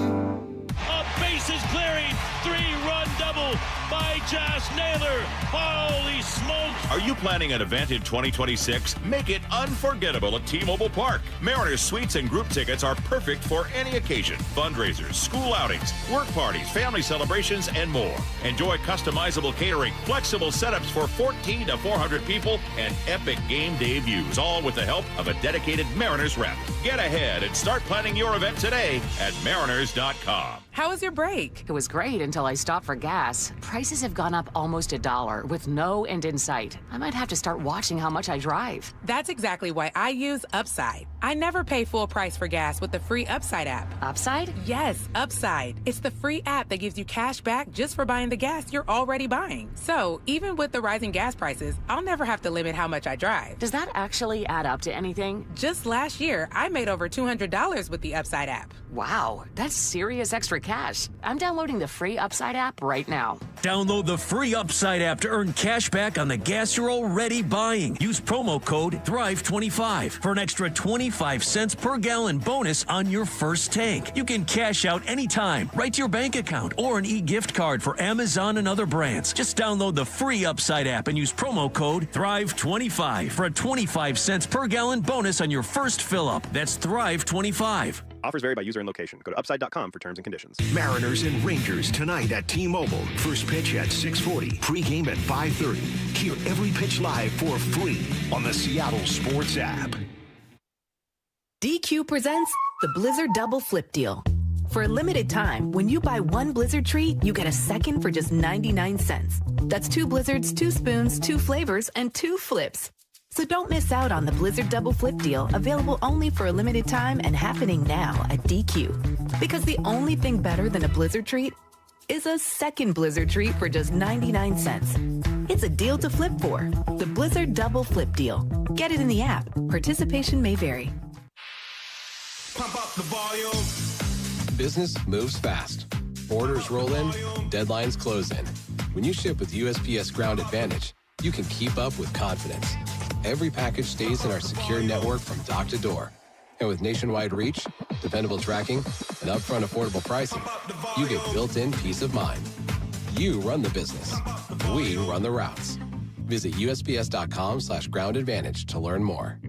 A bases clearing, 3-run double by Josh Naylor. Holy smokes.
Are you planning an event in 2026? Make it unforgettable at T-Mobile Park. Mariners suites and group tickets are perfect for any occasion. Fundraisers, school outings, work parties, family celebrations, and more. Enjoy customizable catering, flexible setups for 14 to 400 people, and epic game day views, all with the help of a dedicated Mariners rep. Get ahead and start planning your event today at mariners.com.
How was your break?
It was great until I stopped for gas. Prices have gone up almost $1 with no end in sight. I might have to start watching how much I drive.
That's exactly why I use Upside. I never pay full price for gas with the free Upside app.
Upside?
Yes, Upside. It's the free app that gives you cash back just for buying the gas you're already buying. So even with the rising gas prices, I'll never have to limit how much I drive.
Does that actually add up to anything?
Just last year, I made over $200 with the Upside app.
Wow, that's serious extra cash. I'm downloading the free Upside app right now.
Download the free Upside app to earn cash back on the gas you're already buying. Use promo code THRIVE25 for an extra 25 cents per gallon bonus on your first tank. You can cash out anytime, right to your bank account, or an e-gift card for Amazon and other brands. Just download the free Upside app and use promo code THRIVE25 for a 25 cents per gallon bonus on your first fill-up. That's THRIVE25.
Offers vary by user and location. Go to upside.com for terms and conditions.
Mariners and Rangers tonight at T-Mobile. First pitch at 6:40. Pre-game at 5:30. Hear every pitch live for free on the Seattle Sports app.
DQ presents the Blizzard Double Flip Deal. For a limited time, when you buy one Blizzard treat, you get a second for just 99 cents. That's 2 Blizzards, 2 spoons, 2 flavors, and 2 flips. So don't miss out on the Blizzard Double Flip Deal, available only for a limited time and happening now at DQ. Because the only thing better than a Blizzard treat is a second Blizzard treat for just 99 cents. It's a deal to flip for. The Blizzard Double Flip Deal. Get it in the app. Participation may vary.
Pump up the volume.
Business moves fast. Orders roll in, deadlines close in. When you ship with USPS Ground Advantage, you can keep up with confidence. Every package stays in our secure network from dock to door. And with nationwide reach, dependable tracking, and upfront affordable pricing, you get built-in peace of mind. You run the business. We run the routes. Visit USPS.com/Ground Advantage to learn more.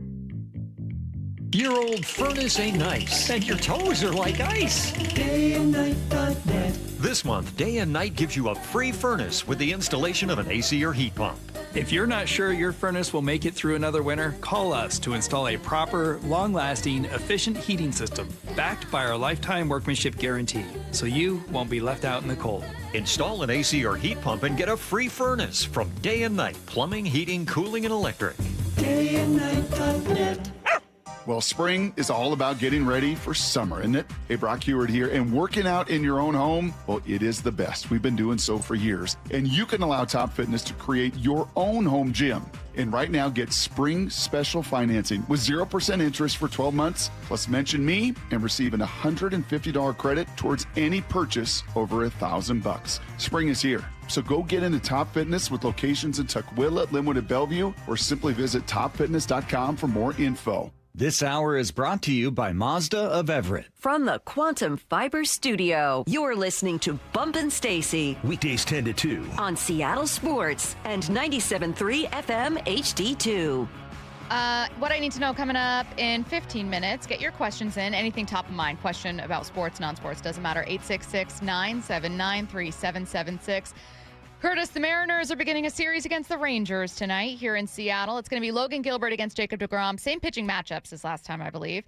Your old furnace ain't nice, and your toes are like ice.
DayandNight.net.
This month, Day and Night gives you a free furnace with the installation of an AC or heat pump.
If you're not sure your furnace will make it through another winter, call us to install a proper, long-lasting, efficient heating system backed by our lifetime workmanship guarantee, so you won't be left out in the cold.
Install an AC or heat pump and get a free furnace from Day and Night Plumbing, Heating, Cooling, and Electric.
DayandNight.net.
Well, spring is all about getting ready for summer, isn't it? Hey, Brock Heward here. And working out in your own home, well, it is the best. We've been doing so for years. And you can allow Top Fitness to create your own home gym. And right now, get spring special financing with 0% interest for 12 months. Plus, mention me and receive an $150 credit towards any purchase over $1,000. Spring is here. So go get into Top Fitness with locations in Tukwila, Linwood, and Bellevue, or simply visit topfitness.com for more info.
This hour is brought to you by Mazda of Everett.
From the Quantum Fiber Studio, you're listening to Bump and Stacy.
Weekdays 10 to 2.
On Seattle Sports and 97.3 FM HD2.
What I need to know coming up in 15 minutes. Get your questions in. Anything top of mind. Question about sports, non-sports. Doesn't matter. 866-979-3776. Curtis, the Mariners are beginning a series against the Rangers tonight here in Seattle. It's going to be Logan Gilbert against Jacob deGrom. Same pitching matchups as last time, I believe.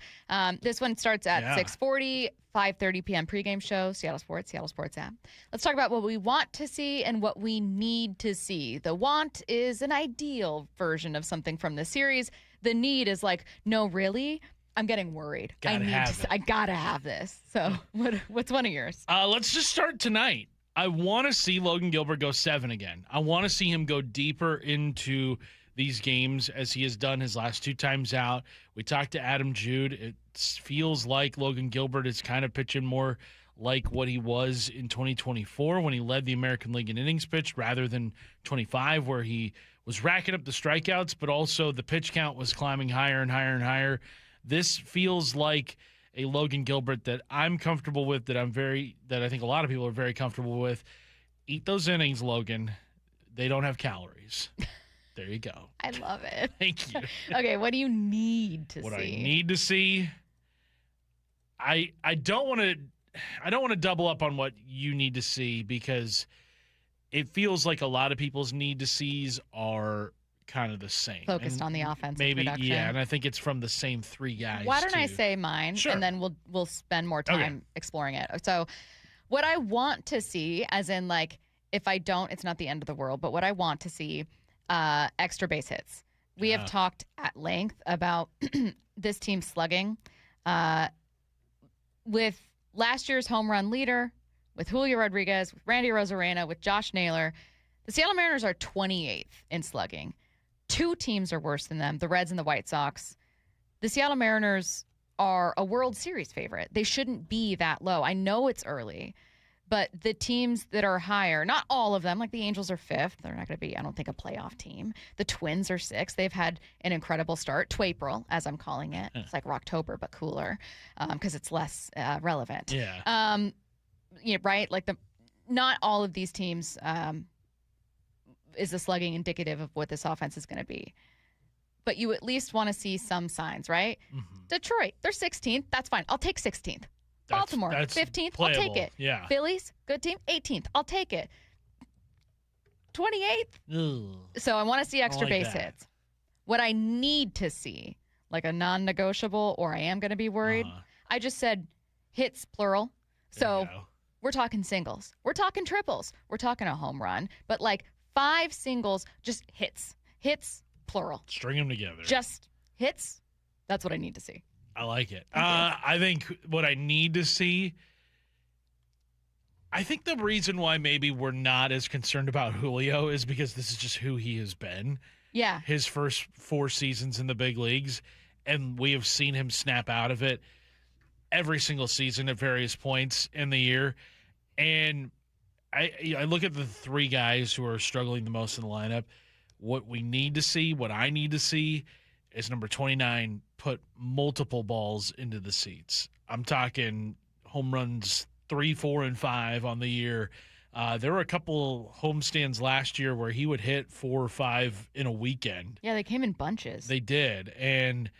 This one starts at 6:40, 5:30 p.m. pregame show, Seattle Sports app. Let's talk about what we want to see and what we need to see. The want is an ideal version of something from this series. The need is like, no, really? I'm getting worried. I gotta have this. So what's one of yours?
Let's just start tonight. I want to see Logan Gilbert go 7 again. I want to see him go deeper into these games as he has done his last 2 times out. We talked to Adam Jude. It feels like Logan Gilbert is kind of pitching more like what he was in 2024 when he led the American League in innings pitched rather than 25 where he was racking up the strikeouts, but also the pitch count was climbing higher and higher and higher. This feels like a Logan Gilbert that I'm comfortable with, that I think a lot of people are very comfortable with. Eat those innings, Logan. They don't have calories. There you go.
I love it.
Thank you.
Okay, what do you need to see?
What I need to see, I don't want to double up on what you need to see because it feels like a lot of people's need to sees are kind of the same.
Focused on the offensive
maybe
production.
Yeah, and I think it's from the same 3 guys.
Why don't I say mine,
Sure.
and then we'll spend more time exploring it. So what I want to see, as in like if I don't, it's not the end of the world, but what I want to see, extra base hits. We have talked at length about this team slugging. With last year's home run leader, with Julio Rodriguez, with Randy Arozarena, with Josh Naylor, the Seattle Mariners are 28th in slugging. 2 teams are worse than them, the Reds and the White Sox. The Seattle Mariners are a World Series favorite. They shouldn't be that low. I know it's early, but the teams that are higher, not all of them, like the Angels are 5th. They're not going to be, I don't think, a playoff team. The Twins are 6th. They've had an incredible start. Twapril, as I'm calling it. It's like Rocktober, but cooler because it's less relevant.
Yeah.
Right? Like not all of these teams is the slugging indicative of what this offense is going to be. But you at least want to see some signs, right? Mm-hmm. Detroit, they're 16th. That's fine. I'll take 16th. Baltimore, 15th.
Playable.
I'll take it.
Yeah.
Phillies, good team, 18th. I'll take it. 28th. So I want to see extra base hits. What I need to see, like a non-negotiable, or I am going to be worried, I just said hits, plural. So we're talking singles. We're talking triples. We're talking a home run. But like 5 singles, just hits. Hits, plural.
String them together.
Just hits. That's what I need to see.
I like it. I think what I need to see, I think the reason why maybe we're not as concerned about Julio is because this is just who he has been.
Yeah.
His first 4 seasons in the big leagues, and we have seen him snap out of it every single season at various points in the year. And I look at the 3 guys who are struggling the most in the lineup. What we need to see, what I need to see, is number 29 put multiple balls into the seats. I'm talking home runs 3, 4, and 5 on the year. There were a couple homestands last year where he would hit 4 or 5 in a weekend.
Yeah, they came in bunches.
They did, and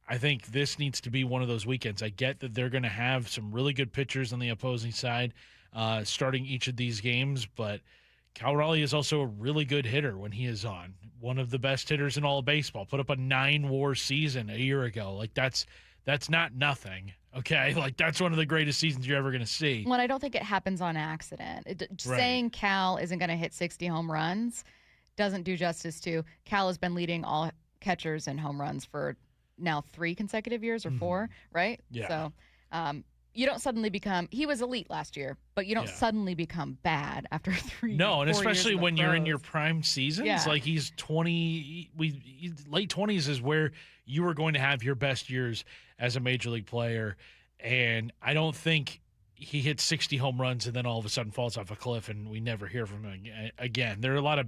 I think this needs to be one of those weekends. I get that they're going to have some really good pitchers on the opposing side starting each of these games, but Cal Raleigh is also a really good hitter when he is on. One of the best hitters in all of baseball. Put up a 9-WAR season a year ago. Like that's not nothing. Okay, like that's one of the greatest seasons you're ever going to see.
Well, I don't think it happens on accident. Saying Cal isn't going to hit 60 home runs doesn't do justice to Cal has been leading all catchers in home runs for now 3 consecutive years or 4, right?
Yeah.
So you don't suddenly become – he was elite last year, but you don't suddenly become bad after 3
No, and
4
especially
years
when you're in your prime seasons.
Yeah.
Like he's 20 – late 20s is where you are going to have your best years as a major league player. And I don't think he hits 60 home runs and then all of a sudden falls off a cliff and we never hear from him again. There are a lot of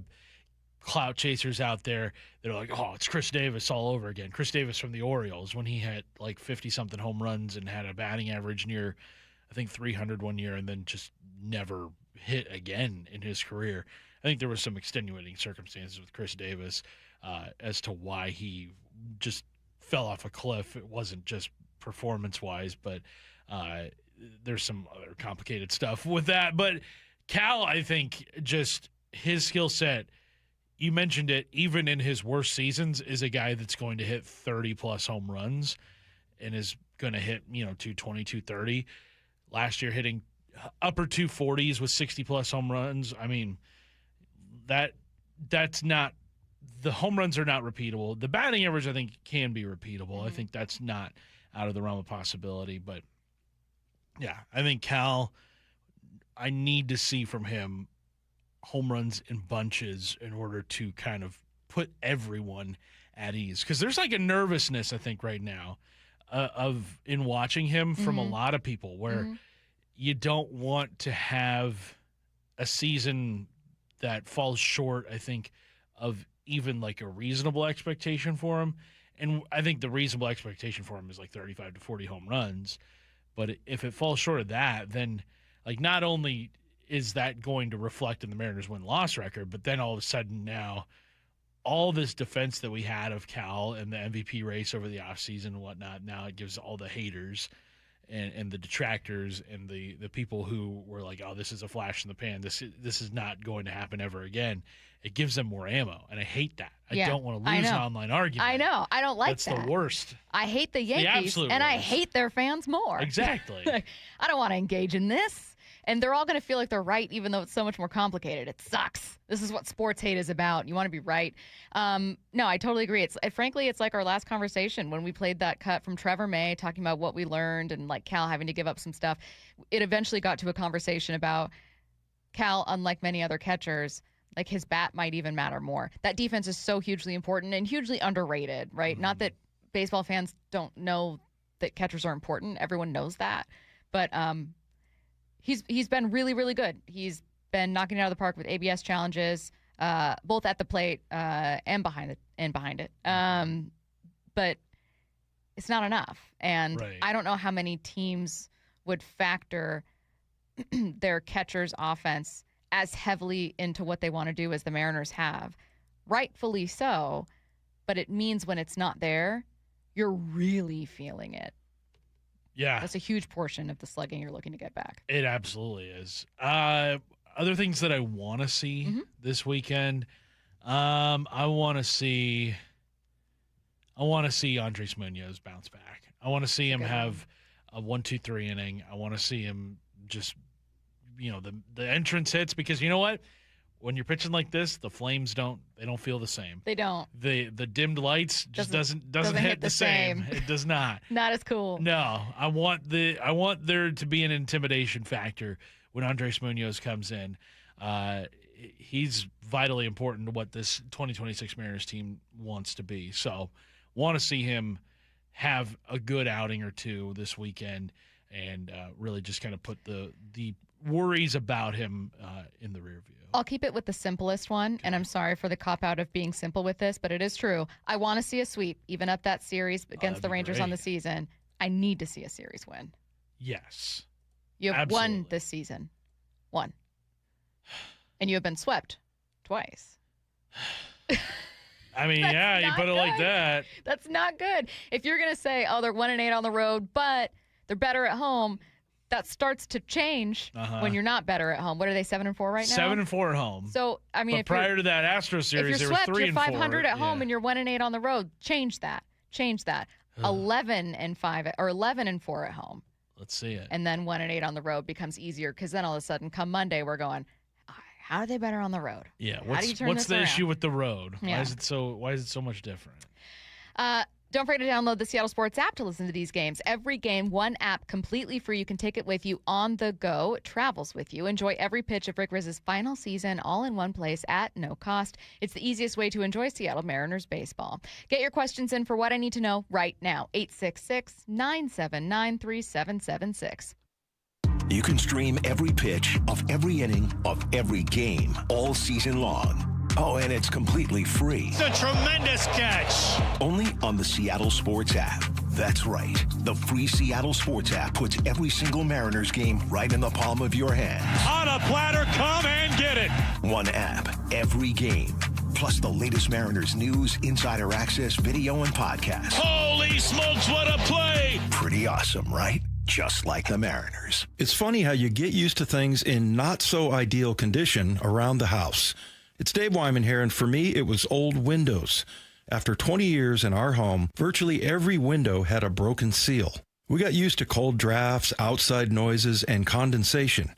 clout chasers out there that are like, oh, it's Chris Davis all over again. Chris Davis from the Orioles when he had like 50-something home runs and had a batting average near, I think, 300 one year and then just never hit again in his career. I think there was some extenuating circumstances with Chris Davis as to why he just fell off a cliff. It wasn't just performance-wise, but there's some other complicated stuff with that. But Cal, I think, just his skill set, you mentioned it, even in his worst seasons, is a guy that's going to hit 30-plus home runs and is going to hit, 220, 230. Last year hitting upper 240s with 60-plus home runs. I mean, that's not – the home runs are not repeatable. The batting average, I think, can be repeatable.
Mm-hmm.
I think that's not out of the realm of possibility. But, yeah, I think Cal, I need to see from him home runs in bunches in order to kind of put everyone at ease. Because there's like a nervousness, I think, right now in watching him from a lot of people where you don't want to have a season that falls short, I think, of even like a reasonable expectation for him. And I think the reasonable expectation for him is like 35 to 40 home runs. But if it falls short of that, then like not only is that going to reflect in the Mariners win-loss record, but then all of a sudden now all this defense that we had of Cal and the MVP race over the offseason and whatnot, now it gives all the haters and the detractors and the people who were like, oh, this is a flash in the pan. This is not going to happen ever again. It gives them more ammo, and I hate that. I don't want to lose an online argument.
I know. I don't like that.
That's the worst.
I hate the Yankees, and I hate their fans more.
Exactly.
I don't want to engage in this. And they're all going to feel like they're right, even though it's so much more complicated. It sucks. This is what sports hate is about. You want to be right. No, I totally agree. Frankly, it's like our last conversation when we played that cut from Trevor May talking about what we learned and like Cal having to give up some stuff. It eventually got to a conversation about Cal, unlike many other catchers, like his bat might even matter more. That defense is so hugely important and hugely underrated, right? Not that baseball fans don't know that catchers are important. Everyone knows that. But he's been really, really good. He's been knocking it out of the park with ABS challenges, both at the plate and behind it. But it's not enough. And I don't know how many teams would factor their catcher's offense as heavily into what they want to do as the Mariners have. Rightfully so, but it means when it's not there, you're really feeling it.
Yeah.
That's a huge portion of the slugging you're looking to get back.
It absolutely is. Other things that I want to see this weekend, I want to see Andres Munoz bounce back. I want to see him have a 1-2-3 inning. I want to see him just, the entrance hits, because you know what? When you're pitching like this, the flames don't feel the same.
They don't.
The dimmed lights just doesn't hit the same. It does not.
Not as cool.
No. I want there to be an intimidation factor when Andres Munoz comes in. He's vitally important to what this 2026 Mariners team wants to be. So, want to see him have a good outing or two this weekend and really just kind of put the worries about him in the rear view.
I'll keep it with the simplest one, and I'm sorry for the cop-out of being simple with this, but it is true. I want to see a sweep, even up that series against the Rangers on the season. I need to see a series win.
Yes.
You have won this season. One. And you have been swept twice.
I mean, yeah, you put it like that.
That's not good. If you're going to say, oh, they're 1-8 on the road, but they're better at home, that starts to change when you're not better at home. What are they, 7-4 right now?
7-4 at home.
So, I mean,
but prior to that Astros series,
they were 3-4. If you're swept, you're 500 at home and you're 1-8 on the road. Change that. 11-5 or 11-4 at home.
Let's see it.
And then 1-8 on the road becomes easier, because then all of a sudden, come Monday, we're going, how are they better on the road?
Yeah.
What's
the issue with the road?
Yeah.
Why is it so much different?
Don't forget to download the Seattle Sports app to listen to these games. Every game, one app, completely free. You can take it with you on the go. It travels with you. Enjoy every pitch of Rick Rizz's final season all in one place at no cost. It's the easiest way to enjoy Seattle Mariners baseball. Get your questions in for What I Need to Know right now. 866-979-3776.
You can stream every pitch of every inning of every game all season long. Oh, and it's completely free.
It's a tremendous catch.
Only on the Seattle Sports app. That's right. The free Seattle Sports app puts every single Mariners game right in the palm of your hand.
On a platter, come and get it.
One app, every game. Plus the latest Mariners news, insider access, video, and podcast.
Holy smokes, what a play.
Pretty awesome, right? just like the Mariners.
It's funny how you get used to things in not so ideal condition around the house. It's Dave Wyman here, and for me, it was old windows. After 20 years in our home, virtually every window had a broken seal. We got used to cold drafts, outside noises, and condensation.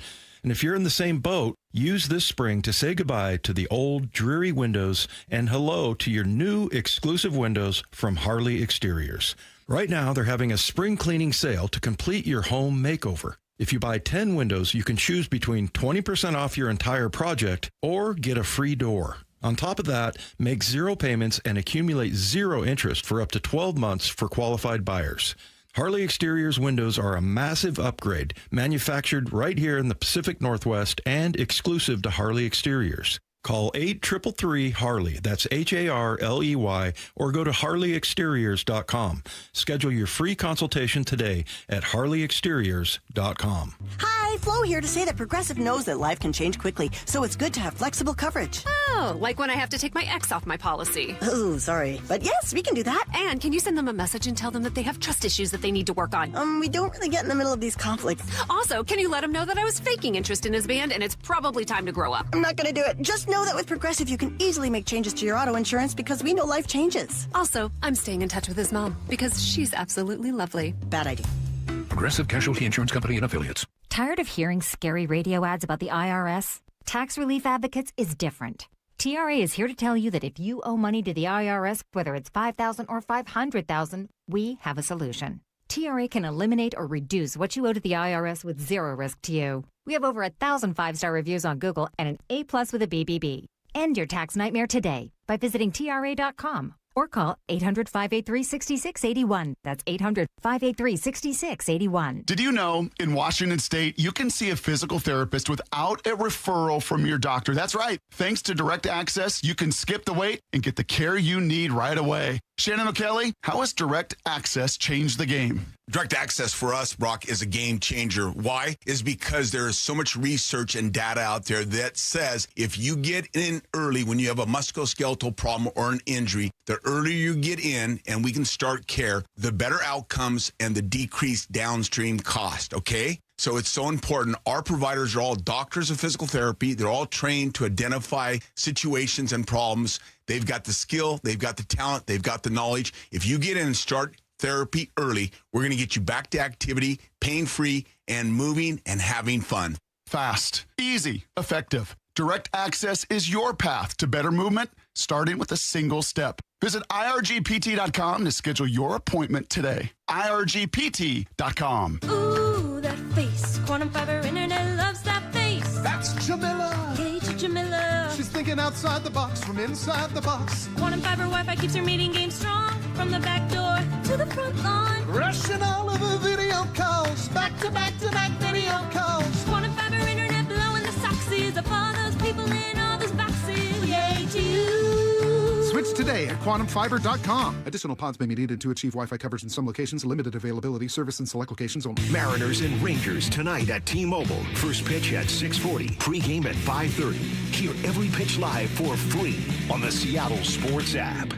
And if you're in the same boat, use this spring to say goodbye to the old, dreary windows and hello to your new exclusive windows from Harley Exteriors. Right now, they're having a spring cleaning sale to complete your home makeover. If you buy 10 windows, you can choose between 20% off your entire project or get a free door. On top of that, make 0 payments and accumulate 0 interest for up to 12 months for qualified buyers. Harley Exteriors windows are a massive upgrade, manufactured right here in the Pacific Northwest and exclusive to Harley Exteriors. Call 833-HARLEY, that's HARLEY, or go to harleyexteriors.com. Schedule your free consultation today at harleyexteriors.com.
Hi, Flo here to say that Progressive knows that life can change quickly, so it's good to have flexible coverage.
Oh, like when I have to take my ex off my policy.
Oh, sorry. But yes, we can do that.
And can you send them a message and tell them that they have trust issues that they need to work on?
We don't really get in the middle of these conflicts.
Also, can you let him know that I was faking interest in his band and it's probably time to grow up?
I'm not going to do it. Just know that with Progressive, you can easily make changes to your auto insurance because we know life changes.
Also, I'm staying in touch with his mom because she's absolutely lovely.
Bad idea.
Progressive Casualty Insurance Company and Affiliates.
Tired of hearing scary radio ads about the IRS? Tax Relief Advocates is different. TRA is here to tell you that if you owe money to the IRS, whether it's $5,000 or $500,000, we have a solution. TRA can eliminate or reduce what you owe to the IRS with 0 risk to you. We have over 1,000 5-star reviews on Google and an A+ with a BBB. End your tax nightmare today by visiting TRA.com or call 800-583-6681. That's 800-583-6681.
Did you know in Washington State, you can see a physical therapist without a referral from your doctor? That's right. Thanks to Direct Access, you can skip the wait and get the care you need right away. Shannon O'Kelly, how has Direct Access changed the game?
Direct Access for us, Brock, is a game changer. Why? Is because there is so much research and data out there that says if you get in early when you have a musculoskeletal problem or an injury, the earlier you get in and we can start care, the better outcomes and the decreased downstream cost, okay? So it's so important. Our providers are all doctors of physical therapy. They're all trained to identify situations and problems. They've got the skill, they've got the talent, they've got the knowledge. If you get in and start therapy early, we're going to get you back to activity, pain-free, and moving and having fun.
Fast, easy, effective. Direct Access is your path to better movement, starting with a single step. Visit irgpt.com to schedule your appointment today. irgpt.com.
Ooh, that face. Quantum fiber internet loves that face.
That's Jamila.
Hey, Jamila.
She's thinking outside the box from inside the box.
Quantum fiber Wi-Fi keeps her meeting game strong. From the back door to the front lawn.
Rushing all of her video calls. Back to back to back video calls.
Quantum fiber internet blowing the socksies up all those people in all those boxes. Yay to you.
Switch today at quantumfiber.com. Additional pods may be needed to achieve Wi-Fi coverage in some locations. Limited availability. Service in select locations only.
Mariners and Rangers tonight at T-Mobile. First pitch at 6:40. Pre-game at 5:30. Hear every pitch live for free on the Seattle Sports app.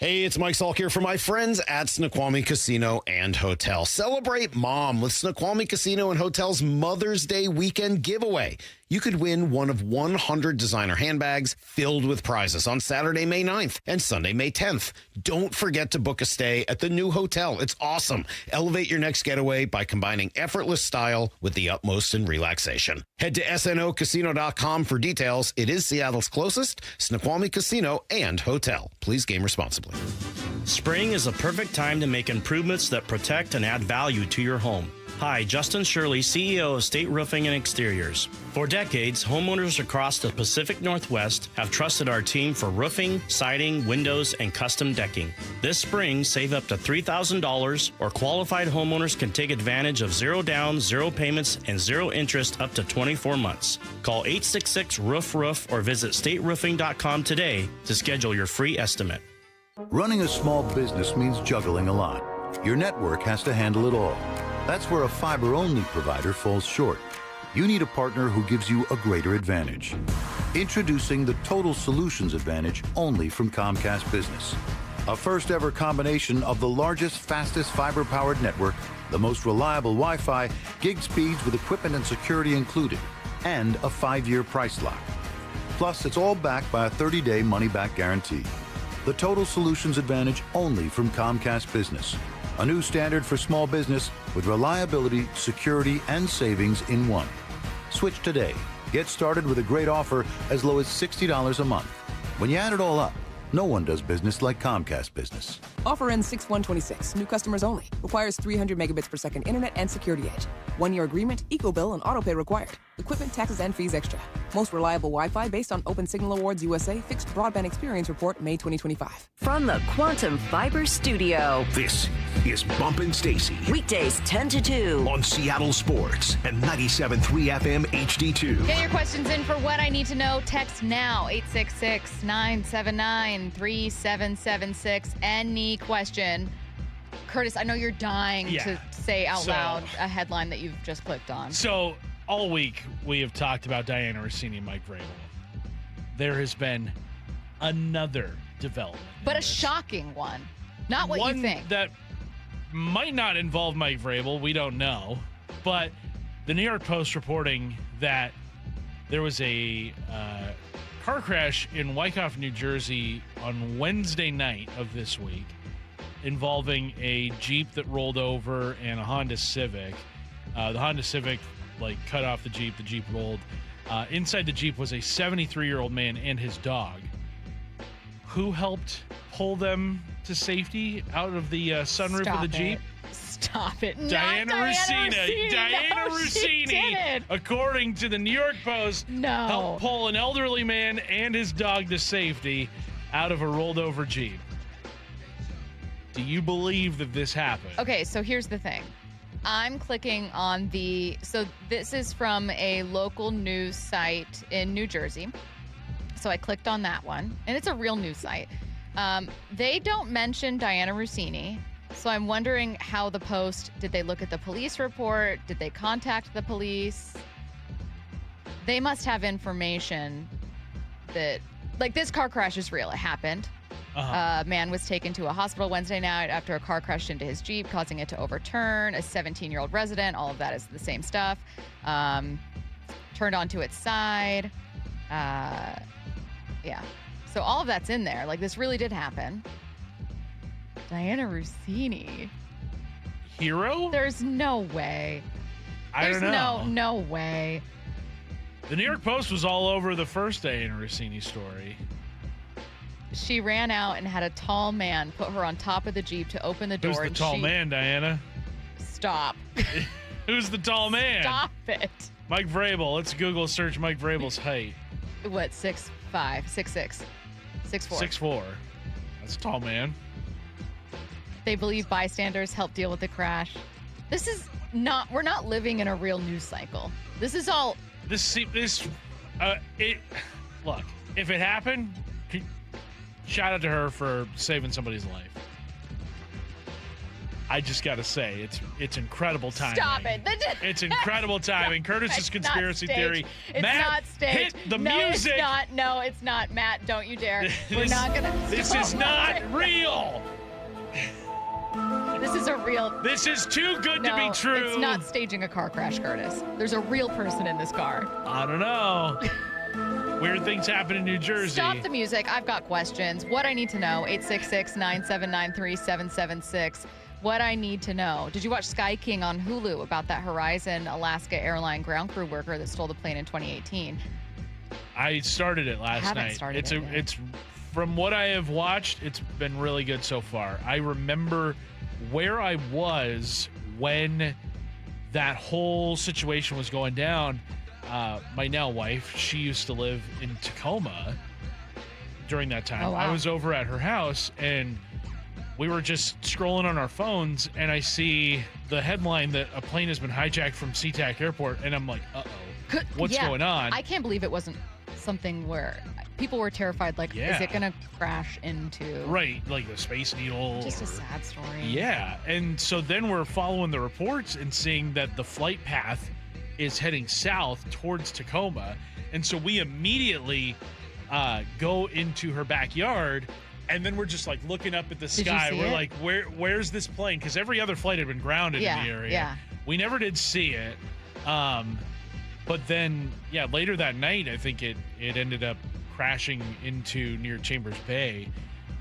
Hey, it's Mike Salk here for my friends at Snoqualmie Casino and Hotel. Celebrate Mom with Snoqualmie Casino and Hotel's Mother's Day weekend giveaway. You could win one of 100 designer handbags filled with prizes on Saturday, May 9th and Sunday, May 10th. Don't forget to book a stay at the new hotel. It's awesome. Elevate your next getaway by combining effortless style with the utmost in relaxation. Head to snocasino.com for details. It is Seattle's closest Snoqualmie Casino and Hotel. Please game responsibly.
Spring is a perfect time to make improvements that protect and add value to your home. Hi, Justin Shirley, CEO of State Roofing and Exteriors. For decades, homeowners across the Pacific Northwest have trusted our team for roofing, siding, windows, and custom decking. This spring, save up to $3,000, or qualified homeowners can take advantage of 0 down, 0 payments, and 0 interest up to 24 months. Call 866-ROOF-ROOF or visit stateroofing.com today to schedule your free estimate.
Running a small business means juggling a lot. Your network has to handle it all. That's where a fiber-only provider falls short. You need a partner who gives you a greater advantage. Introducing the Total Solutions Advantage only from Comcast Business. A first-ever combination of the largest, fastest fiber-powered network the most reliable Wi-Fi, gig speeds with equipment and security included, and a 5-year price lock. Plus, it's all backed by a 30-day money-back guarantee. The Total Solutions Advantage only from Comcast Business. A new standard for small business with reliability, security, and savings in one. Switch today. Get started with a great offer as low as $60 a month. When you add it all up, no one does business like Comcast Business.
Offer ends 6/1/26. New customers only. Requires 300 megabits per second internet and security edge. 1-year agreement, eco-bill, and autopay required. Equipment, taxes, and fees extra. Most reliable Wi-Fi based on Open Signal Awards USA Fixed Broadband Experience Report, May 2025.
From the Quantum Fiber Studio.
This is Bump and Stacy.
Weekdays 10 to 2.
On Seattle Sports and 97.3 FM HD2.
Get your questions in for What I Need to Know. Text now, 866-979-3776. Any question. Curtis, I know you're dying to say out loud a headline that you've just clicked on.
So all week we have talked about Diana Rossini and Mike Vrabel. There has been another development.
But a shocking one. Not what you think.
That might not involve Mike Vrabel. We don't know. But the New York Post reporting that there was a car crash in Wyckoff, New Jersey on Wednesday night of this week involving a Jeep that rolled over and a Honda Civic. The Honda Civic cut off the Jeep rolled. Inside the Jeep was a 73-year-old man and his dog who helped pull them to safety out of the sunroof of the Jeep.
Stop it.
Diana Rossini. Diana Rossini, according to the New York Post, helped pull an elderly man and his dog to safety out of a rolled over Jeep. Do you believe that this happened?
Okay, so here's the thing. I'm clicking on so this is from a local news site in New Jersey. So I clicked on that one, and it's a real news site. They don't mention Diana Rossini, so I'm wondering how the Post, did they look at the police report? Did they contact the police? They must have information that, this car crash is real. It happened. A man was taken to a hospital Wednesday night after a car crashed into his Jeep, causing it to overturn. A 17-year-old resident, all of that is the same stuff, turned onto its side. Yeah. So all of that's in there. This really did happen. Diana Rossini.
Hero?
There's no way.
I don't know.
No way.
The New York Post was all over the first Diana Rossini story.
She ran out and had a tall man put her on top of the Jeep to open the door.
Who's the tall man, Diana?
Stop.
Who's the tall man?
Stop it.
Mike Vrabel. Let's Google search Mike Vrabel's height.
What, 6'5", 6'6", 6'4"?
6'4". That's a tall man.
They believe bystanders helped deal with the crash. We're not living in a real news cycle. This is all.
Look, if it happened, shout out to her for saving somebody's life. I just got to say, it's incredible timing.
Stop it.
It's incredible timing. Curtis's conspiracy theory.
It's
Matt,
not staged.
hit the music.
It's not. No, it's not. Matt, don't you dare. We're not going to.
This is not real.
This is a real.
This is too good to be true.
It's not staging a car crash, Curtis. There's a real person in this car.
I don't know. Weird things happen in New Jersey.
Stop the music. I've got questions. What I need to know, 866-979-3776. What I need to know. Did you watch Sky King on Hulu about that Horizon Alaska airline ground crew worker that stole the plane in 2018?
I started it last night. It's from what I have watched, it's been really good so far. I remember where I was when that whole situation was going down. My now wife, she used to live in Tacoma during that time.
Oh, wow.
I was over at her house, and we were just scrolling on our phones, and I see the headline that a plane has been hijacked from SeaTac Airport, and I'm like, uh-oh, what's going on?
I can't believe it wasn't something where people were terrified, is it going to crash into...
Right, like the Space Needle.
Just a sad story.
Yeah, and so then we're following the reports and seeing that the flight path is heading south towards Tacoma, and so we immediately go into her backyard And then we're just like looking up at the
Did you
sky.
see
We're
it?
like, where's this plane? Because every other flight had been grounded in the area.
Yeah.
We never did see it. But then, later that night, I think it ended up crashing into near Chambers Bay.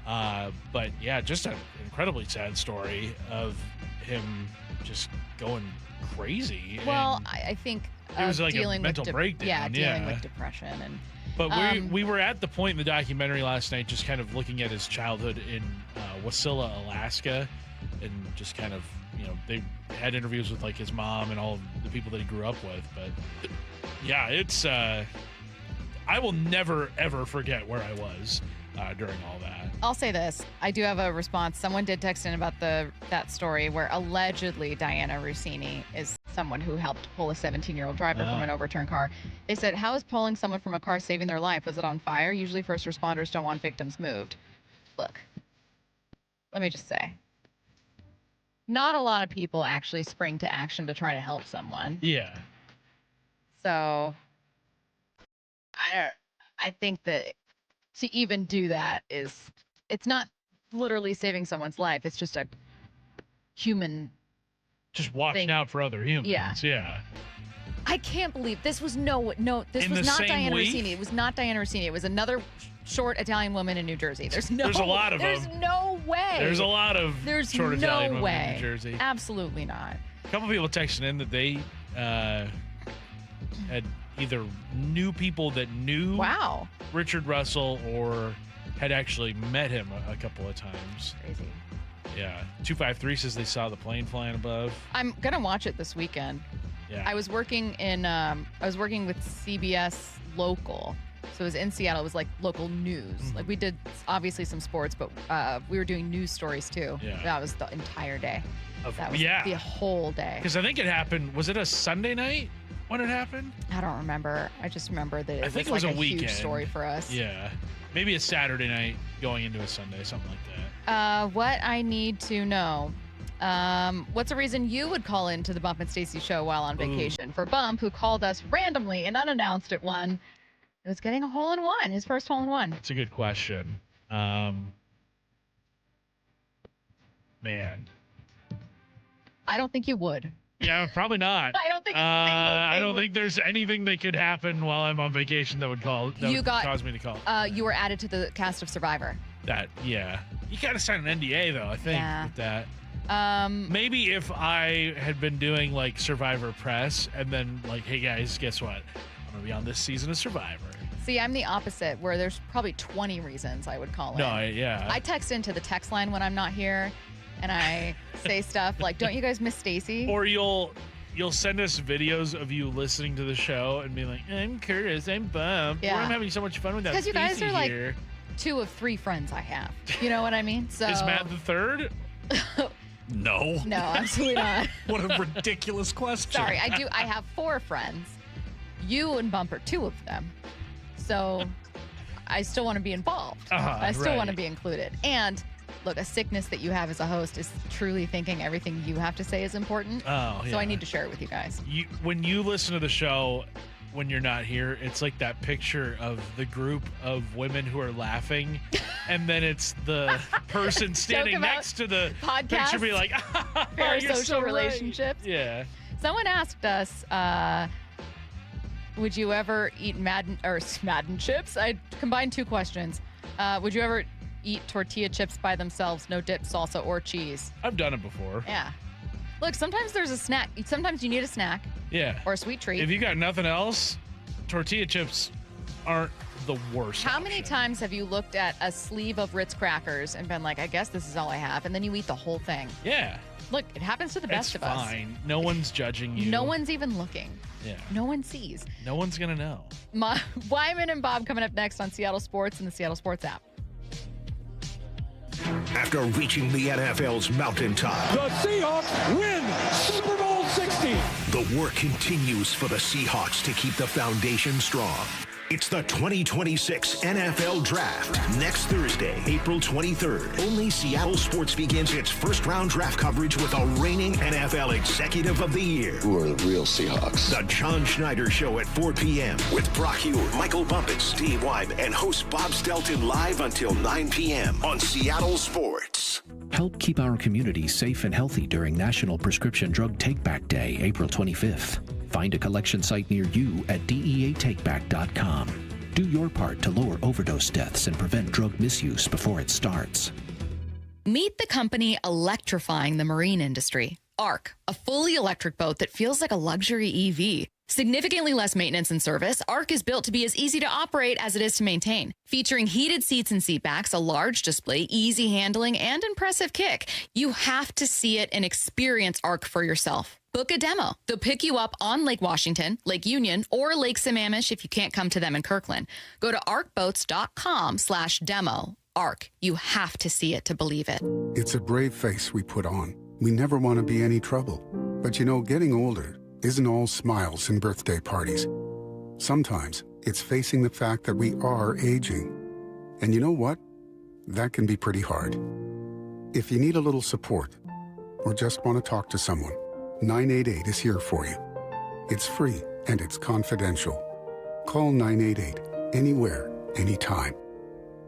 But yeah, just an incredibly sad story of him just going crazy.
Well, I think
it was like a
dealing
mental
with
breakdown.
Yeah, dealing with depression
But we were at the point in the documentary last night, just kind of looking at his childhood in Wasilla, Alaska, and just kind of, they had interviews with like his mom and all of the people that he grew up with. But yeah, it's I will never ever forget where I was during all that.
I'll say this. I do have a response. Someone did text in about that story where allegedly Diana Rossini is someone who helped pull a 17-year-old driver from an overturned car. They said, how is pulling someone from a car saving their life? Was it on fire? Usually first responders don't want victims moved. Look, let me just say, not a lot of people actually spring to action to try to help someone.
Yeah.
So I think that to even do that it's not literally saving someone's life. It's just a human
just watching out for other humans. Yeah.
I can't believe this was this was not Diana Rossini. It was not Diana Rossini. It was another short Italian woman in New Jersey. There's a lot of them. There's no way.
There's a lot of short Italian women in New Jersey.
Absolutely not.
A couple people texting in that they had either knew people that knew Richard Russell or had actually met him a couple of times.
Crazy.
Yeah. 253 says they saw the plane flying above.
I'm gonna watch it this weekend.
Yeah.
I was working with CBS local. So it was in Seattle. It was like local news.
Mm-hmm.
Like we did obviously some sports, but we were doing news stories too.
Yeah.
That was the entire day. That was the whole day.
Because I think it happened, was it a Sunday night when it happened?
I don't remember. I just remember that
I think it
was
was
like
a weekend.
Huge story for us.
Yeah. Maybe a Saturday night going into a Sunday, something like that.
What I need to know. What's a reason you would call into the Bump and Stacy Show while on vacation? For Bump, who called us randomly and unannounced at one, it was getting a hole-in-one, his first hole-in-one.
That's a good question. Man.
I don't think you would.
Yeah, probably not.
I don't think.
I don't think there's anything that could happen while I'm on vacation that would cause me to call.
You were added to the cast of Survivor.
You gotta sign an NDA though. I think with that. Maybe if I had been doing like Survivor press and then like, hey guys, guess what? I'm gonna be on this season of Survivor.
See, I'm the opposite, where there's probably 20 reasons I would call in. I text into the text line when I'm not here. And I say stuff like, don't you guys miss Stacy?
Or you'll send us videos of you listening to the show and be like, I'm Curtis, I'm Bump.
Yeah.
Or I'm having so much fun with that.
Because you guys are like
here.
2 of 3 friends I have. You know what I mean? So
is Matt the third? No.
No, absolutely not.
What a ridiculous question.
Sorry, I have 4 friends. You and Bump are 2 of them. So I still want to be involved. I still want to be included. And look, a sickness that you have as a host is truly thinking everything you have to say is important. So I need to share it with you guys.
When you listen to the show, when you're not here, it's like that picture of the group of women who are laughing, and then it's the person standing next to the
podcast,
picture be like,
parasocial relationships.
Right. Yeah.
Someone asked us, would you ever eat Madden chips? I combined 2 questions. Would you ever eat tortilla chips by themselves, no dip, salsa, or cheese?
I've done it before.
Yeah. Look, sometimes there's a snack. Sometimes you need a snack.
Yeah.
Or a sweet treat.
If you got nothing else, tortilla chips aren't the worst.
How many times have you looked at a sleeve of Ritz crackers and been like, I guess this is all I have, and then you eat the whole thing?
Yeah.
Look, it happens to the best of us.
It's fine. No one's judging you.
No one's even looking.
Yeah.
No one sees.
No one's going to know.
Wyman and Bob coming up next on Seattle Sports and the Seattle Sports app.
After reaching the NFL's mountaintop,
the Seahawks win Super Bowl 60.
The work continues for the Seahawks to keep the foundation strong. It's the 2026 NFL Draft. Next Thursday, April 23rd. Only Seattle Sports begins its first-round draft coverage with a reigning NFL Executive of the Year.
Who are the real Seahawks?
The John Schneider Show at 4 p.m. with Brock Hughes, Michael Bumpus, Steve Wyman, and host Bob Stelton live until 9 p.m. on Seattle Sports.
Help keep our community safe and healthy during National Prescription Drug Take-Back Day, April 25th. Find a collection site near you at deatakeback.com. Do your part to lower overdose deaths and prevent drug misuse before it starts.
Meet the company electrifying the marine industry. ARC, a fully electric boat that feels like a luxury EV. Significantly less maintenance and service, ARC is built to be as easy to operate as it is to maintain. Featuring heated seats and seat backs, a large display, easy handling, and impressive kick. You have to see it and experience ARC for yourself. Book a demo. They'll pick you up on Lake Washington, Lake Union, or Lake Sammamish if you can't come to them in Kirkland. Go to arcboats.com/demo. ARC. You have to see it to believe it.
It's a brave face we put on. We never want to be any trouble. But you know, getting older isn't all smiles and birthday parties. Sometimes it's facing the fact that we are aging. And you know what? That can be pretty hard. If you need a little support or just want to talk to someone, 988 is here for you. It's free and it's confidential. Call 988 anywhere, anytime.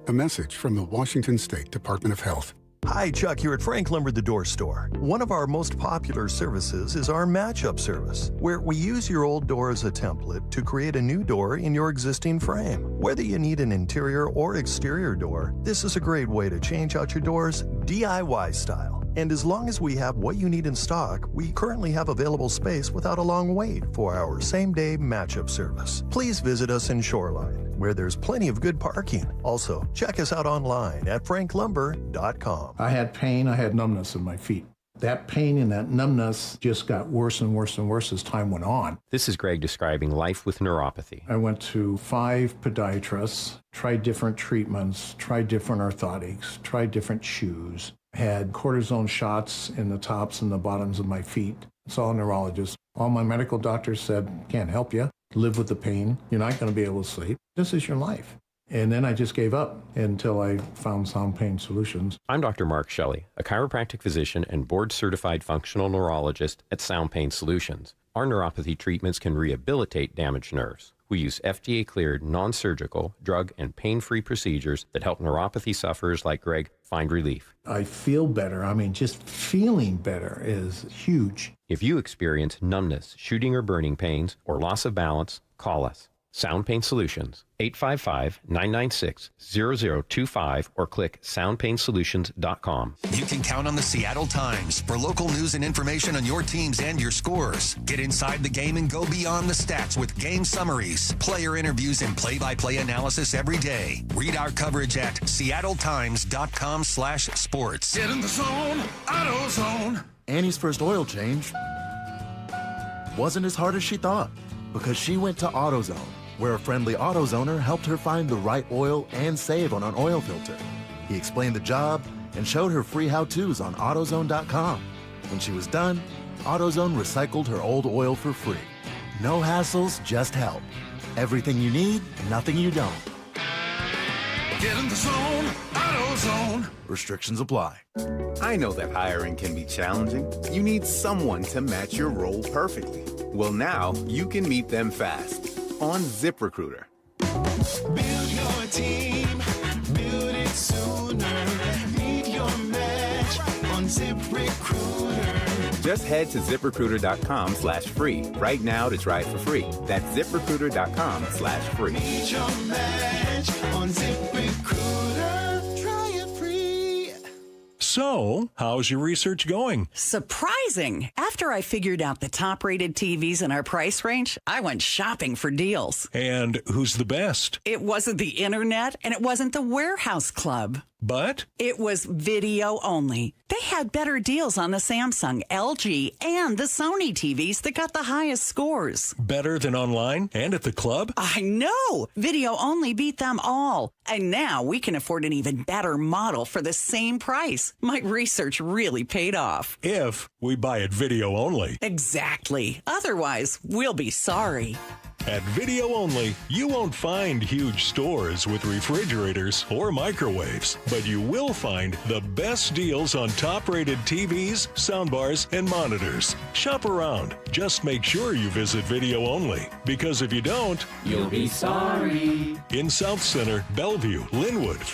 A message from the Washington State Department of Health.
Hi, Chuck here at Frank Lumber The Door Store. One of our most popular services is our match-up service, where we use your old door as a template to create a new door in your existing frame. Whether you need an interior or exterior door, this is a great way to change out your doors DIY style. And as long as we have what you need in stock, we currently have available space without a long wait for our same-day match-up service. Please visit us in Shoreline, where there's plenty of good parking. Also, check us out online at franklumber.com.
I had pain, I had numbness in my feet. That pain and that numbness just got worse and worse and worse as time went on.
This is Greg describing life with neuropathy.
I went to 5 podiatrists, tried different treatments, tried different orthotics, tried different shoes, had cortisone shots in the tops and the bottoms of my feet. Saw a neurologist. All my medical doctors said, can't help you. Live with the pain. You're not going to be able to sleep. This is your life. And then I just gave up until I found Sound Pain Solutions.
I'm Dr. Mark Shelley, a chiropractic physician and board-certified functional neurologist at Sound Pain Solutions. Our neuropathy treatments can rehabilitate damaged nerves. We use FDA-cleared, non-surgical, drug and pain-free procedures that help neuropathy sufferers like Greg find relief.
I feel better. I mean, just feeling better is huge.
If you experience numbness, shooting or burning pains, or loss of balance, call us. Sound Pain Solutions, 855-996-0025, or click soundpainsolutions.com.
You can count on the Seattle Times for local news and information on your teams and your scores. Get inside the game and go beyond the stats with game summaries, player interviews, and play-by-play analysis every day. Read our coverage at seattletimes.com/sports.
Get in the zone, AutoZone.
Annie's first oil change wasn't as hard as she thought because she went to AutoZone, where a friendly AutoZoner helped her find the right oil and save on an oil filter. He explained the job and showed her free how-tos on AutoZone.com. When she was done, AutoZone recycled her old oil for free. No hassles, just help. Everything you need, nothing you don't.
Get in the zone, AutoZone.
Restrictions apply.
I know that hiring can be challenging. You need someone to match your role perfectly. Well, now you can meet them fast on ZipRecruiter.
Build your team, build it sooner. Meet your match on ZipRecruiter.
Just head to ZipRecruiter.com/free right now to try it for free. That's ZipRecruiter.com/free.
Meet your match on ZipRecruiter. Try it free.
So, how's your research going?
Surprising! After I figured out the top-rated TVs in our price range, I went shopping for deals.
And who's the best?
It wasn't the internet, and it wasn't the Warehouse Club.
But?
It was video only. They had better deals on the Samsung, LG, and the Sony TVs that got the highest scores.
Better than online and at the club?
I know! Video only beat them all. And now we can afford an even better model for the same price. My research really paid off.
If we buy it video only.
Exactly. Otherwise, we'll be sorry.
At Video Only, you won't find huge stores with refrigerators or microwaves, but you will find the best deals on top-rated TVs, soundbars, and monitors. Shop around. Just make sure you visit Video Only, because if you don't,
You'll be sorry.
In South Center, Bellevue, Linwood,